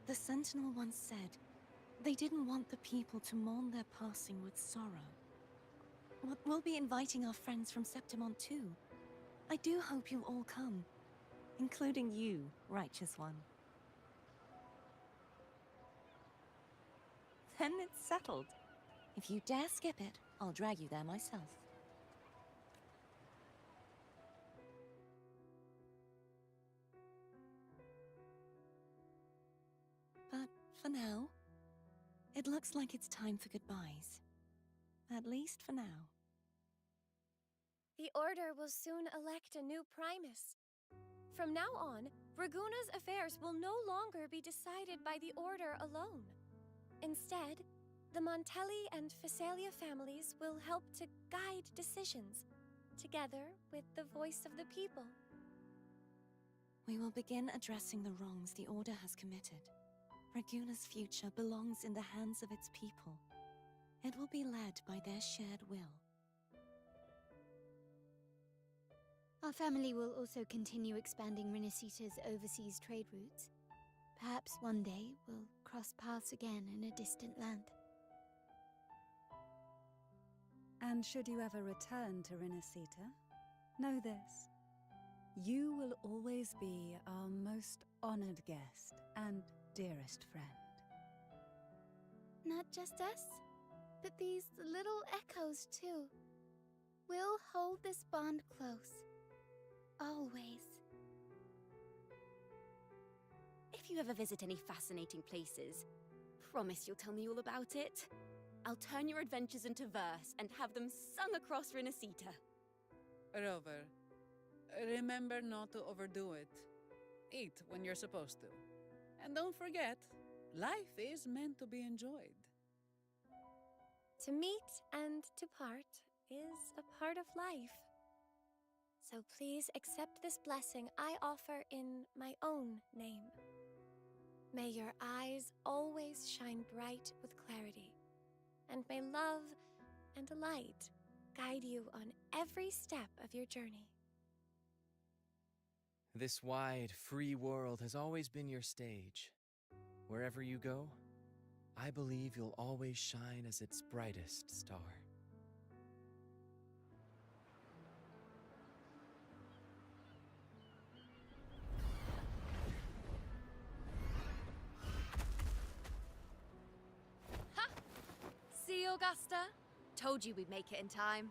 The Sentinel once said they didn't want the people to mourn their passing with sorrow. We'll be inviting our friends from Septimont too. I do hope you'll all come, including you, Righteous One. Then it's settled. If you dare skip it, I'll drag you there myself. But for now, it looks like it's time for goodbyes. At least for now. The Order will soon elect a new Primus. From now on, Raguna's affairs will no longer be decided by the Order alone. Instead, the Montelli and Phasalia families will help to guide decisions, together with the voice of the people. We will begin addressing the wrongs the Order has committed. Raguna's future belongs in the hands of its people. It will be led by their shared will. Our family will also continue expanding Rinasita's overseas trade routes. Perhaps one day we'll cross paths again in a distant land. And should you ever return to Rinasita, know this. You will always be our most honored guest and dearest friend. Not just us, but these little echoes too. We'll hold this bond close. Always. If you ever visit any fascinating places, promise you'll tell me all about it. I'll turn your adventures into verse and have them sung across Rinasita. Rover, remember not to overdo it. Eat when you're supposed to. And don't forget, life is meant to be enjoyed. To meet and to part is a part of life. So please accept this blessing I offer in my own name. May your eyes always shine bright with clarity, and may love and light guide you on every step of your journey. This wide, free world has always been your stage. Wherever you go, I believe you'll always shine as its brightest star. Ha! See, Augusta? Told you we'd make it in time.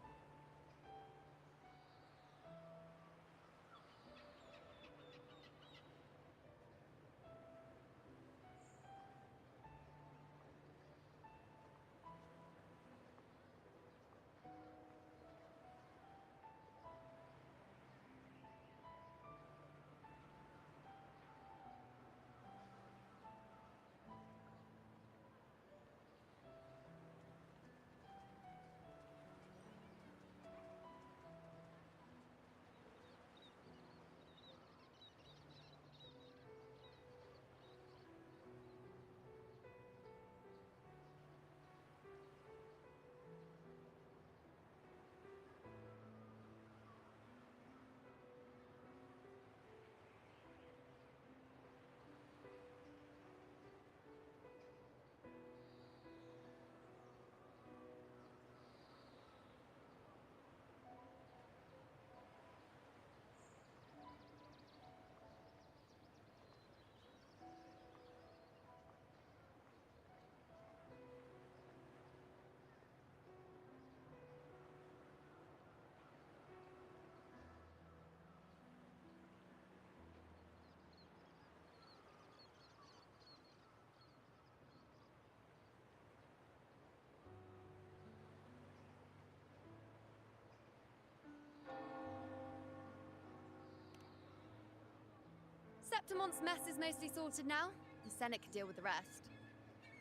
Septimont's mess is mostly sorted now. The Senate can deal with the rest.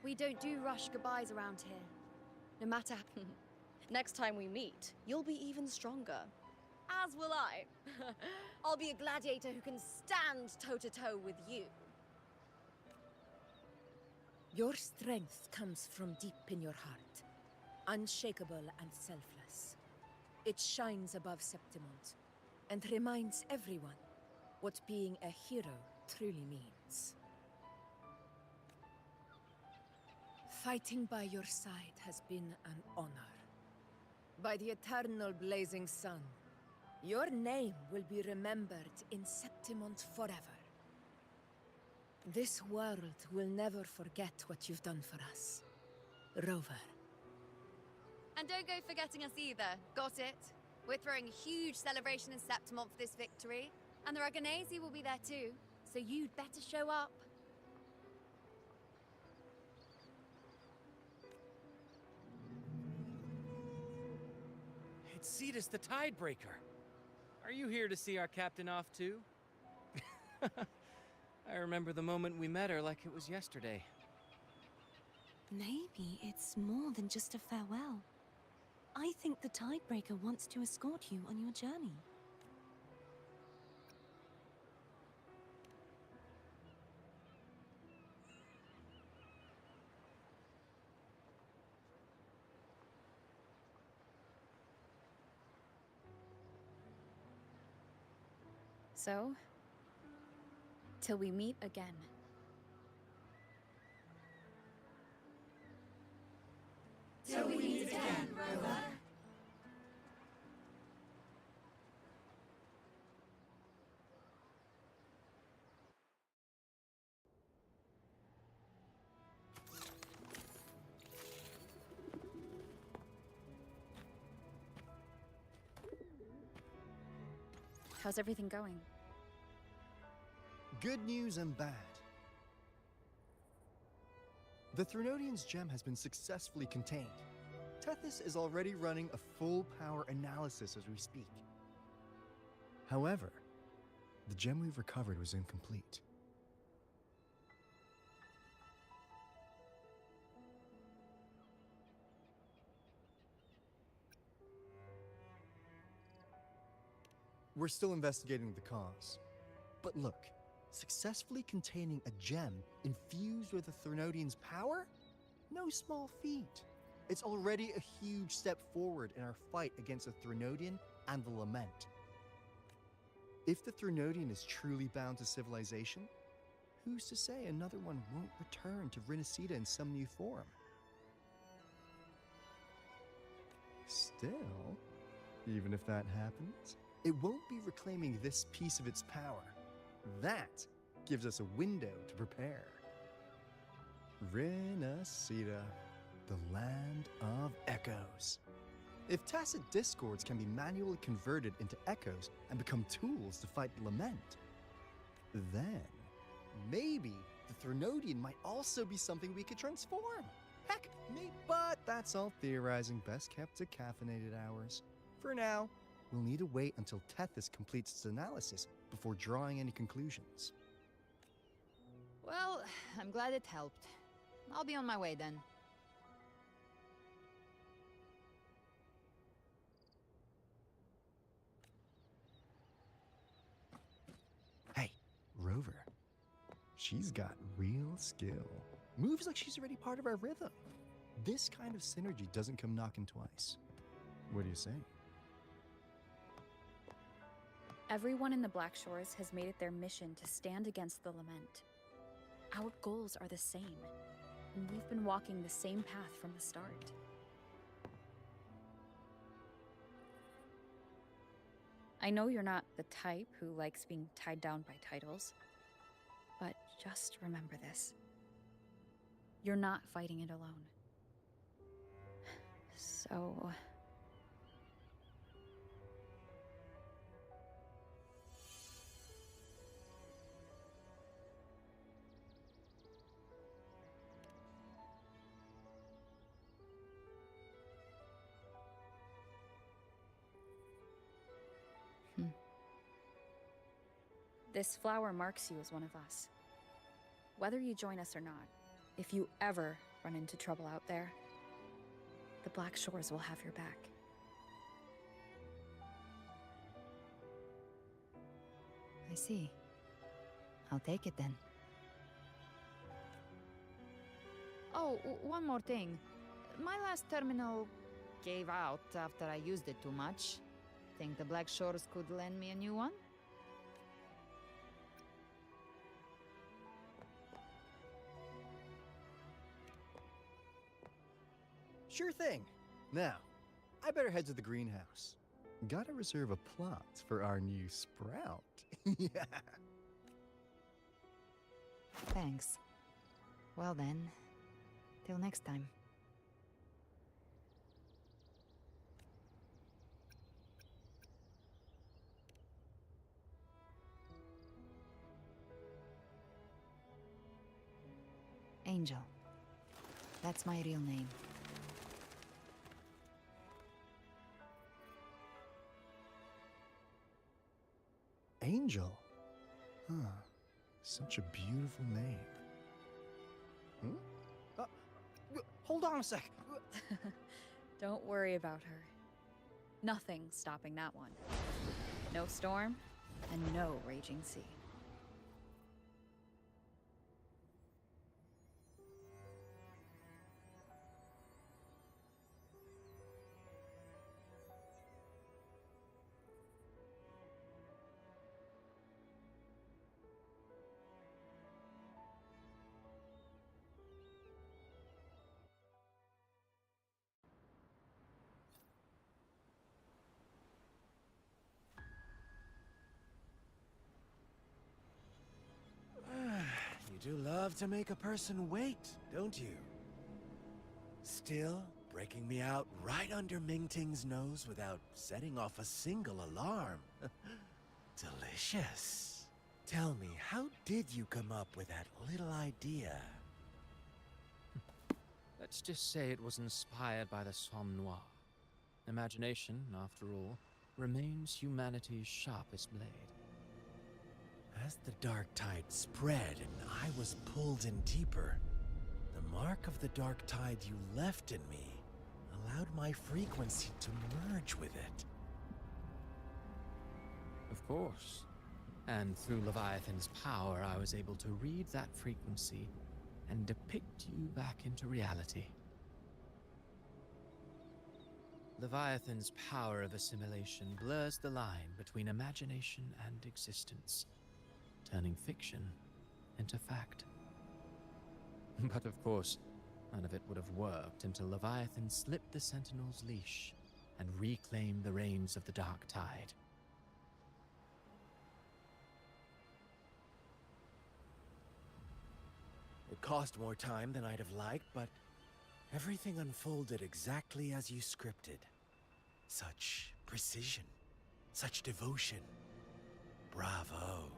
We don't do rush goodbyes around here. No matter... Next time we meet, you'll be even stronger. As will I. I'll be a gladiator who can stand toe-to-toe with you. Your strength comes from deep in your heart, unshakable and selfless. It shines above Septimont, and reminds everyone what being a hero truly means. Fighting by your side has been an honor. By the eternal blazing sun, your name will be remembered in Septimont forever. This world will never forget what you've done for us, Rover. And don't go forgetting us either, got it? We're throwing a huge celebration in Septimont for this victory, and the Raganesi will be there too, so you'd better show up. It's Cetus the Tidebreaker. Are you here to see our captain off too? I remember the moment we met her like it was yesterday. Maybe it's more than just a farewell. I think the Tidebreaker wants to escort you on your journey. So, till we meet again. Till we meet again, Rover. How's everything going? Good news and bad. The Threnodian's gem has been successfully contained. Tethys is already running a full power analysis as we speak. However, the gem we've recovered was incomplete. We're still investigating the cause. But look, successfully containing a gem infused with the Threnodian's power? No small feat. It's already a huge step forward in our fight against the Threnodian and the Lament. If the Threnodian is truly bound to civilization, who's to say another one won't return to Rinascita in some new form? Still, even if that happens, it won't be reclaiming this piece of its power. That gives us a window to prepare. Rinascita, the land of echoes. If tacit discords can be manually converted into echoes and become tools to fight the Lament, then maybe the Threnodian might also be something we could transform. Heck, maybe, but that's all theorizing best kept to caffeinated hours. For now, we'll need to wait until Tethys completes its analysis before drawing any conclusions. Well, I'm glad it helped. I'll be on my way then. Hey, Rover. She's got real skill. Moves like she's already part of our rhythm. This kind of synergy doesn't come knocking twice. What do you say? Everyone in the Black Shores has made it their mission to stand against the Lament. Our goals are the same, and we've been walking the same path from the start. I know you're not the type who likes being tied down by titles, but just remember this. You're not fighting it alone. So... This flower marks you as one of us. Whether you join us or not, if you ever run into trouble out there, the Black Shores will have your back. I see. I'll take it then. Oh, one more thing. My last terminal gave out after I used it too much. Think the Black Shores could lend me a new one? Sure thing. Now, I better head to the greenhouse. Gotta reserve a plot for our new sprout. Yeah. Thanks. Well then, till next time. Angel. That's my real name. Angel. Huh. Such a beautiful name. Hold on a sec. Don't worry about her. Nothing's stopping that one. No storm, and no raging sea. You do love to make a person wait, don't you? Still, breaking me out right under Mingting's nose without setting off a single alarm. Delicious. Tell me, how did you come up with that little idea? Let's just say it was inspired by the Somme Noir. Imagination, after all, remains humanity's sharpest blade. As the dark tide spread and I was pulled in deeper, the mark of the dark tide you left in me allowed my frequency to merge with it. Of course. And through Leviathan's power, I was able to read that frequency and depict you back into reality. Leviathan's power of assimilation blurs the line between imagination and existence, turning fiction into fact. But of course, none of it would have worked until Leviathan slipped the Sentinel's leash and reclaimed the reins of the Dark Tide. It cost more time than I'd have liked, but everything unfolded exactly as you scripted. Such precision, such devotion. Bravo.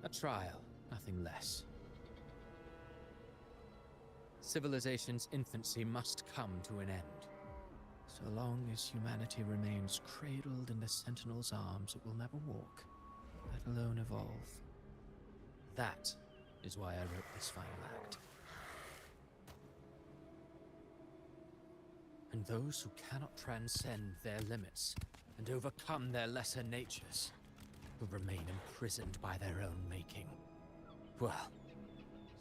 A trial, nothing less. Civilization's infancy must come to an end. So long as humanity remains cradled in the Sentinel's arms, it will never walk, let alone evolve. That is why I wrote this final act. And those who cannot transcend their limits and overcome their lesser natures will remain imprisoned by their own making. Well,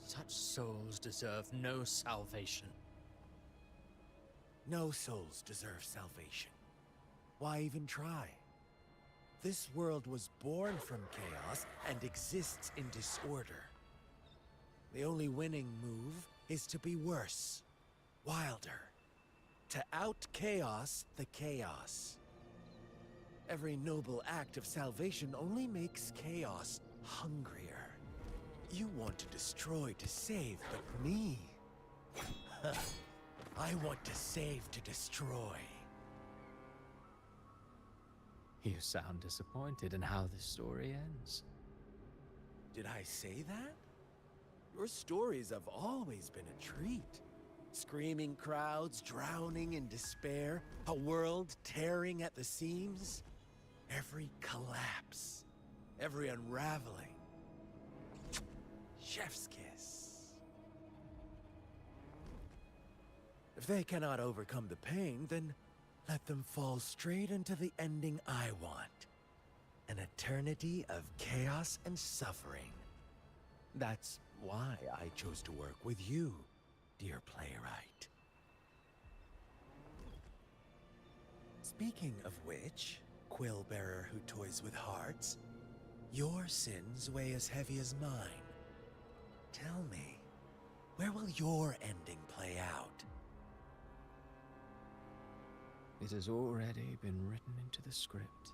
such souls deserve no salvation. No souls deserve salvation. Why even try? This world was born from chaos and exists in disorder. The only winning move is to be worse, wilder, to out-chaos the chaos. Every noble act of salvation only makes chaos hungrier. You want to destroy to save, but me? I want to save to destroy. You sound disappointed in how this story ends. Did I say that? Your stories have always been a treat. Screaming crowds drowning in despair, a world tearing at the seams. Every collapse, every unraveling. Chef's kiss. If they cannot overcome the pain, then let them fall straight into the ending I want. An eternity of chaos and suffering. That's why I chose to work with you, dear playwright. Speaking of which, quill bearer who toys with hearts, your sins weigh as heavy as mine. Tell me, where will your ending play out? It has already been written into the script.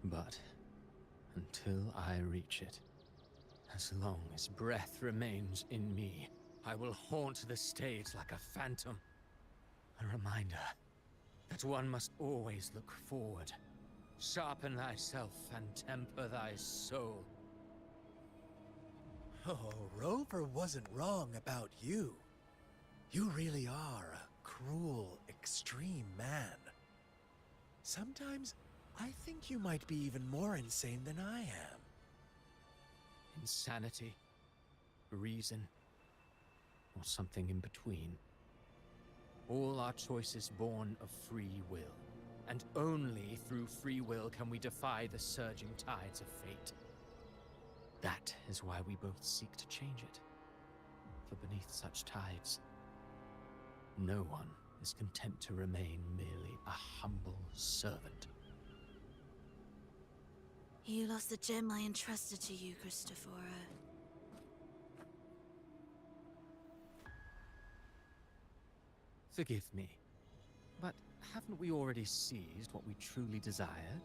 But until I reach it, as long as breath remains in me, I will haunt the stage like a phantom. A reminder that one must always look forward. Sharpen thyself and temper thy soul. Oh, Rover wasn't wrong about you. You really are a cruel, extreme man. Sometimes I think you might be even more insane than I am. Insanity, reason, or something in between. All our choices born of free will, and only through free will can we defy the surging tides of fate. That is why we both seek to change it. For beneath such tides, no one is content to remain merely a humble servant. You lost the gem I entrusted to you, Christophora. Forgive me, but haven't we already seized what we truly desired?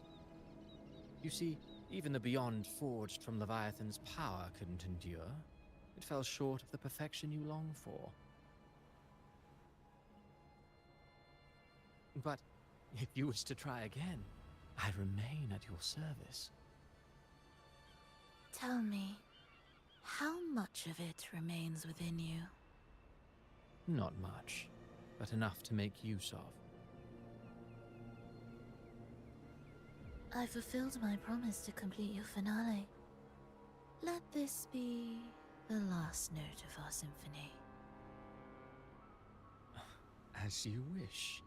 You see, even the Beyond forged from Leviathan's power couldn't endure. It fell short of the perfection you long for. But if you wish to try again, I remain at your service. Tell me, how much of it remains within you? Not much, but enough to make use of. I fulfilled my promise to complete your finale. Let this be the last note of our symphony. As you wish.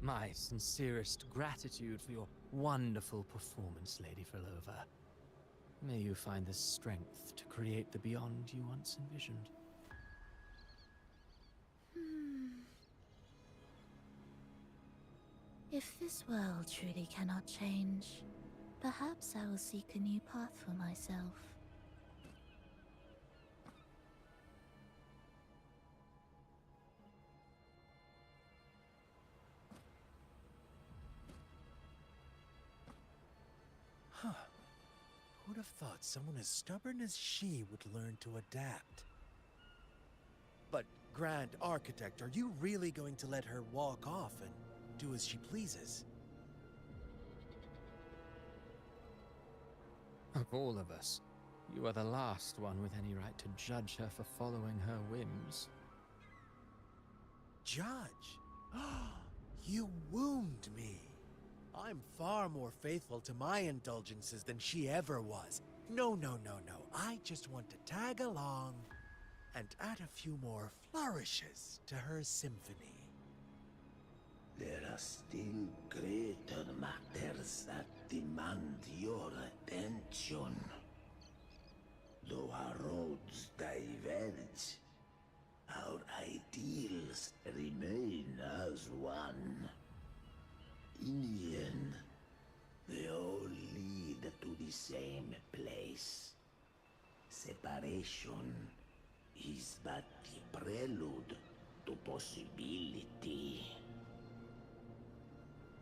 My sincerest gratitude for your wonderful performance, Lady Frolova. May you find the strength to create the beyond you once envisioned. If this world truly cannot change, perhaps I will seek a new path for myself. Huh. Who'd have thought someone as stubborn as she would learn to adapt? But, Grand Architect, are you really going to let her walk off and do as she pleases? Of all of us, you are the last one with any right to judge her for following her whims. Judge? You wound me. I'm far more faithful to my indulgences than she ever was. No. I just want to tag along and add a few more flourishes to her symphony. There are still greater matters that demand your attention. Though our roads diverge, our ideals remain as one. In the end, they all lead to the same place. Separation is but the prelude to possibility.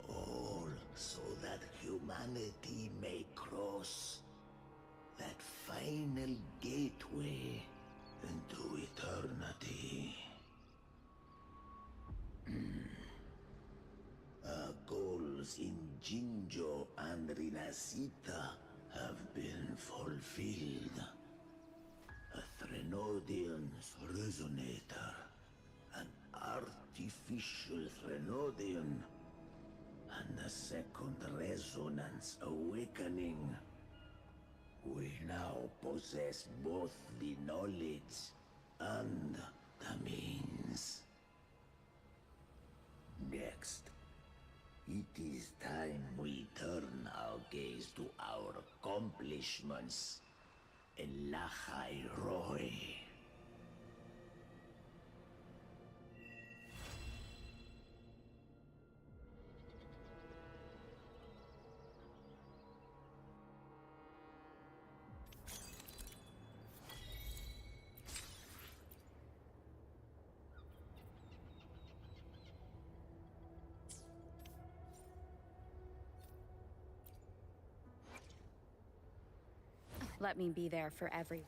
All so that humanity may cross that final gateway into eternity. Our goals in Jinjo and Rinasita have been fulfilled. A Threnodian's resonator, an artificial Threnodian, and a second resonance awakening. We now possess both the knowledge and the means. Next, it is time we turn our gaze to our accomplishments in Lahai Roy. Let me be there for everyone.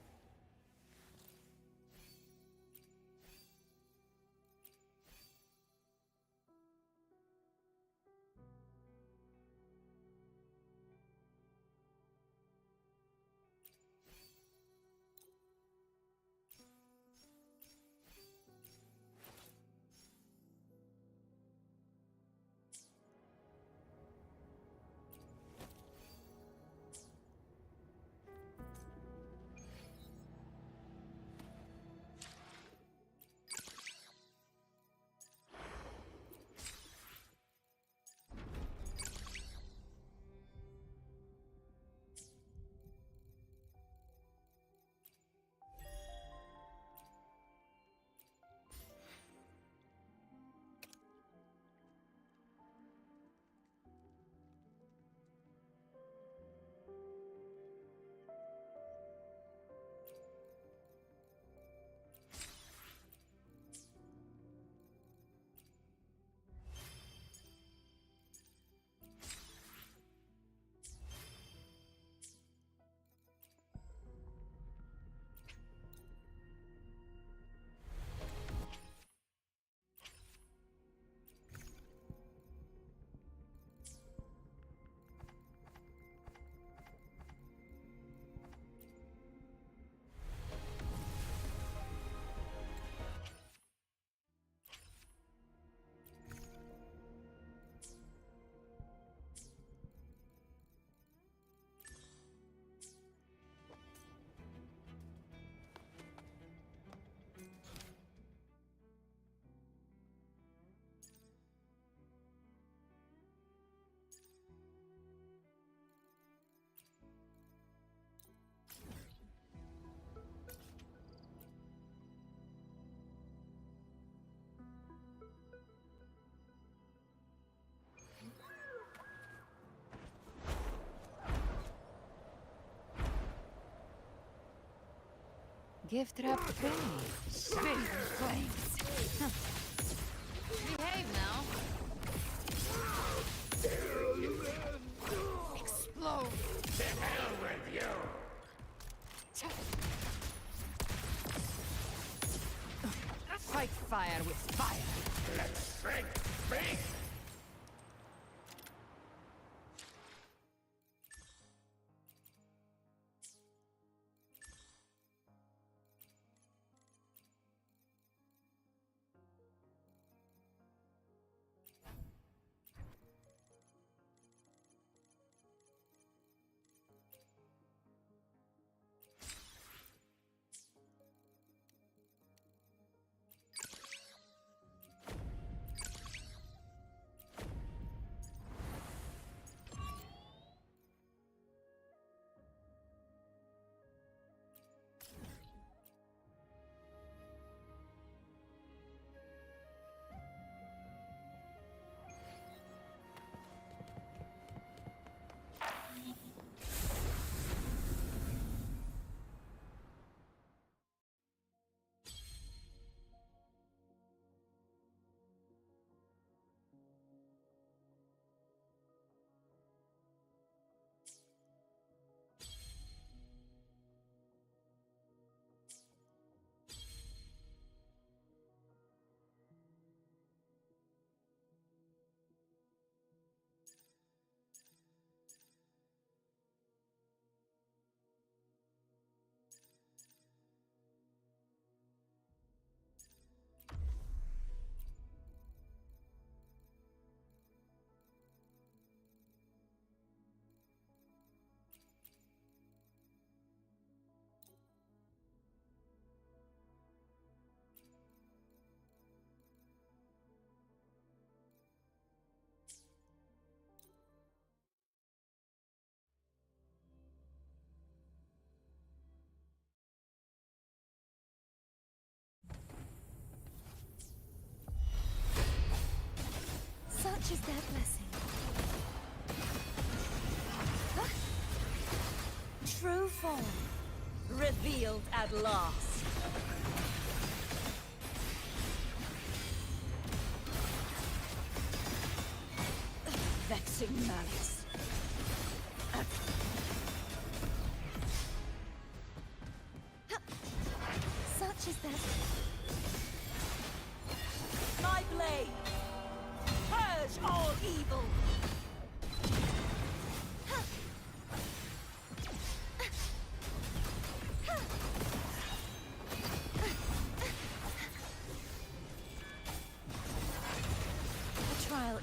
Gift trap free. Spit flames. Behave now. Explode. To hell with you! Fight fire with fire. Let's strength me! Such is their blessing. True form, revealed at last. Vexing malice.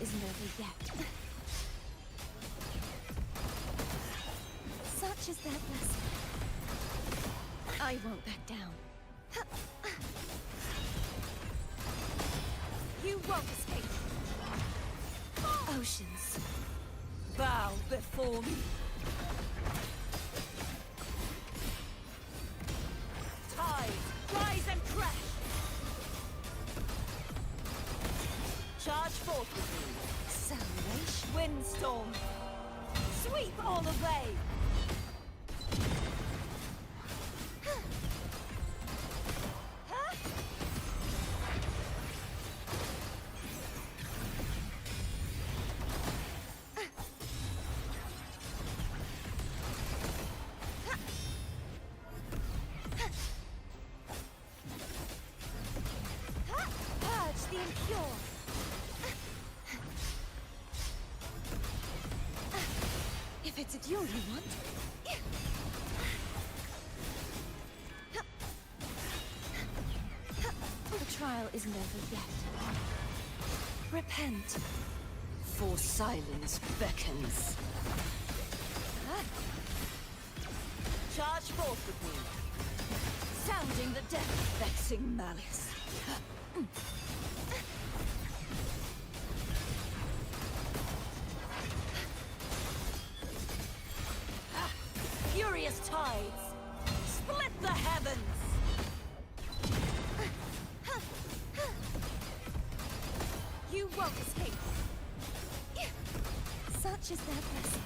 isn't over yet. Such is their blessing. I won't back down. You won't escape. Oceans, bow before me. Tides, rise and crash. Charge forth with me. Salvation. Windstorm. Sweep all away. Purge the impure. If it's a duel you want. The trial isn't over yet. Repent. For silence beckons. Charge forth with me. Sounding the death vexing malice. Furious tides, split the heavens! You won't escape. Such is their blessing.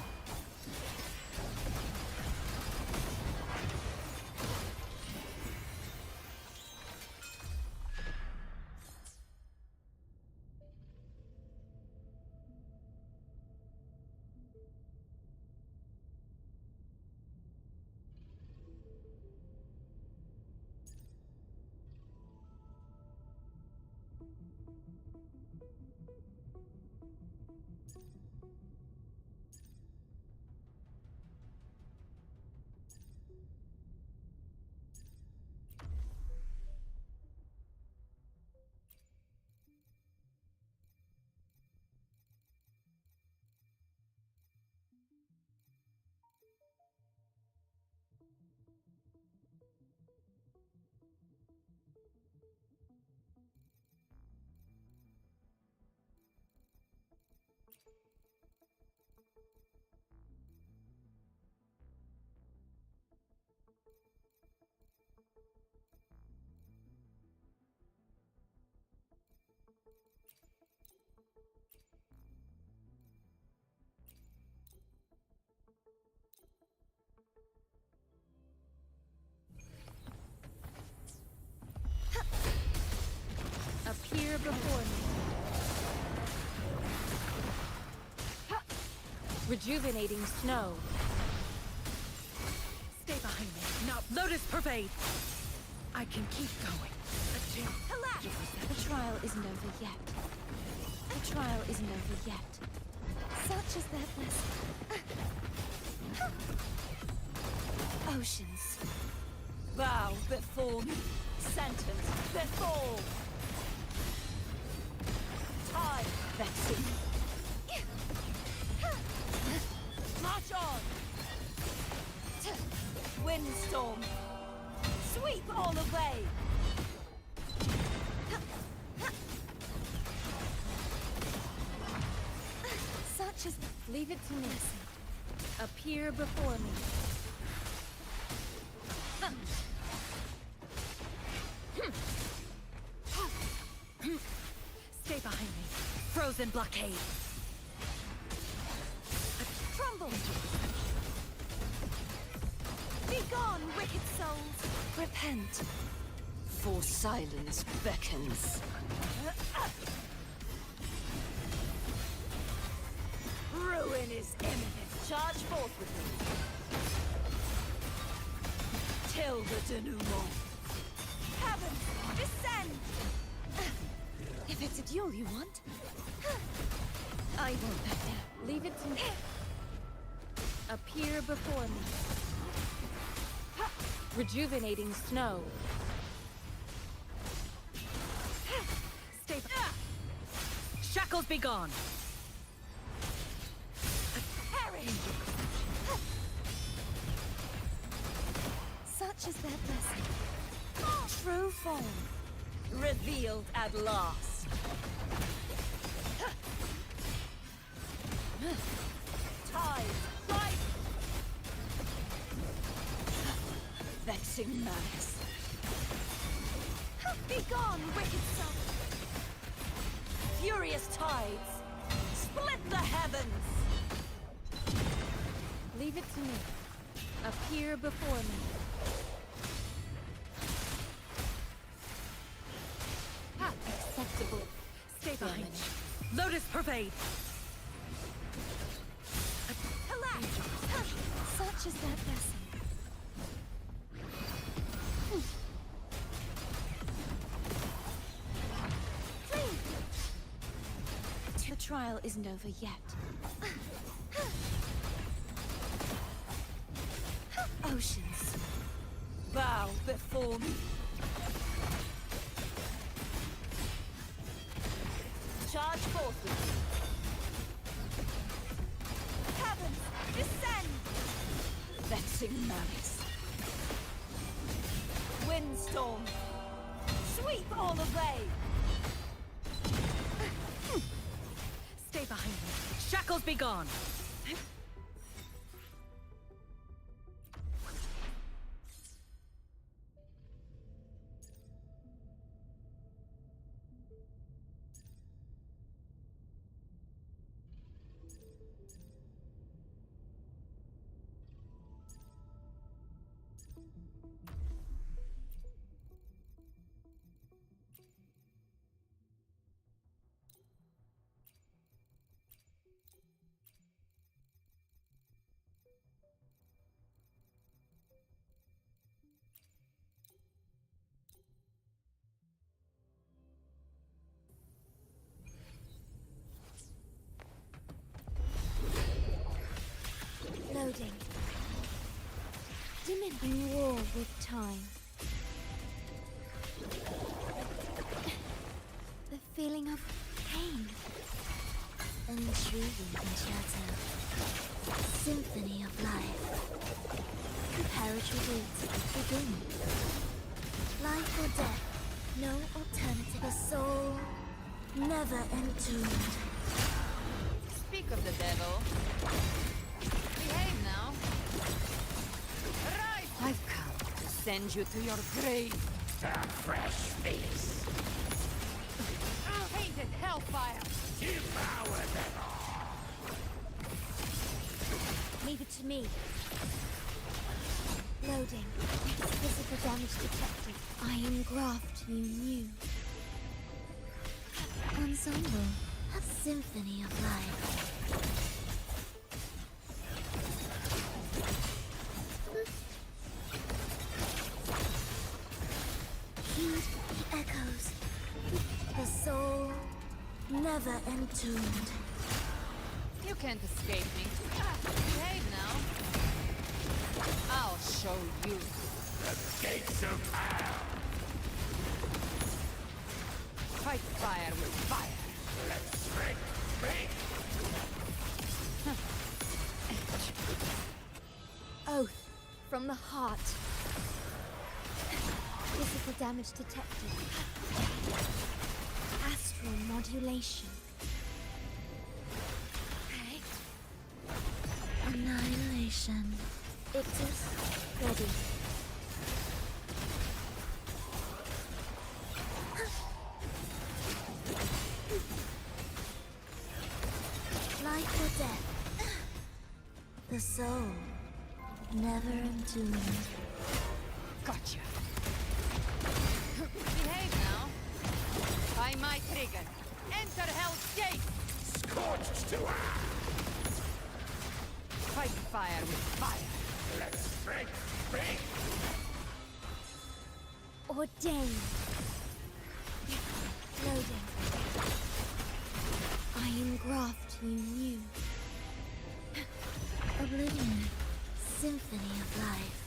Appear before me. Rejuvenating snow. Stay behind me. Now, Lotus pervade. I can keep going. The trial isn't over yet. The trial isn't over yet. Such is their blessing. Oceans, bow before me. Sentence before. Time vexing. March on. Windstorm. Sweep all away. Such is the... Leave it to me. Appear before me. Stay behind me. Frozen blockade. Crumble! Be gone, wicked souls! Repent. For silence beckons. Ruin is imminent. Charge forth with me. Till the denouement. Heavens, descend! If it's a duel you want, I won't back down. Leave it to me. Appear before me. Rejuvenating snow. Stay. Shackles be gone! Perish! Such is their blessing. True form. Revealed at last. Tide, right! Vexing malice. Begone, wicked son! Furious tides, split the heavens! Leave it to me. Appear before me. Acceptable. Stay behind me. Lotus pervade! Such is that blessing. The trial isn't over yet. Oceans, bow before me. Charge forth with me. Heavens, descend! Vexing malice. Windstorm, sweep all away! Stay behind me. Shackles be gone! Loading. Diminishing war with time. The feeling of pain. Intriguing concerto. Symphony of life. Preparatory rites begin. Life or death, no alternative. The soul never entombed. Speak of the devil. Behave now. Rise! I've come to send you to your grave. A fresh face. Painted hellfire! Devour them all. Leave it to me. Loading. Physical damage detected. Iron graft you knew. Ensemble, a symphony of life. Heed the echoes. The soul never entombed. You can't escape me. Behave now. I'll show you. The gates of hell. Fight fire with fire. Let's break. Oath from the heart. Physical damage detected. Astral modulation. Annihilation. Ictus ready. Life or death. The soul never entombed. Gotcha. Behave now. By my trigger. Enter Hell's Gate. Scorched to earth. Fight fire with fire. Let's break. Ordained. Loading. Iron graft you knew. Oblivion. Symphony of life.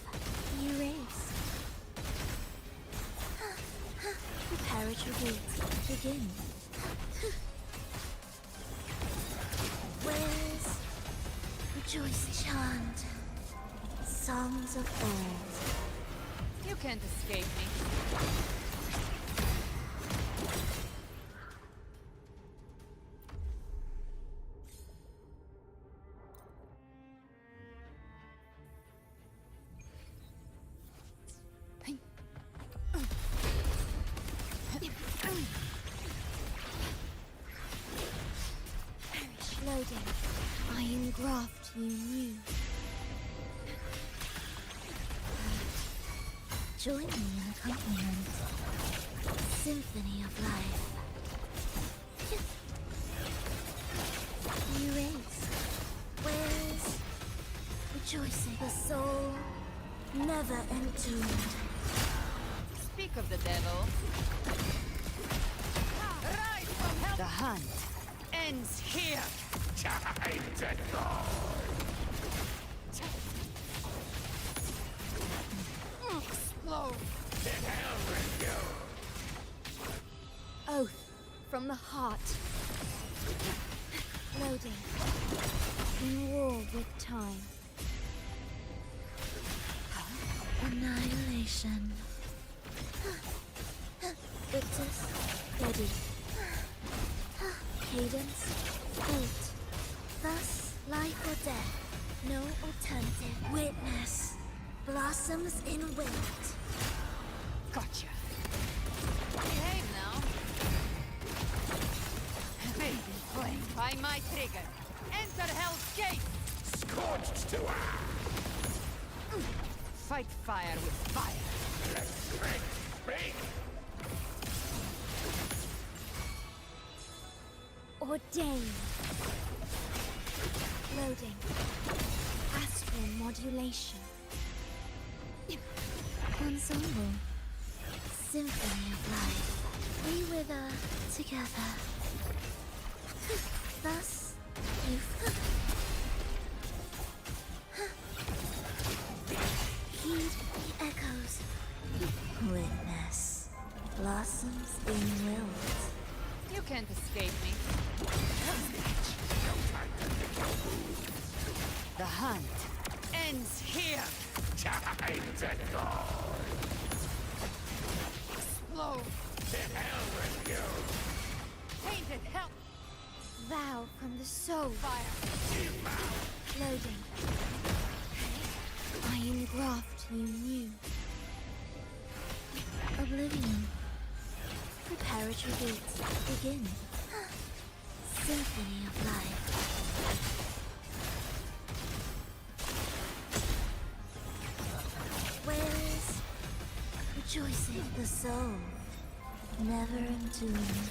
Erased. Preparatory rites begin. Rejoice, chant. Songs of old. You can't escape me. Loading. I engraft you new. Join me in accompaniment. Symphony of life. You raise. Where's rejoicing? The soul never entombed. Speak of the devil. Rise from hell! The hunt ends here! Time to go! Explode! To hell with you! Oath from the heart. Loading. In war with time. Annihilation. Victus, ready. Cadence, fate. Thus, life or death. No alternative. Witness. Blossoms in wind. Gotcha. Behave now. Fate in flame. By my trigger. Enter Hell's Gate! Scorched to Fight fire with fire. Let strength speak! Ordain. Loading. Astral modulation. Ensemble. Symphony of life. We wither together. Thus, you heed the echoes. Witness. Blossoms in wilt. You can't escape me. The hunt ends here! Time to go! Explode! To hell with you! Tainted hell! Vow from the soul. Fire! Loading. I engraft you new. Oblivion. Preparatory beats begin. Symphony of life. Where is rejoicing? The soul never entombed.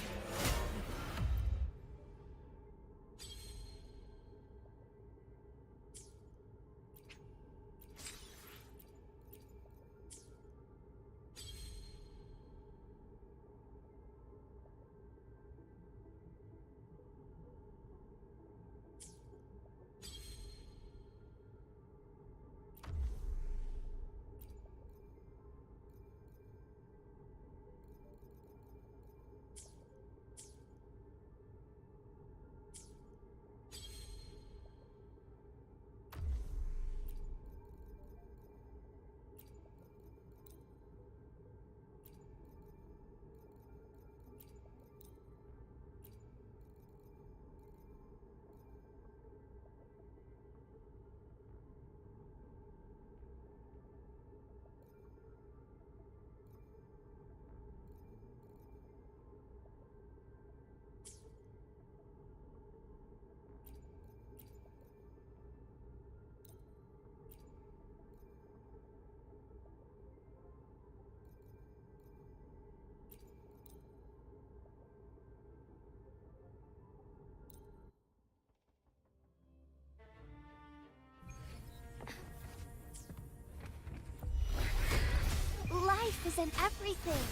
Life is in everything.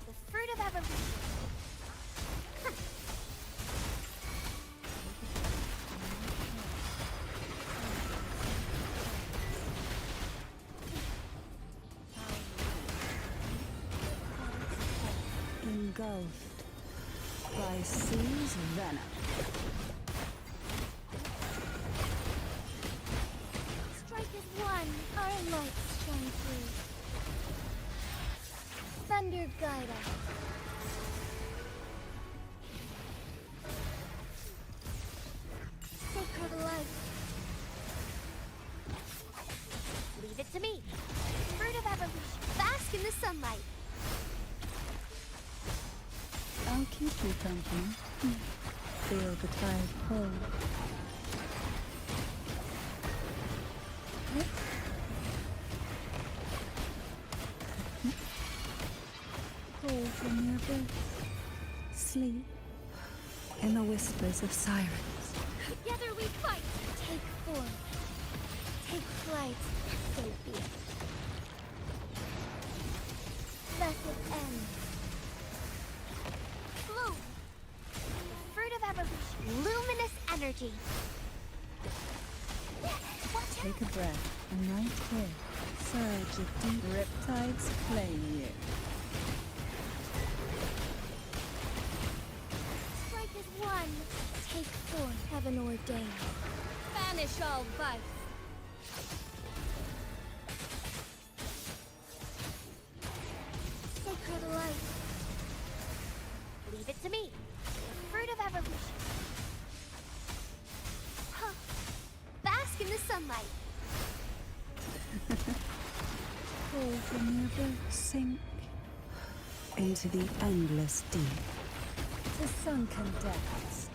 The fruit of evolution. Engulfed by sea's venom. lighter. Sacred light. Leave it to me. Fruit of evolution. Bask in the sunlight. I'll keep you company. Feel the tide pull. Call from the abyss. Sleep in the whispers of sirens. Together we fight. Take form. Take flight. So be it. Let it end. Bloom. The fruit of evolution. Luminous energy. Watch Take a breath. A night clear. Surge of deep riptides claim you. Strike as one. Take form. Heaven ordained. Banish all vice. Sacred light. Leave it to me. The fruit of evolution. Huh. Bask in the sunlight. Fall from the abyss. Sink into the endless deep. To sunken depths.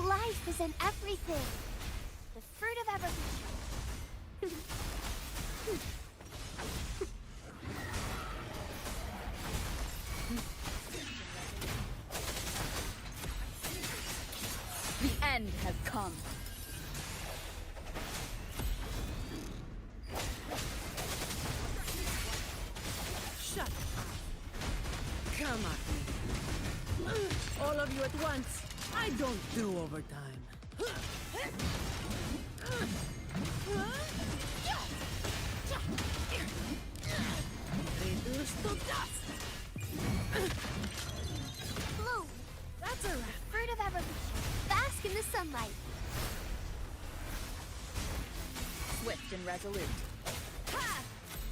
Life is in everything. The fruit of evolution. The end has come. Shut up. Come at me. All of you at once. I don't do overtime. Reduced to dust. Bloom. That's a wrap. Fruit of evolution. Bask in the sunlight. Swift and resolute. Ha!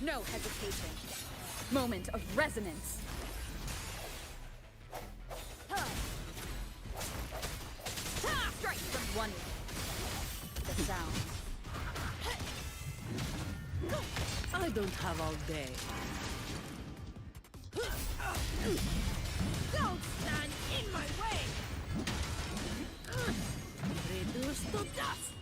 No hesitation. Moment of resonance. Strike from one. The sound. I don't have all day. Don't stand in my way! Reduced to dust!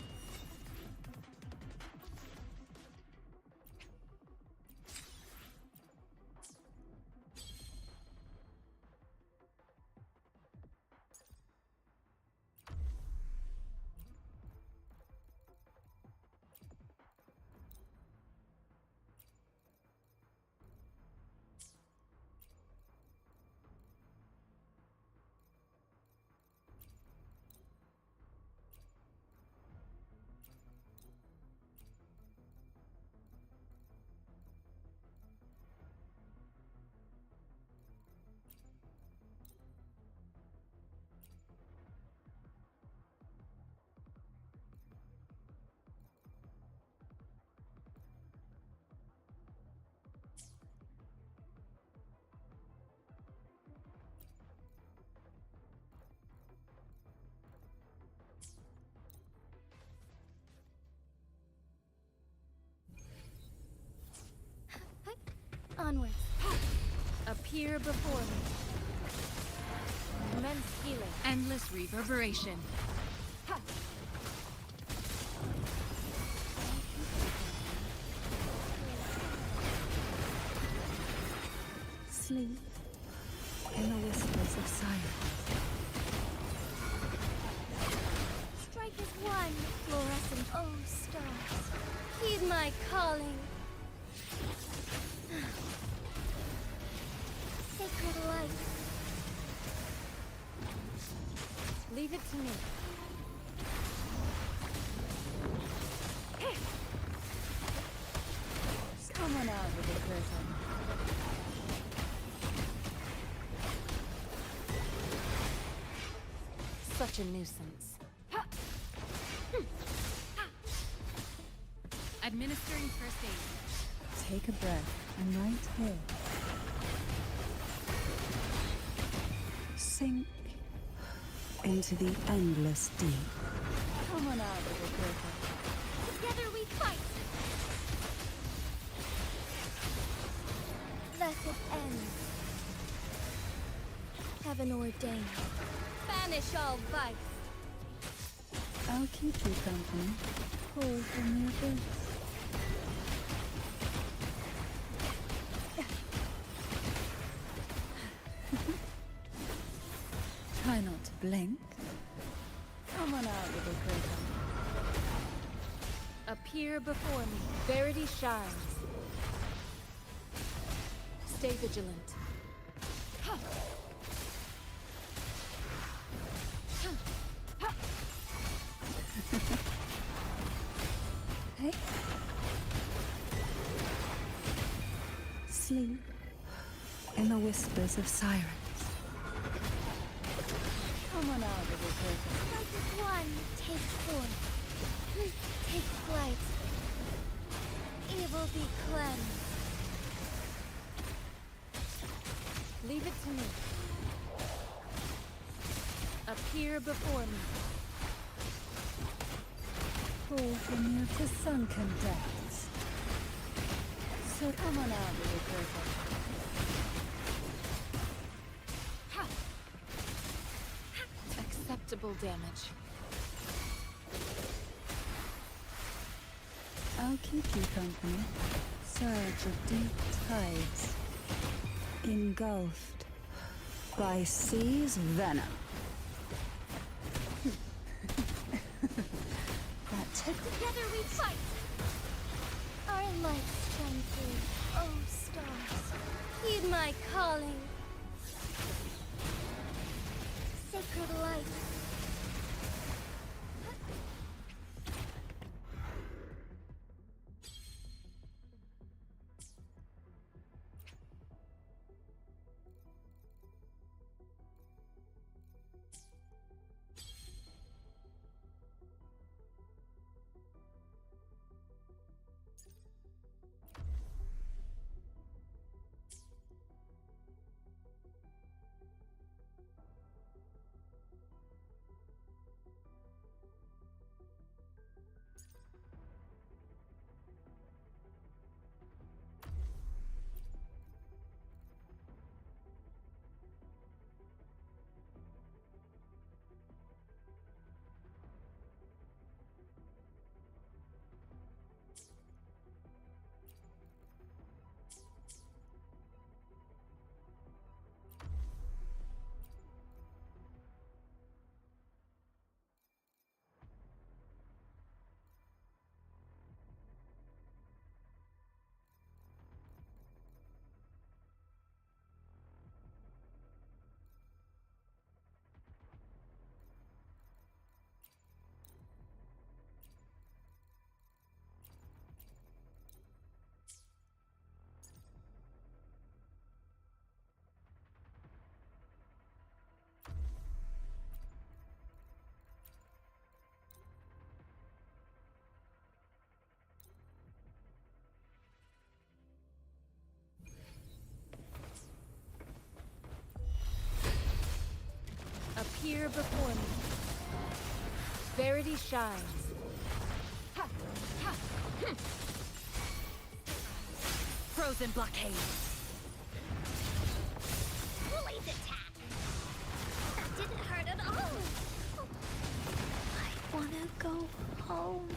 Onwards. Appear before me. Immense healing. Endless reverberation. Ha! Sleep in the whispers of silence. Strike is one, fluorescent stars. Heed my calling. Sacred light. Leave it to me. Come on out with the curtain. Such a nuisance. Administering first aid. Take a breath. I'm right here. Sink into the endless deep. Come on out with the curtain. Together we fight. Let it end. Heaven ordained. Banish all vice. I'll keep you company. Pull from your boots. Try not to blink. Come on out with the curtain. Appear before me. Verity shines. Stay vigilant. Hey. Sleep in the whispers of sirens. Come on out with the curtain. Like one, take forth. Take flight. Evil be cleansed. Leave it to me. Appear before me. Pull from you to sunken depths. So come on out with the curtain. Acceptable damage. I'll keep you company. Surge of deep tides. Engulfed by sea's venom. That tickle. Together we fight. Our lights shine through. Oh, stars. Heed my calling. Sacred light. Appear before me. Verity shines. Frozen blockade. Blaze attack. That didn't hurt at all. I wanna go home.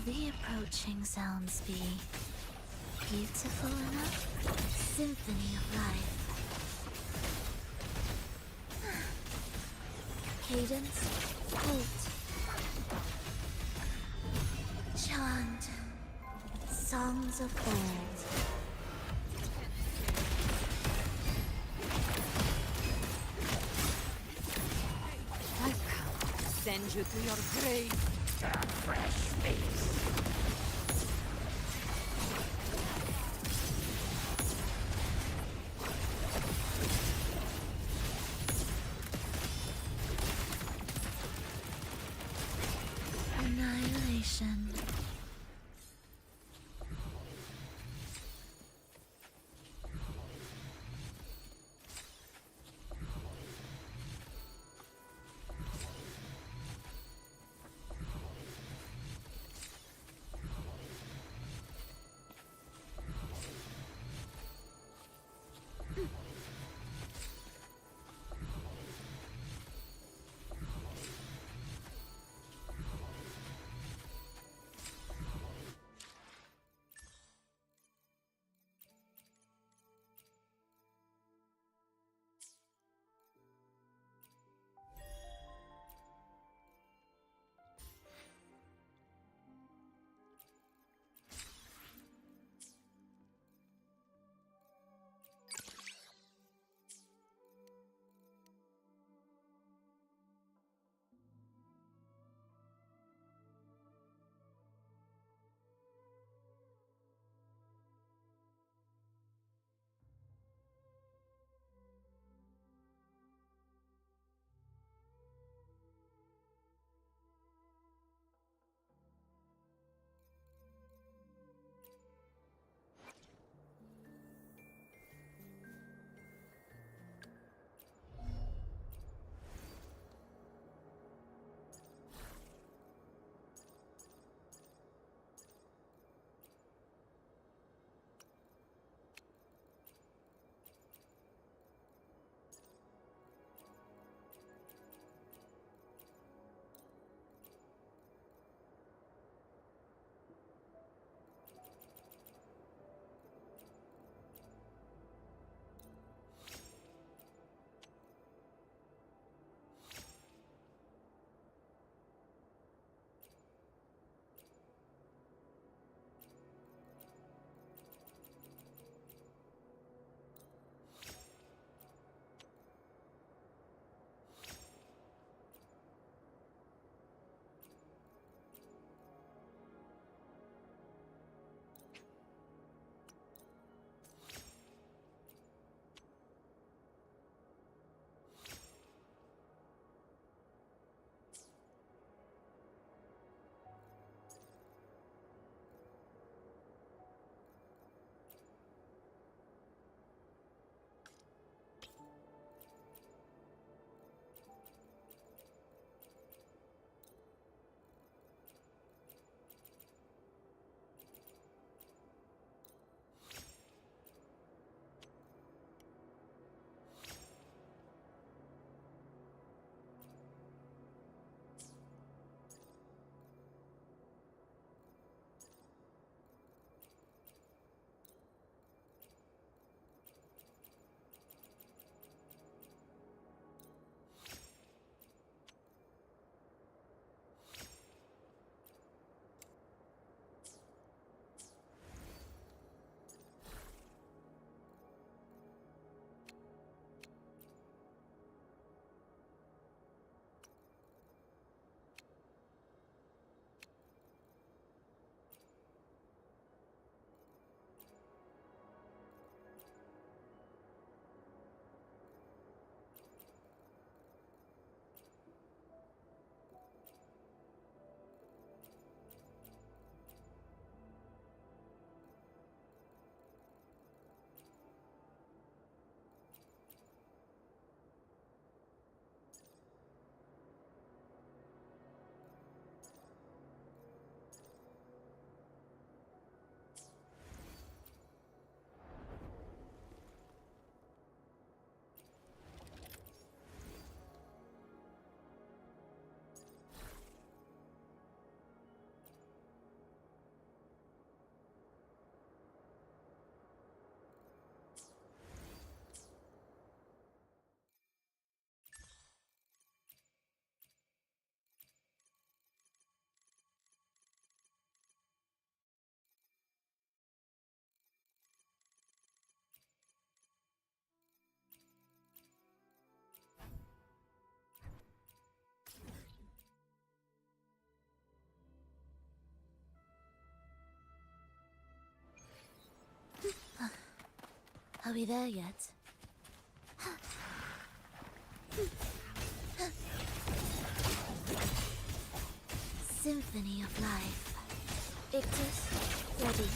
the approaching sounds be beautiful enough? Symphony of life. Cadence, halt. Chant. Songs of old. I've come to send you to your grave. A fresh face. Annihilation. Are we there yet? Symphony of Life. Ictus, ready.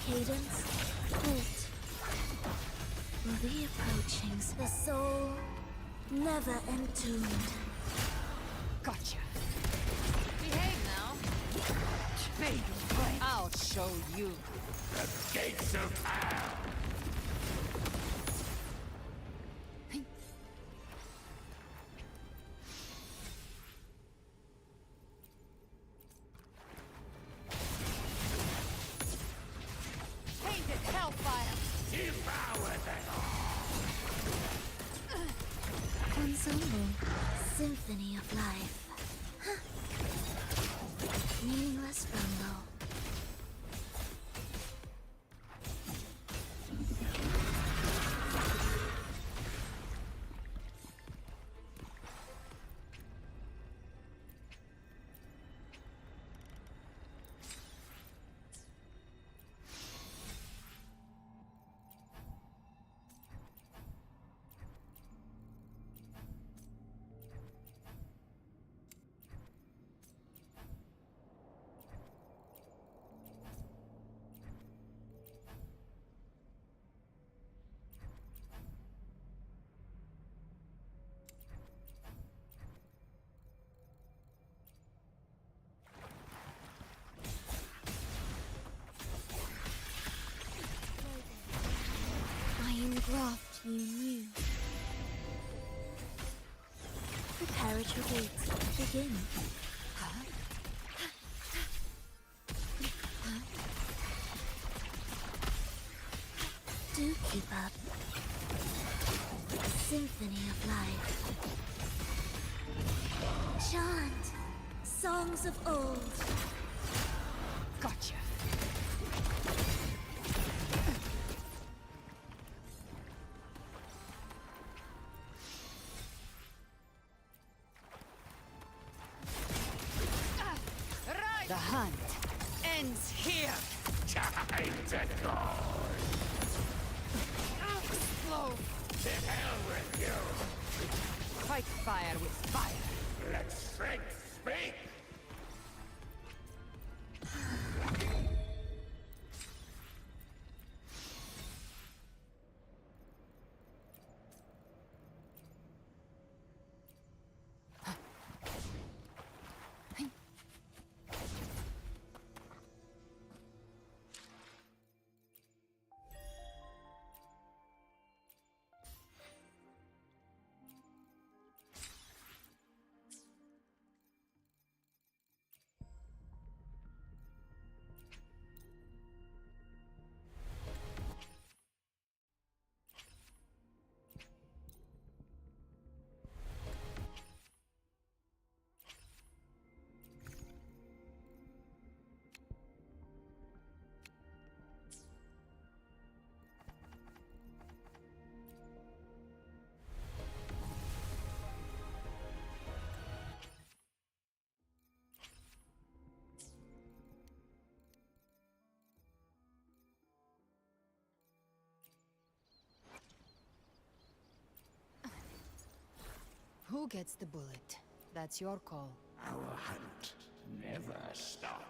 Cadence, halt. Will the approachings, the soul never entombed. Gotcha. Behave now. Fade away. I'll show you. The gates of hell! Painted hellfire. Devour them all! Ensemble. Symphony of Life. Meaningless rumble. Graft you knew. Prepare at your gates. Begin. Do keep up. Symphony of Life. Chant. Songs of old. Gotcha. The hunt ends here. Time to go! Explode. To hell with you! Fight fire with fire. Let strength speak! Who gets the bullet? That's your call. Our hunt never stops.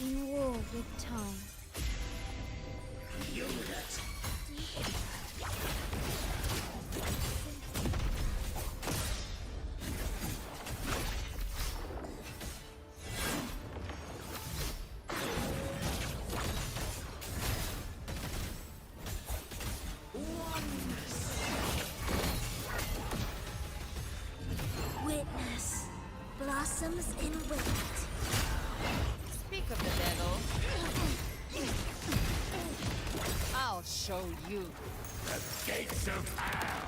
in war with time. Unit! Witness. Blossoms in wind. Speak of the devil. I'll show you. The gates of hell!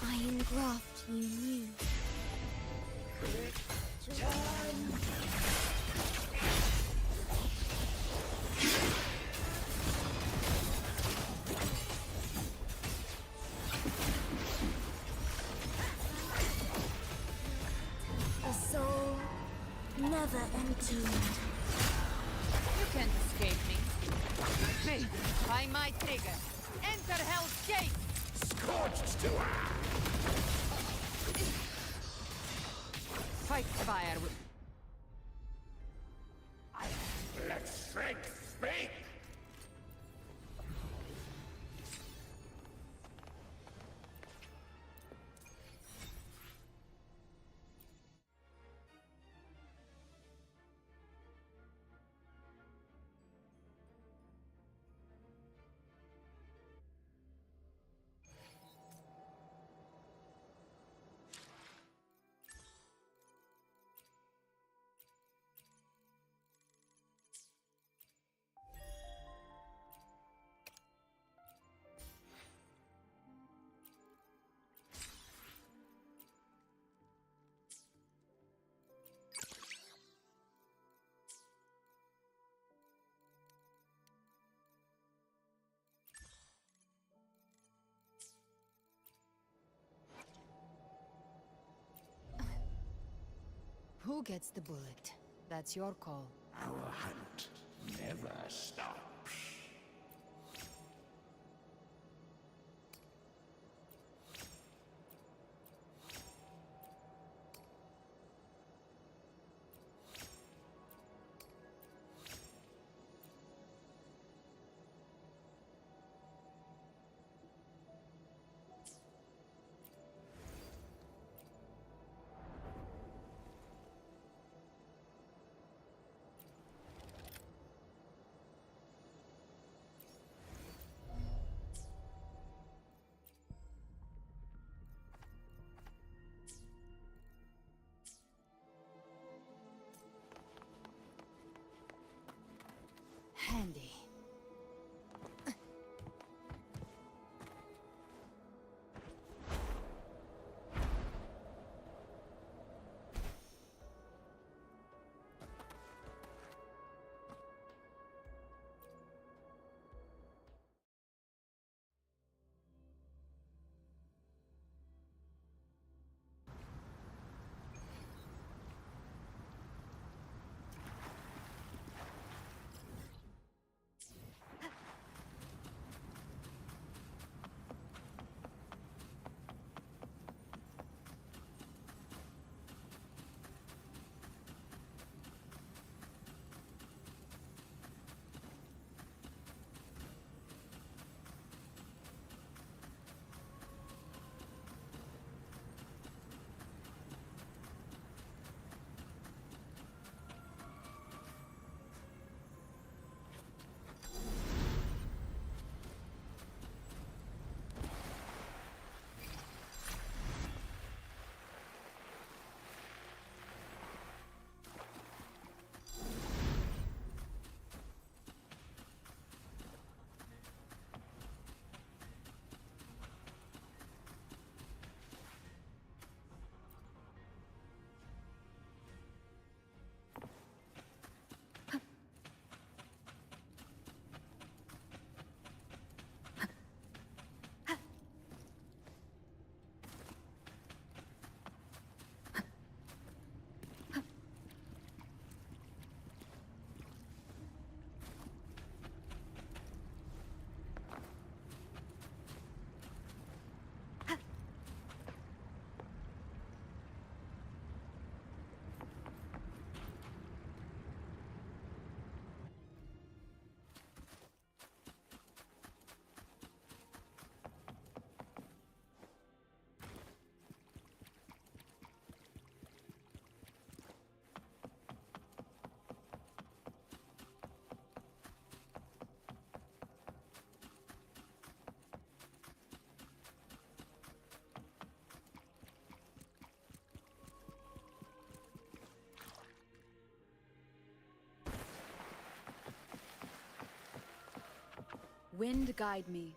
Iron graft you knew. A soul never entombed. You can't escape me. Me, by my trigger. Enter Hell's Gate! Scorched to earth! Fight fire with... Let strength speak! Who gets the bullet? That's your call. Our hunt never stops. Wind guide me.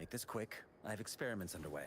Make this quick. I have experiments underway.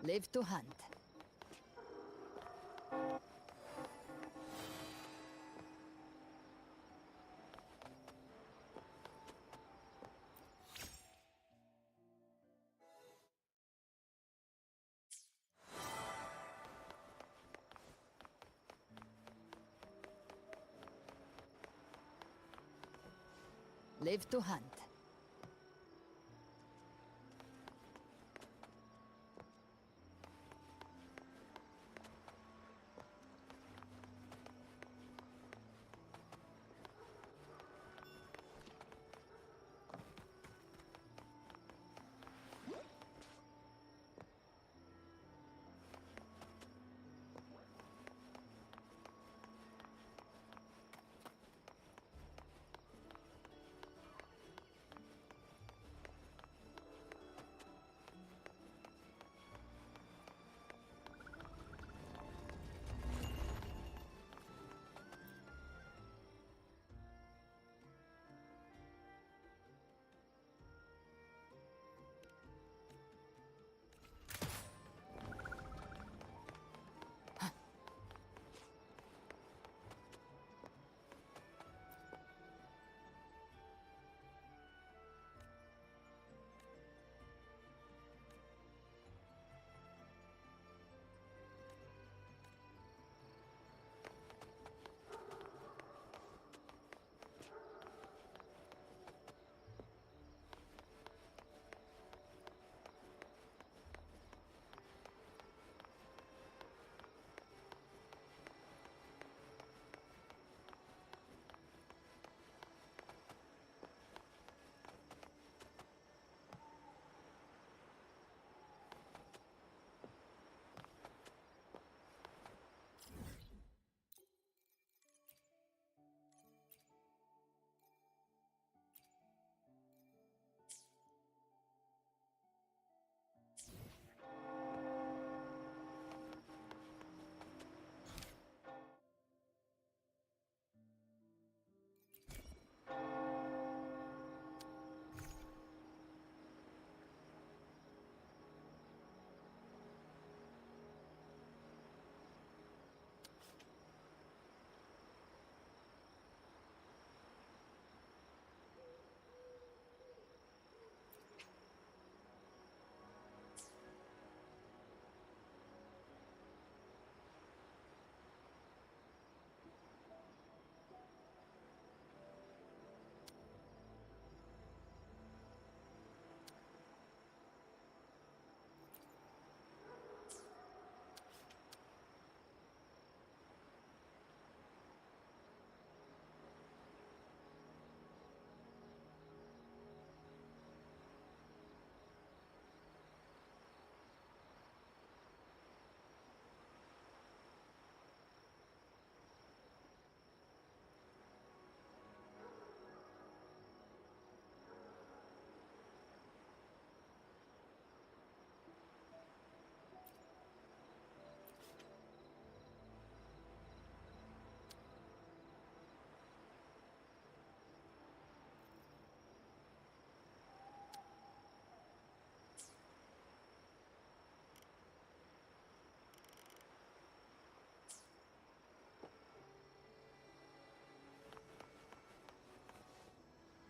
Live to hunt. Live to hunt.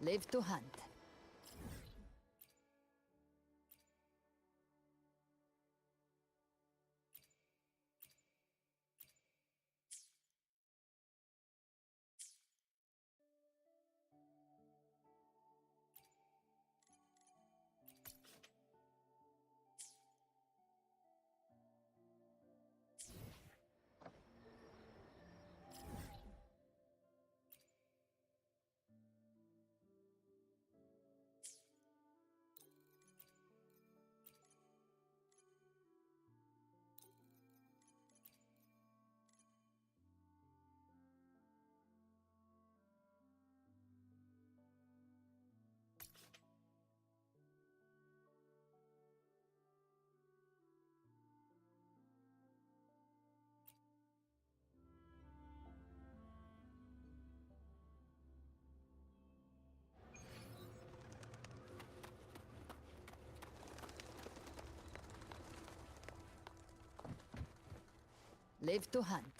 Live to hunt. Live to hunt.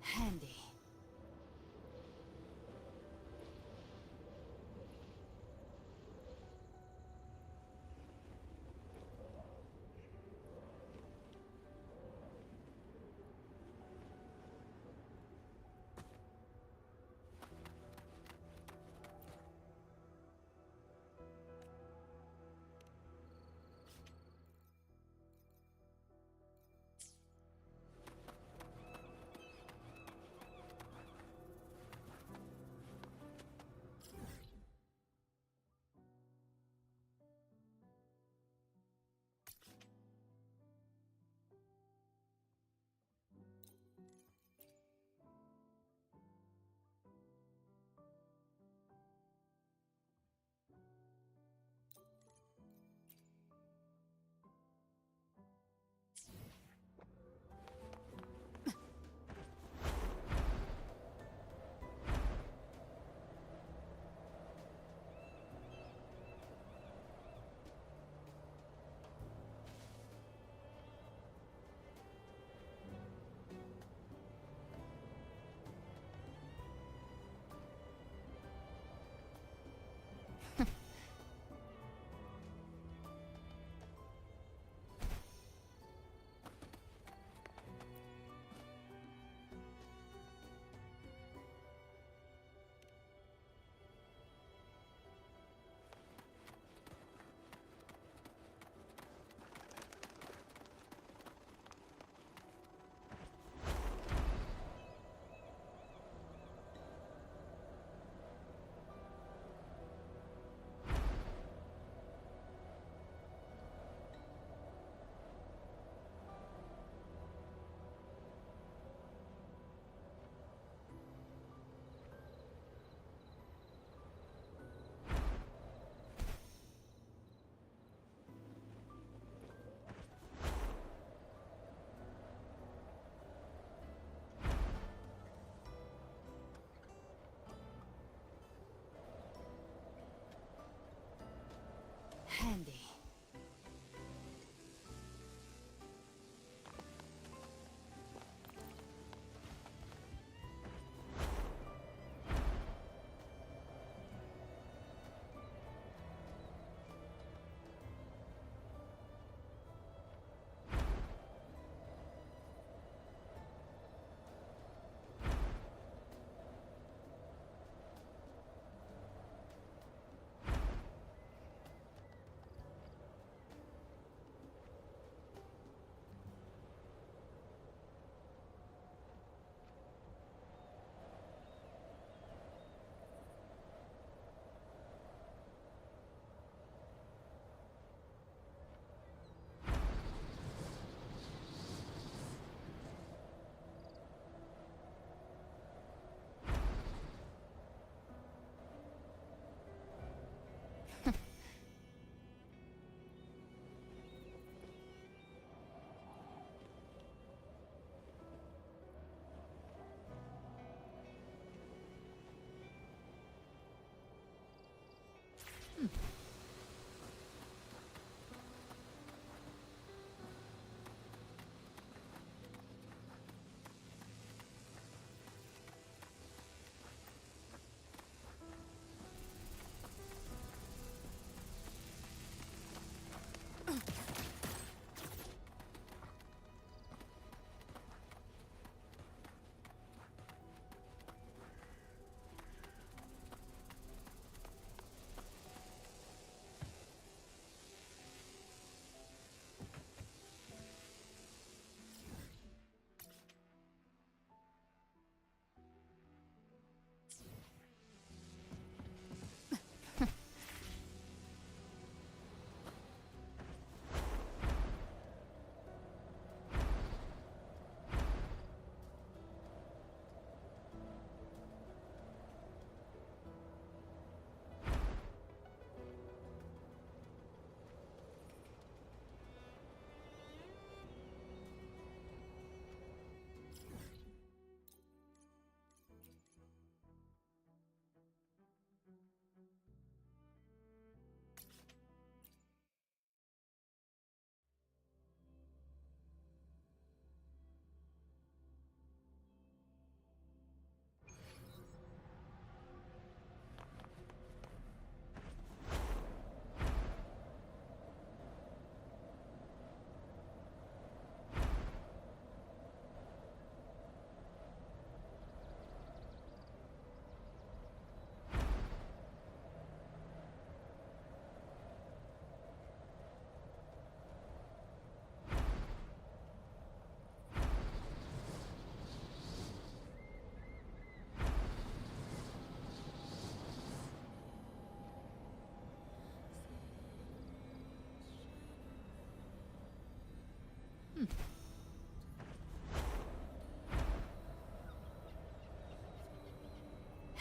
Handy. Handy.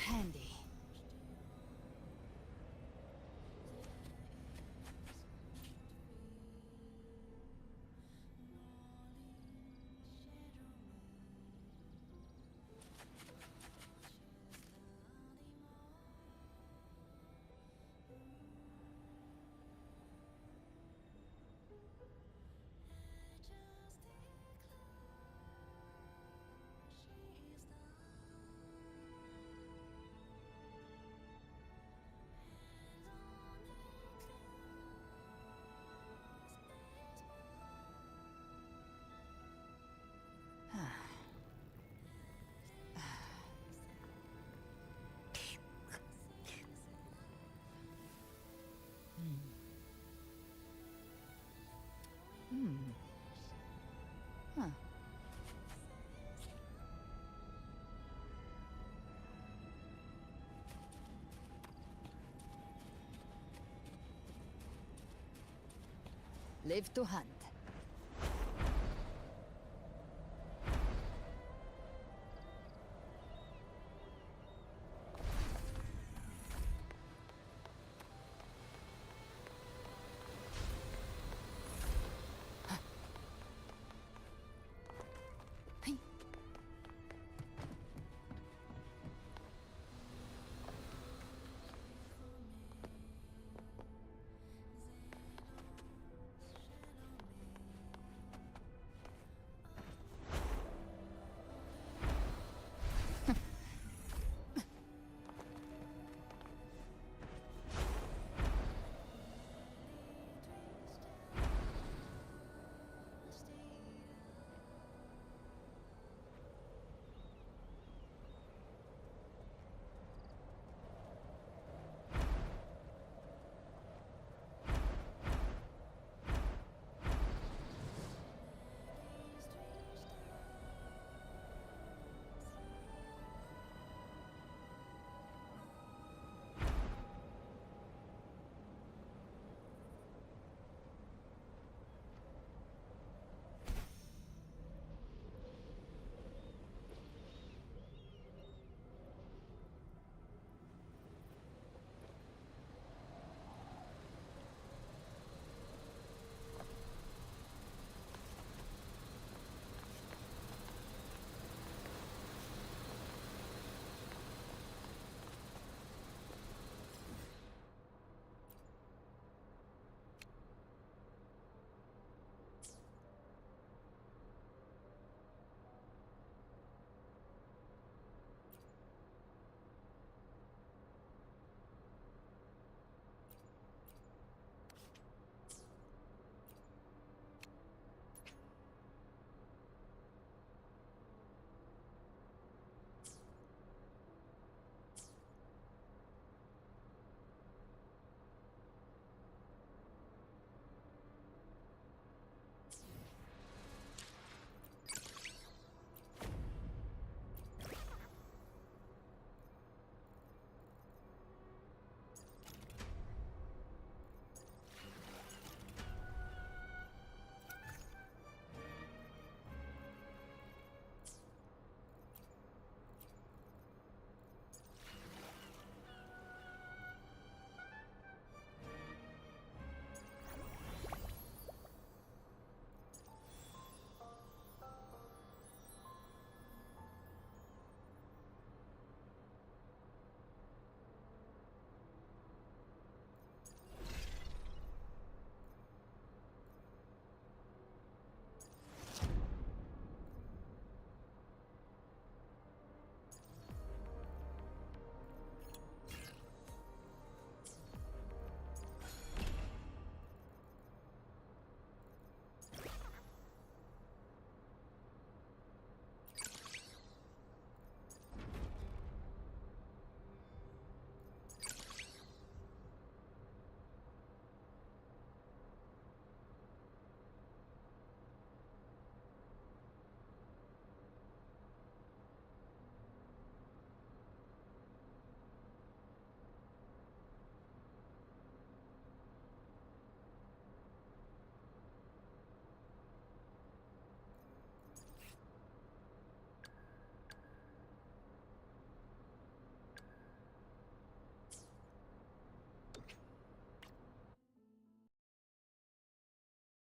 Handy. Huh. Live to hunt.